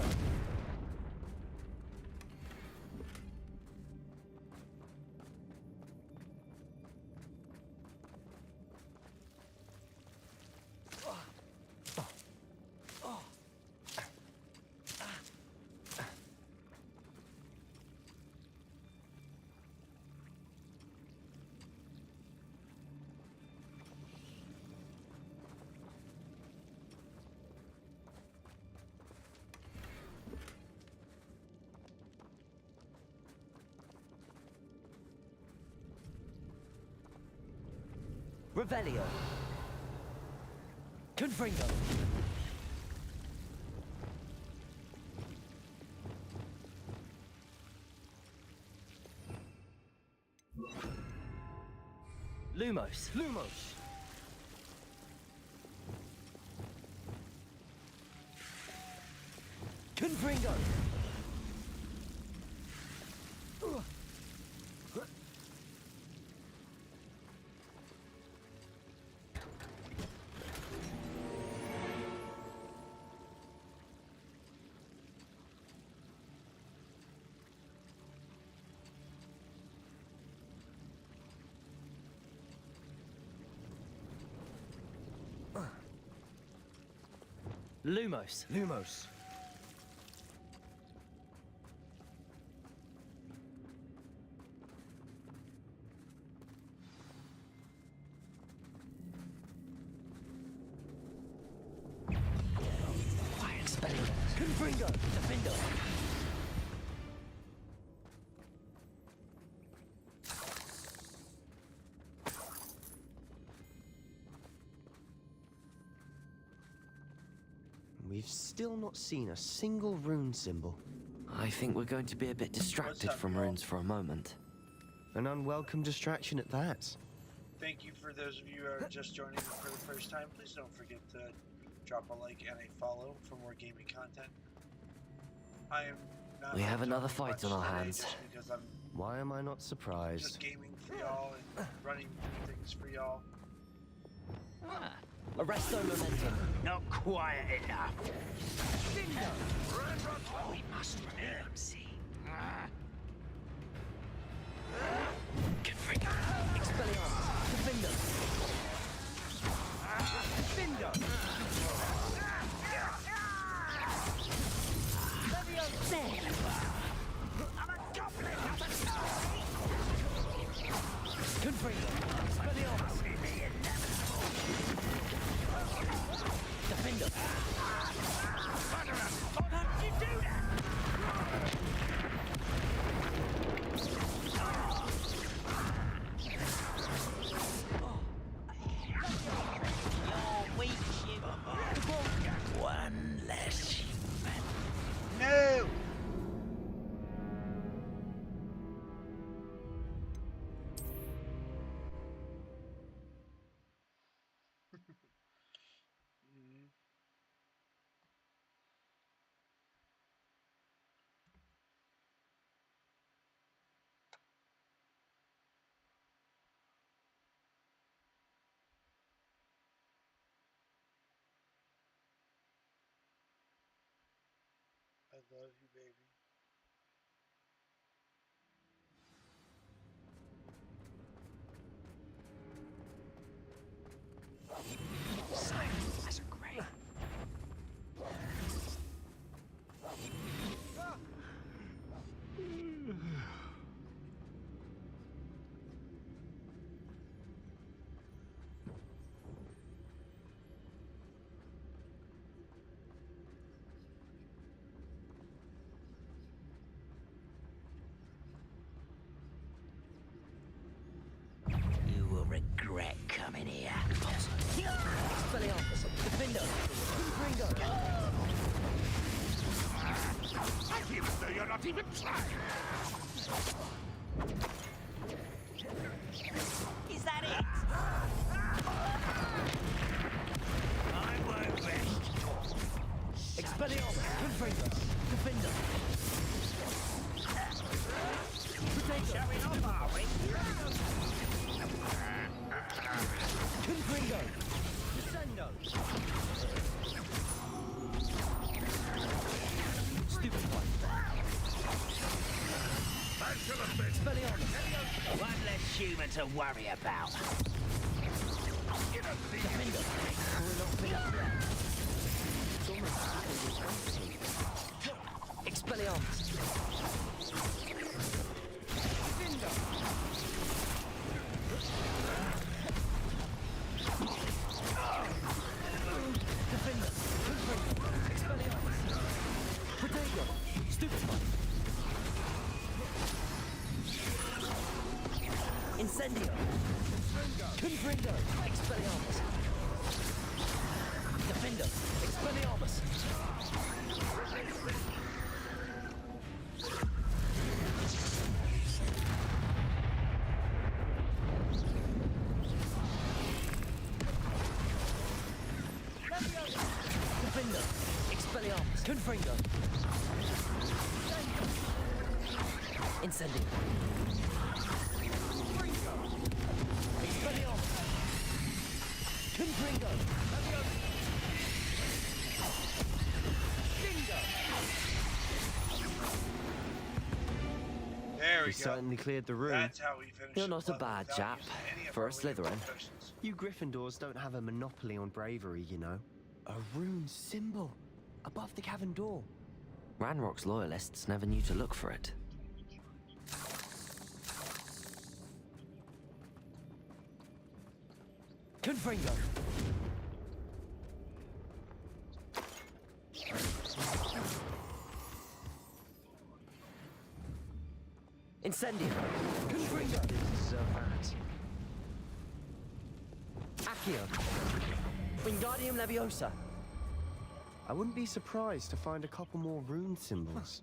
Revelio. Confringo. Lumos. Lumos! Confringo. Lumos. Lumos. Quiet spelling. Confringo. Defendo. We've still not seen a single rune symbol. I think we're going to be a bit distracted from runes for a moment. An unwelcome distraction at that. Thank you for those of you who are just joining for the first time. Please don't forget to drop a like and a follow for more gaming content. I am not. We have another fight on our hands. Just because I'm Why am I not surprised? just gaming for y'all and running things for y'all. Arresto momentum. Not quiet enough. We must let him see. Confringo. Expelliarmus. Defendo. Defendo. I'm a goblin. Confringo. Expelliarmus. Defendo. How did you do that? You're weak, you. One less human. No! I love you, baby. Silence as a grave. You will regret coming here. Expelliarmus. Defendo. Confringo. Even though you're not even trying. Is that it? I won't rest. Expelliarmus. Confringo. Defendo. Showing off, are we? Confringo. Descendo. Stupid one. Expelliarmus. One less human to worry about. Defendo. We're not been up there. It's almost Expelliarmus. Defender. Confringo. Expelliarmus. Protego. Stupid one. Incendio. Confringo. Expelliarmus. Defendo. Expelliarmus. Defendo. Expelliarmus. Confringo. Incendio. Expelliarmus. Confringo. There we We go. certainly cleared the room. That's how we finish. You're the not a level bad without chap using any of for our a Slytherin. potions. You Gryffindors don't have a monopoly on bravery, you know. A rune symbol above the cavern door. Ranrock's loyalists never knew to look for it. Confringo! Incendio! Confringo! Servat. Accio! Wingardium Leviosa! I wouldn't be surprised to find a couple more rune symbols.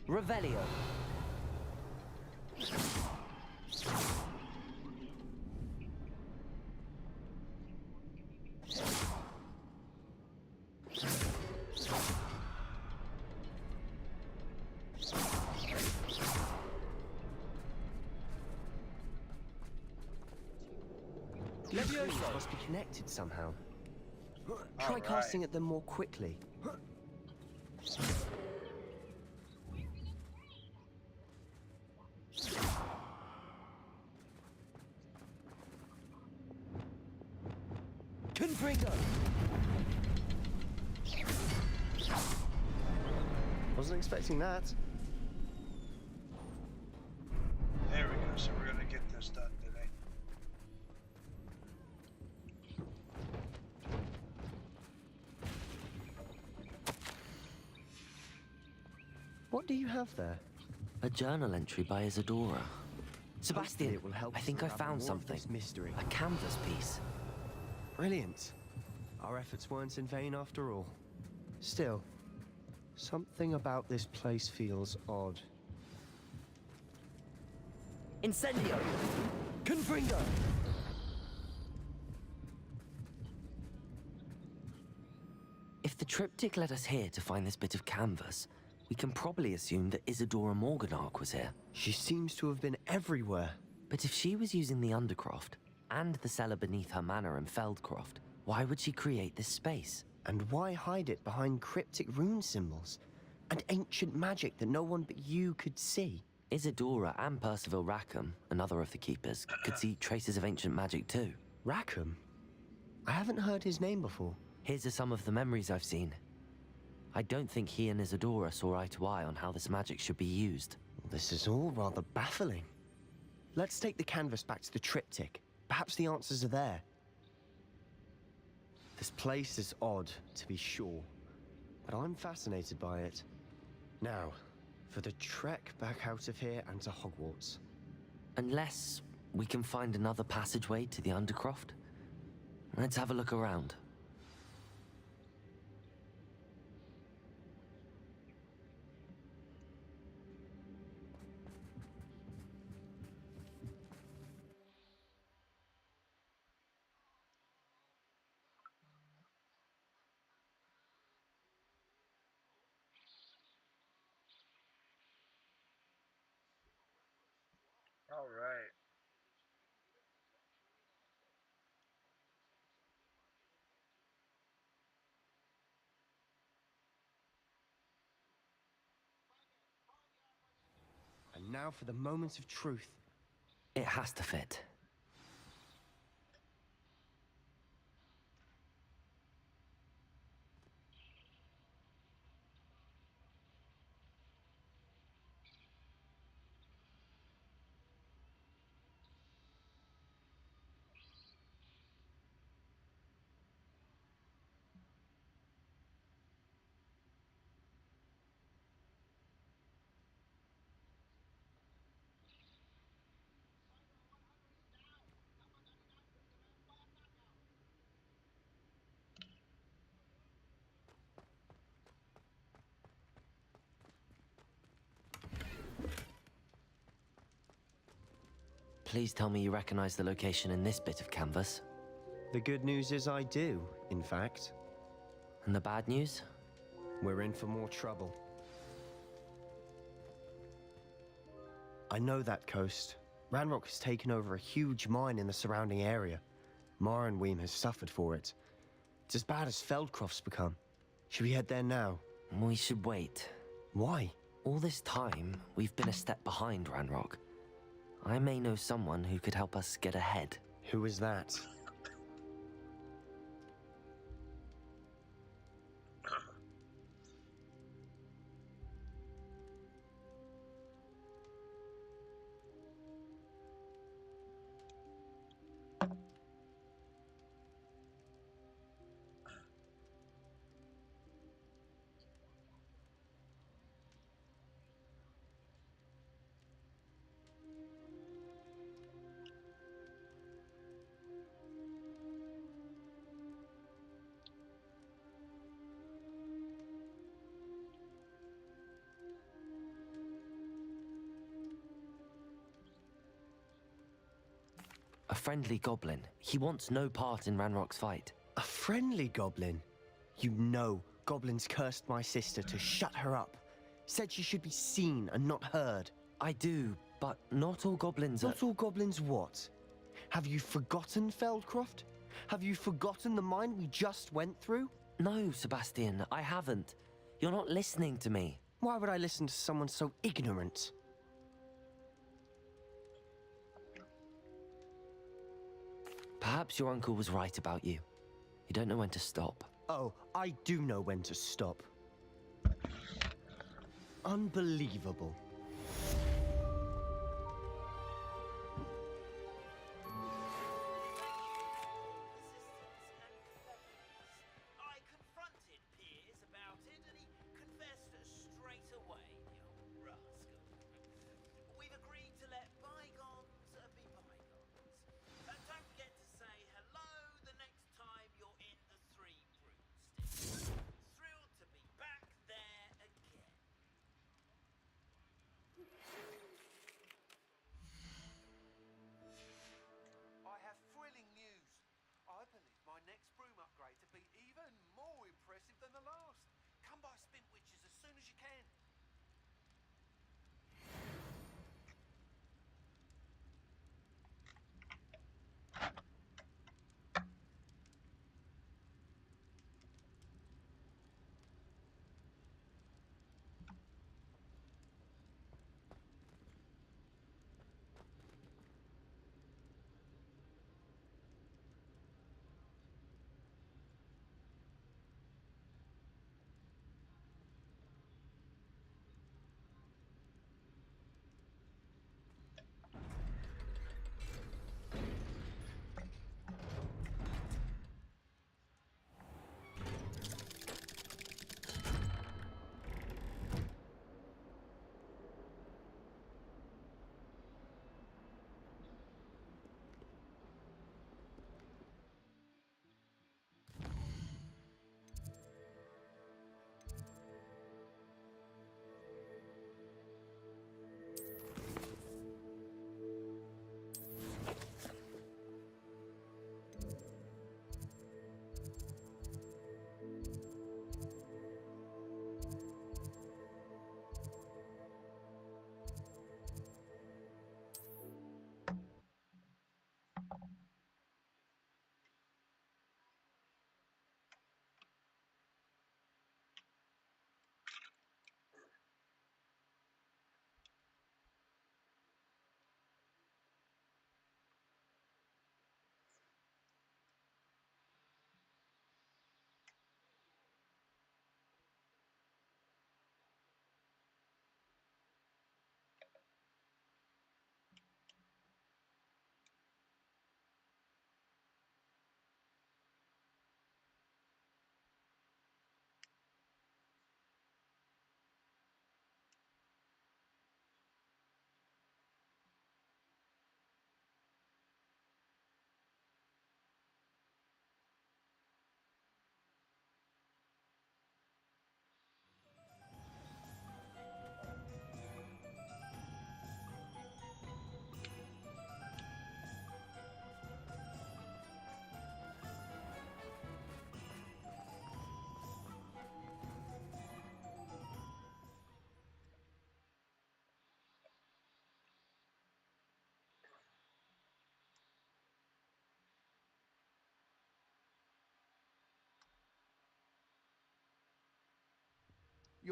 Revelio! These runes must be connected somehow. Try Alright. casting at them more quickly. Confringo! Wasn't expecting that. There we go. So we're gonna get this done today. What do you have there? A journal entry by Isadora. Sebastian, Hopefully it will help I us think I unravel found more of something. this mystery. A canvas piece. Brilliant. Our efforts weren't in vain after all. Still, something about this place feels odd. Incendio! Confringo! If the triptych led us here to find this bit of canvas, we can probably assume that Isadora Morganark was here. She seems to have been everywhere. But if she was using the Undercroft, and the cellar beneath her manor in Feldcroft, why would she create this space? And why hide it behind cryptic rune symbols? And ancient magic that no one but you could see? Isadora and Percival Rackham, another of the keepers, could see traces of ancient magic too. Rackham? I haven't heard his name before. Here's some of the memories I've seen. I don't think he and Isadora saw eye to eye on how this magic should be used. This is all rather baffling. Let's take the canvas back to the triptych. Perhaps the answers are there. This place is odd, to be sure, but I'm fascinated by it. Now, for the trek back out of here and to Hogwarts. Unless we can find another passageway to the Undercroft. Let's have a look around. All right. And now for the moment of truth. It has to fit. Please tell me you recognize the location in this bit of canvas. The good news is I do, in fact. And the bad news? We're in for more trouble. I know that coast. Ranrock has taken over a huge mine in the surrounding area. Marrenweem has suffered for it. It's as bad as Feldcroft's become. Should we head there now? We should wait. Why? All this time, we've been a step behind Ranrock. I may know someone who could help us get ahead. Who is that? A friendly goblin. He wants no part in Ranrock's fight. A friendly goblin? You know goblins cursed my sister to shut her up. Said she should be seen and not heard. I do, but not all goblins Not all goblins what? Have you forgotten Feldcroft? Have you forgotten the mine we just went through? No, Sebastian, I haven't. You're not listening to me. Why would I listen to someone so ignorant? Perhaps your uncle was right about you. You don't know when to stop. Oh, I do know when to stop. Unbelievable. I confronted Piers about it, and he confessed straight away, the old rascal. We've agreed to let bygones be bygones. Don't forget to say hello the next time you're in the Three Broomsticks. Thrilled to be back there again.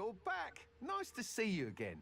you're back. Nice to see you again.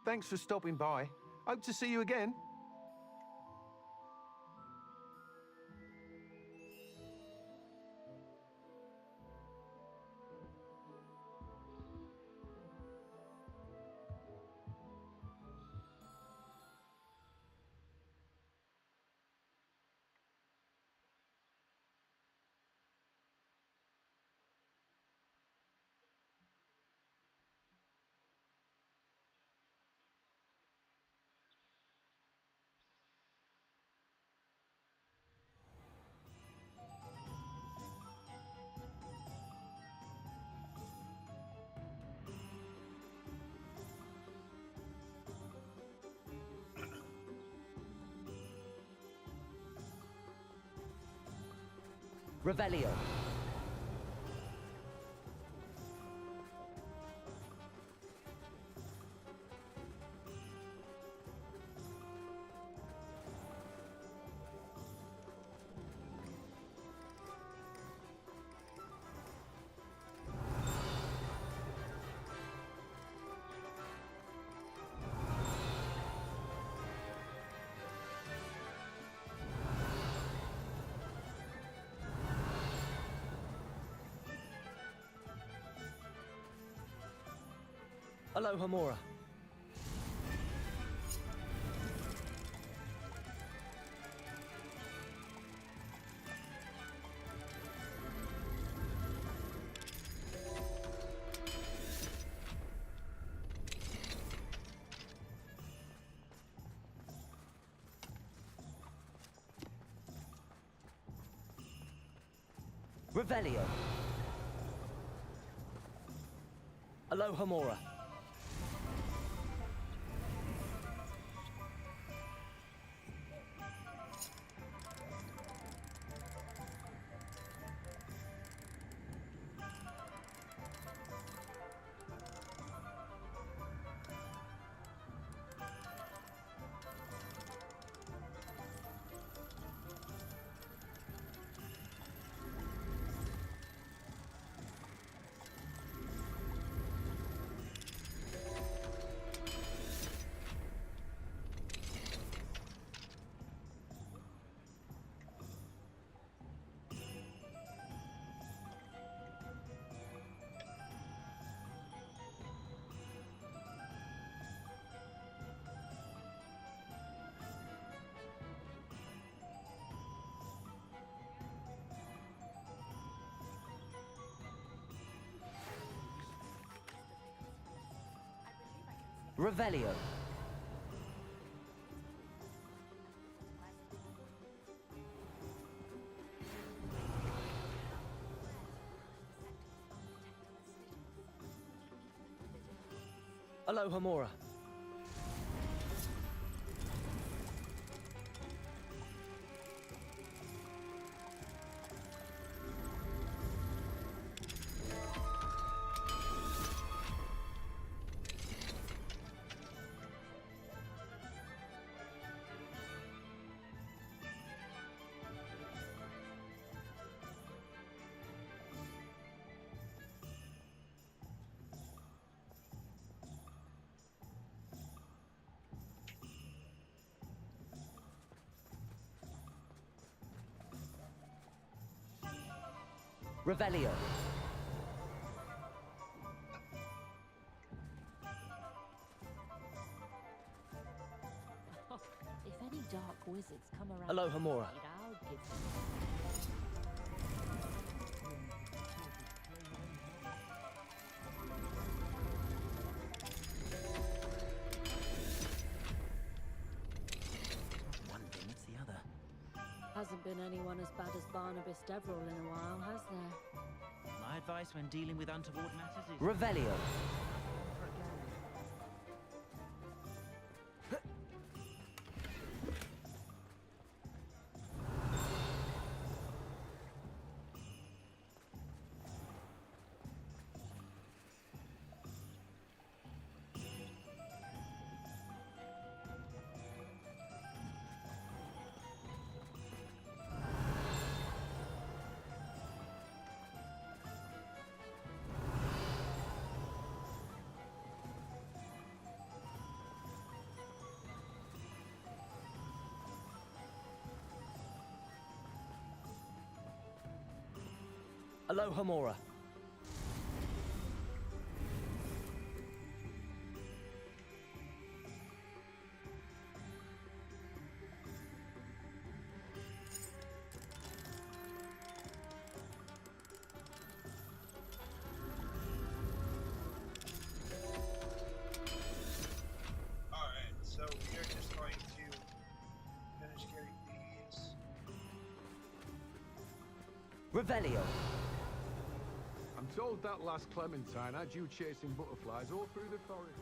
Thanks for stopping by. Hope to see you again. Revelio. Aloha Mora. Revelio. Aloha Mora. Revelio. Aloha Mora. Revelio. dark wizards come around. Hello, Hamura. I'll give you. One thing, what's the other? Hasn't been anyone as bad as Barnabas Deverell in a while, has there? My advice when dealing with untoward matters is... Revelio. Hello, Hamura. Alright, so we are just going to finish getting these. Revelio. I'm told that last Clementine had you chasing butterflies all through the corridor.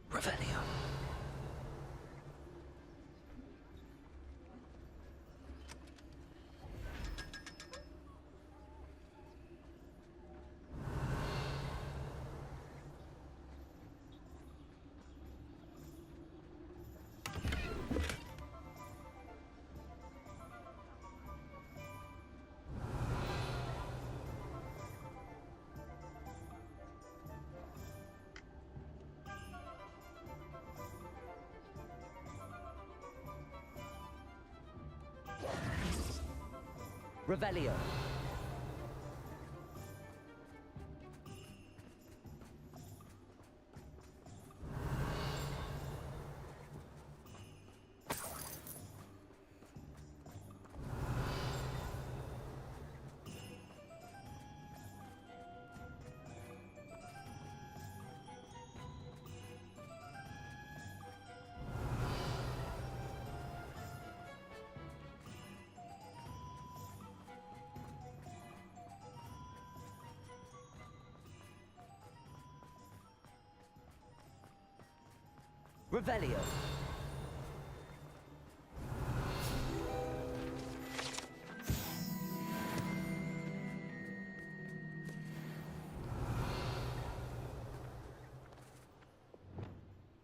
Revelio. Revelio. Revelio.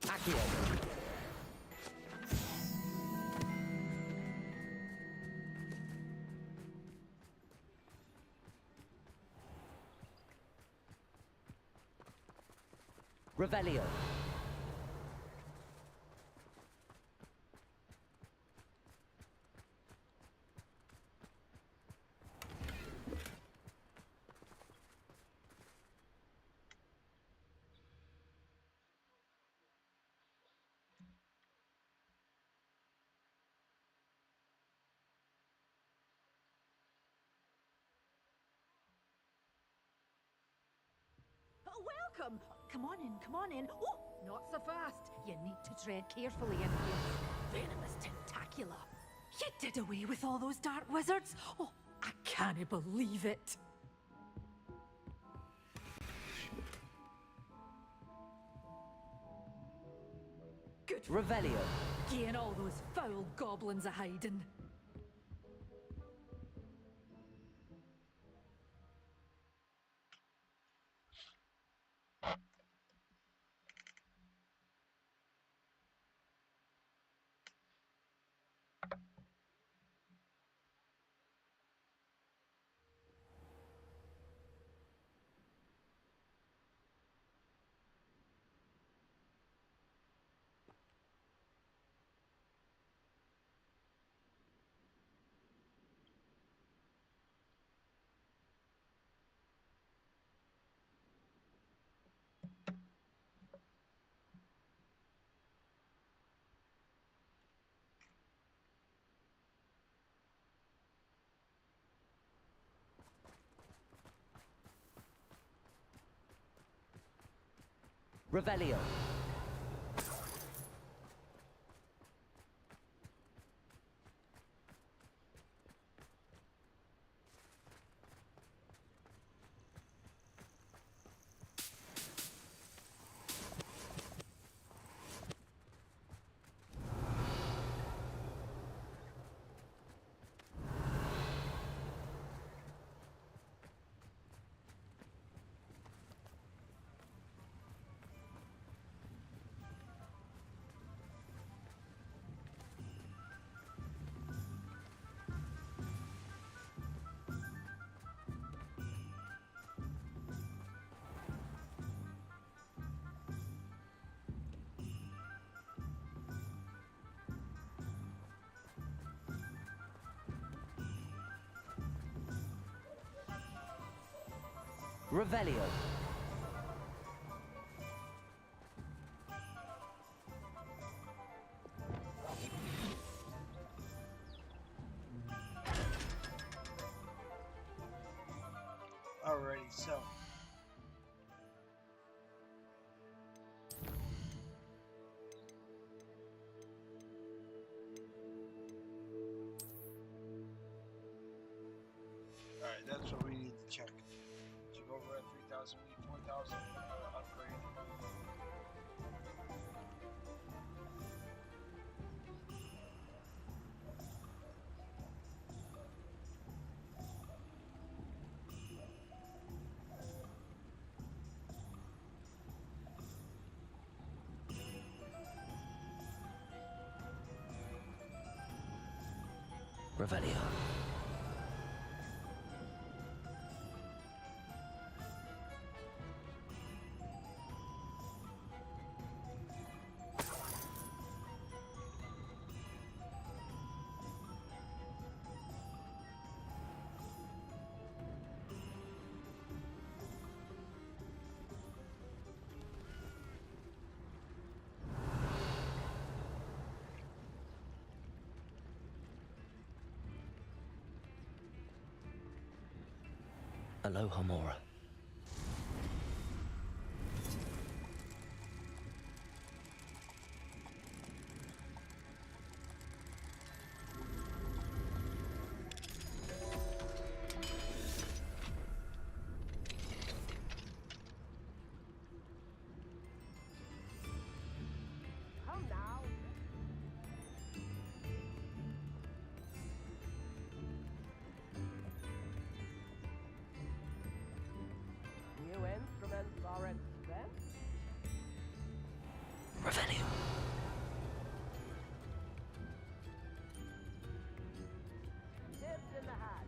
Accio. Revelio. Oh, welcome! Come on in, come on in. Oh, not so fast. You need to tread carefully in here. Venomous tentacula. You did away with all those dark wizards? Oh, I can't believe it. Good Revelio. Gain all those foul goblins a hiding. Revelio. Revelio. Alrighty, so. Alright, that's what we need to check. To go over at 3,000, we need 4,000 upgrade. Revelio. Aloha Mora. Come now. New instruments are expensive. Revelio. Tips in the hat.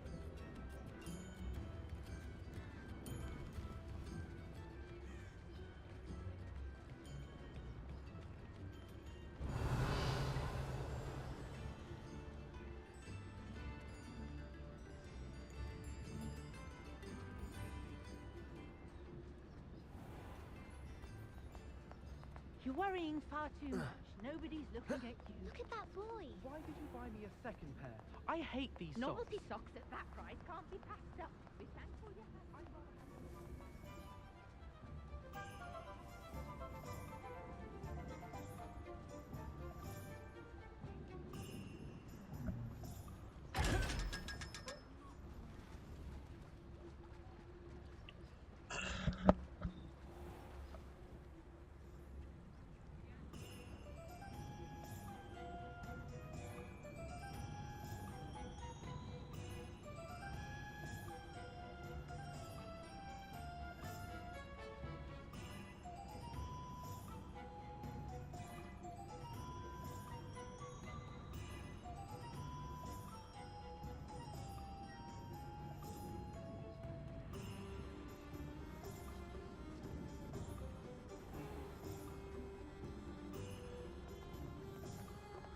You're worrying far too much. Nobody's looking at you. Look at that boy. Why did you buy me a second pair? I hate these socks. Novelty socks at that price can't be passed up. Be thankful you have.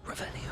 Revelio.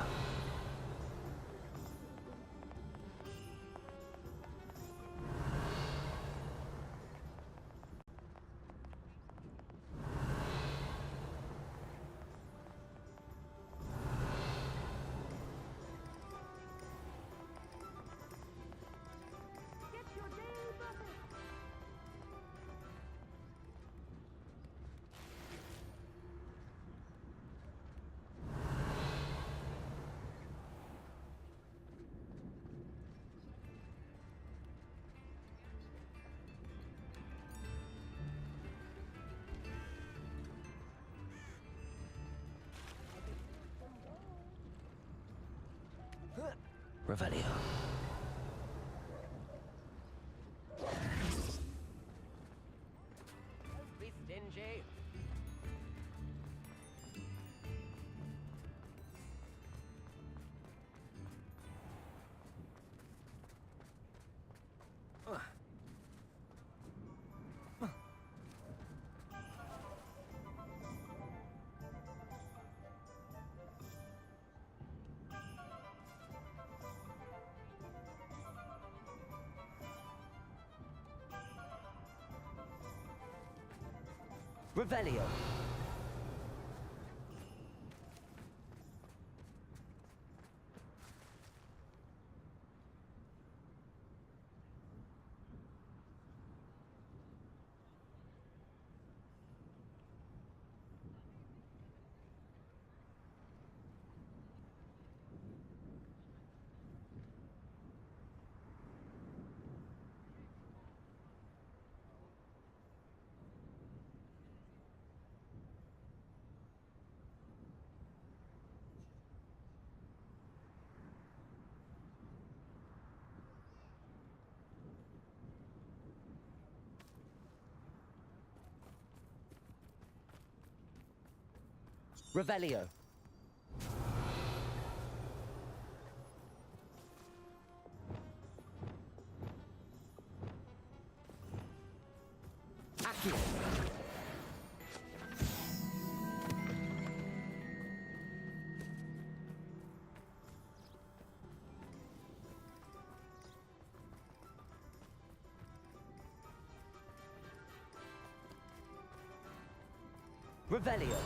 Revelio. Don't be stingy. Revelio. Revelio. Accio. Revelio.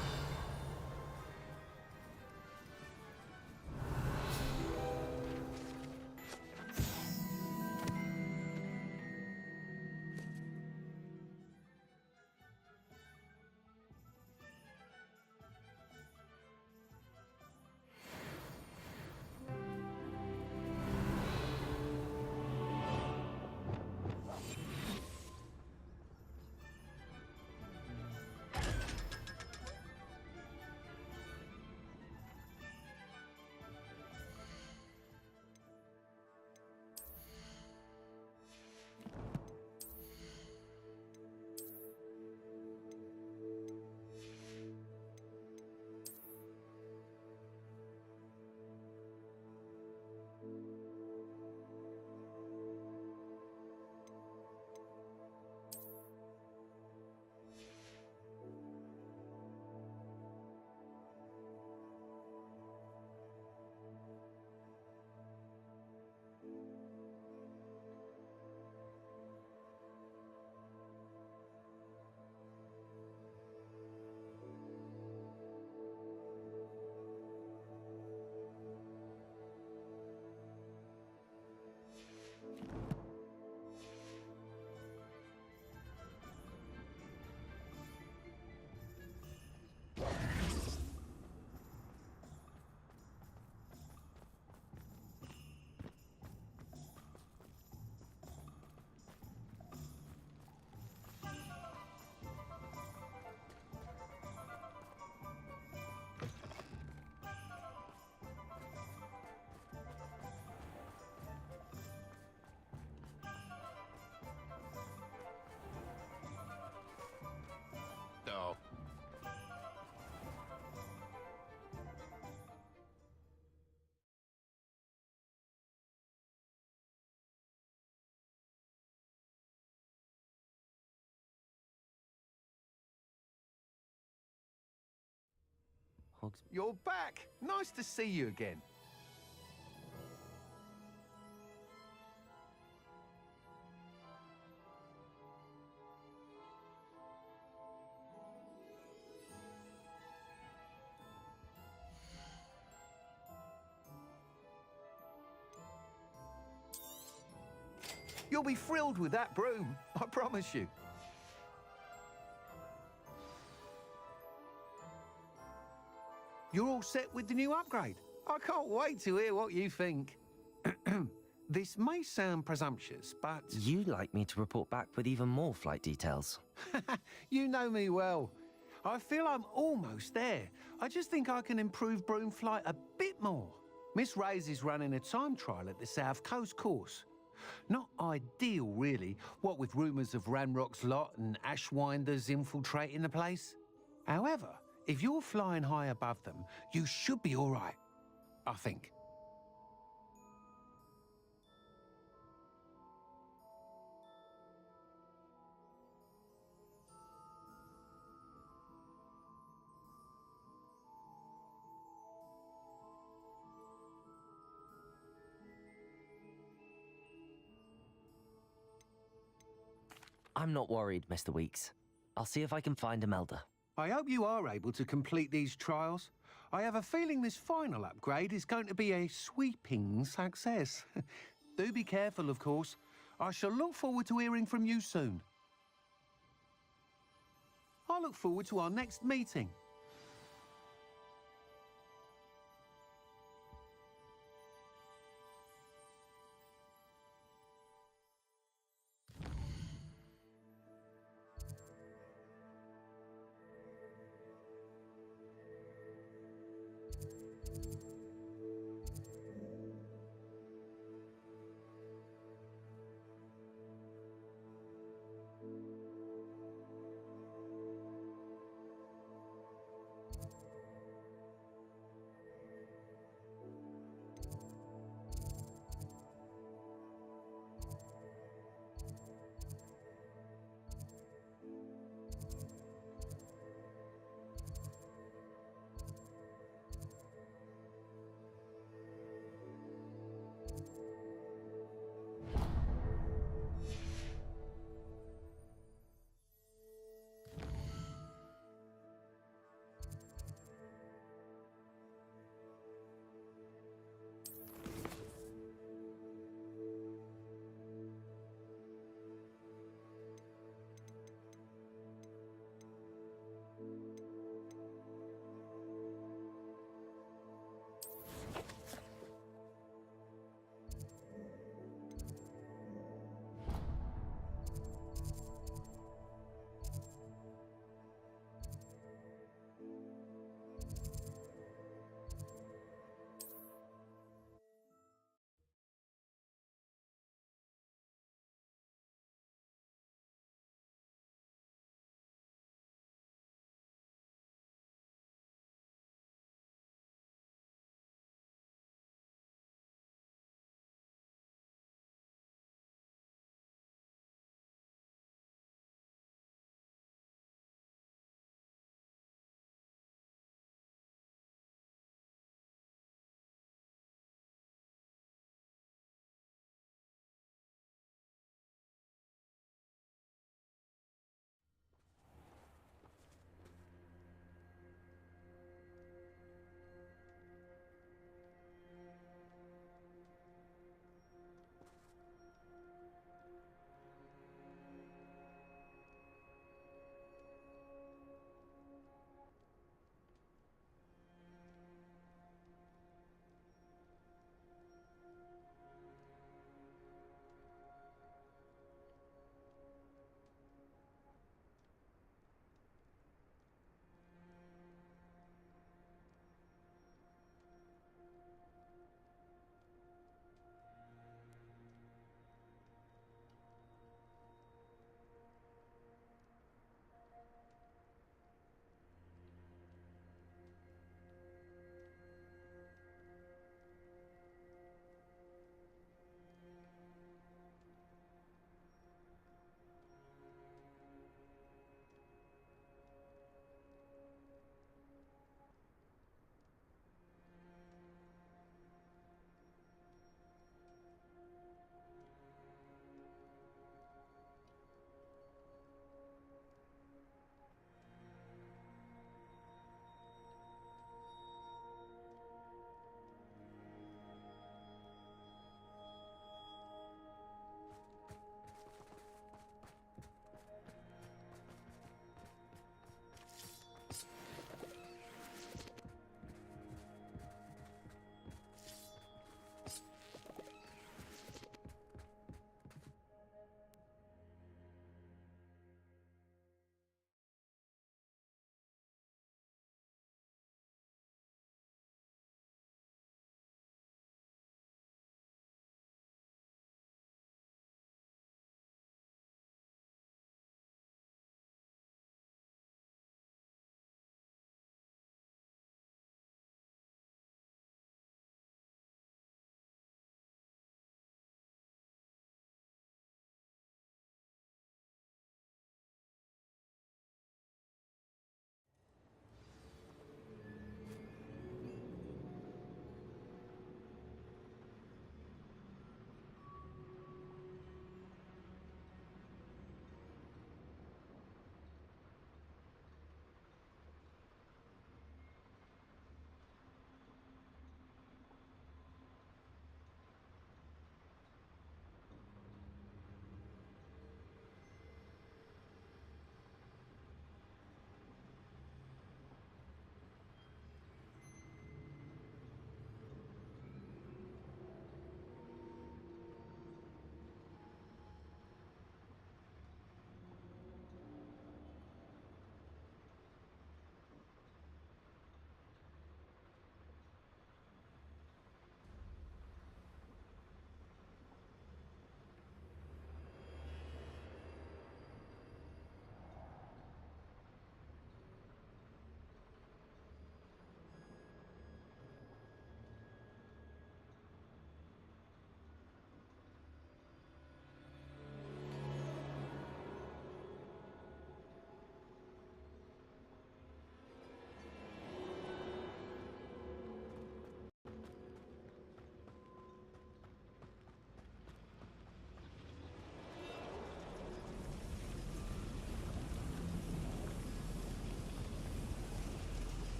Hogs. You're back! Nice to see you again. You'll be thrilled with that broom, I promise you. You're all set with the new upgrade. I can't wait to hear what you think. This may sound presumptuous, but... You'd like me to report back with even more flight details. You know me well. I feel I'm almost there. I just think I can improve broom flight a bit more. Miss Ray's is running a time trial at the South Coast course. Not ideal, really, what with rumours of Ranrock's lot and Ashwinders infiltrating the place. However, if you're flying high above them, you should be all right, I think. I'm not worried, Mr. Weeks. I'll see if I can find Imelda. I hope you are able to complete these trials. I have a feeling this final upgrade is going to be a sweeping success. Do be careful, of course. I shall look forward to hearing from you soon. I look forward to our next meeting.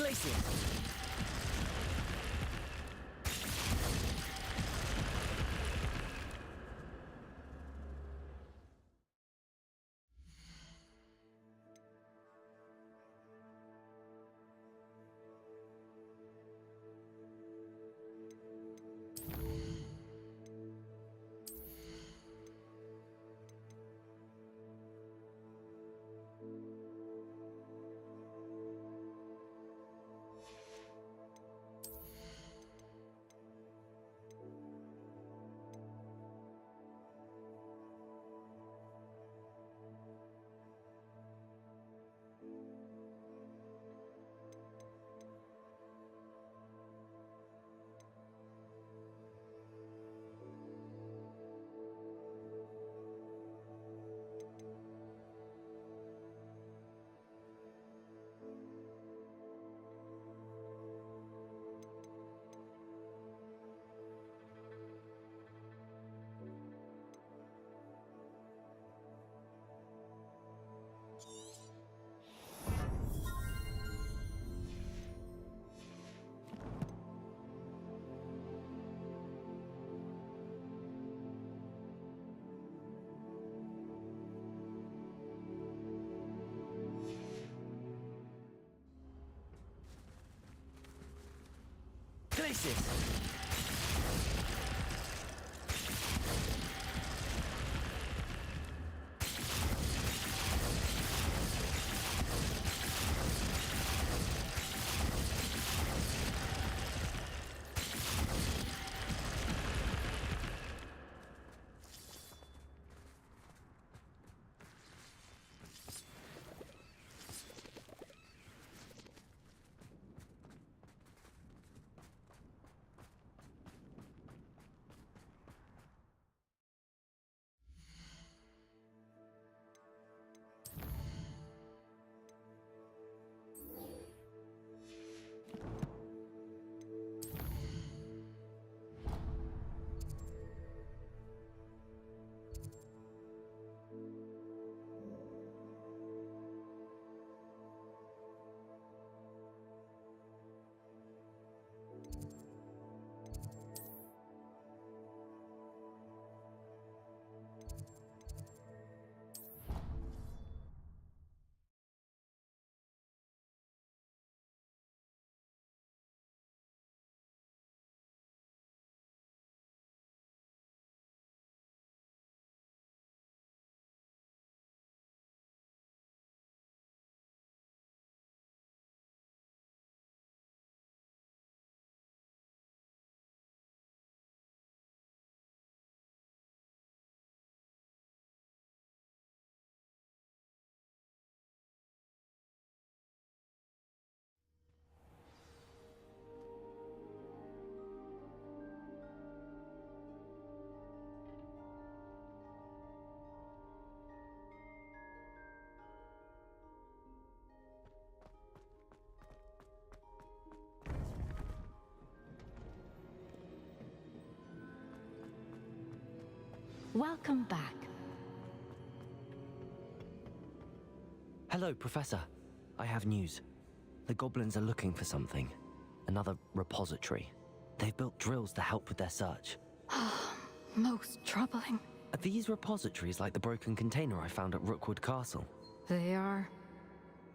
Places! Places! Welcome back. Hello, Professor. I have news. The goblins are looking for something. Another repository. They've built drills to help with their search. Most troubling. Are these repositories like the broken container I found at Rookwood Castle? They are.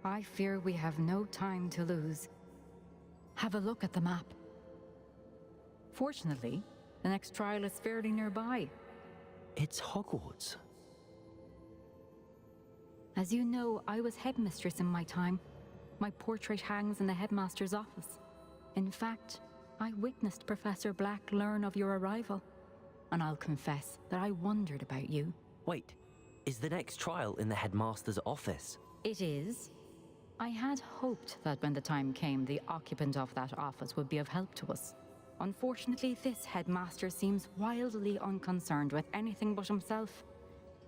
I fear we have no time to lose. Have a look at the map. Fortunately, the next trial is fairly nearby. It's Hogwarts. As you know, I was headmistress in my time. My portrait hangs in the headmaster's office. In fact, I witnessed Professor Black learn of your arrival. And I'll confess that I wondered about you. Wait, is the next trial in the headmaster's office? It is. I had hoped that when the time came, the occupant of that office would be of help to us. Unfortunately, this headmaster seems wildly unconcerned with anything but himself.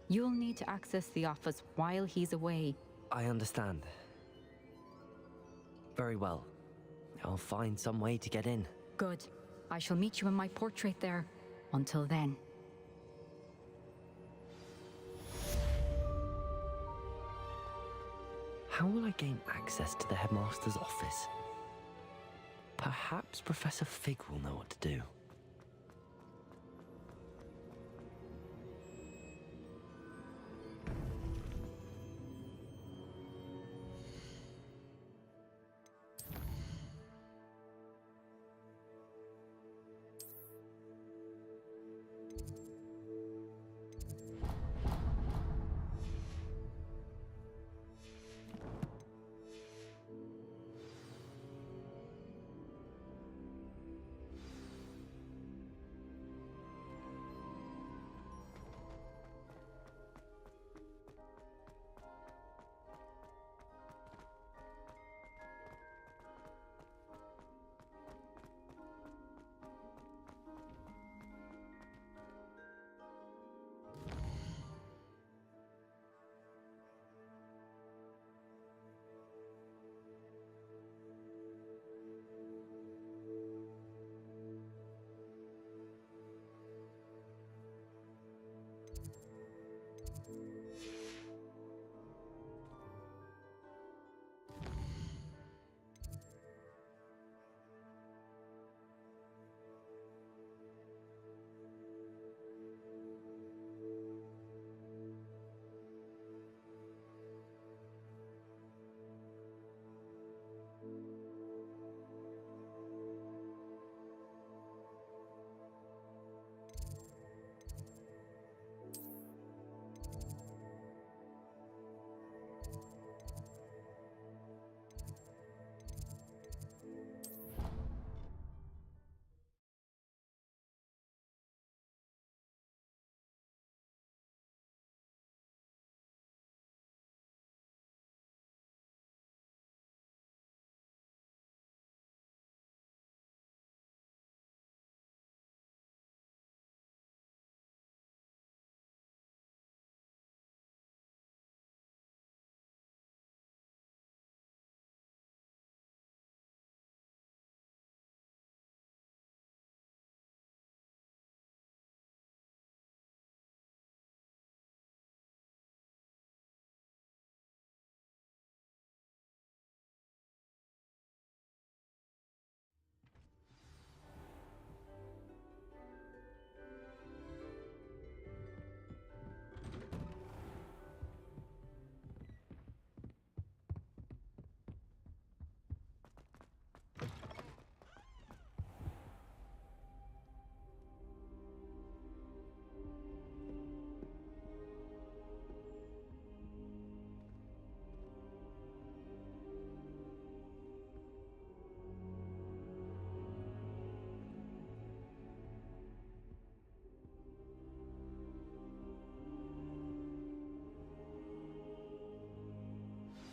You'll need to access the office while he's away. I understand. Very well. I'll find some way to get in. Good. I shall meet you in my portrait there. Until then. How will I gain access to the headmaster's office? Perhaps Professor Fig will know what to do.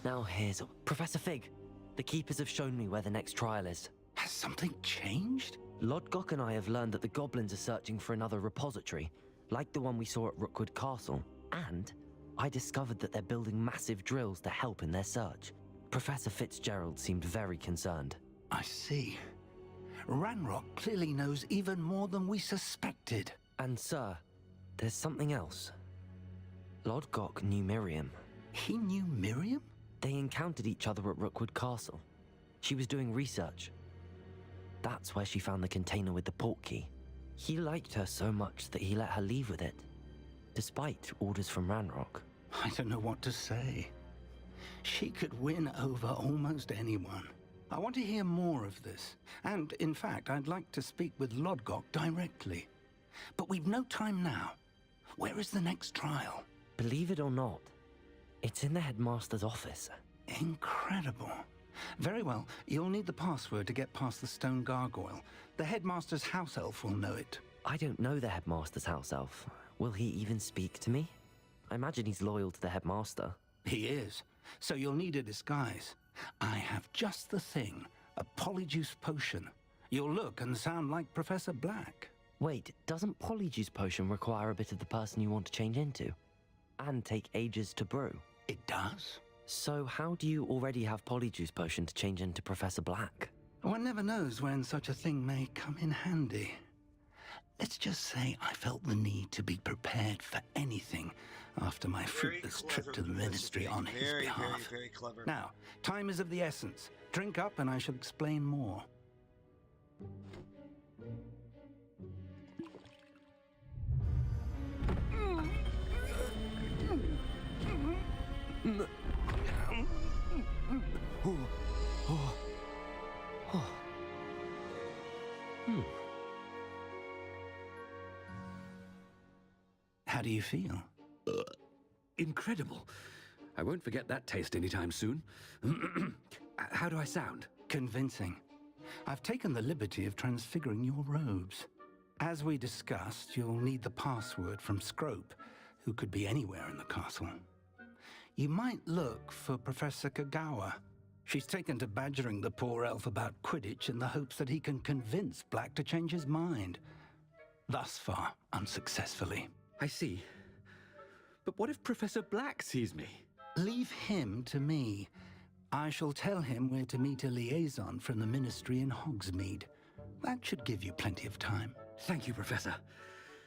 Now here's... Professor Fig, the Keepers have shown me where the next trial is. Has something changed? Lodgok and I have learned that the goblins are searching for another repository, like the one we saw at Rookwood Castle. And I discovered that they're building massive drills to help in their search. Professor Fitzgerald seemed very concerned. I see. Ranrock clearly knows even more than we suspected. And sir, there's something else. Lodgok knew Miriam. He knew Miriam? They encountered each other at Rookwood Castle. She was doing research. That's where she found the container with the portkey. He liked her so much that he let her leave with it, despite orders from Ranrock. I don't know what to say. She could win over almost anyone. I want to hear more of this. And, in fact, I'd like to speak with Lodgok directly. But we've no time now. Where is the next trial? Believe it or not, it's in the headmaster's office. Incredible. Very well, you'll need the password to get past the stone gargoyle. The headmaster's house elf will know it. I don't know the headmaster's house elf. Will he even speak to me? I imagine he's loyal to the headmaster. He is. So you'll need a disguise. I have just the thing. A polyjuice potion. You'll look and sound like Professor Black. Wait, doesn't polyjuice potion require a bit of the person you want to change into? And take ages to brew? It does. So how do you already have polyjuice potion to change into Professor Black? One never knows when such a thing may come in handy. Let's just say I felt the need to be prepared for anything after my fruitless trip to the Ministry on his behalf. Very clever. Now, time is of the essence. Drink up and I shall explain more. How do you feel? Incredible. I won't forget that taste anytime soon. How do I sound? Convincing. I've taken the liberty of transfiguring your robes. As we discussed, you'll need the password from Scrope, who could be anywhere in the castle. You might look for Professor Kagawa. She's taken to badgering the poor elf about Quidditch in the hopes that he can convince Black to change his mind. Thus far, unsuccessfully. I see. But what if Professor Black sees me? Leave him to me. I shall tell him where to meet a liaison from the Ministry in Hogsmeade. That should give you plenty of time. Thank you, Professor.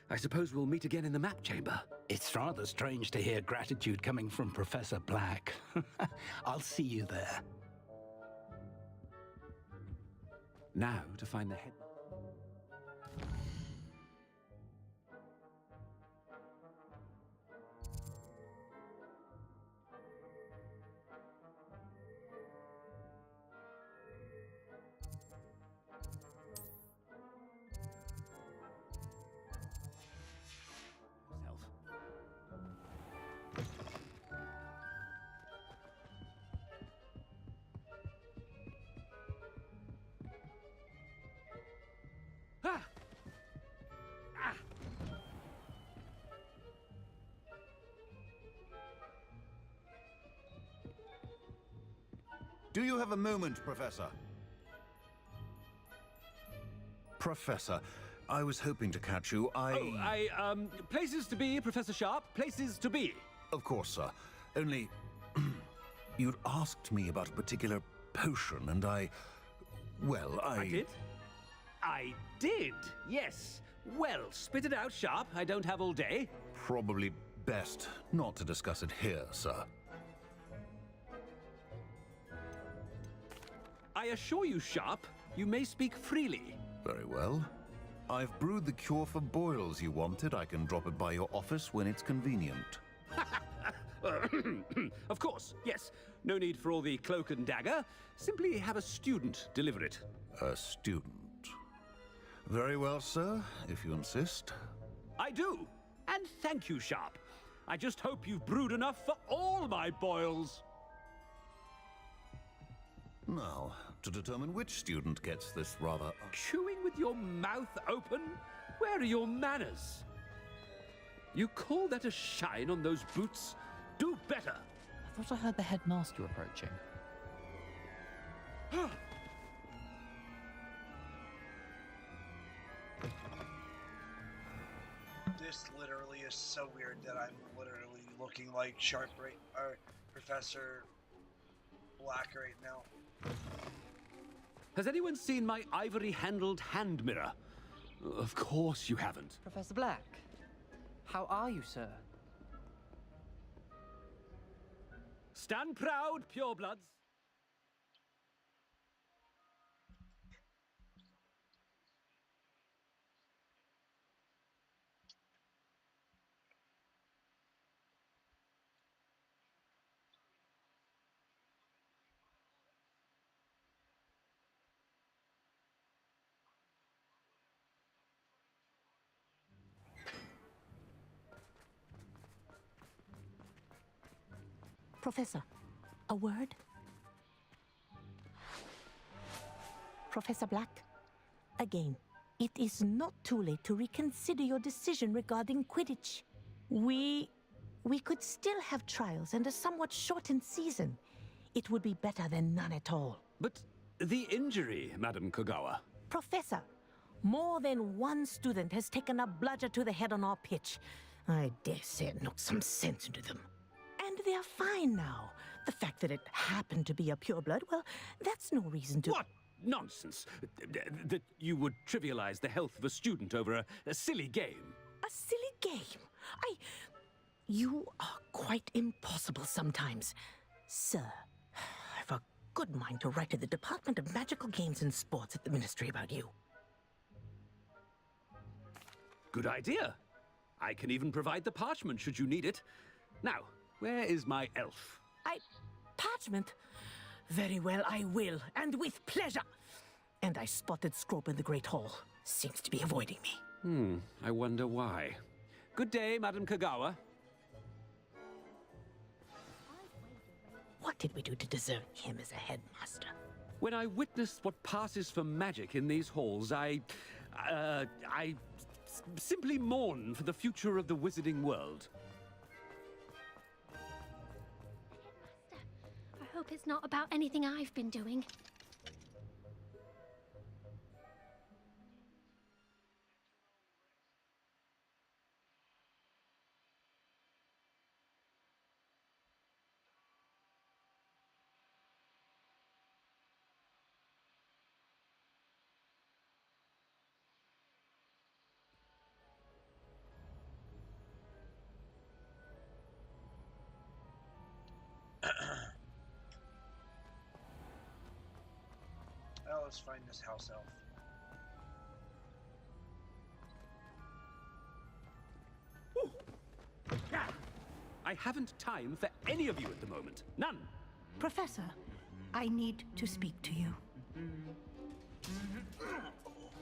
I suppose we'll meet again in the map chamber. It's rather strange to hear gratitude coming from Professor Black. I'll see you there. Now to find the head... Do you have a moment, Professor? Professor, I was hoping to catch you. Places to be, Professor Sharp. Places to be. Of course, sir. Only... you'd asked me about a particular potion, and well, I did? I did, yes. Well, spit it out, Sharp. I don't have all day. Probably best not to discuss it here, sir. I assure you, Sharp, you may speak freely. Very well. I've brewed the cure for boils you wanted. I can drop it by your office when it's convenient. Of course, yes. No need for all the cloak and dagger. Simply have a student deliver it. A student? Very well, sir, if you insist. I do. And thank you, Sharp. I just hope you've brewed enough for all my boils. Now, to determine which student gets this rather... Chewing with your mouth open? Where are your manners? You call that a shine on those boots? Do better! I thought I heard the headmaster approaching. This literally is so weird that I'm literally looking like Professor Black right now. Has anyone seen my ivory-handled hand mirror? Of course you haven't. Professor Black, how are you, sir? Stand proud, purebloods. Professor, a word? Professor Black, again, it is not too late to reconsider your decision regarding Quidditch. We could still have trials and a somewhat shortened season. It would be better than none at all. But the injury, Madam Kagawa. Professor, more than one student has taken a bludger to the head on our pitch. I dare say it knocked some sense into them. And they're fine now. The fact that it happened to be a pureblood, well, that's no reason to... What nonsense! That you would trivialize the health of a student over a silly game. A silly game? You are quite impossible sometimes. Sir, I've a good mind to write to the Department of Magical Games and Sports at the Ministry about you. Good idea. I can even provide the parchment should you need it. Now, where is my elf? Parchment? Very well, I will, and with pleasure. And I spotted Scrope in the Great Hall. Seems to be avoiding me. I wonder why. Good day, Madam Kagawa. What did we do to deserve him as a headmaster? When I witnessed what passes for magic in these halls, I simply mourn for the future of the wizarding world. I hope it's not about anything I've been doing. Well, let's find this house elf. I haven't time for any of you at the moment. None. Professor, I need to speak to you.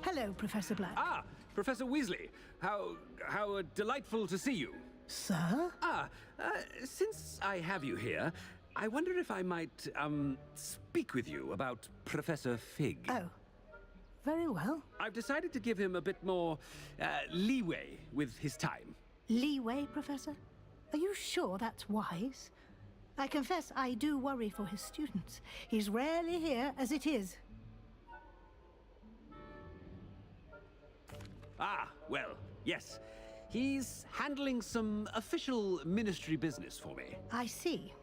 Hello, Professor Black. Ah, Professor Weasley. How delightful to see you. Sir? Since I have you here, I wonder if I might, speak with you about Professor Fig. Oh, very well. I've decided to give him a bit more, leeway with his time. Leeway, Professor? Are you sure that's wise? I confess I do worry for his students. He's rarely here as it is. Ah, well, yes. He's handling some official ministry business for me. I see.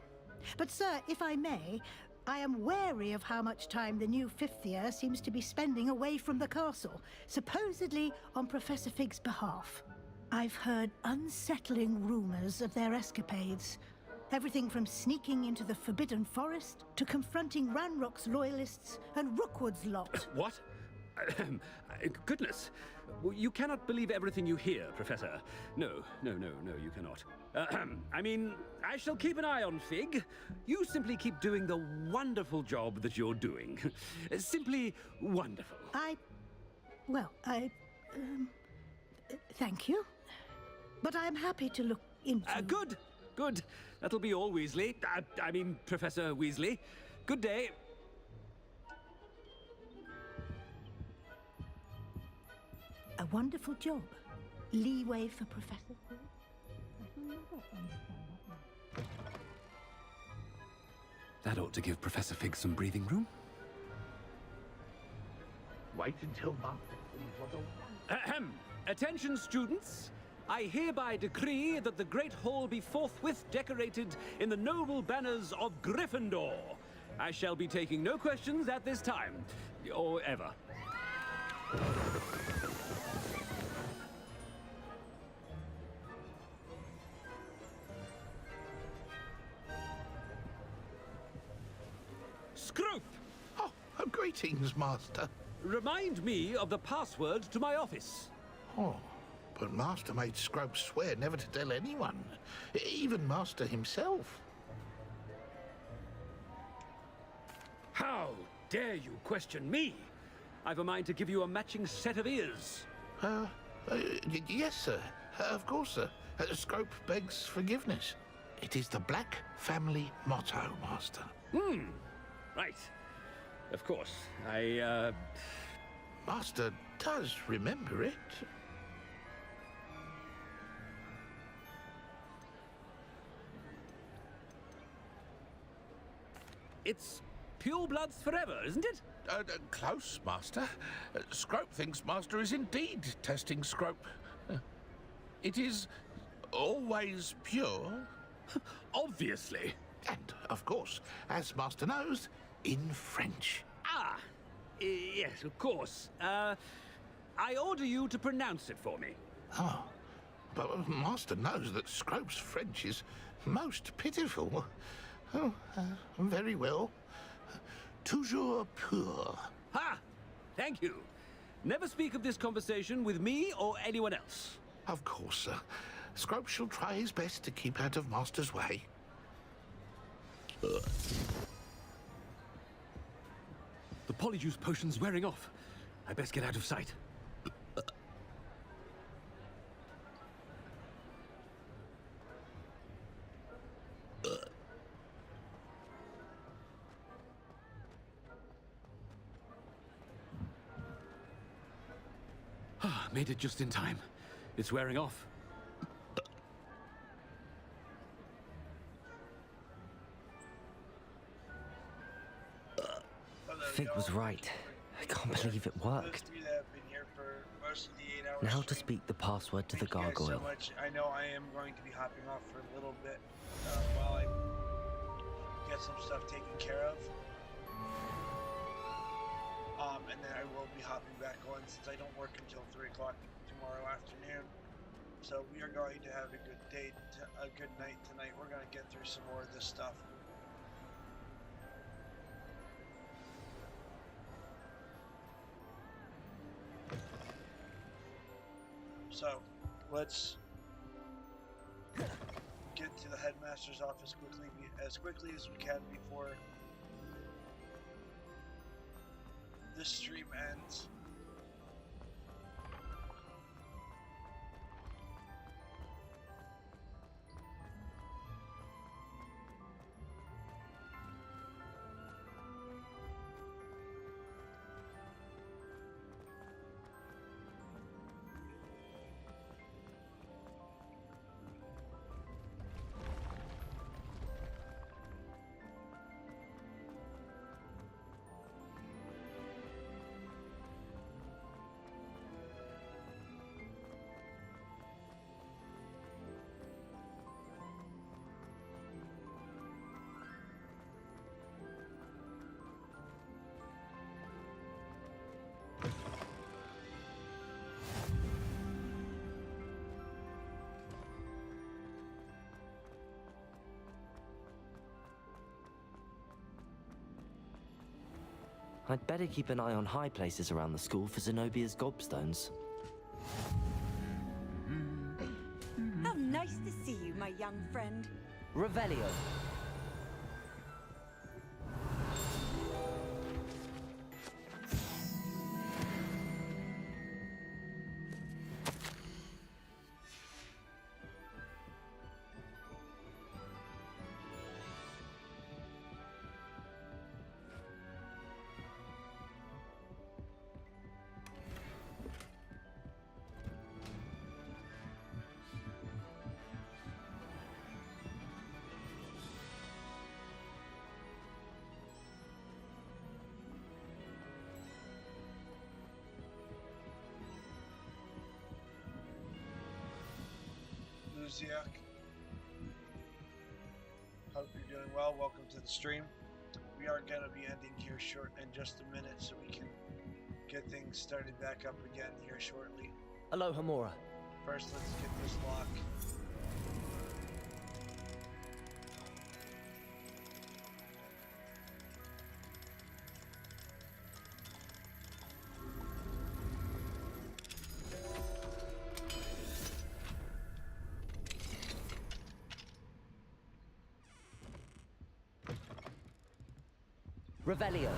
But, sir, if I may, I am wary of how much time the new fifth year seems to be spending away from the castle, supposedly on Professor Fig's behalf. I've heard unsettling rumors of their escapades. Everything from sneaking into the Forbidden Forest to confronting Ranrock's loyalists and Rookwood's lot. What? Goodness. You cannot believe everything you hear, Professor. No, you cannot. I mean, I shall keep an eye on Fig. You simply keep doing the wonderful job that you're doing. Simply wonderful. Thank you. But I'm happy to look into... Good. That'll be all, Weasley. I mean, Professor Weasley. Good day. A wonderful job. Leeway for Professor Fig. That ought to give Professor Fig some breathing room. Wait until Ahem. Attention, students. I hereby decree that the Great Hall be forthwith decorated in the noble banners of Gryffindor. I shall be taking no questions at this time, or ever. Scrope! Oh, greetings, Master. Remind me of the password to my office. Oh, but Master made Scrope swear never to tell anyone, even Master himself. How dare you question me? I've a mind to give you a matching set of ears. Yes, sir. Of course, sir. Scrope begs forgiveness. It is the Black family motto, Master. Right. Of course. Master does remember it. It's pure bloods forever, isn't it? Close, Master. Scrope thinks Master is indeed testing Scrope. It is always pure. Obviously. And, of course, as Master knows, in French. Yes, of course. I order you to pronounce it for me. Oh, but Master knows that Scrope's French is most pitiful. Oh, very well. Toujours pur. Ha! Thank you. Never speak of this conversation with me or anyone else. Of course, sir. Scrope shall try his best to keep out of Master's way. The polyjuice potion's wearing off. I best get out of sight. Made it just in time. It's wearing off. Fig was right. I can't believe it worked. Now to speak the password to the gargoyle. Thank you guys so much. I know I am going to be hopping off for a little bit while I get some stuff taken care of. And then I will be hopping back on since I don't work until 3 o'clock tomorrow afternoon. So we are going to have a good day, a good night tonight. We're going to get through some more of this stuff. So let's get to the headmaster's office as quickly as we can before this stream ends. I'd better keep an eye on high places around the school for Zenobia's gobstones. How nice to see you, my young friend. Revelio. Luziak. Hope you're doing well. Welcome to the stream. We are going to be ending here short in just a minute so we can get things started back up again here shortly. Hello, Hamura. First, let's get this lock. Revelio.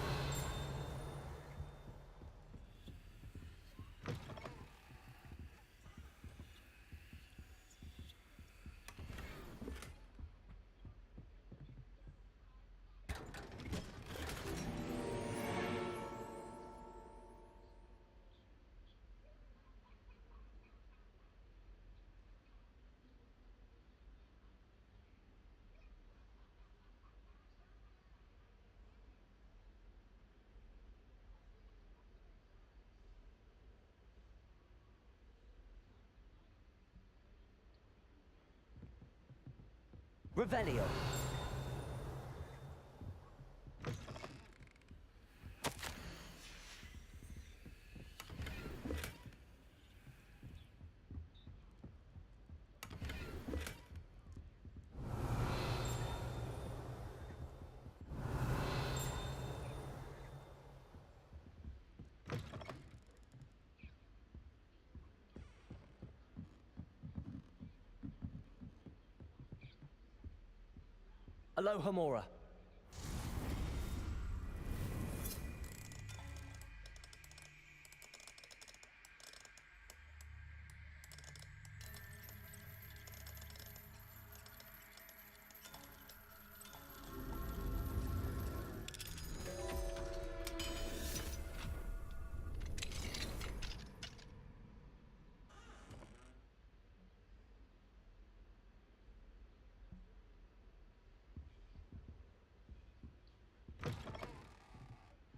Revelio. Alohomora.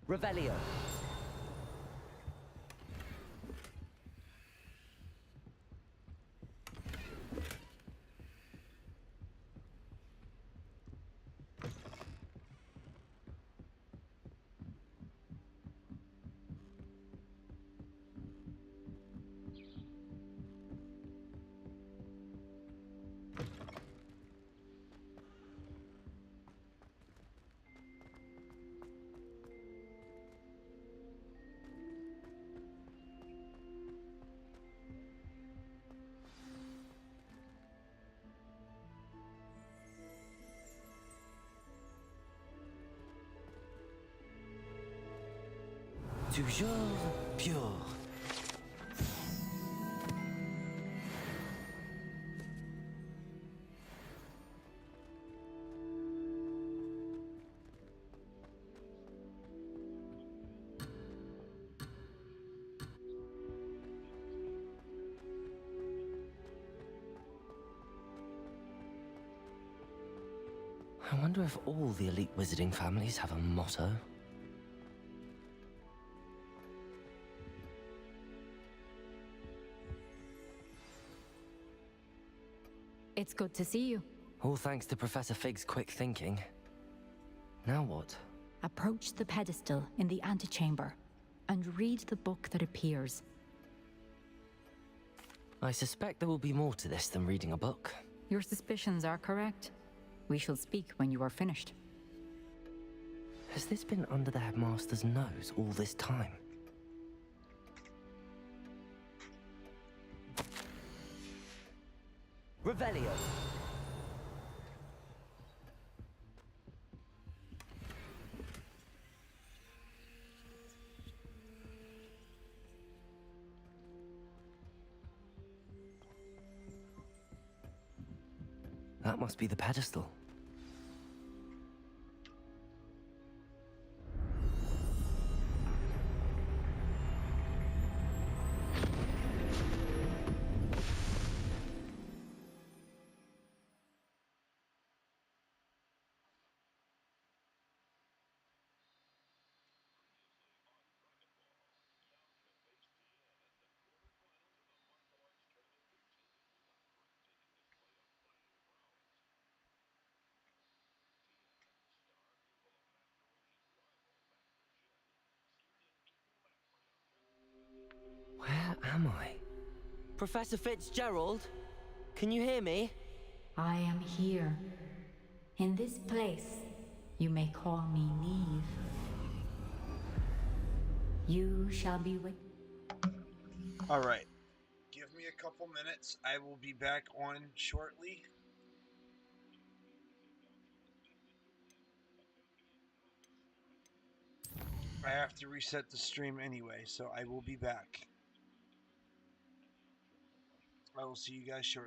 Revelio. Toujours pure. I wonder if all the elite wizarding families have a motto. It's good to see you. All thanks to Professor Fig's quick thinking. Now what? Approach the pedestal in the antechamber and read the book that appears. I suspect there will be more to this than reading a book. Your suspicions are correct. We shall speak when you are finished. Has this been under the headmaster's nose all this time? Revelio. That must be the pedestal. Where am I? Professor Fitzgerald, can you hear me? I am here. In this place, you may call me Neve. You shall be with... Alright. Give me a couple minutes. I will be back on shortly. I have to reset the stream anyway, so I will be back. I will see you guys shortly.